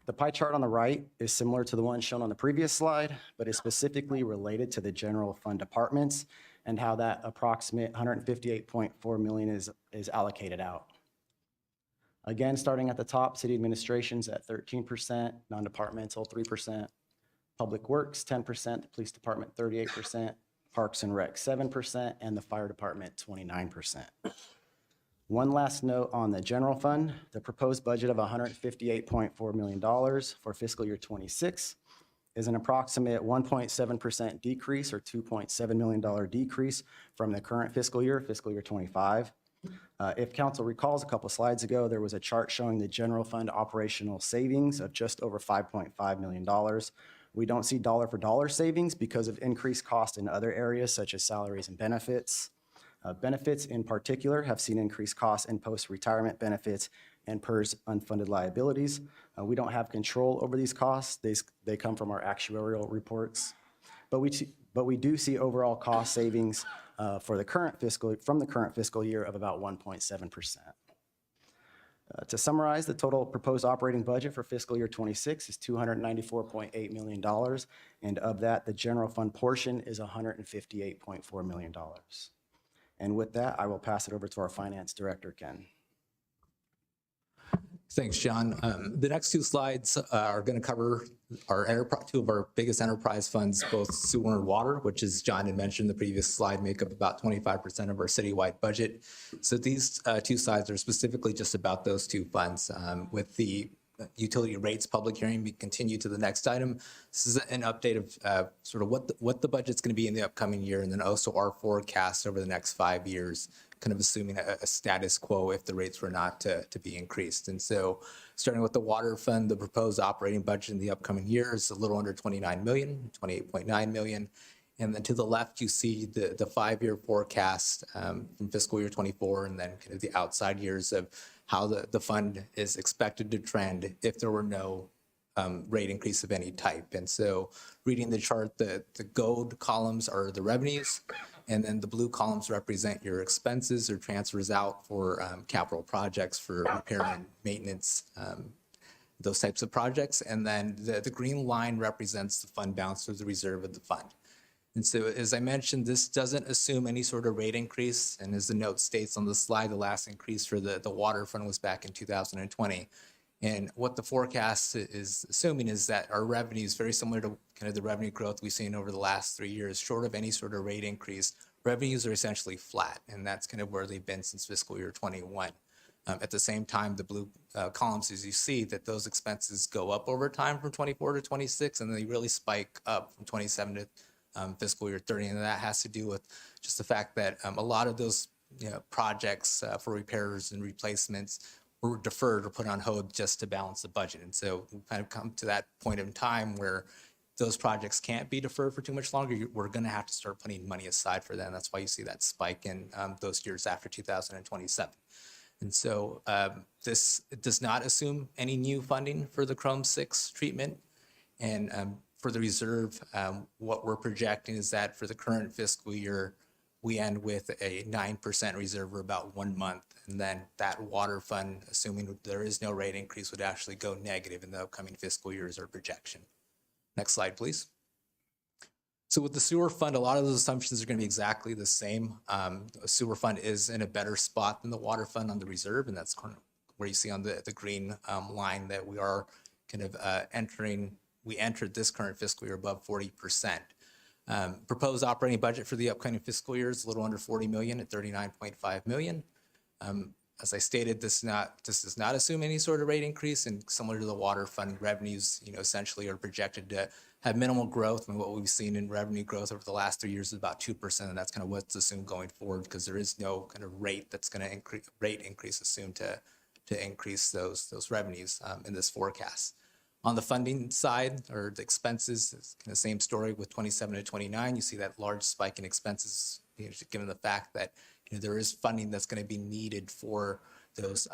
The pie chart on the right is similar to the one shown on the previous slide, but is specifically related to the general fund departments and how that approximate $158.4 million is allocated out. Again, starting at the top, city administration's at 13%, non-departmental 3%, public works 10%, the police department 38%, parks and rec 7%, and the fire department 29%. One last note on the general fund, the proposed budget of $158.4 million for fiscal year 26 is an approximate 1.7% decrease, or $2.7 million decrease from the current fiscal year 25. If council recalls, a couple slides ago, there was a chart showing the general fund operational savings of just over $5.5 million. We don't see dollar for dollar savings because of increased cost in other areas such as salaries and benefits. Benefits in particular have seen increased costs in post-retirement benefits and PERS unfunded liabilities. We don't have control over these costs. They come from our actuarial reports. But we do see overall cost savings from the current fiscal year of about 1.7%. To summarize, the total proposed operating budget for fiscal year 26 is $294.8 million, and of that, the general fund portion is $158.4 million. And with that, I will pass it over to our finance director, Ken. Thanks, John. The next 2 slides are going to cover our 2 of our biggest enterprise funds, both sewer and water, which, as John had mentioned, the previous slide, make up about 25% of our citywide budget. So these 2 slides are specifically just about those 2 funds. With the utility rates public hearing, we continue to the next item. This is an update of sort of what the budget's going to be in the upcoming year, and then also our forecast over the next 5 years, kind of assuming a status quo if the rates were not to be increased. And so starting with the water fund, the proposed operating budget in the upcoming year is a little under $29 million, $28.9 million. And then to the left, you see the 5-year forecast from fiscal year 24, and then kind of the outside years of how the fund is expected to trend if there were no rate increase of any type. And so reading the chart, the gold columns are the revenues, and then the blue columns represent your expenses or transfers out for capital projects, for repair and maintenance, those types of projects. And then the green line represents the fund balance, or the reserve of the fund. And so, as I mentioned, this doesn't assume any sort of rate increase. And as the note states on the slide, the last increase for the water fund was back in 2020. And what the forecast is assuming is that our revenue is very similar to kind of the revenue growth we've seen over the last 3 years, short of any sort of rate increase. Revenues are essentially flat, and that's kind of where they've been since fiscal year 21. At the same time, the blue columns, as you see, that those expenses go up over time from 24 to 26, and they really spike up from 27 to fiscal year 30. And that has to do with just the fact that a lot of those projects for repairs and replacements were deferred or put on hold just to balance the budget. And so we kind of come to that point in time where those projects can't be deferred for too much longer. We're going to have to start putting money aside for them. That's why you see that spike in those years after 2027. And so this does not assume any new funding for the Chrome 6 treatment. And for the reserve, what we're projecting is that for the current fiscal year, we end with a 9% reserve for about 1 month. And then that water fund, assuming there is no rate increase, would actually go negative in the upcoming fiscal year as our projection. Next slide, please. So with the sewer fund, a lot of those assumptions are going to be exactly the same. The sewer fund is in a better spot than the water fund on the reserve, and that's kind of where you see on the green line that we are kind of we entered this current fiscal year above 40%. Proposed operating budget for the upcoming fiscal year is a little under 40 million at 39.5 million. As I stated, this does not assume any sort of rate increase, and similar to the water fund, revenues, essentially are projected to have minimal growth. And what we've seen in revenue growth over the last 3 years is about 2%, and that's kind of what's assumed going forward because there is no kind of rate that's going to increase assumed to increase those revenues in this forecast. On the funding side, or the expenses, it's kind of the same story with 27 to 29. You see that large spike in expenses, given the fact that there is funding that's going to be needed for those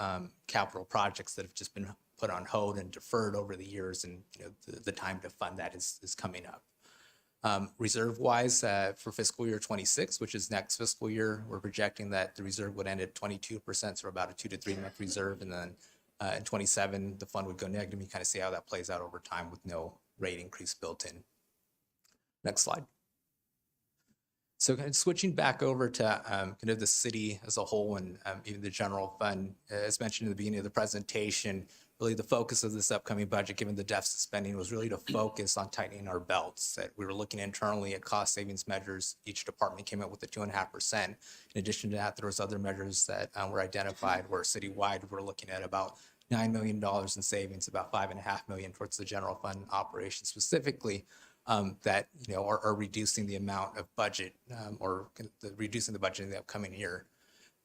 capital projects that have just been put on hold and deferred over the years, and the time to fund that is coming up. Reserve-wise, for fiscal year 26, which is next fiscal year, we're projecting that the reserve would end at 22%, so about a 2 to 3 month reserve, and then in 27, the fund would go negative. You kind of see how that plays out over time with no rate increase built in. Next slide. So kind of switching back over to kind of the city as a whole and even the general fund, as mentioned in the beginning of the presentation, really the focus of this upcoming budget, given the deficit spending, was really to focus on tightening our belts. That we were looking internally at cost savings measures. Each department came up with a 2.5%. In addition to that, there was other measures that were identified where citywide we're looking at about $9 million in savings, about $5.5 million towards the general fund operations specifically. That are reducing the amount of budget or reducing the budget in the upcoming year.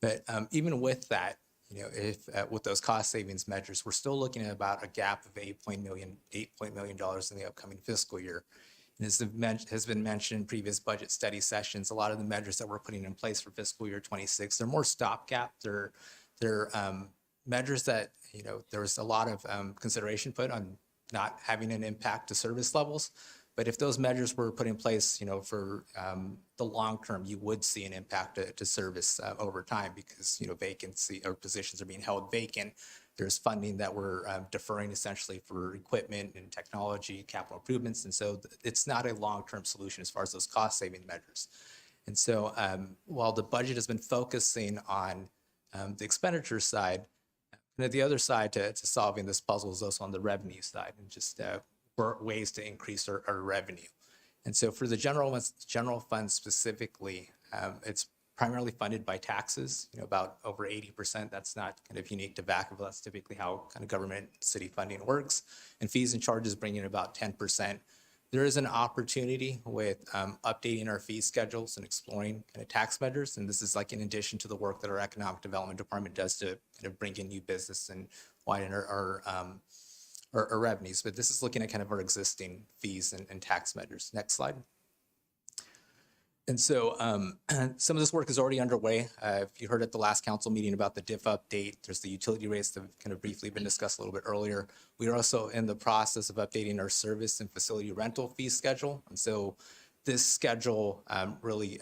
But even with that, if with those cost savings measures, we're still looking at about a gap of $8 million in the upcoming fiscal year. And as has been mentioned in previous budget study sessions, a lot of the measures that we're putting in place for fiscal year 26, they're more stopgap. They're measures that there was a lot of consideration put on not having an impact to service levels. But if those measures were put in place, for the long term, you would see an impact to service over time because, vacancy or positions are being held vacant. There's funding that we're deferring essentially for equipment and technology, capital improvements. And so it's not a long-term solution as far as those cost-saving measures. And so while the budget has been focusing on the expenditure side, the other side to solving this puzzle is also on the revenue side and just ways to increase our revenue. And so for the general fund specifically, it's primarily funded by taxes, about over 80%. That's not kind of unique to Vacaville. That's typically how kind of government city funding works. And fees and charges bring in about 10%. There is an opportunity with updating our fee schedules and exploring kind of tax measures. And this is like in addition to the work that our economic development department does to kind of bring in new business and widen our revenues, but this is looking at kind of our existing fees and tax measures. Next slide. And so some of this work is already underway. If you heard at the last council meeting about the DIF update, there's the utility rates that have kind of briefly been discussed a little bit earlier. We are also in the process of updating our service and facility rental fee schedule. And so this schedule really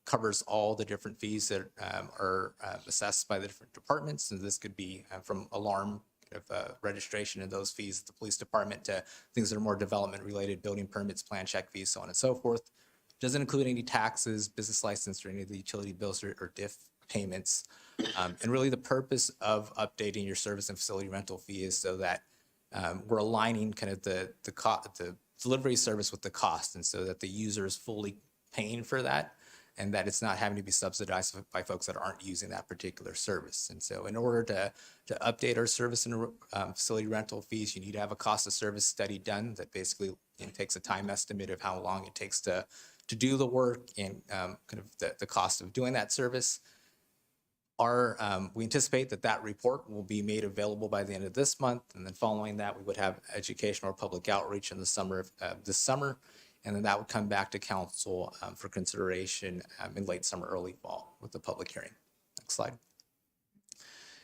covers all the different fees that are assessed by the different departments. And this could be from alarm registration and those fees at the police department to things that are more development related, building permits, plan check fees, so on and so forth. Doesn't include any taxes, business license, or any of the utility bills or DIF payments. And really the purpose of updating your service and facility rental fee is so that we're aligning kind of the delivery service with the cost, and so that the user is fully paying for that, and that it's not having to be subsidized by folks that aren't using that particular service. And so in order to update our service and facility rental fees, you need to have a cost of service study done that basically takes a time estimate of how long it takes to do the work and kind of the cost of doing that service. We anticipate that report will be made available by the end of this month, and then following that, we would have educational or public outreach in the summer of this summer, and then that would come back to council for consideration in late summer, early fall with the public hearing. Next slide.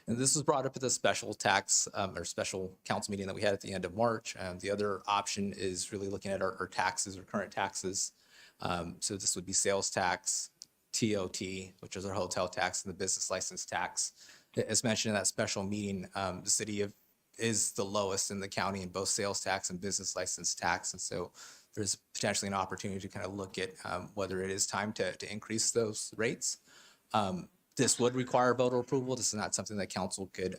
And this was brought up at the special tax or special council meeting that we had at the end of March. The other option is really looking at our taxes or current taxes. So this would be sales tax, TOT, which is our hotel tax, and the business license tax. As mentioned in that special meeting, the city is the lowest in the county in both sales tax and business license tax. And so there's potentially an opportunity to kind of look at whether it is time to increase those rates. This would require voter approval. This is not something that council could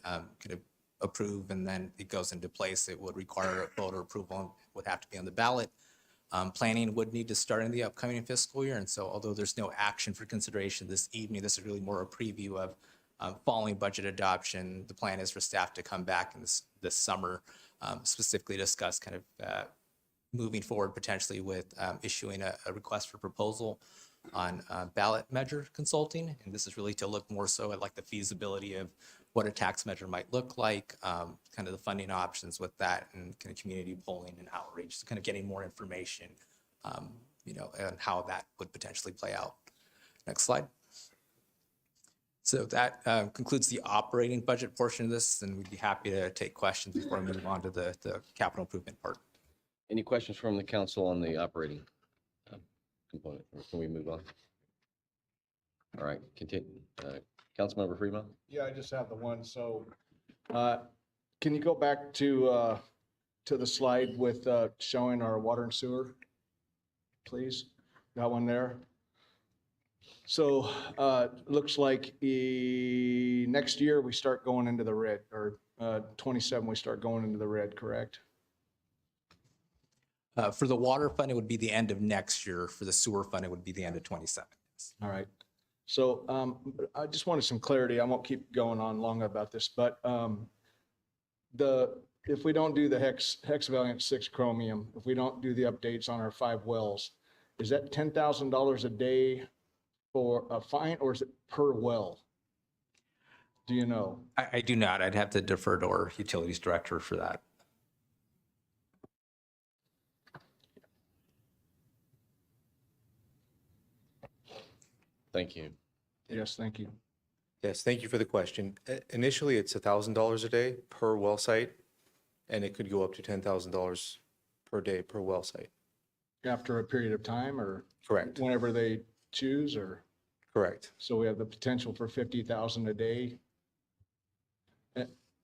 approve and then it goes into place. It would require voter approval and would have to be on the ballot. Planning would need to start in the upcoming fiscal year. And so although there's no action for consideration this evening, this is really more a preview of following budget adoption. The plan is for staff to come back in this summer, specifically discuss kind of moving forward potentially with issuing a request for proposal on ballot measure consulting. And this is really to look more so at like the feasibility of what a tax measure might look like, kind of the funding options with that, and kind of community polling and outreach, so kind of getting more information, and how that would potentially play out. Next slide. So that concludes the operating budget portion of this, and we'd be happy to take questions before we move on to the capital improvement part. Any questions from the council on the operating component, or can we move on? All right, continue. Councilmember Fremont? Yeah, I just have the one. So can you go back to the slide with showing our water and sewer, please? That one there. So looks like next year we start going into the red, or 27 we start going into the red, correct? For the water fund, it would be the end of next year. For the sewer fund, it would be the end of 27. All right. So I just wanted some clarity. I won't keep going on long about this, but if we don't do the hexavalent 6 chromium, if we don't do the updates on our 5 wells, is that $10,000 a day for a fine, or is it per well? Do you know? I do not. I'd have to defer to our utilities director for that. Thank you. Yes, thank you. Yes, thank you for the question. Initially, it's $1,000 a day per well site, and it could go up to $10,000 per day per well site. After a period of time, or? Correct. Whenever they choose, or? Correct. So we have the potential for 50,000 a day.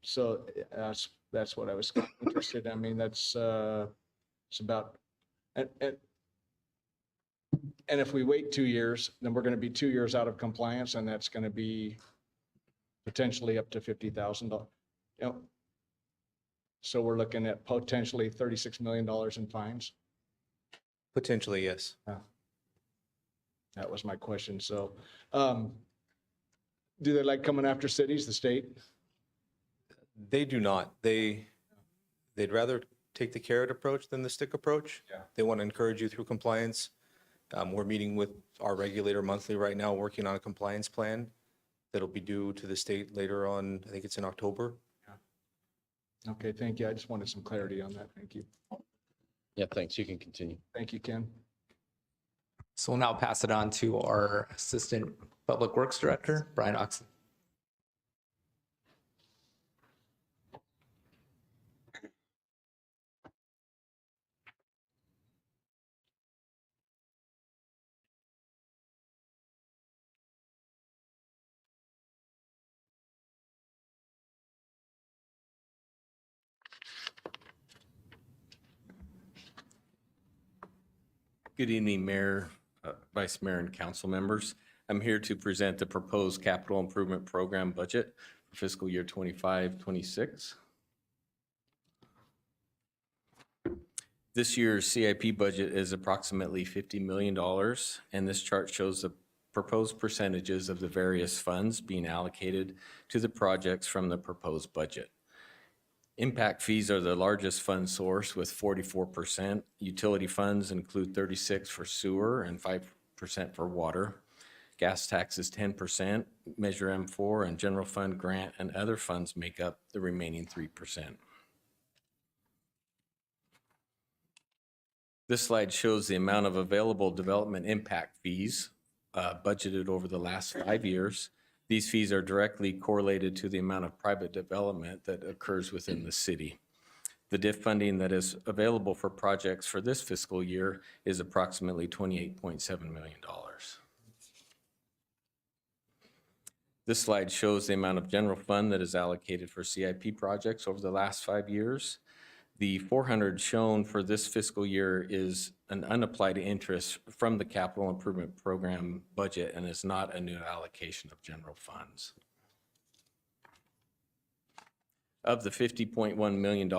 So that's what I was interested in. I mean, that's it's about, and if we wait 2 years, then we're going to be 2 years out of compliance, and that's going to be potentially up to $50,000. So we're looking at potentially $36 million in fines. Potentially, yes. That was my question. So do they like coming after cities, the state? They do not. They'd rather take the carrot approach than the stick approach. Yeah. They want to encourage you through compliance. We're meeting with our regulator monthly right now, working on a compliance plan that'll be due to the state later on. I think it's in October. Yeah. Okay, thank you. I just wanted some clarity on that. Thank you. Yeah, thanks. You can continue. Thank you, Ken. So we'll now pass it on to our Assistant Public Works Director, Brian Oxley. Good evening, Mayor, Vice Mayor and council members. I'm here to present the proposed capital improvement program budget for fiscal year 25-26. This year's CIP budget is approximately $50 million, and this chart shows the proposed percentages of the various funds being allocated to the projects from the proposed budget. Impact fees are the largest fund source with 44%. Utility funds include 36% for sewer and 5% for water. Gas tax is 10%, Measure M4, and general fund grant and other funds make up the remaining 3%. This slide shows the amount of available development impact fees budgeted over the last 5 years. These fees are directly correlated to the amount of private development that occurs within the city. The DIF funding that is available for projects for this fiscal year is approximately $28.7 million. This slide shows the amount of general fund that is allocated for CIP projects over the last 5 years. The 400 shown for this fiscal year is an unapplied interest from the capital improvement program budget and is not a new allocation of general funds. Of the $50.1 million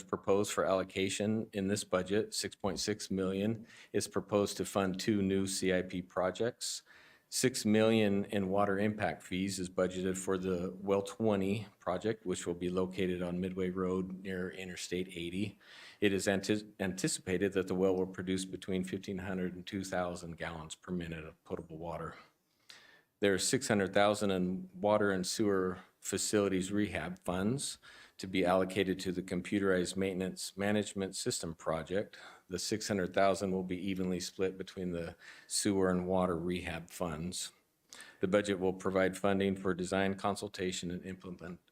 proposed for allocation in this budget, $6.6 million is proposed to fund 2 new CIP projects. $6 million in water impact fees is budgeted for the Well 20 project, which will be located on Midway Road near Interstate 80. It is anticipated that the well will produce between 1,500 and 2,000 gallons per minute of potable water. There's $600,000 in water and sewer facilities rehab funds to be allocated to the computerized maintenance management system project. The $600,000 will be evenly split between the sewer and water rehab funds. The budget will provide funding for design, consultation, and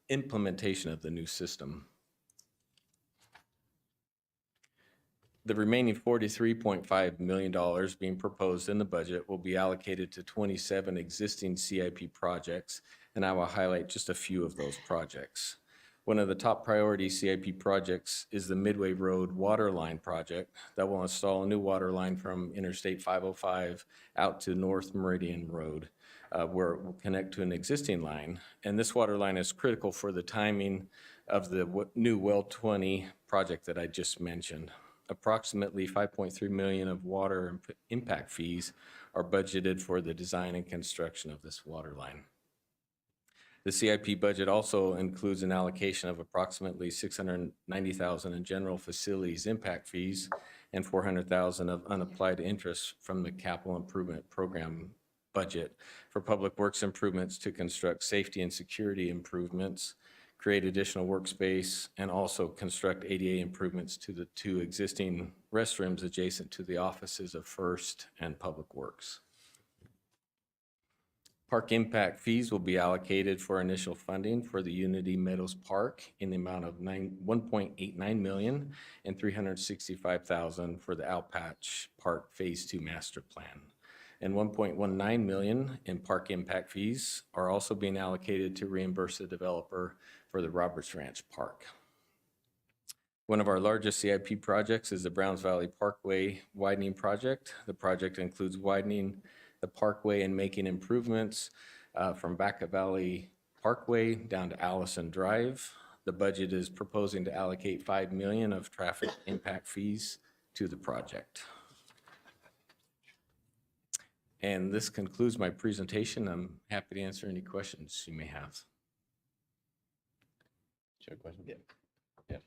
implementation of the new system. The remaining $43.5 million being proposed in the budget will be allocated to 27 existing CIP projects, and I will highlight just a few of those projects. One of the top priority CIP projects is the Midway Road water line project that will install a new water line from Interstate 505 out to North Meridian Road, where it will connect to an existing line. And this water line is critical for the timing of the new Well 20 project that I just mentioned. Approximately $5.3 million of water impact fees are budgeted for the design and construction of this water line. The CIP budget also includes an allocation of approximately $690,000 in general facilities impact fees and $400,000 of unapplied interest from the capital improvement program budget for public works improvements to construct safety and security improvements, create additional workspace, and also construct ADA improvements to the 2 existing restrooms adjacent to the offices of First and Public Works. Park impact fees will be allocated for initial funding for the Unity Meadows Park in the amount of $1.89 million and $365,000 for the Outpatch Park Phase 2 Master Plan. And $1.19 million in park impact fees are also being allocated to reimburse the developer for the Roberts Ranch Park. One of our largest CIP projects is the Browns Valley Parkway widening project. The project includes widening the parkway and making improvements from Vacaville Parkway down to Allison Drive. The budget is proposing to allocate $5 million of traffic impact fees to the project. And this concludes my presentation. I'm happy to answer any questions you may have. Do you have a question? Yeah.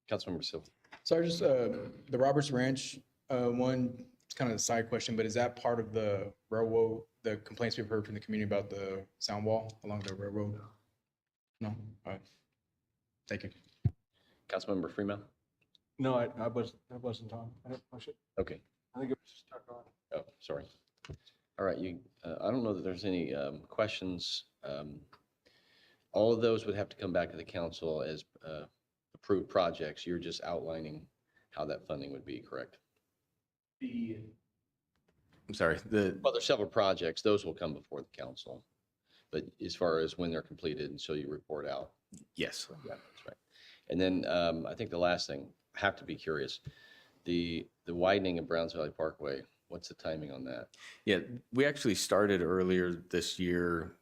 Councilmember Silva. Sorry, just the Roberts Ranch one, it's kind of a side question, but is that part of the railroad, the complaints we've heard from the community about the sound wall along the railroad? No? All right. Thank you. Councilmember Freeman? No, I wasn't on. I didn't push it. Okay. I think it was stuck on. Oh, sorry. All right, I don't know that there's any questions. All of those would have to come back to the council as approved projects. You're just outlining how that funding would be, correct? I'm sorry. Well, there's several projects. Those will come before the council. But as far as when they're completed, until you report out. Yes. Yeah, that's right. And then I think the last thing, I have to be curious, the widening of Browns Valley Parkway, What's the timing on that? Yeah, we actually started earlier this year,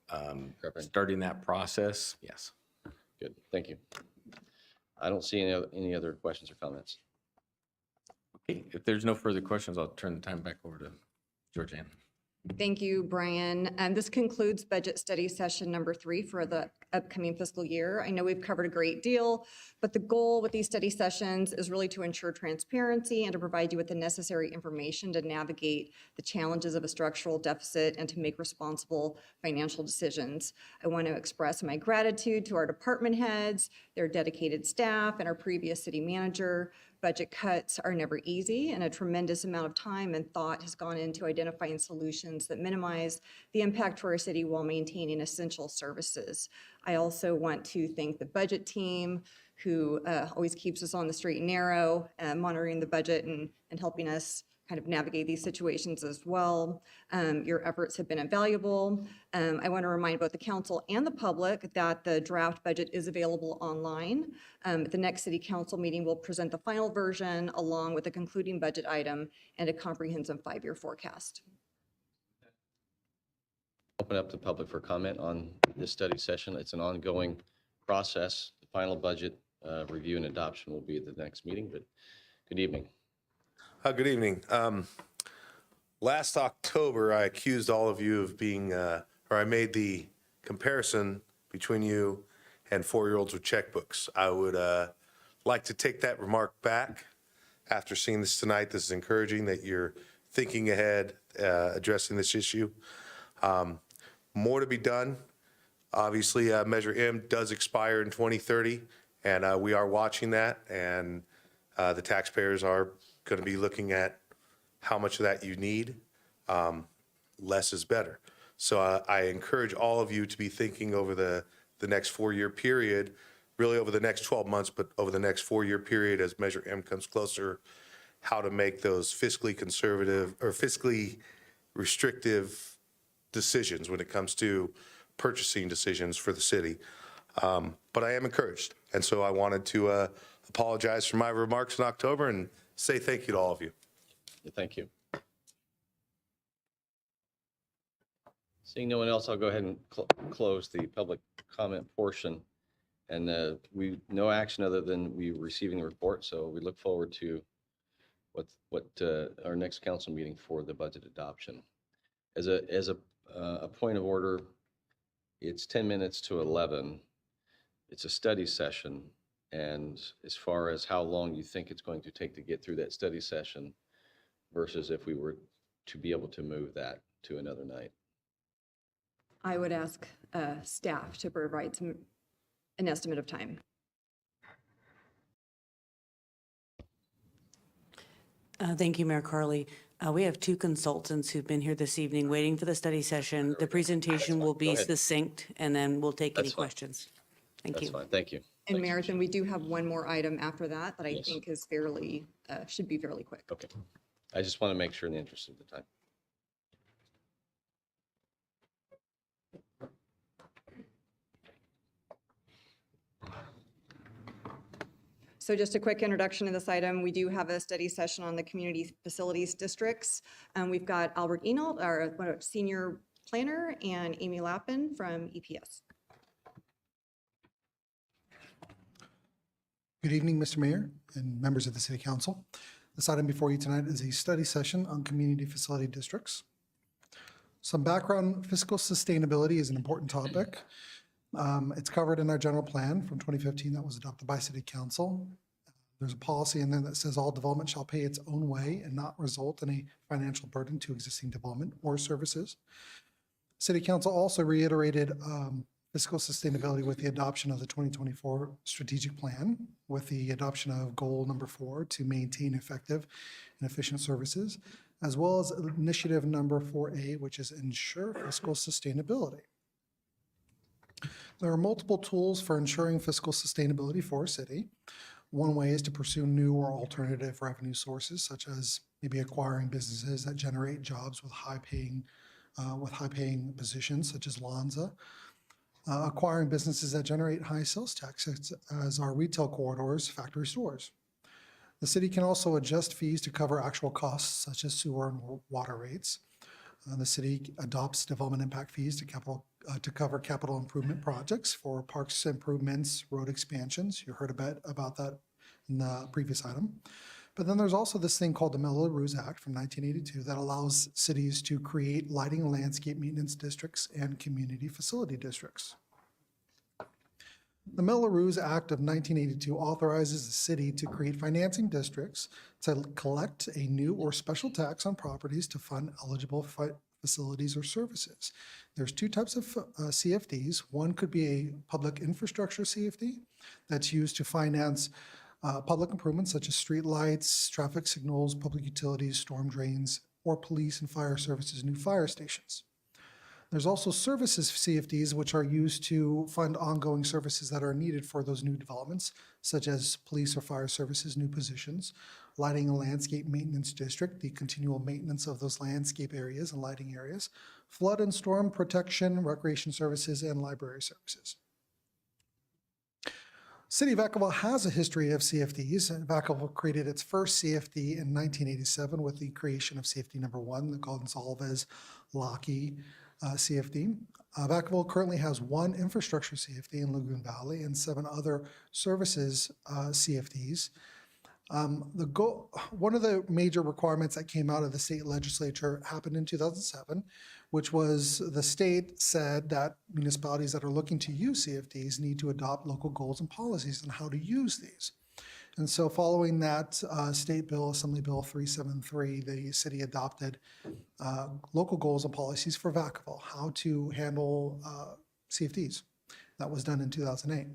starting that process. Yes. Good, thank you. I don't see any other questions or comments. Okay, if there's no further questions, I'll turn the time back over to Georgianne. Thank you, Brian. And this concludes budget study session number 3 for the upcoming fiscal year. I know we've covered a great deal, but the goal with these study sessions is really to ensure transparency and to provide you with the necessary information to navigate the challenges of a structural deficit and to make responsible financial decisions. I want to express my gratitude to our department heads, their dedicated staff, and our previous city manager. Budget cuts are never easy, and a tremendous amount of time and thought has gone into identifying solutions that minimize the impact to our city while maintaining essential services. I also want to thank the budget team who always keeps us on the straight and narrow, monitoring the budget and helping us kind of navigate these situations as well. Your efforts have been invaluable. I want to remind both the council and the public that the draft budget is available online. At the next city council meeting, we'll present the final version along with a concluding budget item and a comprehensive 5-year forecast. Open up the public for comment on this study session. It's an ongoing process. The final budget review and adoption will be at the next meeting, but good evening. Good evening. Last October, I accused all of you of being, or I made the comparison between you and 4-year-olds with checkbooks. I would like to take that remark back after seeing this tonight. This is encouraging that you're thinking ahead, addressing this issue. More to be done. Obviously, Measure M does expire in 2030, and we are watching that, and the taxpayers are going to be looking at how much of that you need. Less is better. So I encourage all of you to be thinking over the next 4-year period, really over the next 12 months, but over the next 4-year period as Measure M comes closer, how to make those fiscally conservative or fiscally restrictive decisions when it comes to purchasing decisions for the city. But I am encouraged. And so I wanted to apologize for my remarks in October and say thank you to all of you. Thank you. Seeing no one else, I'll go ahead and close the public comment portion. And no action other than we receiving the report. So we look forward to what our next council meeting for the budget adoption. As a point of order, it's 10 minutes to 11. It's a study session. And as far as how long you think it's going to take to get through that study session versus if we were to be able to move that to another night. I would ask staff to provide an estimate of time. Thank you, Mayor Carley. We have 2 consultants who've been here this evening waiting for the study session. The presentation will be succinct, and then we'll take any questions. Thank you. That's fine. Thank you. And Marathon, we do have one more item after that I think is fairly, should be fairly quick. Okay. I just want to make sure in the interest of the time. So just a quick introduction to this item. We do have a study session on the community facilities districts. We've got Albert Enold, our senior planner, and Amy Lappin from EPS. Good evening, Mr. Mayor and members of the City Council. This item before you tonight is a study session on community facility districts. Some background: fiscal sustainability is an important topic. It's covered in our general plan from 2015 that was adopted by City Council. There's a policy in there that says all development shall pay its own way and not result in a financial burden to existing development or services. City Council also reiterated fiscal sustainability with the adoption of the 2024 strategic plan, with the adoption of goal number 4 to maintain effective and efficient services, as well as initiative number 4A, which is ensure fiscal sustainability. There are multiple tools for ensuring fiscal sustainability for a city. One way is to pursue new or alternative revenue sources, such as maybe acquiring businesses that generate jobs with high-paying positions, such as Lonza. Acquiring businesses that generate high sales tax, as our retail corridors, factory stores. The city can also adjust fees to cover actual costs such as sewer and water rates. The city adopts development impact fees to cover capital improvement projects for parks improvements, road expansions. You heard a bit about that in the previous item. But then there's also this thing called the Melrose Act from 1982 that allows cities to create lighting and landscape maintenance districts and community facility districts. The Melrose Act of 1982 authorizes the city to create financing districts to collect a new or special tax on properties to fund eligible facilities or services. There's two types of CFDs. One could be a public infrastructure CFD that's used to finance public improvements such as street lights, traffic signals, public utilities, storm drains, or police and fire services, new fire stations. There's also services CFDs, which are used to fund ongoing services that are needed for those new developments, such as police or fire services, new positions, lighting and landscape maintenance district, the continual maintenance of those landscape areas and lighting areas, flood and storm protection, recreation services, and library services. City of Vacaville has a history of CFDs, and Vacaville created its first CFD in 1987 with the creation of CFD number 1, the Gonzalez-Lockey CFD. Vacaville currently has one infrastructure CFD in Lagoon Valley and 7 other services CFDs. One of the major requirements that came out of the state legislature happened in 2007, which was the state said that municipalities that are looking to use CFDs need to adopt local goals and policies on how to use these. And so following that state bill, Assembly Bill 373, the city adopted local goals and policies for Vacaville, how to handle CFDs. That was done in 2008.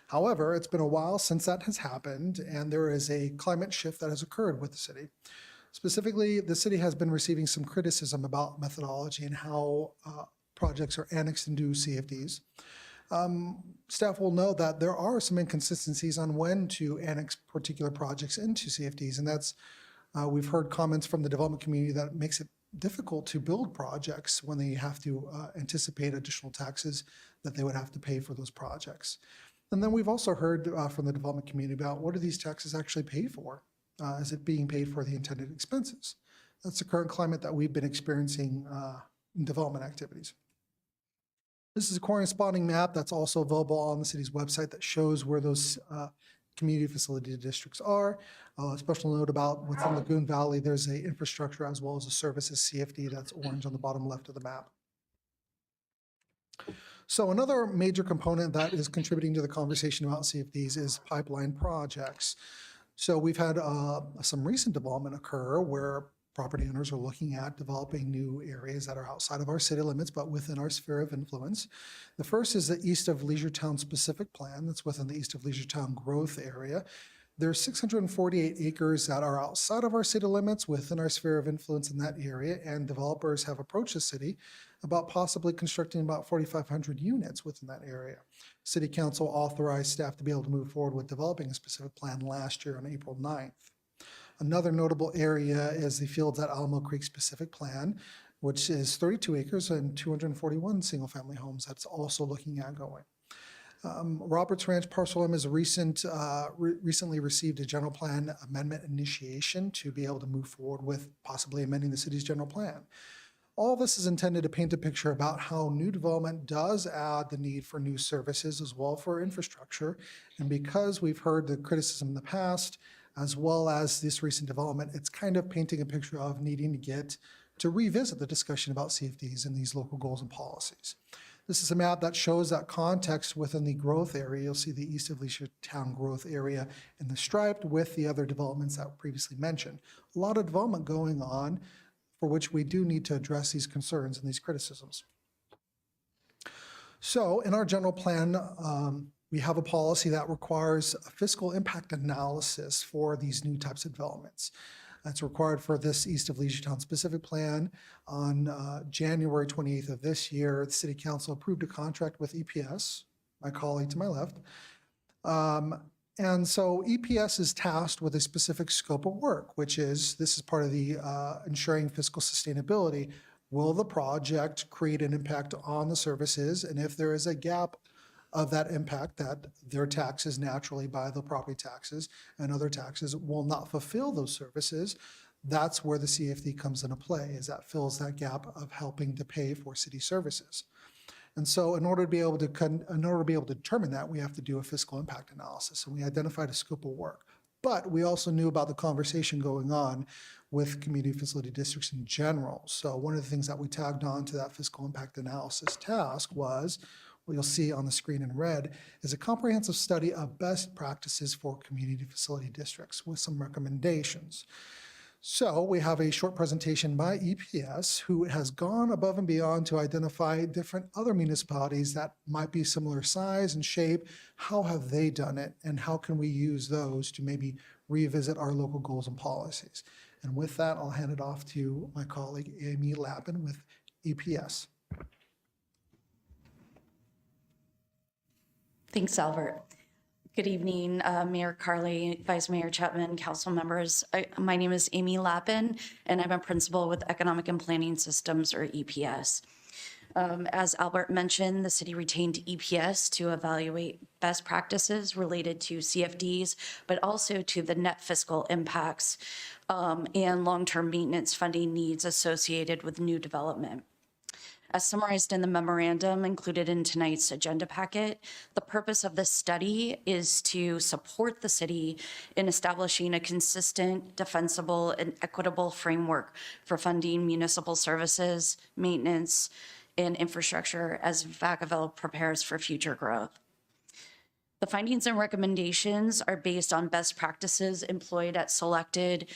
However, it's been a while since that has happened, and there is a climate shift that has occurred with the city. Specifically, the city has been receiving some criticism about methodology and how projects are annexed into CFDs. Staff will know that there are some inconsistencies on when to annex particular projects into CFDs, and that's we've heard comments from the development community that it makes it difficult to build projects when they have to anticipate additional taxes that they would have to pay for those projects. And then we've also heard from the development community about what do these taxes actually pay for? Is it being paid for the intended expenses? That's the current climate that we've been experiencing in development activities. This is a corresponding map that's also available on the city's website that shows where those community facility districts are. A special note about within Lagoon Valley, there's an infrastructure as well as a services CFD that's orange on the bottom left of the map. So another major component that is contributing to the conversation about CFDs is pipeline projects. So we've had some recent development occur where property owners are looking at developing new areas that are outside of our city limits, but within our sphere of influence. The first is the East of Leisure-Town specific plan that's within the East of Leisure-Town growth area. There's 648 acres that are outside of our city limits within our sphere of influence in that area, and developers have approached the city about possibly constructing about 4,500 units within that area. City Council authorized staff to be able to move forward with developing a specific plan last year on April 9th. Another notable area is the Fields at Alamo Creek specific plan, which is 32 acres and 241 single-family homes that's also looking at going. Roberts Ranch Parcel M is recently received a general plan amendment initiation to be able to move forward with possibly amending the city's general plan. All this is intended to paint a picture about how new development does add the need for new services as well for infrastructure. And because we've heard the criticism in the past, as well as this recent development, it's kind of painting a picture of needing to revisit the discussion about CFDs and these local goals and policies. This is a map that shows that context within the growth area. You'll see the East of Leisure-Town growth area in the striped with the other developments that were previously mentioned. A lot of development going on for which we do need to address these concerns and these criticisms. So in our general plan, we have a policy that requires a fiscal impact analysis for these new types of developments. That's required for this East of Leisure-Town specific plan. On January 28th of this year, the City Council approved a contract with EPS, my colleague to my left. And so EPS is tasked with a specific scope of work, which is, this is part of the ensuring fiscal sustainability. Will the project create an impact on the services? And if there is a gap of that impact, that their taxes naturally by the property taxes and other taxes will not fulfill those services, that's where the CFD comes into play, is that fills that gap of helping to pay for city services. And so in order to be able to determine that, we have to do a fiscal impact analysis. And we identified a scope of work. But we also knew about the conversation going on with community facility districts in general. So one of the things that we tagged on to that fiscal impact analysis task was, what you'll see on the screen in red, is a comprehensive study of best practices for community facility districts with some recommendations. So we have a short presentation by EPS, who has gone above and beyond to identify different other municipalities that might be similar size and shape. How have they done it? And how can we use those to maybe revisit our local goals and policies? And with that, I'll hand it off to my colleague, Amy Lappin with EPS. Thanks, Albert. Good evening, Mayor Carley, Vice Mayor Chapman, council members. My name is Amy Lappin, and I'm a principal with Economic and Planning Systems, or EPS. As Albert mentioned, the city retained EPS to evaluate best practices related to CFDs, but also to the net fiscal impacts and long-term maintenance funding needs associated with new development. As summarized in the memorandum included in tonight's agenda packet, the purpose of this study is to support the city in establishing a consistent, defensible, and equitable framework for funding municipal services, maintenance, and infrastructure as Vacaville prepares for future growth. The findings and recommendations are based on best practices employed at selected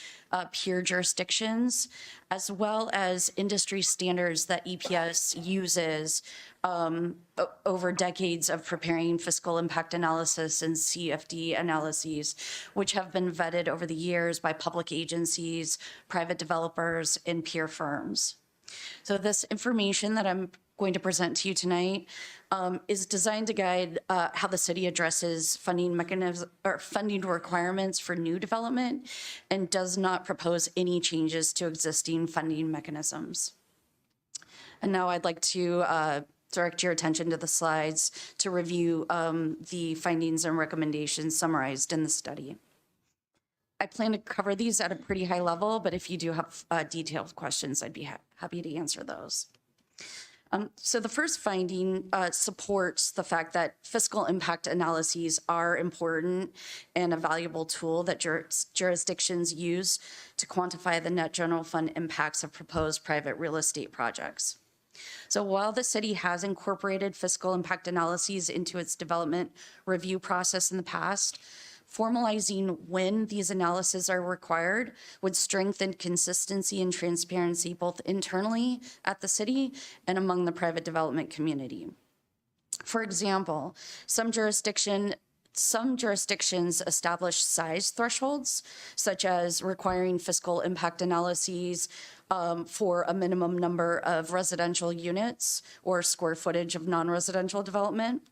peer jurisdictions, as well as industry standards that EPS uses over decades of preparing fiscal impact analysis and CFD analyses, which have been vetted over the years by public agencies, private developers, and peer firms. So this information that I'm going to present to you tonight is designed to guide how the city addresses funding mechanisms or funding requirements for new development, and does not propose any changes to existing funding mechanisms. And now I'd like to direct your attention to the slides to review the findings and recommendations summarized in the study. I plan to cover these at a pretty high level, but if you do have detailed questions, I'd be happy to answer those. So the first finding supports the fact that fiscal impact analyses are important and a valuable tool that jurisdictions use to quantify the net general fund impacts of proposed private real estate projects. So while the city has incorporated fiscal impact analyses into its development review process in the past, formalizing when these analyses are required would strengthen consistency and transparency both internally at the city and among the private development community. For example, some jurisdictions establish size thresholds, such as requiring fiscal impact analyses for a minimum number of residential units or square footage of non-residential development,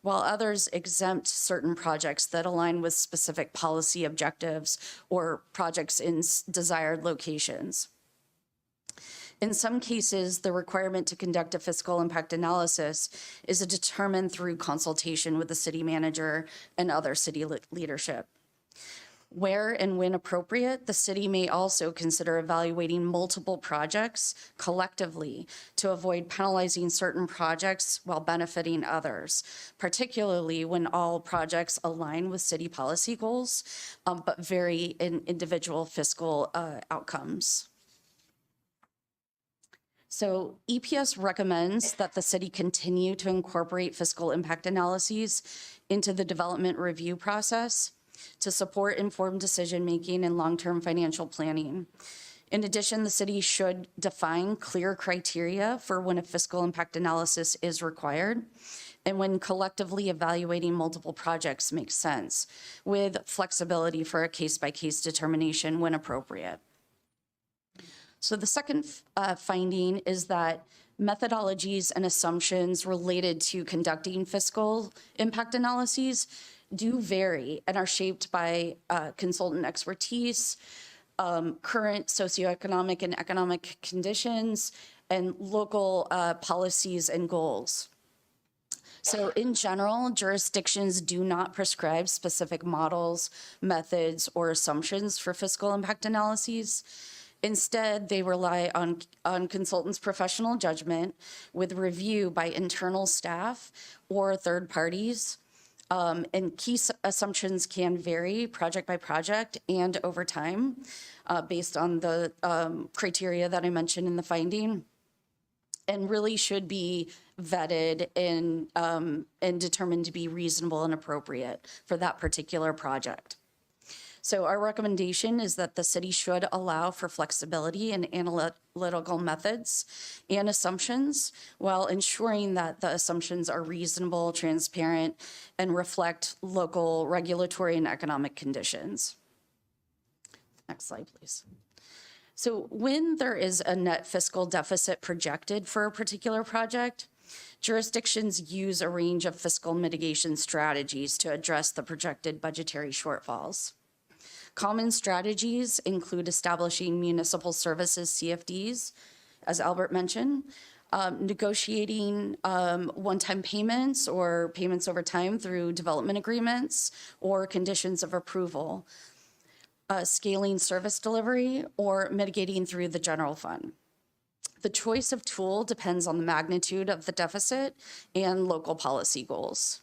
while others exempt certain projects that align with specific policy objectives or projects in desired locations. In some cases, the requirement to conduct a fiscal impact analysis is determined through consultation with the city manager and other city leadership. Where and when appropriate, the city may also consider evaluating multiple projects collectively to avoid penalizing certain projects while benefiting others, particularly when all projects align with city policy goals, but vary in individual fiscal outcomes. So EPS recommends that the city continue to incorporate fiscal impact analyses into the development review process to support informed decision-making and long-term financial planning. In addition, the city should define clear criteria for when a fiscal impact analysis is required and when collectively evaluating multiple projects makes sense, with flexibility for a case-by-case determination when appropriate. So the second finding is that methodologies and assumptions related to conducting fiscal impact analyses do vary and are shaped by consultant expertise, current socioeconomic and economic conditions, and local policies and goals. So in general, jurisdictions do not prescribe specific models, methods, or assumptions for fiscal impact analyses. Instead, they rely on consultants' professional judgment with review by internal staff or third parties. And key assumptions can vary project by project and over time based on the criteria that I mentioned in the finding, and really should be vetted and determined to be reasonable and appropriate for that particular project. So our recommendation is that the city should allow for flexibility in analytical methods and assumptions while ensuring that the assumptions are reasonable, transparent, and reflect local regulatory and economic conditions. Next slide, please. So when there is a net fiscal deficit projected for a particular project, jurisdictions use a range of fiscal mitigation strategies to address the projected budgetary shortfalls. Common strategies include establishing municipal services CFDs, as Albert mentioned, negotiating one-time payments or payments over time through development agreements or conditions of approval, scaling service delivery, or mitigating through the general fund. The choice of tool depends on the magnitude of the deficit and local policy goals.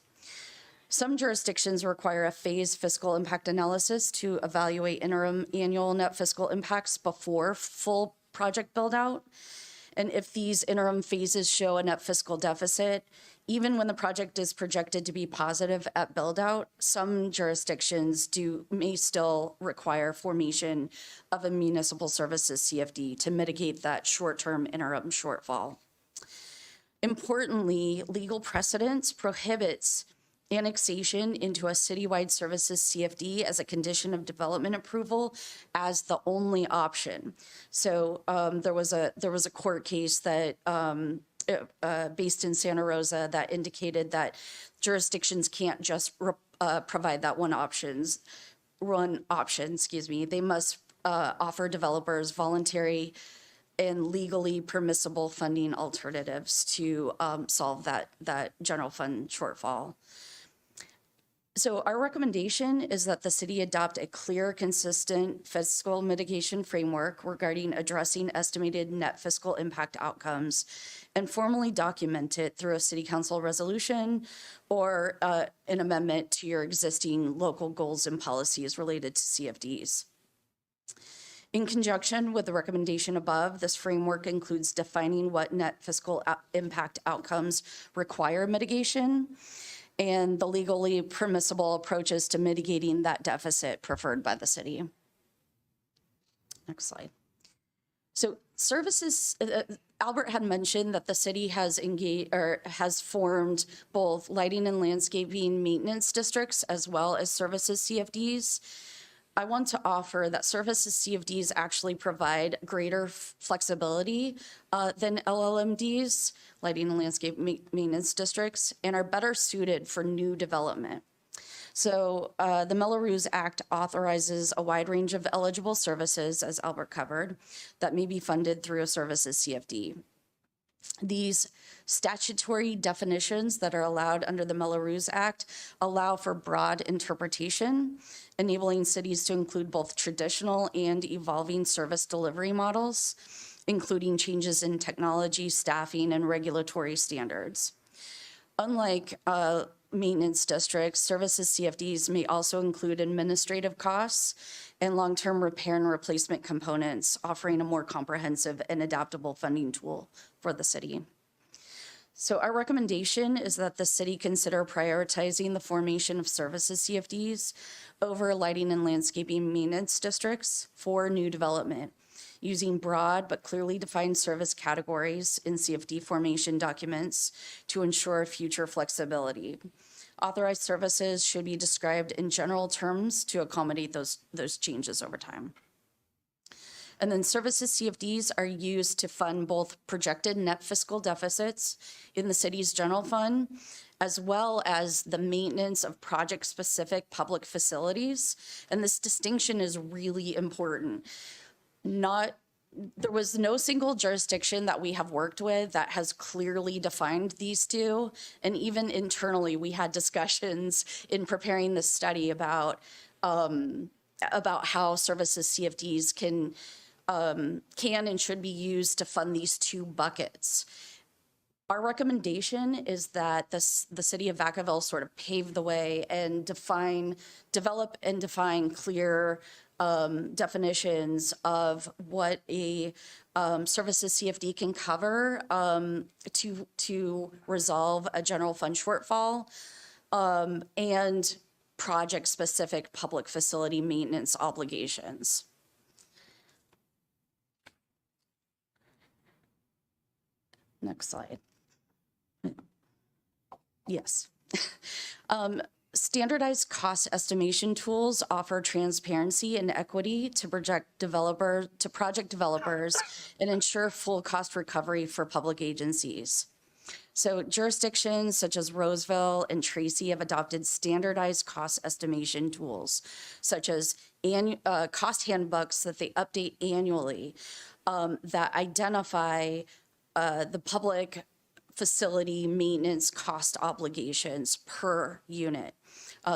Some jurisdictions require a phased fiscal impact analysis to evaluate interim annual net fiscal impacts before full project build out. And if these interim phases show a net fiscal deficit, even when the project is projected to be positive at build out, some jurisdictions may still require formation of a municipal services CFD to mitigate that short-term interim shortfall. Importantly, legal precedence prohibits annexation into a citywide services CFD as a condition of development approval as the only option. So there was a court case that based in Santa Rosa that indicated that jurisdictions can't just provide that one option. They must offer developers voluntary and legally permissible funding alternatives to solve that general fund shortfall. So our recommendation is that the city adopt a clear, consistent fiscal mitigation framework regarding addressing estimated net fiscal impact outcomes and formally document it through a city council resolution or an amendment to your existing local goals and policies related to CFDs. In conjunction with the recommendation above, this framework includes defining what net fiscal impact outcomes require mitigation and the legally permissible approaches to mitigating that deficit preferred by the city. Next slide. So services, Albert had mentioned that the city has formed both lighting and landscaping maintenance districts as well as services CFDs. I want to offer that services CFDs actually provide greater flexibility than LLMDs, lighting and landscape maintenance districts, and are better suited for new development. So the Melrose Act authorizes a wide range of eligible services, as Albert covered, that may be funded through a services CFD. These statutory definitions that are allowed under the Melrose Act allow for broad interpretation, enabling cities to include both traditional and evolving service delivery models, including changes in technology, staffing, and regulatory standards. Unlike maintenance districts, services CFDs may also include administrative costs and long-term repair and replacement components, offering a more comprehensive and adaptable funding tool for the city. So our recommendation is that the city consider prioritizing the formation of services CFDs over lighting and landscaping maintenance districts for new development, using broad but clearly defined service categories in CFD formation documents to ensure future flexibility. Authorized services should be described in general terms to accommodate those changes over time. And then services CFDs are used to fund both projected net fiscal deficits in the city's general fund, as well as the maintenance of project-specific public facilities. And this distinction is really important. Not there was no single jurisdiction that we have worked with that has clearly defined these two. And even internally, we had discussions in preparing this study about how services CFDs can and should be used to fund these two buckets. Our recommendation is that the city of Vacaville sort of pave the way and develop and define clear definitions of what a services CFD can cover to resolve a general fund shortfall and project-specific public facility maintenance obligations. Next slide. Yes. Standardized cost estimation tools offer transparency and equity to project project developers and ensure full cost recovery for public agencies. So jurisdictions such as Roseville and Tracy have adopted standardized cost estimation tools, such as cost handbooks that they update annually that identify the public facility maintenance cost obligations per unit.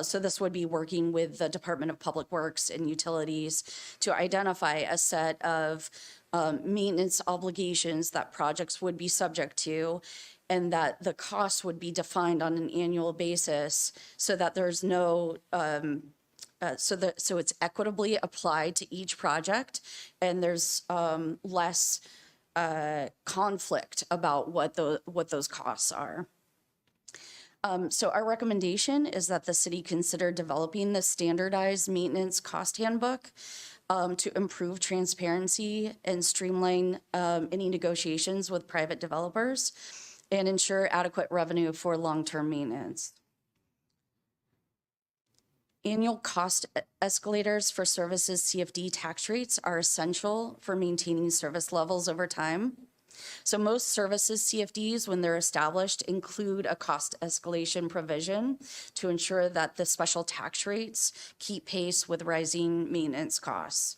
So this would be working with the Department of Public Works and Utilities to identify a set of maintenance obligations that projects would be subject to, and that the costs would be defined on an annual basis so that there's no so it's equitably applied to each project, and there's less conflict about what those costs are. So our recommendation is that the city consider developing the standardized maintenance cost handbook to improve transparency and streamline any negotiations with private developers and ensure adequate revenue for long-term maintenance. Annual cost escalators for services CFD tax rates are essential for maintaining service levels over time. So most services CFDs, when they're established, include a cost escalation provision to ensure that the special tax rates keep pace with rising maintenance costs.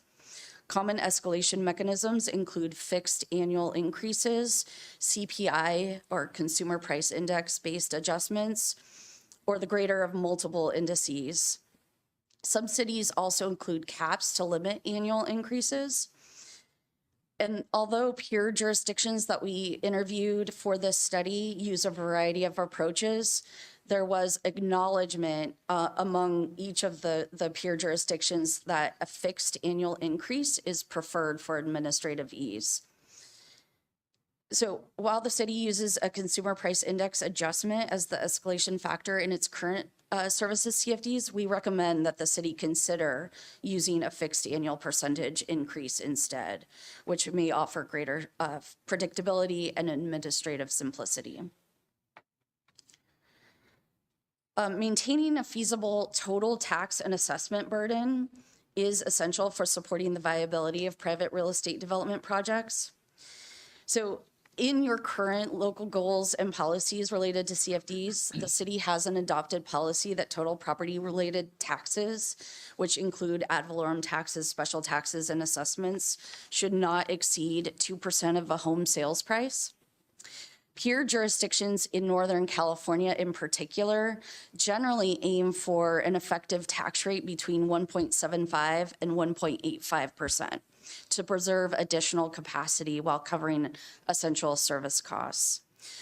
Common escalation mechanisms include fixed annual increases, CPI or consumer price index based adjustments, or the greater of multiple indices. Some cities also include caps to limit annual increases. And although peer jurisdictions that we interviewed for this study use a variety of approaches, there was acknowledgement among each of the peer jurisdictions that a fixed annual increase is preferred for administrative ease. So while the city uses a consumer price index adjustment as the escalation factor in its current services CFDs, we recommend that the city consider using a fixed annual percentage increase instead, which may offer greater predictability and administrative simplicity. Maintaining a feasible total tax and assessment burden is essential for supporting the viability of private real estate development projects. So in your current local goals and policies related to CFDs, the city has an adopted policy that total property-related taxes, which include ad valorem taxes, special taxes, and assessments, should not exceed 2% of a home sales price. Peer jurisdictions in Northern California in particular generally aim for an effective tax rate between 1.75 and 1.85%. to preserve additional capacity while covering essential service costs.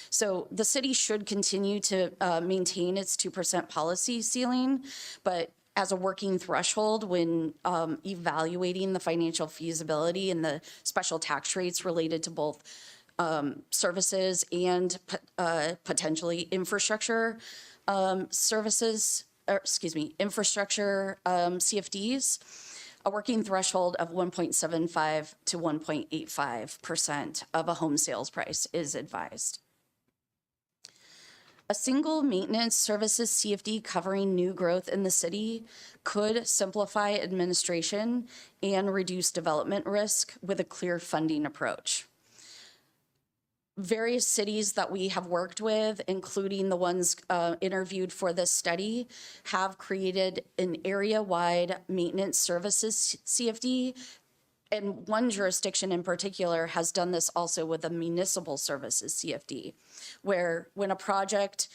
So the city should continue to maintain its 2% policy ceiling, but as a working threshold when evaluating the financial feasibility and the special tax rates related to both services and potentially infrastructure infrastructure CFDs. A working threshold of 1.75 to 1.85% of a home sales price is advised. A single maintenance services CFD covering new growth in the city could simplify administration and reduce development risk with a clear funding approach. Various cities that we have worked with, including the ones interviewed for this study, have created an area-wide maintenance services CFD And one jurisdiction in particular has done this also with a municipal services CFD, where when a project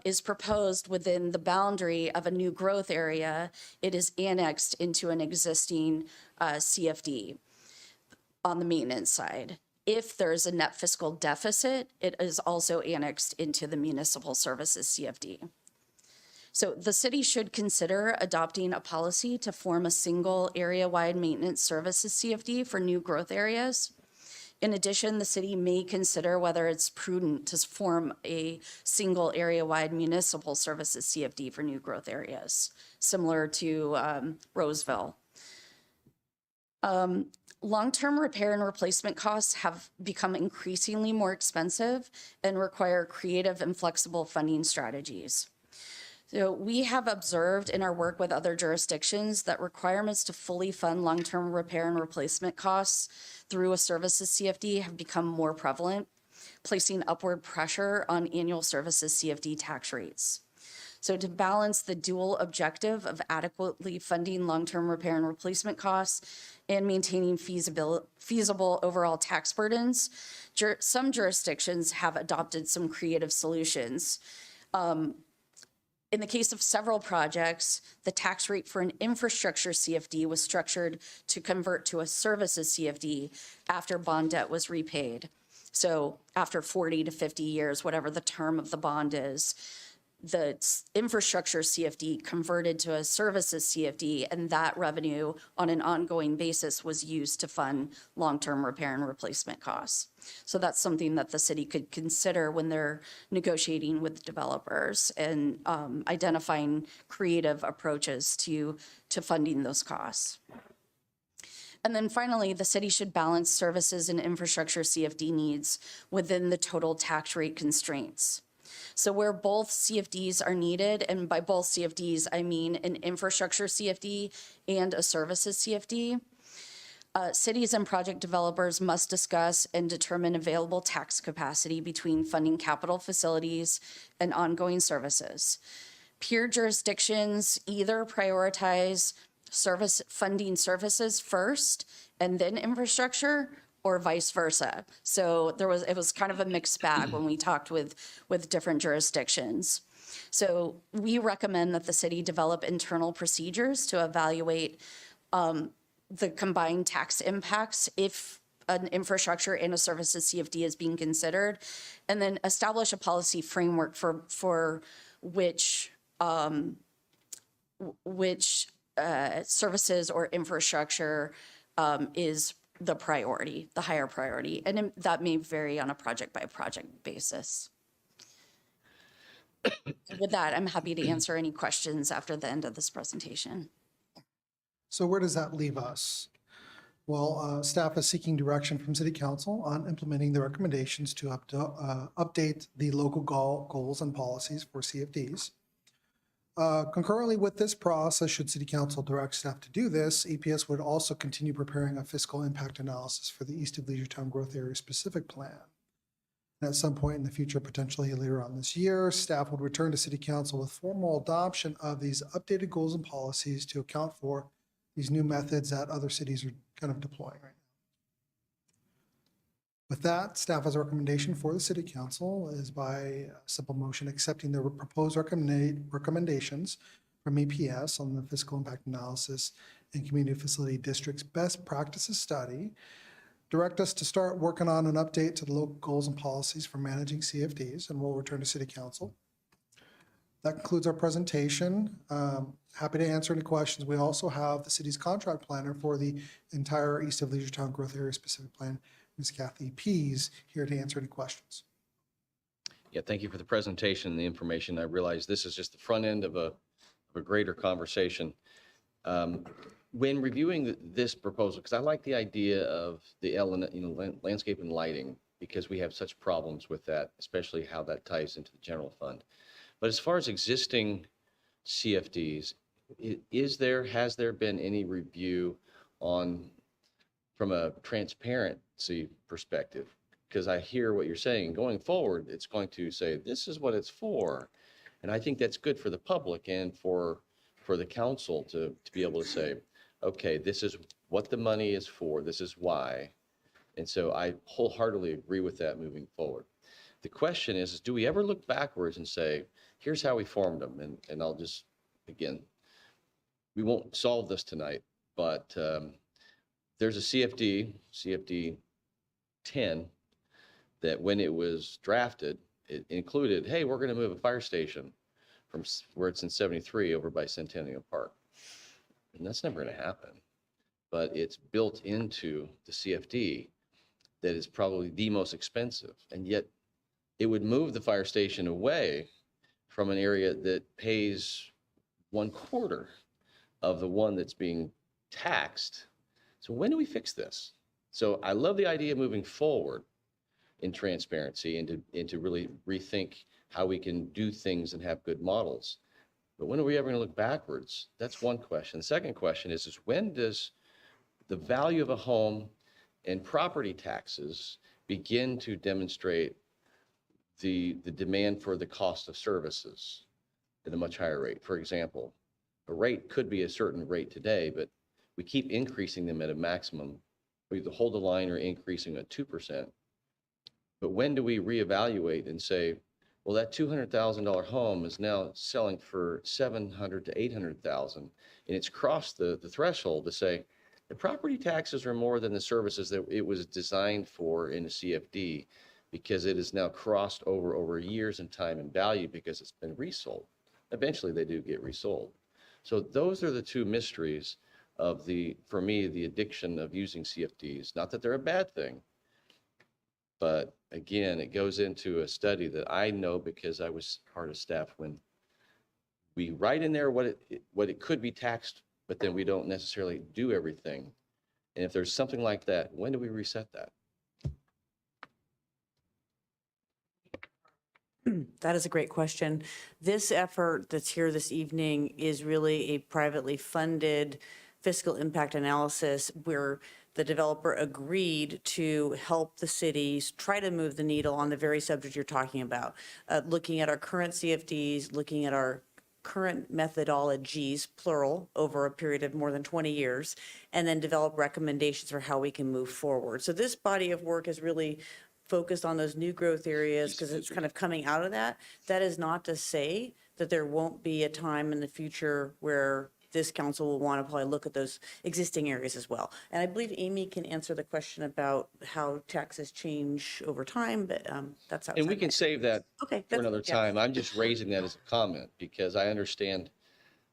is proposed within the boundary of a new growth area, it is annexed into an existing CFD on the maintenance side. If there's a net fiscal deficit, it is also annexed into the municipal services CFD. So the city should consider adopting a policy to form a single area-wide maintenance services CFD for new growth areas. In addition, the city may consider whether it's prudent to form a single area-wide municipal services CFD for new growth areas, similar to Roseville. Long-term repair and replacement costs have become increasingly more expensive and require creative and flexible funding strategies. So we have observed in our work with other jurisdictions that requirements to fully fund long-term repair and replacement costs through a services CFD have become more prevalent, placing upward pressure on annual services CFD tax rates. So to balance the dual objective of adequately funding long-term repair and replacement costs and maintaining feasible overall tax burdens, some jurisdictions have adopted some creative solutions. In the case of several projects, the tax rate for an infrastructure CFD was structured to convert to a services CFD after bond debt was repaid. So after 40 to 50 years, whatever the term of the bond is, the infrastructure CFD converted to a services CFD, and that revenue on an ongoing basis was used to fund long-term repair and replacement costs. So that's something that the city could consider when they're negotiating with developers and identifying creative approaches to funding those costs. And then finally, the city should balance services and infrastructure CFD needs within the total tax rate constraints. So where both CFDs are needed, and by both CFDs, I mean an infrastructure CFD and a services CFD, cities and project developers must discuss and determine available tax capacity between funding capital facilities and ongoing services. Peer jurisdictions either prioritize funding services first and then infrastructure, or vice versa. So it was kind of a mixed bag when we talked with different jurisdictions. So we recommend that the city develop internal procedures to evaluate the combined tax impacts if an infrastructure and a services CFD is being considered, and then establish a policy framework for which services or infrastructure is the priority, the higher priority. And that may vary on a project by project basis. With that, I'm happy to answer any questions after the end of this presentation. So where does that leave us? Well, staff is seeking direction from City Council on implementing the recommendations to update the local goals and policies for CFDs. Concurrently with this process, should City Council direct staff to do this, EPS would also continue preparing a fiscal impact analysis for the East of Leisure Growth Area specific plan. And at some point in the future, potentially later on this year, staff would return to City Council with formal adoption of these updated goals and policies to account for these new methods that other cities are kind of deploying right now. With that, staff has a recommendation for the City Council is by simple motion accepting the proposed recommendations from EPS on the fiscal impact analysis and community facility district's best practices study. Direct us to start working on an update to the local goals and policies for managing CFDs, and we'll return to City Council. That concludes our presentation. Happy to answer any questions. We also have the city's contract planner for the entire East of Leisure Town Growth Area specific plan, Ms. Kathy Pease, here to answer any questions. Yeah, thank you for the presentation and the information. I realize this is just the front end of a greater conversation. When reviewing this proposal, because I like the idea of the landscape and lighting, because we have such problems with that, especially how that ties into the general fund. But as far as existing CFDs, has there been any review from a transparency perspective? Because I hear what you're saying. Going forward, it's going to say, this is what it's for. And I think that's good for the public and for the council to be able to say, okay, this is what the money is for, this is why. And so I wholeheartedly agree with that moving forward. The question is do we ever look backwards and say, here's how we formed them? And I'll just, again, we won't solve this tonight, but there's a CFD 10, that when it was drafted, it included, hey, we're going to move a fire station from where it's in 73 over by Centennial Park. And that's never going to happen. But it's built into the CFD that is probably the most expensive. And yet it would move the fire station away from an area that pays 1/4 of the one that's being taxed. So when do we fix this? So I love the idea of moving forward in transparency and to really rethink how we can do things and have good models. But when are we ever going to look backwards? That's one question. The second question is when does the value of a home and property taxes begin to demonstrate the demand for the cost of services at a much higher rate? For example, a rate could be a certain rate today, but we keep increasing them at a maximum. We either hold the line or increasing at 2%. But when do we reevaluate and say, well, that $200,000 home is now selling for $700,000 to $800,000, and it's crossed the threshold to say the property taxes are more than the services that it was designed for in a CFD, because it is now crossed over years and time and value because it's been resold. Eventually, they do get resold. So those are the two mysteries of for me, the addiction of using CFDs. Not that they're a bad thing, but again, it goes into a study that I know because I was part of staff when we write in there what it could be taxed, but then we don't necessarily do everything. And if there's something like that, when do we reset that? That is a great question. This effort that's here this evening is really a privately funded fiscal impact analysis where the developer agreed to help the cities try to move the needle on the very subject you're talking about, looking at our current CFDs, looking at our current methodologies, plural, over a period of more than 20 years, and then develop recommendations for how we can move forward. So this body of work is really focused on those new growth areas because it's kind of coming out of that. That is not to say that there won't be a time in the future where this council will want to probably look at those existing areas as well. And I believe Amy can answer the question about how taxes change over time, but that's how. And we can save that for another time. I'm just raising that as a comment because I understand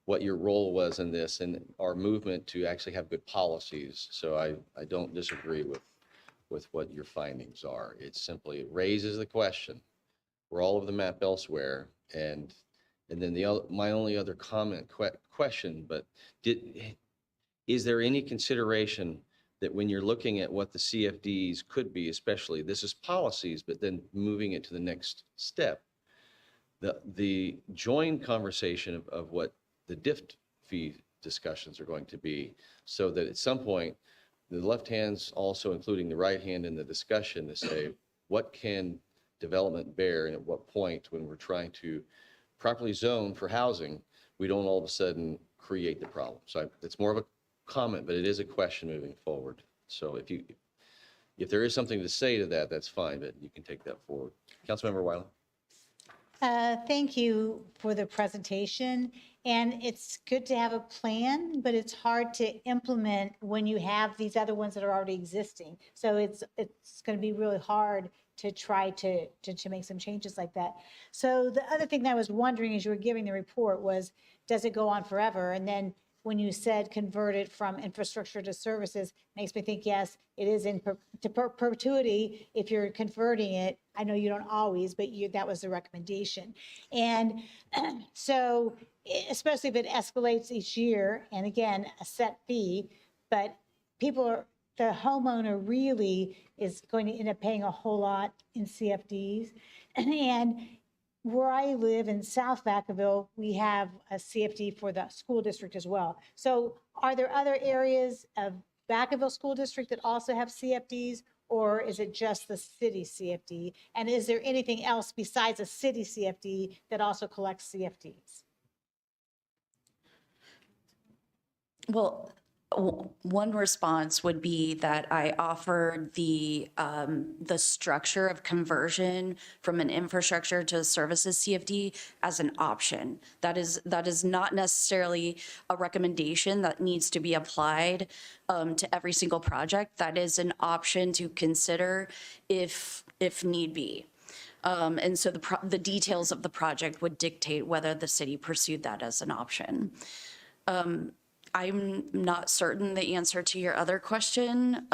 what your role was in this and our movement to actually have good policies. So I don't disagree with what your findings are. It simply raises the question. We're all over the map elsewhere, and then my only other question, but is there any consideration that when you're looking at what the CFDs could be, especially this is policies, but then moving it to the next step, the joint conversation of what the DIFT fee discussions are going to be, so that at some point the left hand's also including the right hand in the discussion to say what can development bear and at what point when we're trying to properly zone for housing, we don't all of a sudden create the problem. So it's more of a comment, but it is a question moving forward. So if there is something to say to that, that's fine, but you can take that forward. Councilmember Weiland. Thank you for the presentation. And it's good to have a plan, but it's hard to implement when you have these other ones that are already existing. So it's going to be really hard to try to make some changes like that. So the other thing that I was wondering as you were giving the report was, does it go on forever? And then when you said convert it from infrastructure to services, makes me think, yes, it is in perpetuity if you're converting it. I know you don't always, but that was the recommendation. And so, especially if it escalates each year, and again, a set fee, but the homeowner really is going to end up paying a whole lot in CFDs. And where I live in South Vacaville, we have a CFD for the school district as well. So are there other areas of Vacaville School District that also have CFDs, or is it just the city CFD? And is there anything else besides a city CFD that also collects CFDs? Well, One response would be that I offered the structure of conversion from an infrastructure to a services CFD as an option. That is not necessarily a recommendation that needs to be applied to every single project. That is an option to consider if need be. And so the details of the project would dictate whether the city pursued that as an option. I'm not certain the answer to your other question.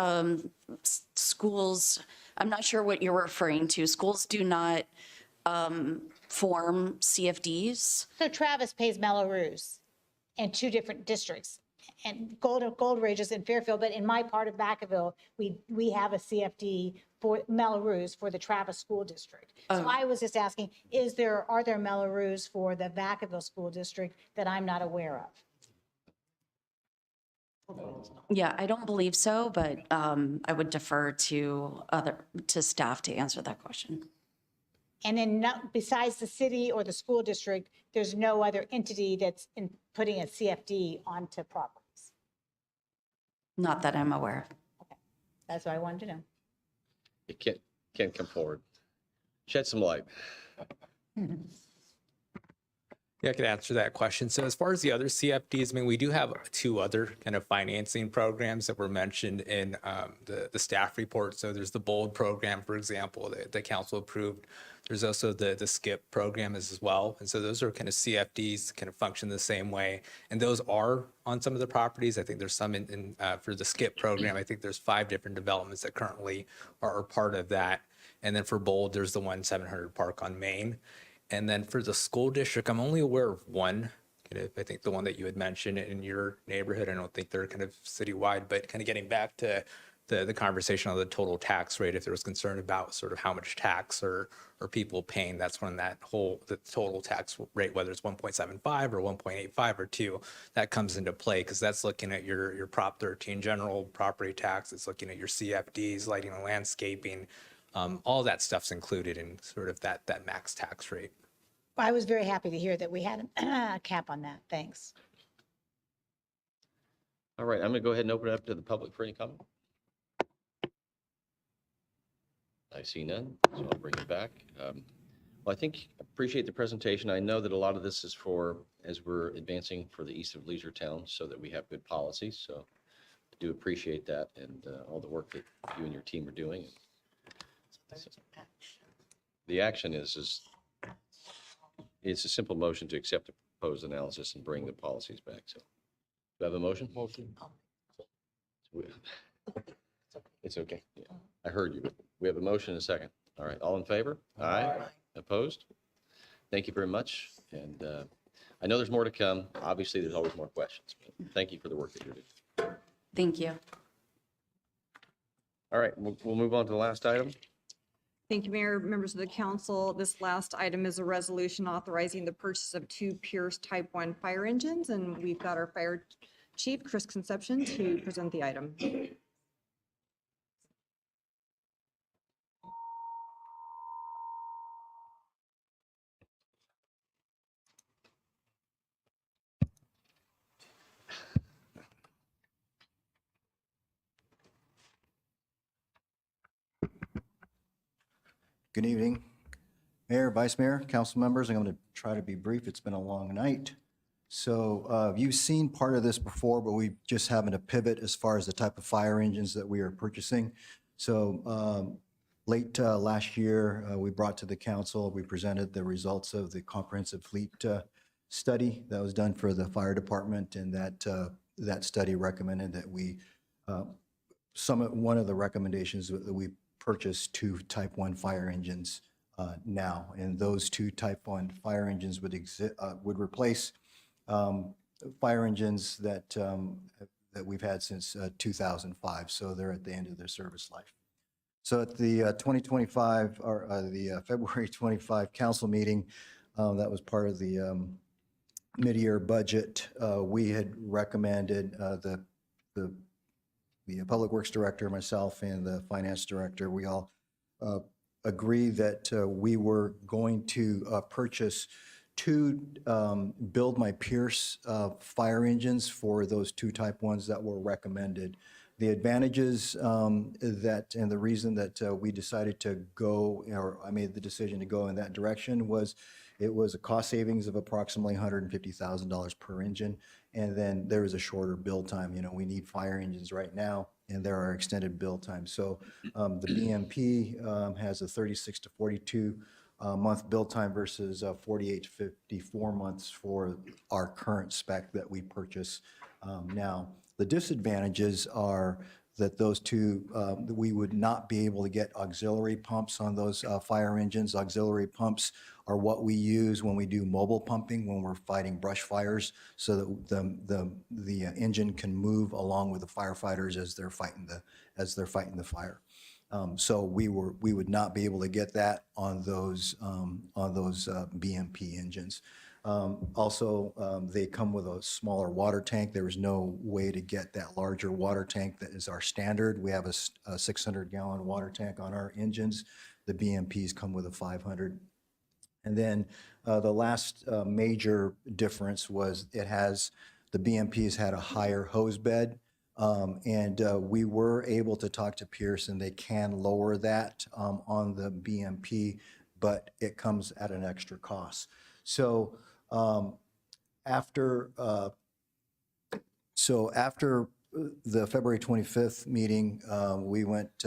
Schools, I'm not sure what you're referring to. Schools do not form CFDs. So Travis pays Melrose in 2 different districts, and Gold Ridge is in Fairfield, but in my part of Vacaville, we have a CFD for Melrose for the Travis School District. So I was just asking, are there Melrose for the Vacaville School District that I'm not aware of? Yeah, I don't believe so, but I would defer to staff to answer that question. And then besides the city or the school district, there's no other entity that's putting a CFD onto properties. Not that I'm aware of. That's what I wanted to know. You can't come forward. Shed some light. Yeah, I could answer that question. So as far as the other CFDs, I mean, we do have 2 other kind of financing programs that were mentioned in the staff report. So there's the BOLD program, for example, that the council approved. There's also the SKIP program as well. And so those are kind of CFDs, kind of function the same way. And those are on some of the properties. I think there's some for the SKIP program. I think there's 5 different developments that currently are part of that. And then for BOLD, there's the 1700 Park on Main. And then for the school district, I'm only aware of one. I think the one that you had mentioned in your neighborhood. I don't think they're kind of citywide, but kind of getting back to the conversation on the total tax rate, if there was concern about sort of how much tax are people paying, that's when the total tax rate, whether it's 1.75 or 1.85 or 2, that comes into play, because that's looking at your Prop 13 general property tax. It's looking at your CFDs, lighting and landscaping. All that stuff's included in sort of that max tax rate. I was very happy to hear that we had a cap on that. Thanks. All right, I'm going to go ahead and open it up to the public for any comment. I see none, so I'll bring it back. Well, I think appreciate the presentation. I know that a lot of this is for, as we're advancing for the east of Leisure Town, so that we have good policies. So I do appreciate that and all the work that you and your team are doing. The action is it's a simple motion to accept the proposed analysis and bring the policies back. So do I have a motion? Motion. It's okay. Yeah, I heard you. We have a motion and a second. All right, all in favor? Aye. Opposed? Thank you very much. And I know there's more to come. Obviously, there's always more questions, but thank you for the work that you're doing. Thank you. All right, we'll move on to the last item. Thank you, Mayor, members of the council. This last item is a resolution authorizing the purchase of 2 Pierce Type 1 fire engines, and we've got our fire chief, Chris Conception, to present the item. Good evening, Mayor, Vice Mayor, council members. I'm going to try to be brief. It's been a long night. So you've seen part of this before, but we just having to pivot as far as the type of fire engines that we are purchasing. So late last year, we brought to the council, we presented the results of the comprehensive fleet study that was done for the fire department, and that study recommended that we, one of the recommendations that we purchase 2 Type 1 fire engines now, and those 2 Type 1 fire engines would replace fire engines that we've had since 2005. So they're at the end of their service life. So at the 2025 or the February 25 council meeting, that was part of the mid-year budget. We had recommended the Public Works Director, myself, and the Finance Director, we all agree that we were going to purchase two Build My Pierce fire engines for those two Type 1s that were recommended. The advantages that, and the reason that we decided to go, or I made the decision to go in that direction was it was a cost savings of approximately $150,000 per engine. And then there was a shorter build time. You know, we need fire engines right now, and there are extended build times. So the BMP has a 36 to 42 month build time versus 48 to 54 months for our current spec that we purchase now. The disadvantages are that those two, we would not be able to get auxiliary pumps on those fire engines. Auxiliary pumps are what we use when we do mobile pumping, when we're fighting brush fires, so that the engine can move along with the firefighters as they're fighting the fire. So we would not be able to get that on those BMP engines. Also, they come with a smaller water tank. There is no way to get that larger water tank that is our standard. We have a 600-gallon water tank on our engines. The BMPs come with a 500. And then the last major difference was the BMPs had a higher hose bed. And we were able to talk to Pierce, and they can lower that on the BMP, but it comes at an extra cost. So after the February 25th meeting, we went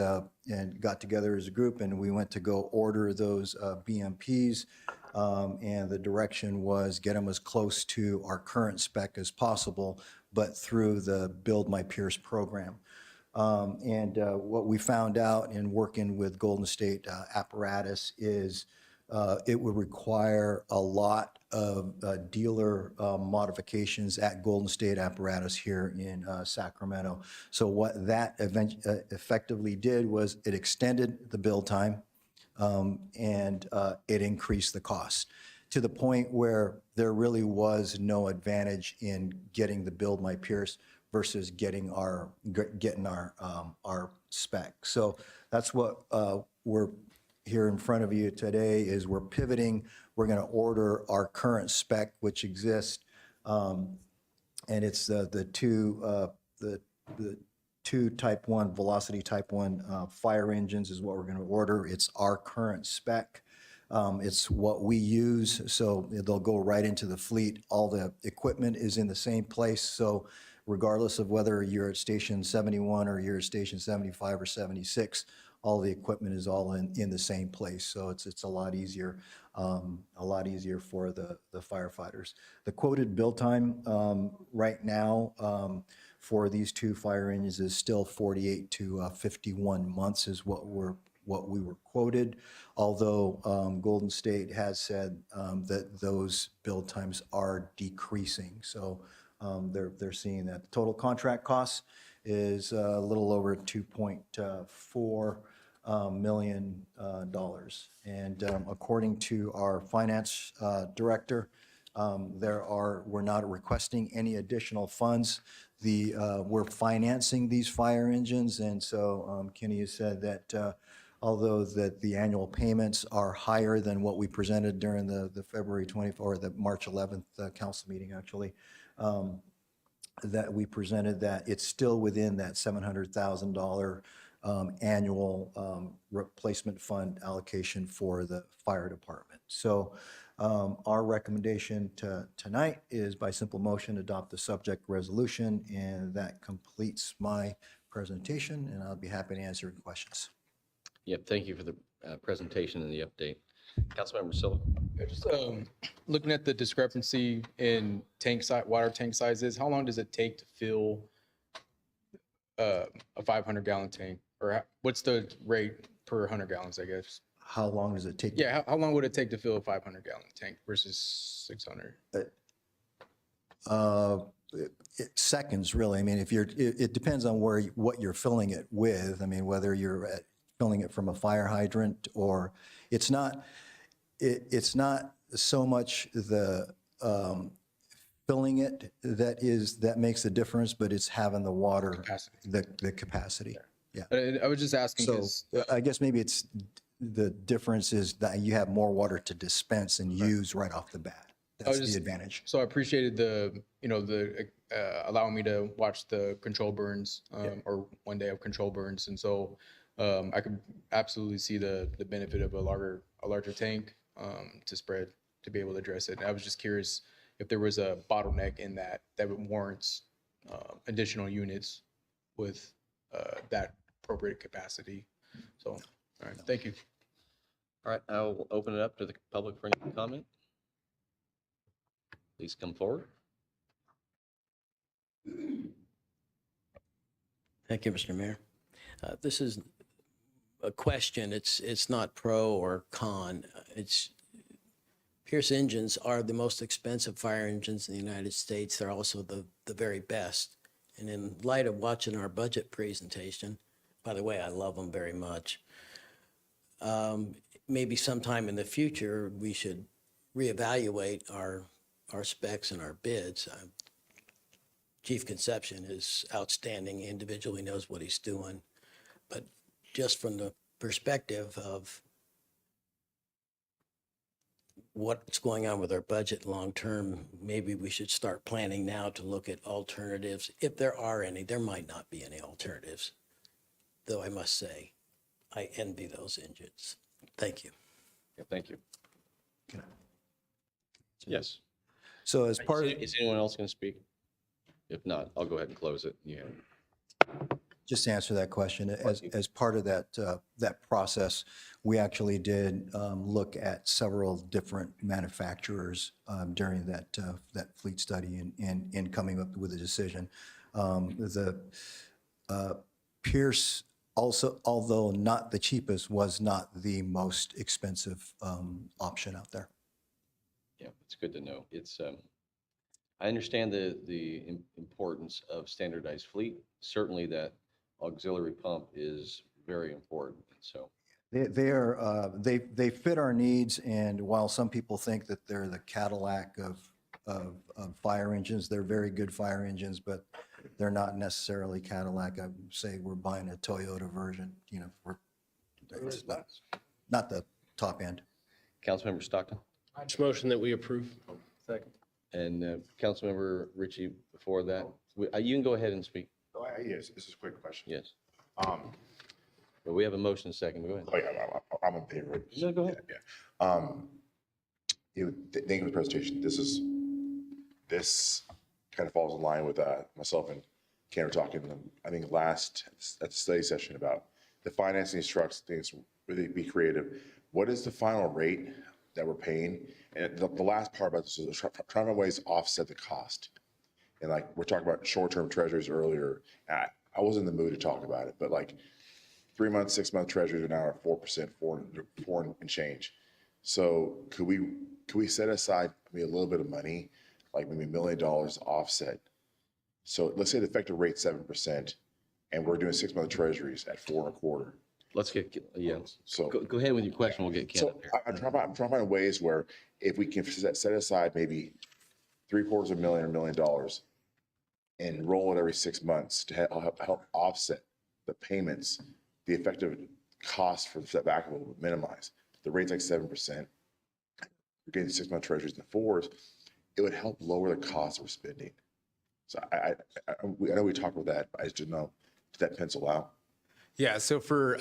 and got together as a group, and we went to go order those BMPs. And the direction was get them as close to our current spec as possible, but through the Build My Pierce program. And what we found out in working with Golden State Apparatus is it would require a lot of dealer modifications at Golden State Apparatus here in Sacramento. So what that effectively did was it extended the build time, and it increased the cost to the point where there really was no advantage in getting the Build My Pierce versus getting our spec. So that's what we're here in front of you today is we're pivoting. We're going to order our current spec, which exists, and it's the two Type 1 Velocity Type 1 fire engines is what we're going to order. It's our current spec. It's what we use, so they'll go right into the fleet. All the equipment is in the same place, so regardless of whether you're at Station 71 or you're at Station 75 or 76, all the equipment is all in the same place. So it's a lot easier for the firefighters. The quoted build time right now for these two fire engines is still 48 to 51 months is what we were quoted, although Golden State has said that those build times are decreasing. So they're seeing that. The total contract cost is a little over $2.4 million. And according to our finance director, we're not requesting any additional funds. We're financing these fire engines, and so Kenny has said that although that the annual payments are higher than what we presented during the February 24th or the March 11th council meeting, actually, that we presented, that it's still within that $700,000 annual replacement fund allocation for the fire department. So our recommendation tonight is by simple motion, adopt the subject resolution, and that completes my presentation, and I'll be happy to answer any questions. Yep, thank you for the presentation and the update. Councilmember Silva. Just looking at the discrepancy in water tank sizes, how long does it take to fill a 500-gallon tank? Or what's the rate per 100 gallons, I guess? How long does it take? Yeah, how long would it take to fill a 500-gallon tank versus 600? Seconds, really. I mean, it depends on what you're filling it with. I mean, whether you're filling it from a fire hydrant or it's not so much the filling it that makes the difference, but it's having the water capacity. The capacity. Yeah. I was just asking. So I guess maybe it's the difference is that you have more water to dispense and use right off the bat. That's the advantage. So I appreciated the, allowing me to watch the control burns, or one day of control burns. And so I could absolutely see the benefit of a larger tank to spread, to be able to address it. And I was just curious if there was a bottleneck in that warrants additional units with that appropriate capacity. So, all right, thank you. All right, I'll open it up to the public for any comment. Please come forward. Thank you, Mr. Mayor. This is a question. It's not pro or con. It's Pierce engines are the most expensive fire engines in the United States. They're also the very best. And in light of watching our budget presentation, by the way, I love them very much. Maybe sometime in the future, we should reevaluate our specs and our bids. Chief Conception is outstanding individual. He knows what he's doing. But just from the perspective of what's going on with our budget long-term, maybe we should start planning now to look at alternatives. If there are any, there might not be any alternatives, though I must say, I envy those engines. Thank you. Yeah, thank you. Yes. So as part of, Is anyone else going to speak? If not, I'll go ahead and close it. Yeah. just to answer that question, as part of that process, we actually did look at several different manufacturers during that fleet study and in coming up with a decision. The Pierce also, although not the cheapest, was not the most expensive option out there. Yeah, it's good to know. It's I understand the importance of standardized fleet. Certainly that auxiliary pump is very important. So they fit our needs, and while some people think that they're the Cadillac of fire engines, they're very good fire engines, but they're not necessarily Cadillac. I would say we're buying a Toyota version. You know, it's not the top end. Councilmember Stockton. I just motion that we approve. Second. And Councilmember Ritchie, before that, you can go ahead and speak. Oh, yes, this is a quick question. Yes. But we have a motion second. Go ahead. Oh, yeah, I'm in favor. Yeah, go ahead. Yeah. Thank you for the presentation. This kind of falls in line with myself and Ken were talking, I think last at the study session about the financing structure, things really be creative. What is the final rate that we're paying? And the last part about this is trying to find ways to offset the cost. And like we're talking about short-term treasuries earlier. I wasn't in the mood to talk about it, but like 3 month, 6 month treasuries are now at 4%, four and change. So could we set aside maybe a little bit of money, like maybe $1 million to offset? So let's say the effective rate 7%, and we're doing 6 month treasuries at 4.25. Let's get, yeah. So go ahead with your question. We'll get Ken up here. I'm trying to find ways where if we can set aside maybe $750,000 or $1 million and roll it every 6 months to help offset the payments, the effective cost for the Vacaville will minimize. The rate's like 7%. We're getting 6 month treasuries in the 4s. It would help lower the cost of spending. So I know we talked about that, but I just didn't know, did that pencil out? Yeah, so for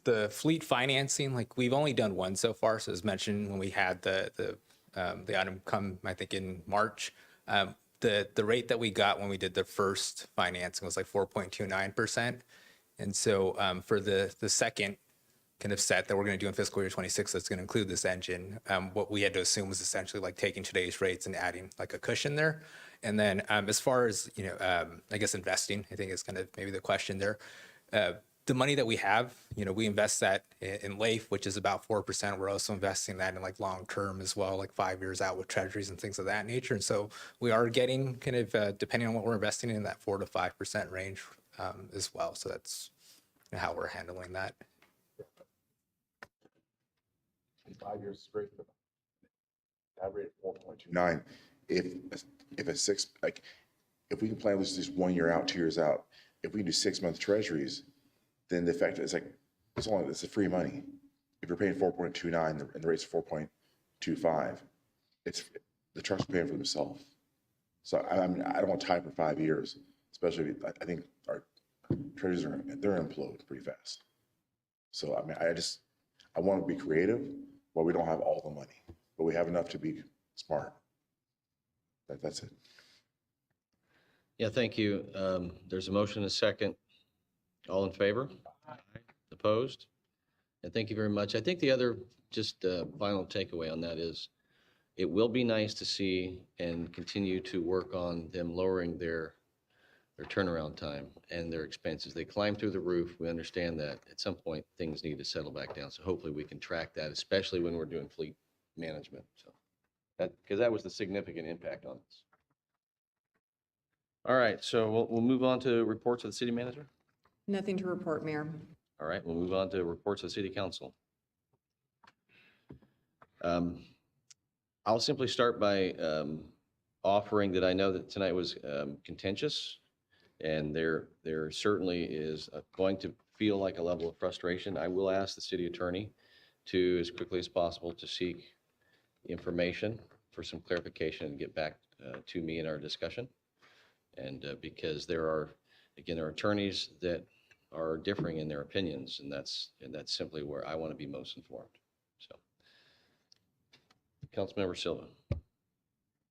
the fleet financing, like we've only done one so far. So as mentioned, when we had the item come, I think in March, the rate that we got when we did the first financing was like 4.29%. And so for the second kind of set that we're going to do in fiscal year 26, that's going to include this engine, what we had to assume was essentially like taking today's rates and adding like a cushion there. And then as far as, I guess investing, I think is kind of maybe the question there. The money that we have, we invest that in LAIF, which is about 4%. We're also investing that in like long-term as well, like 5 years out with treasuries and things of that nature. And so we are getting kind of, depending on what we're investing in, that 4 to 5% range as well. So that's how we're handling that. 5 years straight. Average 4.29. If a six, like if we can plan this just 1 year out, 2 years out, if we can do 6 month treasuries, then the effect is like it's a free money. If you're paying 4.29 and the rate's 4.25, the trucks are paying for themselves. So I mean, I don't want to tie for 5 years, especially if I think our treasurers they're implode pretty fast. So I mean, I want to be creative, but we don't have all the money, but we have enough to be smart. That's it. Yeah, thank you. There's a motion and a second. All in favor? Opposed? And thank you very much. I think the other just final takeaway on that is it will be nice to see and continue to work on them lowering their turnaround time and their expenses. They climb through the roof. We understand that at some point things need to settle back down. So hopefully we can track that, especially when we're doing fleet management. So because that was the significant impact on us. All right, so we'll move on to reports of the city manager. Nothing to report, Mayor. All right, we'll move on to reports of the city council. I'll simply start by offering that I know that tonight was contentious, and there certainly is going to feel like a level of frustration. I will ask the city attorney to, as quickly as possible, to seek information for some clarification and get back to me in our discussion. And because there are attorneys that are differing in their opinions, and that's simply where I want to be most informed. So, Councilmember Silva.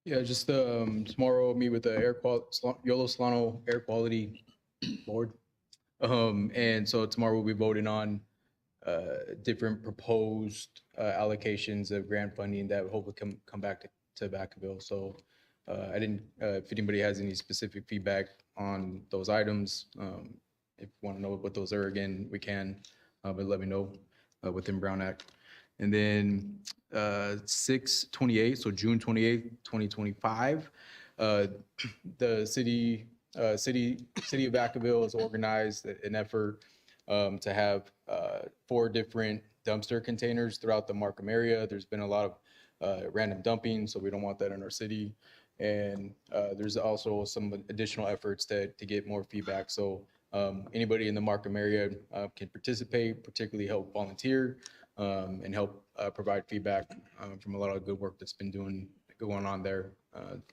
Yeah, just tomorrow meet with the Yolo Solano Air Quality Board. And so tomorrow we'll be voting on different proposed allocations of grant funding that will hopefully come back to Vacaville. So I didn't, if anybody has any specific feedback on those items, if you want to know what those are again, we can, but let me know within Brown Act. And then 6/28, so June 28th, 2025, the city of Vacaville has organized an effort to have 4 different dumpster containers throughout the Markham area. There's been a lot of random dumping, so we don't want that in our city. And there's also some additional efforts to get more feedback. So anybody in the Markham area can participate, particularly help volunteer and help provide feedback from a lot of good work that's been going on there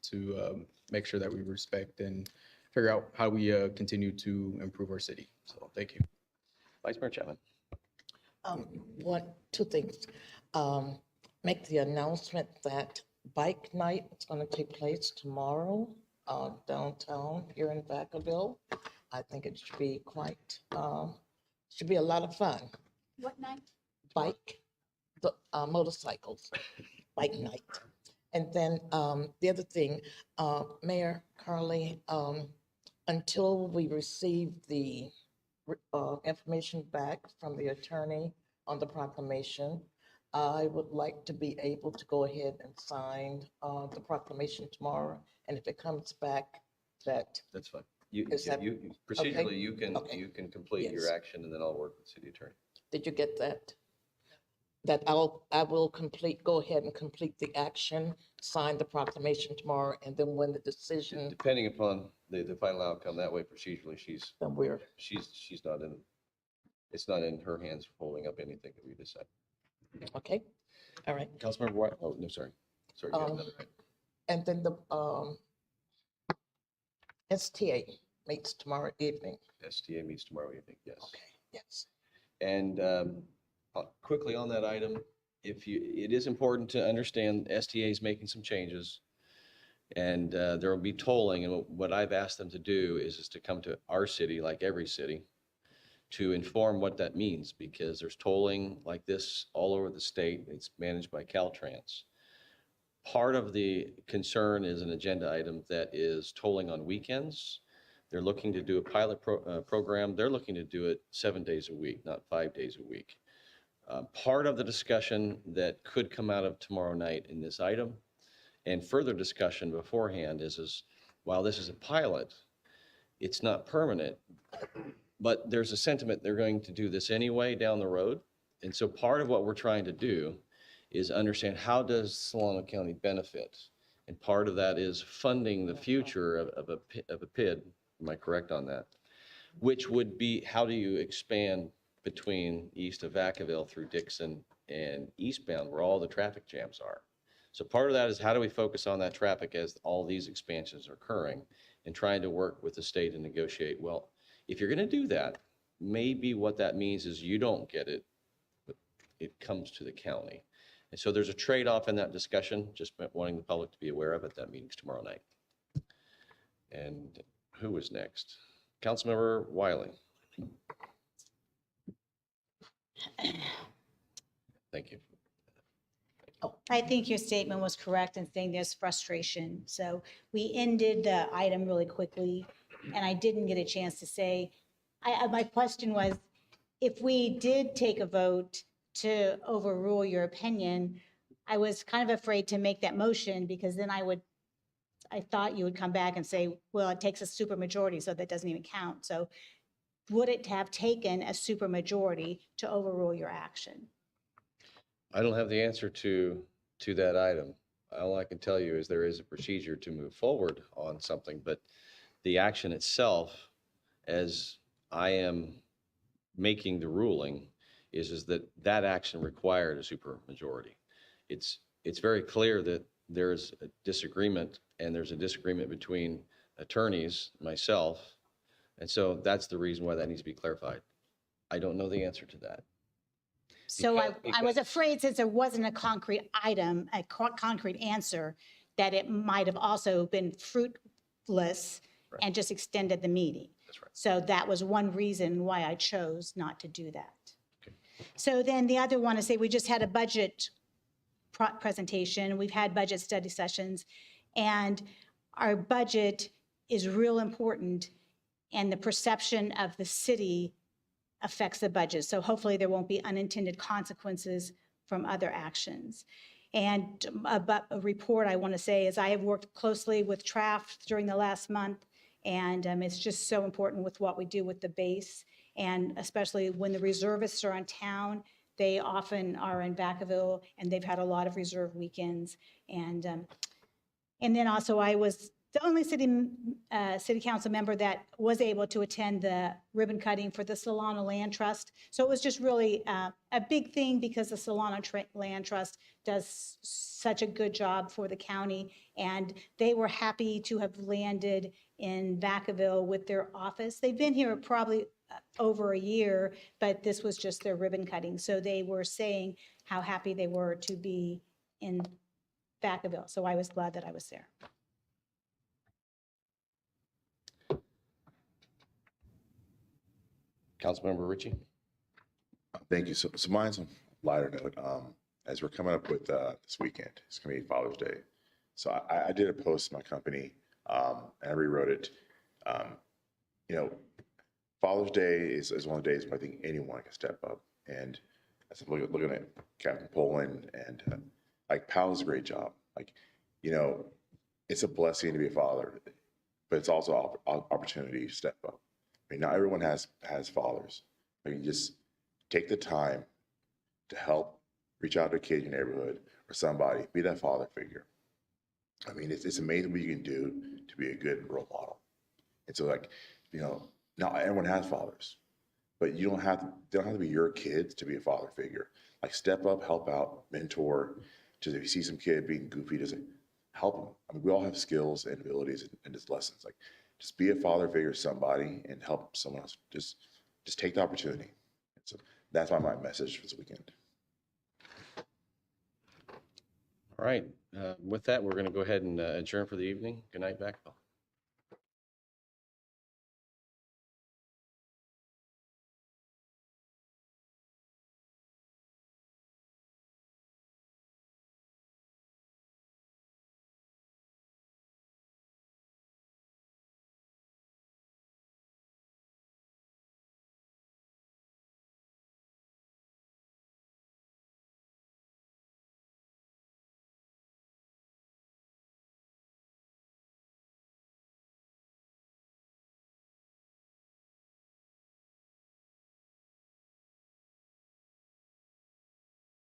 to make sure that we respect and figure out how we continue to improve our city. So thank you. Vice Mayor Chapman. Two things. Make the announcement that bike night is going to take place tomorrow downtown here in Vacaville. I think it should be should be a lot of fun. What night? Bike, motorcycles, bike night. And then the other thing, Mayor Carly, until we receive the information back from the attorney on the proclamation, I would like to be able to go ahead and sign the proclamation tomorrow. And if it comes back that's fine. Procedurally, you can complete your action, and then I'll work with the city attorney. Did you get that? That I will go ahead and complete the action, sign the proclamation tomorrow, and then when the decision. Depending upon the final outcome, that way procedurally, she's not in. It's not in her hands holding up anything that we decide. Okay, all right. Councilmember White. Oh no, sorry. You had another item. And then the STA meets tomorrow evening. STA meets tomorrow evening. Yes. Okay. Yes. And quickly on that item, it is important to understand STA is making some changes, and there will be tolling. And what I've asked them to do is to come to our city, like every city, to inform what that means, because there's tolling like this all over the state. It's managed by Caltrans. Part of the concern is an agenda item that is tolling on weekends. They're looking to do a pilot program. They're looking to do it 7 days a week, not 5 days a week. Part of the discussion that could come out of tomorrow night in this item and further discussion beforehand is while this is a pilot, it's not permanent, but there's a sentiment they're going to do this anyway down the road. And so part of what we're trying to do is understand how does Solano County benefit? And part of that is funding the future of a PID. Am I correct on that? Which would be, how do you expand between east of Vacaville through Dixon and eastbound where all the traffic jams are? So part of that is how do we focus on that traffic as all these expansions are occurring and trying to work with the state and negotiate, well, if you're going to do that, maybe what that means is you don't get it, but it comes to the county. And so there's a trade-off in that discussion, just wanting the public to be aware of it. That meeting's tomorrow night. And who is next? Councilmember Wiley. Thank you. I think your statement was correct in saying there's frustration. So we ended the item really quickly, and I didn't get a chance to say, my question was, if we did take a vote to overrule your opinion, I was kind of afraid to make that motion because then I thought you would come back and say, well, it takes a supermajority, so that doesn't even count. So would it have taken a supermajority to overrule your action? I don't have the answer to that item. All I can tell you is there is a procedure to move forward on something, but the action itself, as I am making the ruling, is that action required a supermajority. It's very clear that there's a disagreement, and there's a disagreement between attorneys, myself, and so that's the reason why that needs to be clarified. I don't know the answer to that. So I was afraid, since there wasn't a concrete item, a concrete answer, that it might have also been fruitless and just extended the meeting. That's right. So that was one reason why I chose not to do that. Okay. So then the other one is, say we just had a budget presentation. We've had budget study sessions, and our budget is real important, and the perception of the city affects the budget. So hopefully there won't be unintended consequences from other actions. And a report I want to say is I have worked closely with TRAF during the last month, and it's just so important with what we do with the base, and especially when the reservists are in town, they often are in Vacaville, and they've had a lot of reserve weekends. And then also I was the only city council member that was able to attend the ribbon cutting for the Solano Land Trust. So it was just really a big thing because the Solano Land Trust does such a good job for the county, and they were happy to have landed in Vacaville with their office. They've been here probably over a year, but this was just their ribbon cutting. So they were saying how happy they were to be in Vacaville. So I was glad that I was there. Councilmember Ritchie. Thank you. So mine's on a lighter note. As we're coming up with this weekend, it's going to be Father's Day. So I did a post in my company, and I rewrote it. Father's Day is one of the days where I think anyone can step up. And as I'm looking at Captain Poland, and Pal does a great job. It's a blessing to be a father, but it's also an opportunity to step up. I mean, not everyone has fathers. You just take the time to help reach out to a kid in your neighborhood or somebody, be that father figure. I mean, it's amazing what you can do to be a good role model. And so not everyone has fathers, but they don't have to be your kids to be a father figure. Step up, help out, mentor. Just if you see some kid being goofy, just help them. I mean, we all have skills and abilities and just lessons. Just be a father figure to somebody and help someone else. Just take the opportunity. So that's my message for this weekend. All right. With that, we're going to go ahead and adjourn for the evening. Good night, Vacaville.